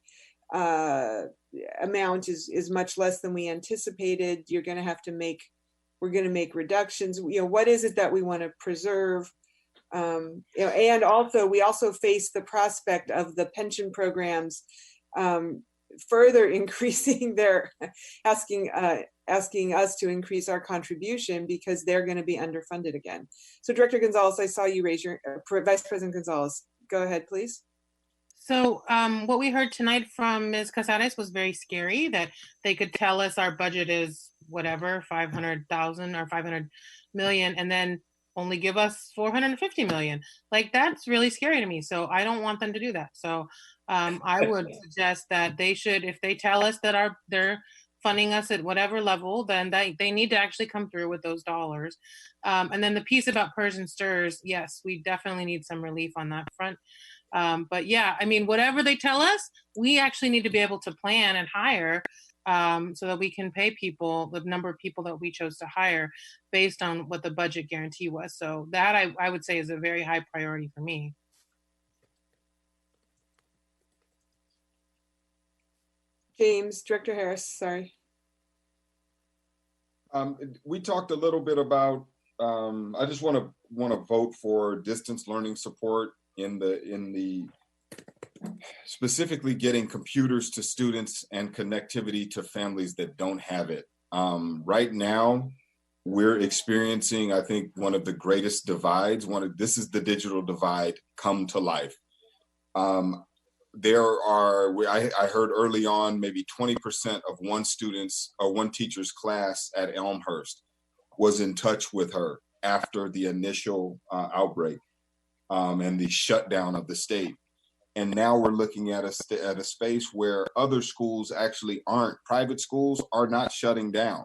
amount is much less than we anticipated, we're going to make reductions. What is it that we want to preserve? And also we also face the prospect of the pension programs further increasing their asking us to increase our contribution because they're going to be underfunded again. So Director Gonzalez, I saw you raise your Vice President Gonzalez. Go ahead, please. So what we heard tonight from Ms. Casares was very scary, that they could tell us our budget is whatever, 500,000 or 500 million, and then only give us 450 million. Like, that's really scary to me. So I don't want them to do that. So I would suggest that they should, if they tell us that they're funding us at whatever level, then they need to actually come through with those dollars. And then the piece about Persian stirs, yes, we definitely need some relief on that front. But yeah, I mean, whatever they tell us, we actually need to be able to plan and hire so that we can pay people the number of people that we chose to hire based on what the budget guarantee was. So that I would say is a very high priority for me. James, Director Harris, sorry. We talked a little bit about, I just want to vote for distance learning support in the specifically getting computers to students and connectivity to families that don't have it. Right now, we're experiencing, I think, one of the greatest divides. This is the digital divide come to life. I heard early on, maybe 20% of one teacher's class at Elmhurst was in touch with her after the initial outbreak and the shutdown of the state. And now we're looking at a space where other schools actually aren't. Private schools are not shutting down.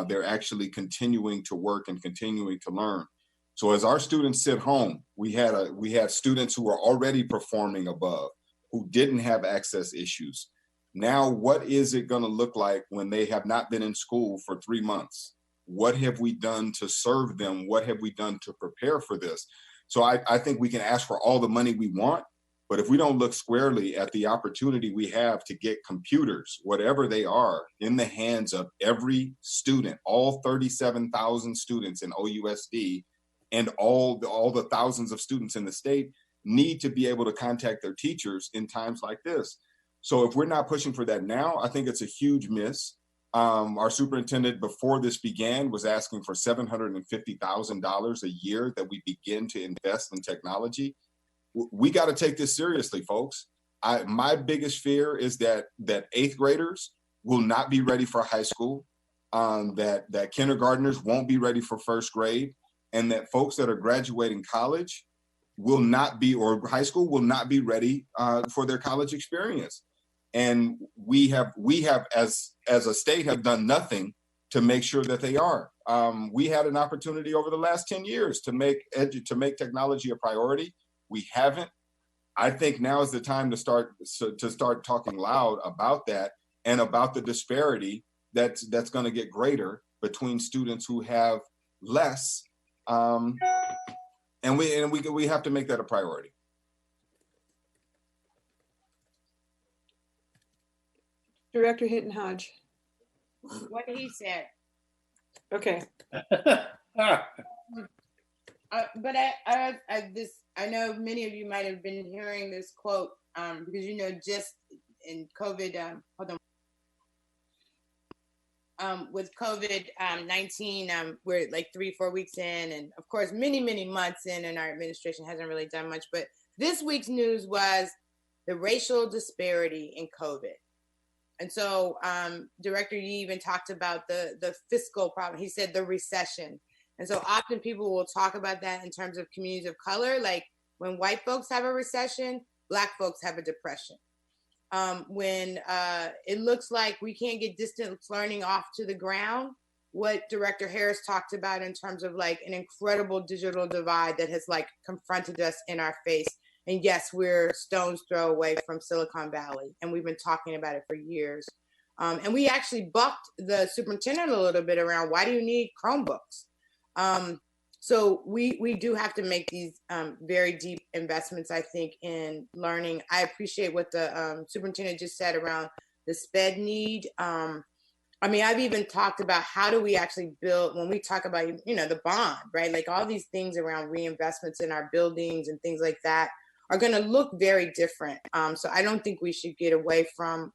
They're actually continuing to work and continuing to learn. So as our students sit home, we had students who were already performing above, who didn't have access issues. Now, what is it going to look like when they have not been in school for 3 months? What have we done to serve them? What have we done to prepare for this? So I think we can ask for all the money we want, but if we don't look squarely at the opportunity we have to get computers, whatever they are, in the hands of every student, all 37,000 students in OUSD, and all the thousands of students in the state need to be able to contact their teachers in times like this. So if we're not pushing for that now, I think it's a huge miss. Our superintendent before this began was asking for $750,000 a year that we begin to invest in technology. We got to take this seriously, folks. My biggest fear is that 8th graders will not be ready for high school, that kindergartners won't be ready for 1st grade, and that folks that are graduating college will not be, or high school will not be ready for their college experience. And we have as a state have done nothing to make sure that they are. We had an opportunity over the last 10 years to make technology a priority. We haven't. I think now is the time to start talking loud about that and about the disparity that's going to get greater between students who have less, and we have to make that a priority. Director Hinton Hodge. What he said. Okay. But I know many of you might have been hearing this quote because just in COVID, with COVID-19, we're like 3-4 weeks in, and of course many months in, and our administration hasn't really done much. But this week's news was the racial disparity in COVID. And so Director Yee even talked about the fiscal problem. He said the recession. And so often people will talk about that in terms of communities of color. Like when white folks have a recession, Black folks have a depression. When it looks like we can't get distance learning off to the ground, what Director Harris talked about in terms of like an incredible digital divide that has like confronted us in our face. And yes, we're stone's throw away from Silicon Valley, and we've been talking about it for years. And we actually bucked the superintendent a little bit around, why do you need Chromebooks? So we do have to make these very deep investments, I think, in learning. I appreciate what the superintendent just said around the SPED need. I mean, I've even talked about how do we actually build, when we talk about, the bond, right? Like all these things around reinvestments in our buildings and things like that are going to look very different. So I don't think we should get away from,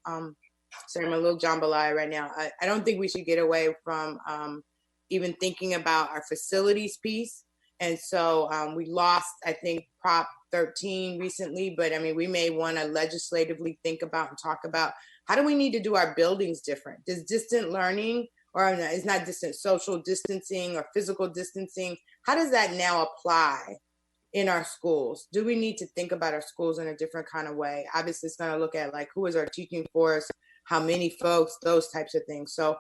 sorry, I'm a little jambalaya right now. I don't think we should get away from even thinking about our facilities piece. And so we lost, I think, Prop 13 recently, but I mean, we may want to legislatively think about and talk about how do we need to do our buildings different? Does distant learning, or it's not distant, social distancing or physical distancing, how does that now apply in our schools? Do we need to think about our schools in a different kind of way? Obviously, it's going to look at like who is our teaching force, how many folks, those types of things. So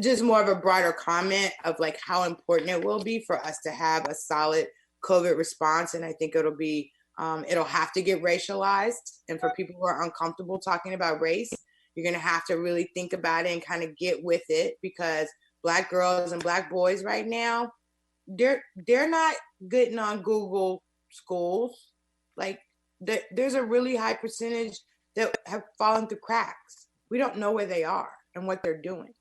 just more of a broader comment of like how important it will be for us to have a solid COVID response. And I think it'll be, it'll have to get racialized. And for people who are uncomfortable talking about race, you're going to have to really think about it and kind of get with it, because Black girls and Black boys right now, they're not getting on Google schools. Like there's a really high percentage that have fallen through cracks. We don't know where they are and what they're doing.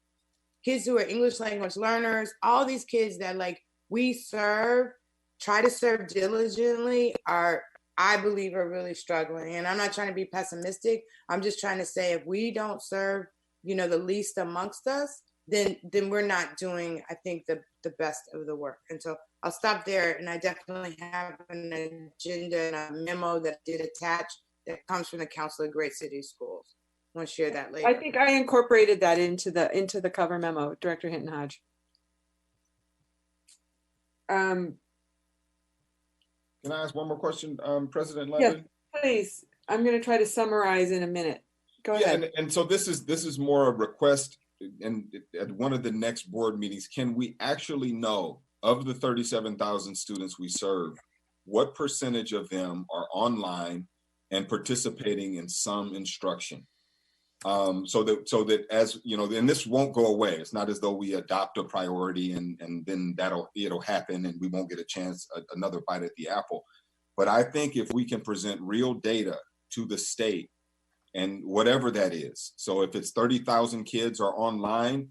Kids who are English language learners, all these kids that like we try to serve diligently I believe are really struggling. And I'm not trying to be pessimistic. I'm just trying to say if we don't serve, the least amongst us, then we're not doing, I think, the best of the work. And so I'll stop there. And I definitely have an agenda and a memo that I did attach that comes from the Council of Great City Schools. I want to share that later. I think I incorporated that into the cover memo, Director Hinton Hodge. Can I ask one more question, President Yeah, Levin? please. I'm going to try to summarize in a minute. Go ahead. And so this is more a request, and at one of the next board meetings, can we actually know of the 37,000 students we serve, what percentage of them are online and participating in some instruction? So that as you know, and this won't go away. It's not as though we adopt a priority and then it'll happen and we won't get a chance, another bite at the apple. But I think if we can present real data to the state, and whatever that is, so if it's 30,000 kids are online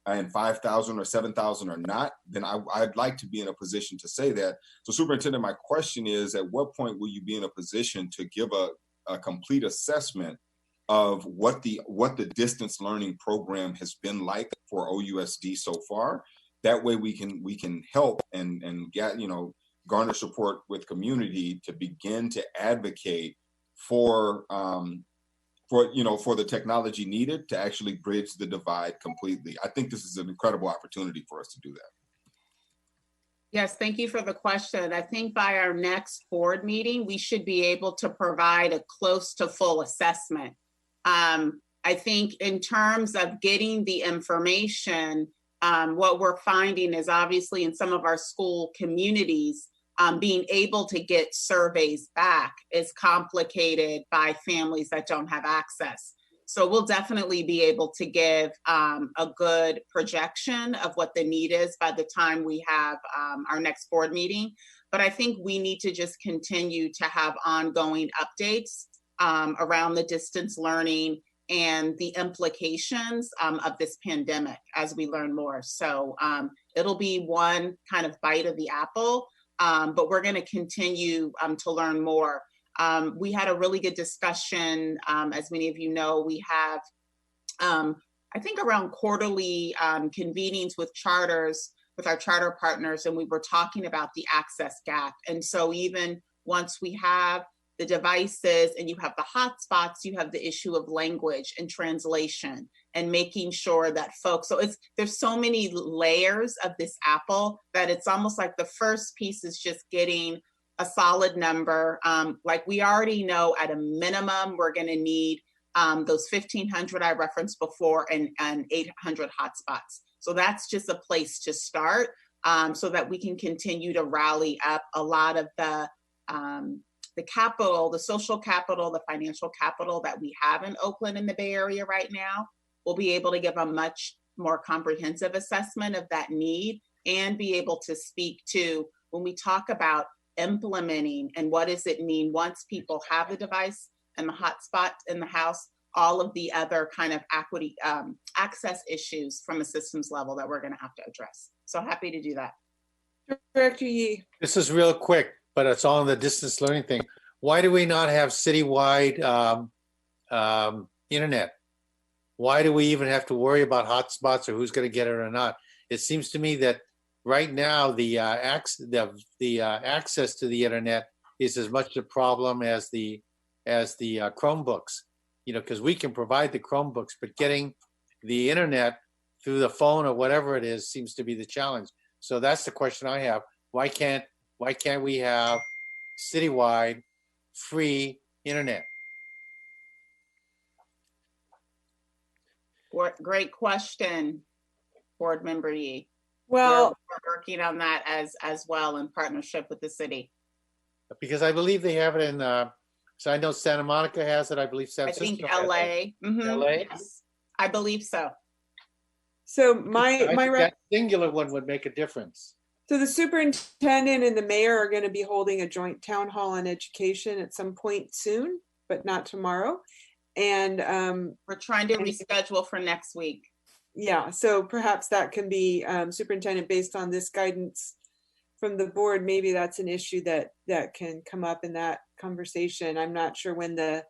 and 5,000 or 7,000 are not, then I'd like to be in a position to say that. So Superintendent, my question is, at what point will you be in a position to give a complete assessment of what the distance learning program has been like for OUSD so far? That way we can help and get, garner support with community to begin to advocate for the technology needed to actually bridge the divide completely. I think this is an incredible opportunity for us to do that. Yes, thank you for the question. I think by our next board meeting, we should be able to provide a close to full assessment. I think in terms of getting the information, what we're finding is obviously in some of our school communities, being able to get surveys back is complicated by families that don't have access. So we'll definitely be able to give a good projection of what the need is by the time we have our next board meeting. But I think we need to just continue to have ongoing updates around the distance learning and the implications of this pandemic as we learn more. So it'll be one kind of bite of the apple, but we're going to continue to learn more. We had a really good discussion. As many of you know, we have, I think, around quarterly convenings with charters, with our charter partners, and we were talking about the access gap. And so even once we have the devices and you have the hotspots, you have the issue of language and translation and making sure that folks, so there's so many layers of this apple that it's almost like the first piece is just getting a solid number. Like we already know at a minimum, we're gonna need those 1,500 I referenced before and 800 hotspots. So that's just a place to start so that we can continue to rally up a lot of the the capital, the social capital, the financial capital that we have in Oakland and the Bay Area right now, we'll be able to give a much more comprehensive assessment of that need and be able to speak to when we talk about implementing and what does it mean once people have the device and the hotspot in the house, all of the other kind of equity access issues from a systems level that we're going to have to address. So happy to do that. Director Yee. This is real quick, but it's all in the distance learning thing. Why do we not have citywide internet? Why do we even have to worry about hotspots or who's going to get it or not? It seems to me that right now the access to the internet is as much a problem as the Chromebooks. You know, because we can provide the Chromebooks, but getting the internet through the phone or whatever it is seems to be the challenge. So that's the question I have. Why can't we have citywide free internet? Great question, Board Member Yee. Well, we're working on that as well in partnership with the city. Because I believe they have it in. So I know Santa Monica has it. I believe San Francisco. I think LA. Mm-hmm. LA. Yes, I believe so. So that singular one would make a difference. So the superintendent and the mayor are going to be holding a joint town hall on education at some point soon, but not tomorrow. And we're trying to reschedule for next week. Yeah, so perhaps that can be superintendent based on this guidance from the board. Maybe that's an issue that can come up in that conversation. I'm not sure when the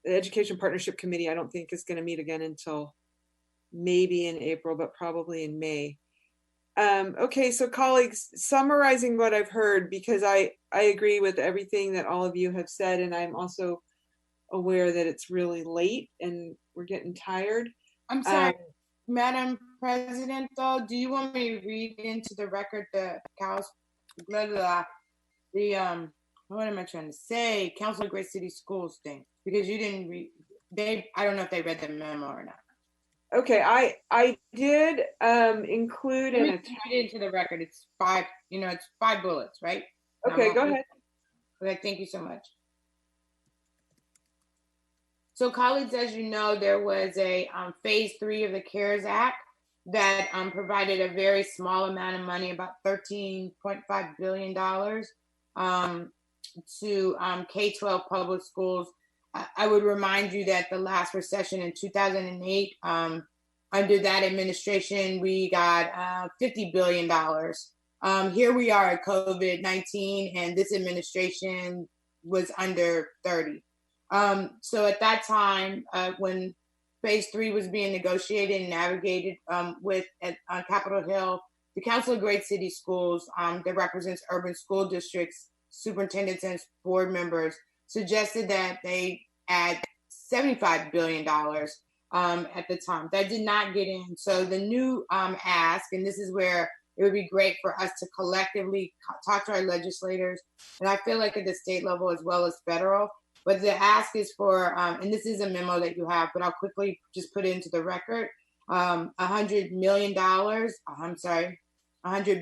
Education Partnership Committee, I don't think is going to meet again until maybe in April, but probably in May. Okay, so colleagues, summarizing what I've heard, because I agree with everything that all of you have said, and I'm also aware that it's really late and we're getting tired. I'm sorry, Madam President, though, do you want me to read into the record the what am I trying to say? Council of Great City Schools thing, because you didn't read. I don't know if they read the memo or not. Okay, I did include an read into the record. It's 5. It's 5 bullets, right? Okay, go ahead. Okay, thank you so much. So, colleagues, as you know, there was a phase 3 of the CARES Act that provided a very small amount of money, about $13.5 billion, to K-12 public schools. I would remind you that the last recession in 2008, under that administration, we got $50 billion. Here we are at COVID-19, and this administration was under 30. So at that time, when phase 3 was being negotiated and navigated on Capitol Hill, the Council of Great City Schools that represents urban school districts, superintendents, and board members suggested that they add $75 billion at the time. That did not get in. So the new ask, and this is where it would be great for us to collectively talk to our legislators, and I feel like at the state level as well as federal, but the ask is for, and this is a memo that you have, but I'll quickly just put it into the record, $100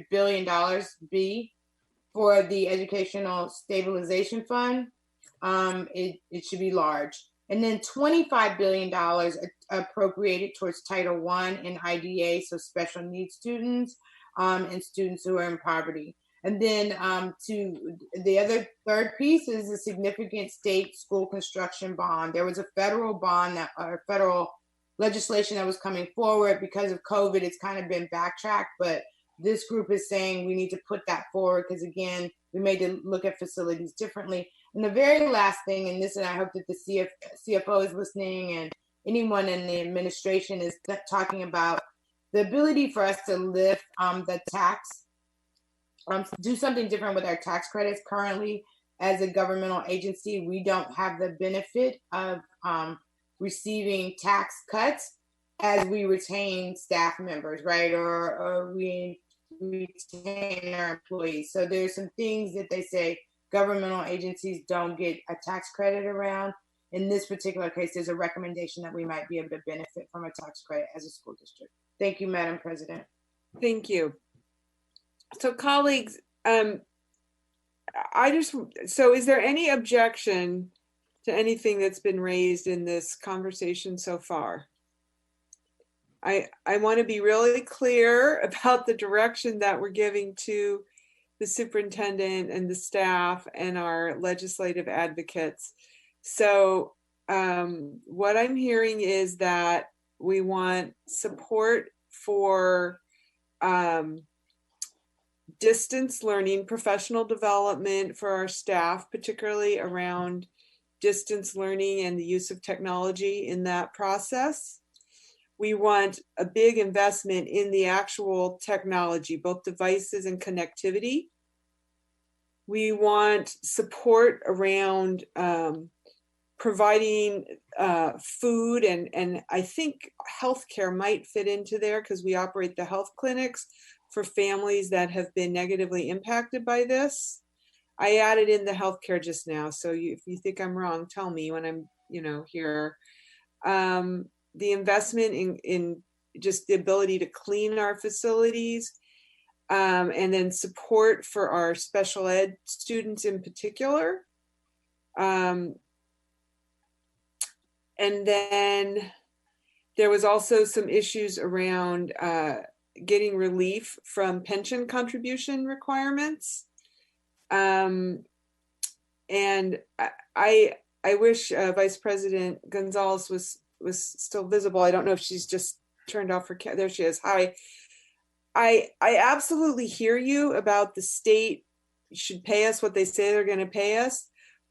billion B for the Educational Stabilization Fund. It should be large. And then $25 billion appropriated towards Title I and IDA, so special needs students and students who are in poverty. And then to the other third piece is a significant state school construction bond. There was a federal bond or federal legislation that was coming forward. Because of COVID, it's kind of been backtracked, but this group is saying we need to put that forward because, again, we made to look at facilities differently. And the very last thing, and I hope that the CFO is listening and anyone in the administration is talking about the ability for us to lift the tax, do something different with our tax credits. Currently, as a governmental agency, we don't have the benefit of receiving tax cuts as we retain staff members, right? Or we retain our employees. So there's some things that they say governmental agencies don't get a tax credit around. In this particular case, there's a recommendation that we might be able to benefit from a tax credit as a school district. Thank you, Madam President. Thank you. So colleagues, so is there any objection to anything that's been raised in this conversation so far? I want to be really clear about the direction that we're giving to the superintendent and the staff and our legislative advocates. So what I'm hearing is that we want support for distance learning, professional development for our staff, particularly around distance learning and the use of technology in that process. We want a big investment in the actual technology, both devices and connectivity. We want support around providing food, and I think healthcare might fit into there because we operate the health clinics for families that have been negatively impacted by this. I added in the healthcare just now, so if you think I'm wrong, tell me when I'm, here. The investment in just the ability to clean our facilities, and then support for our special ed students in particular. And then there was also some issues around getting relief from pension contribution requirements. And I wish Vice President Gonzalez was still visible. I don't know if she's just turned off her there she is. Hi. I absolutely hear you about the state should pay us what they say they're going to pay us.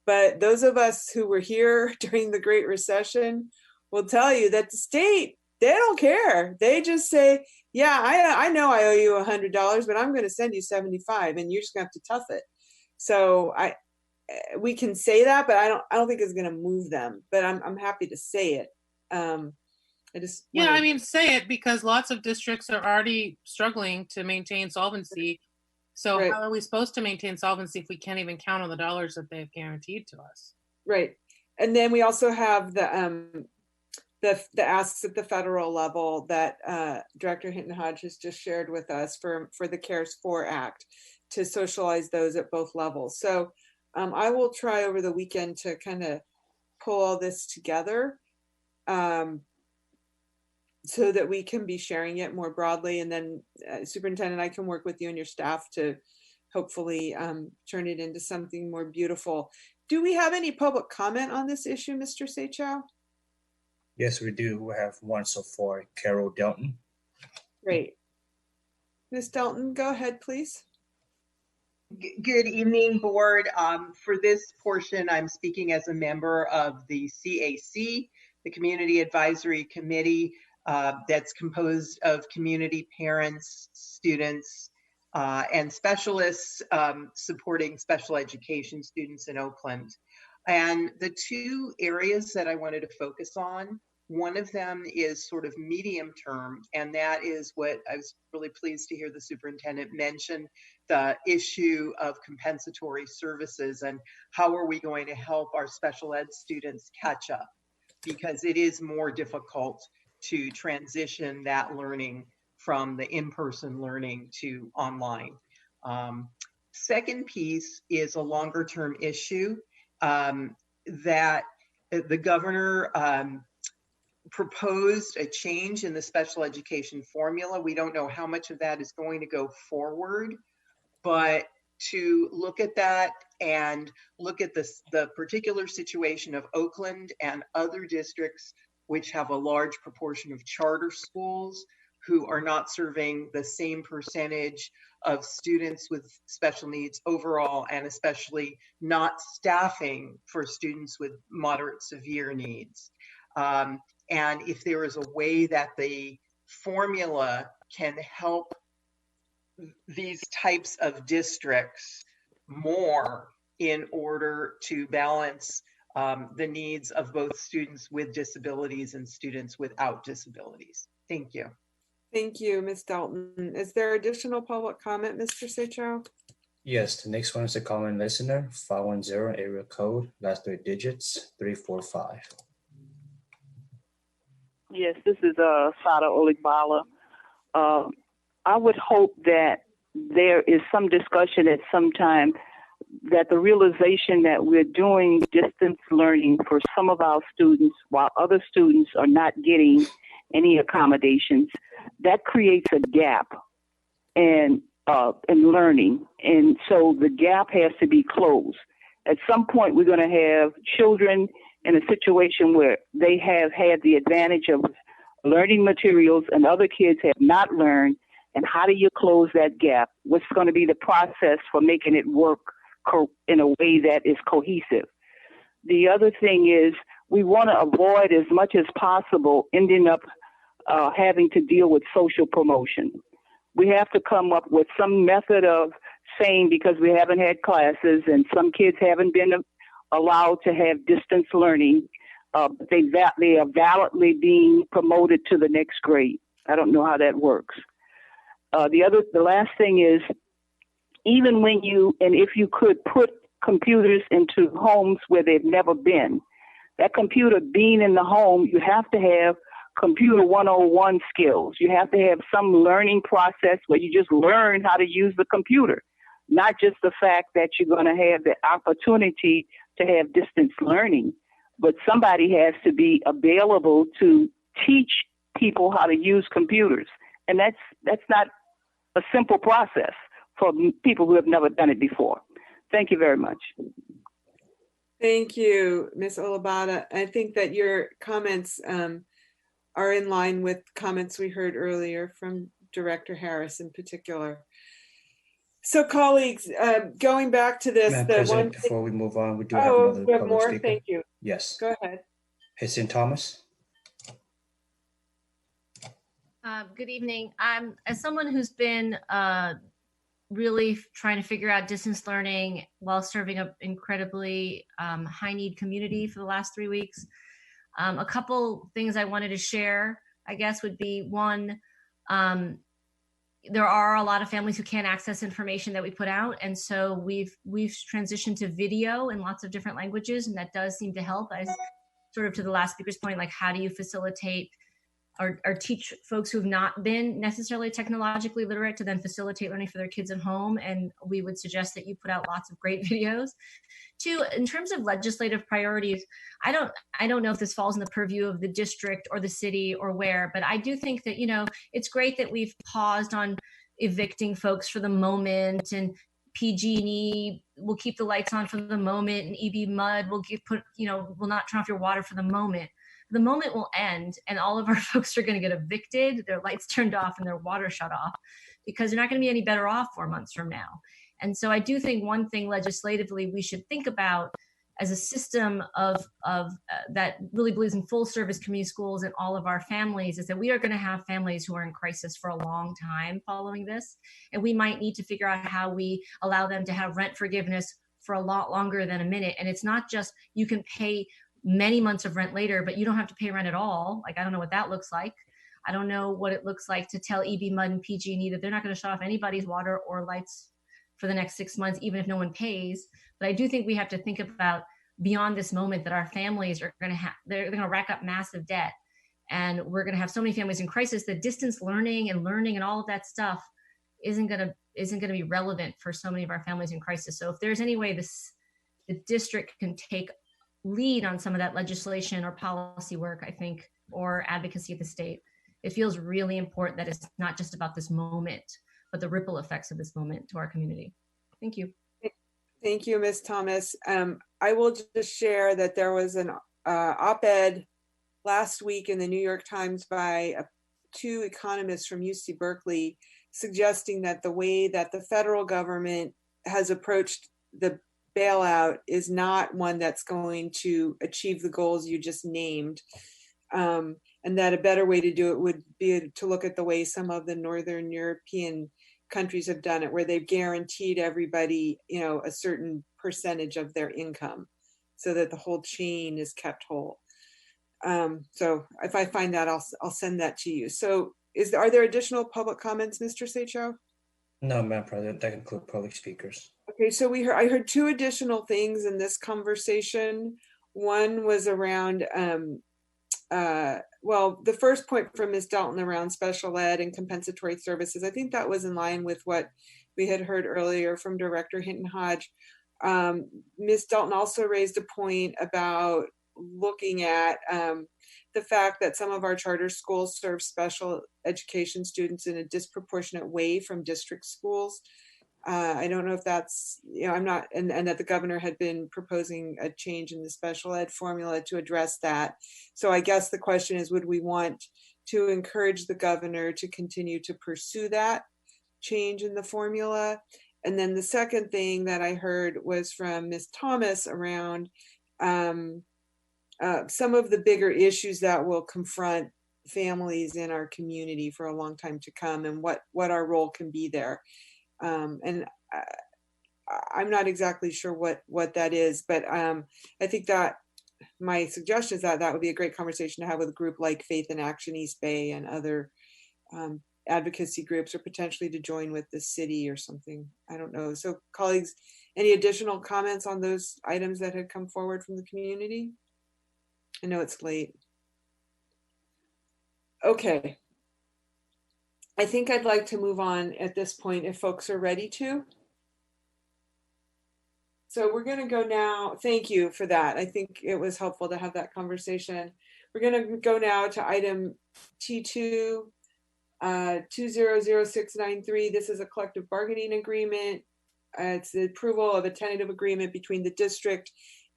But those of us who were here during the Great Recession will tell you that the state, they don't care. They just say, yeah, I know I owe you $100, but I'm going to send you 75 and you're just going to have to tough it. So we can say that, but I don't think it's going to move them, but I'm happy to say it. Say it, because lots of districts are already struggling to maintain solvency. So How are we supposed to maintain solvency if we can't even count on the dollars that they've guaranteed to us? Right. And then we also have the asks at the federal level that Director Hinton Hodge has just shared with us for the CARES 4 Act to socialize those at both levels. So I will try over the weekend to kind of pull all this together so that we can be sharing it more broadly. And then Superintendent, I can work with you and your staff to hopefully turn it into something more beautiful. Do we have any public comment on this issue, Mr. Seychow? Yes, we do. We have one so far, Carol Delton. Great. Ms. Delton, go ahead, please. Good evening, board. For this portion, I'm speaking as a member of the CAC, the Community Advisory Committee, that's composed of community parents, students, and specialists supporting special education students in Oakland. And the two areas that I wanted to focus on, one of them is sort of medium term, and that is what I was really pleased to hear the superintendent mention, the issue of compensatory services and how are we going to help our special ed students catch up, because it is more difficult to transition that learning from the in-person learning to online. Second piece is a longer term issue that the governor proposed a change in the special education formula. We don't know how much of that is going to go forward, but to look at that and look at the particular situation of Oakland and other districts which have a large proportion of charter schools who are not serving the same percentage of students with special needs overall, and especially not staffing for students with moderate severe needs. And if there is a way that the formula can help these types of districts more in order to balance the needs of both students with disabilities and students without disabilities. Thank you. Thank you, Ms. Dalton. Is there additional public comment, Mr. Seychow? Yes, the next one is a common listener, 510 area code, last 3 digits, 345. Yes, this is Sada Oligbala. I would hope that there is some discussion at some time that the realization that we're doing distance learning for some of our students while other students are not getting any accommodations, that creates a gap in learning. And so the gap has to be closed. At some point, we're going to have children in a situation where they have had the advantage of learning materials and other kids have not learned. And how do you close that gap? What's going to be the process for making it work in a way that is cohesive? The other thing is we want to avoid as much as possible ending up having to deal with social promotion. We have to come up with some method of saying, because we haven't had classes and some kids haven't been allowed to have distance learning, they are validly being promoted to the next grade. I don't know how that works. The last thing is, even when if you could put computers into homes where they've never been, that computer being in the home, you have to have computer 101 skills. You have to have some learning process where you just learn how to use the computer, not just the fact that you're going to have the opportunity to have distance learning, but somebody has to be available to teach people how to use computers. And that's not a simple process for people who have never done it before. Thank you very much. Thank you, Ms. Olabada. I think that your comments are in line with comments we heard earlier from Director Harris in particular. So colleagues, going back to this, Madam the President, one thing, before we move on, we do have another we have public more. speaker. Thank you. Yes. Go ahead. Hazen Thomas. Good evening. As someone who's been really trying to figure out distance learning while serving an incredibly high need community for the last 3 weeks, a couple things I wanted to share, I guess, would be one, there are a lot of families who can't access information that we put out. And so we've transitioned to video in lots of different languages, and that does seem to help. As sort of to the last speaker's point, like how do you facilitate or teach folks who have not been necessarily technologically literate to then facilitate learning for their kids at home? And we would suggest that you put out lots of great videos. Two, in terms of legislative priorities, I don't know if this falls in the purview of the district or the city or where, but I do think that, it's great that we've paused on evicting folks for the moment, and PG&E will keep the lights on for the moment, and EB Mud will will not turn off your water for the moment. The moment will end and all of our folks are going to get evicted, their lights turned off and their water shut off, because they're not going to be any better off 4 months from now. And so I do think one thing legislatively we should think about as a system of that really believes in full service community schools and all of our families is that we are going to have families who are in crisis for a long time following this. And we might need to figure out how we allow them to have rent forgiveness for a lot longer than a minute. And it's not just you can pay many months of rent later, but you don't have to pay rent at all. Like, I don't know what that looks like. I don't know what it looks like to tell EB Mud and PG&E that they're not going to shut off anybody's water or lights for the next 6 months, even if no one pays. But I do think we have to think about beyond this moment that our families are going to they're going to rack up massive debt. And we're going to have so many families in crisis that distance learning and all of that stuff isn't going to be relevant for so many of our families in crisis. So if there's any way the district can take lead on some of that legislation or policy work, I think, or advocacy at the state, it feels really important that it's not just about this moment, but the ripple effects of this moment to our community. Thank you. Thank you, Ms. Thomas. I will just share that there was an op-ed last week in the New York Times by 2 economists from UC Berkeley suggesting that the way that the federal government has approached the bailout is not one that's going to achieve the goals you just named, and that a better way to do it would be to look at the way some of the Northern European countries have done it, where they've guaranteed everybody, a certain percentage of their income so that the whole chain is kept whole. So if I find that, I'll send that to you. So are there additional public comments, Mr. Seicho? No, Madam President, that concludes public speakers. Okay, so I heard 2 additional things in this conversation. One was around, the first point from Ms. Dalton around special ed and compensatory services. I think that was in line with what we had heard earlier from Director Hinton Hodge. Ms. Dalton also raised a point about looking at the fact that some of our charter schools serve special education students in a disproportionate way from district schools. I don't know if that's, I'm not, and that the governor had been proposing a change in the special ed formula to address that. So I guess the question is, would we want to encourage the governor to continue to pursue that change in the formula? And then the second thing that I heard was from Ms. Thomas around some of the bigger issues that will confront families in our community for a long time to come, and what our role can be there. And I'm not exactly sure what that is, but I think that my suggestion is that that would be a great conversation to have with a group like Faith in Action East Bay and other advocacy groups, or potentially to join with the city or something. I don't know. So colleagues, any additional comments on those items that had come forward from the community? I know it's late. Okay. I think I'd like to move on at this point if folks are ready to. So we're going to go now. Thank you for that. I think it was helpful to have that conversation. We're going to go now to item T2, 200693. This is a collective bargaining agreement. It's the approval of a tentative agreement between the district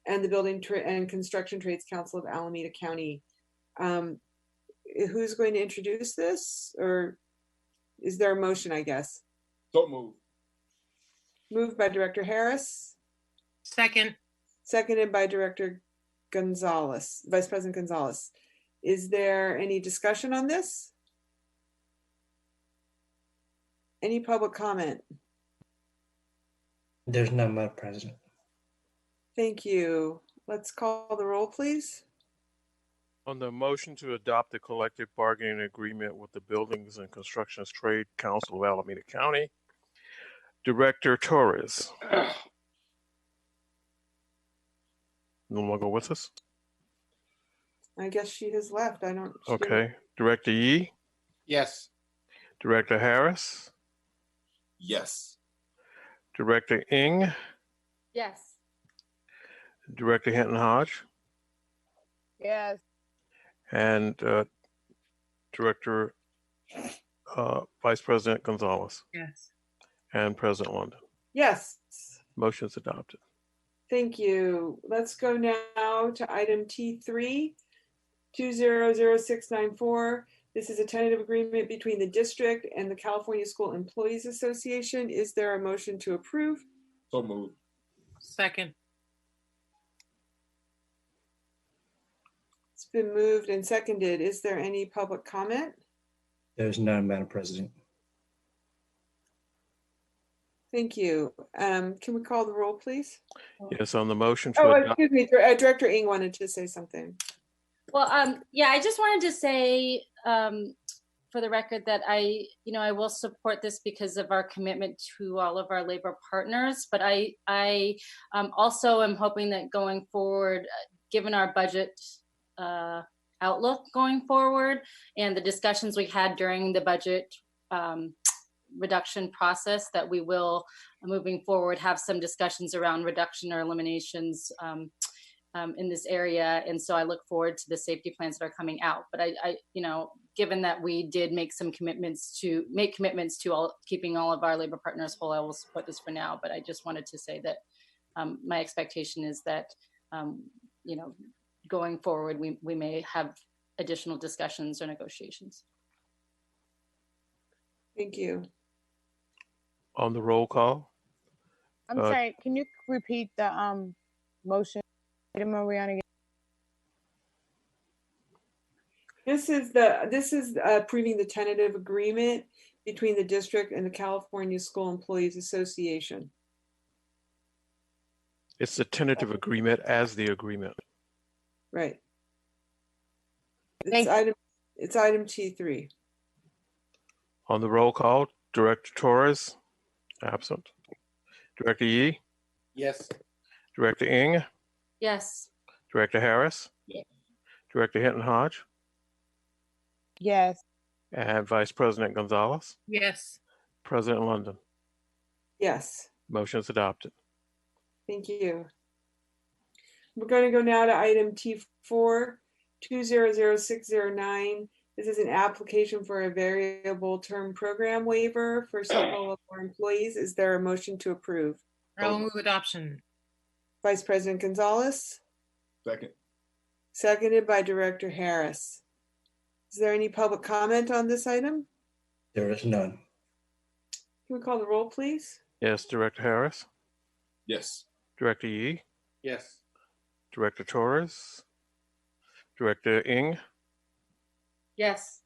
and the Building and Construction Trades Council of Alameda County. Who's going to introduce this, or is there a motion, I guess? So moved. Moved by Director Harris. Second. Seconded by Director Gonzalez, Vice President Gonzalez. Is there any discussion on this? Any public comment? There's none, Madam President. Thank you. Let's call the roll, please. On the motion to adopt the collective bargaining agreement with the Buildings and Constructions Trade Council of Alameda County, Director Torres. No longer with us? I guess she has left. I don't. Okay. Director Yee? Yes. Director Harris? Yes. Director Ng? Yes. Director Hinton Hodge? Yes. And Director Vice President Gonzalez? Yes. And President London? Yes. Motion's adopted. Thank you. Let's go now to item T3, 200694. This is a tentative agreement between the district and the California School Employees Association. Is there a motion to approve? So moved. Second. It's been moved and seconded. Is there any public comment? There's none, Madam President. Thank you. Can we call the roll, please? Yes, on the motion to Oh, adopt. excuse me. Director Ng wanted to say something. Well, yeah, I just wanted to say for the record that I will support this because of our commitment to all of our labor partners. But I also am hoping that going forward, given our budget outlook going forward and the discussions we had during the budget reduction process, that we will, moving forward, have some discussions around reduction or eliminations in this area. And so I look forward to the safety plans that are coming out. But I given that we did make some commitments to keeping all of our labor partners whole, I will support this for now. But I just wanted to say that my expectation is that, going forward, we may have additional discussions or negotiations. Thank you. On the roll call? I'm sorry, can you repeat the motion? Mariana? This is approving the tentative agreement between the district and the California School Employees Association. It's the tentative agreement as the agreement. Right. It's item T3. On the roll call, Director Torres, absent. Director Yee? Yes. Director Ng? Yes. Director Harris? Yes. Director Hinton Hodge? Yes. And Vice President Gonzalez? Yes. President London? Yes. Motion's adopted. Thank you. We're going to go now to item T4, 200609. This is an application for a variable term program waiver for several of our employees. Is there a motion to approve? I will move adoption. Vice President Gonzalez, Second. seconded by Director Harris. Is there any public comment on this item? There is none. Can we call the roll, please? Yes, Director Harris. Yes. Director Yee. Yes. Director Torres. Director Ng. Yes.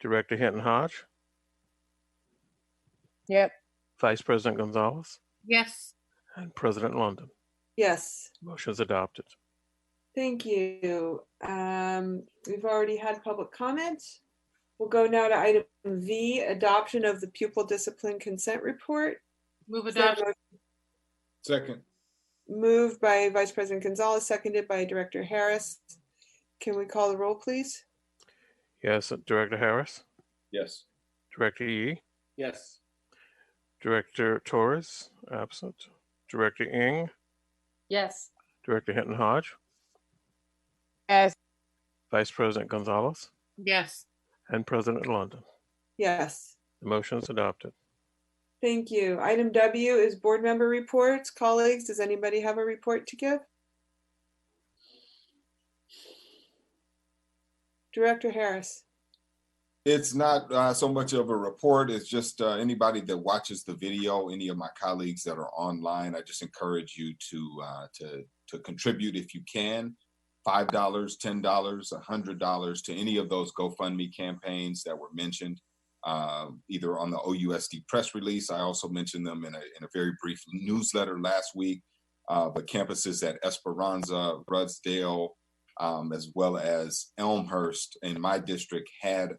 Director Hinton Hodge. Yep. Vice President Gonzalez. Yes. And President London. Yes. Motion's adopted. Thank you. We've already had public comment. We'll go now to item V, adoption of the pupil discipline consent report. Move Is there a adoption. motion? Second. Moved by Vice President Gonzalez, seconded by Director Harris. Can we call the roll, please? Yes, Director Harris. Yes. Director Yee. Yes. Director Torres, absent. Director Ng. Yes. Director Hinton Hodge. Yes. Vice President Gonzalez. Yes. And President London. Yes. The motion is adopted. Thank you. Item W is board member reports. Colleagues, does anybody have a report to give? Director Harris. It's not so much of a report. It's just anybody that watches the video, any of my colleagues that are online, I just encourage you to contribute if you can. $5, $10, $100 to any of those GoFundMe campaigns that were mentioned, either on the OUSD press release. I also mentioned them in a very brief newsletter last week. But campuses at Esperanza, Rudsdale, as well as Elmhurst in my district have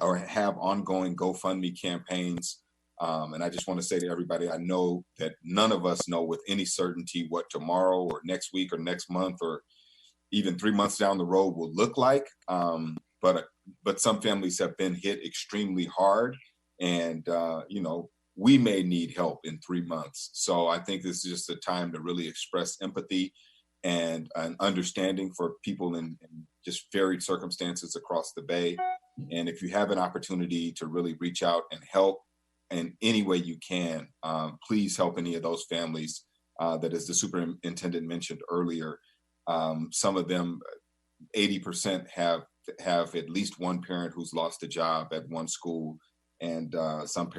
ongoing GoFundMe campaigns. And I just want to say to everybody, I know that none of us know with any certainty what tomorrow or next week or next month or even 3 months down the road will look like. But some families have been hit extremely hard, and we may need help in 3 months. So I think this is just a time to really express empathy and an understanding for people in just varied circumstances across the Bay. And if you have an opportunity to really reach out and help in any way you can, please help any of those families that, as the superintendent mentioned earlier, some of them, 80% have at least one parent who's lost a job at one school, and some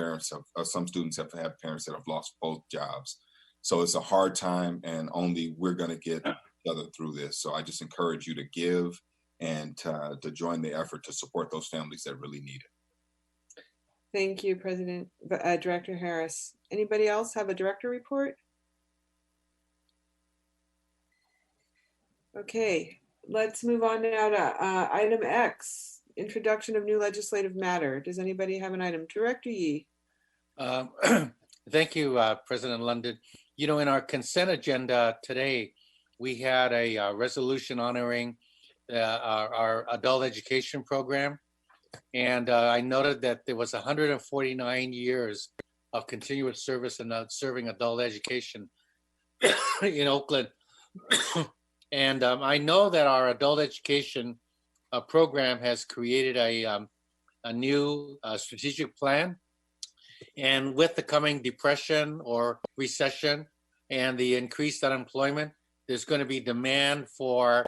students have had parents that have lost both jobs. So it's a hard time, and only we're going to get each other through this. So I just encourage you to give and to join the effort to support those families that really need it. Thank you, Director Harris. Anybody else have a director report? Okay, let's move on now to item X, introduction of new legislative matter. Does anybody have an item? Director Yee. Thank you, President London. You know, in our consent agenda today, we had a resolution honoring our adult education program. And I noted that there was 149 years of continuous service and serving adult education in Oakland. And I know that our adult education program has created a new strategic plan. And with the coming depression or recession and the increased unemployment, there's going to be demand for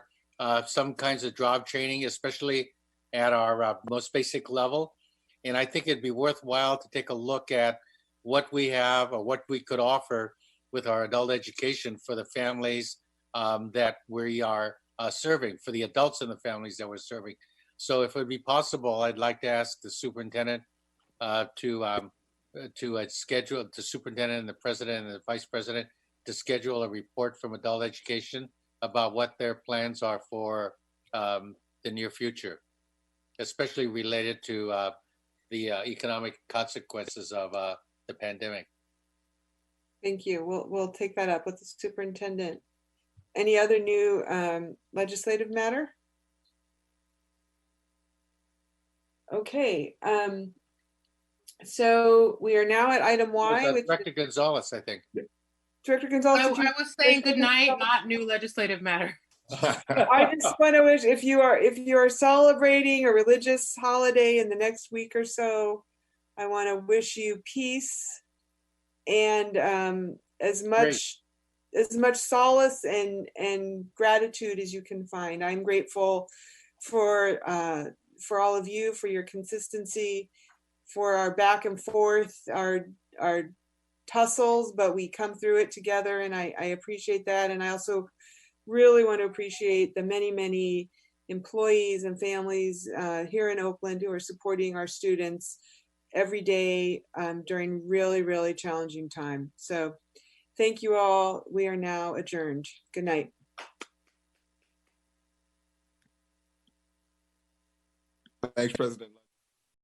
some kinds of job training, especially at our most basic level. And I think it'd be worthwhile to take a look at what we have or what we could offer with our adult education for the families that we are serving, for the adults in the families that we're serving. So if it would be possible, I'd like to ask the superintendent to schedule, the superintendent and the president and the vice president to schedule a report from adult education about what their plans are for the near future, especially related to the economic consequences of the pandemic. Thank you. We'll take that up with the superintendent. Any other new legislative matter? Okay. So we are now at item Y. Director Gonzalez, I think. Director Gonzalez, I did you? was saying good night, not new legislative matter. I just want to wish, if you are celebrating a religious holiday in the next week or so, I want to wish you peace and as much solace and gratitude as you can find. I'm grateful for all of you, for your consistency, for our back and forth, our tussles, but we come through it together, and I appreciate that. And I also really want to appreciate the many employees and families here in Oakland who are supporting our students every day during really challenging time. So thank you all. We are now adjourned. Good night. Thanks, President.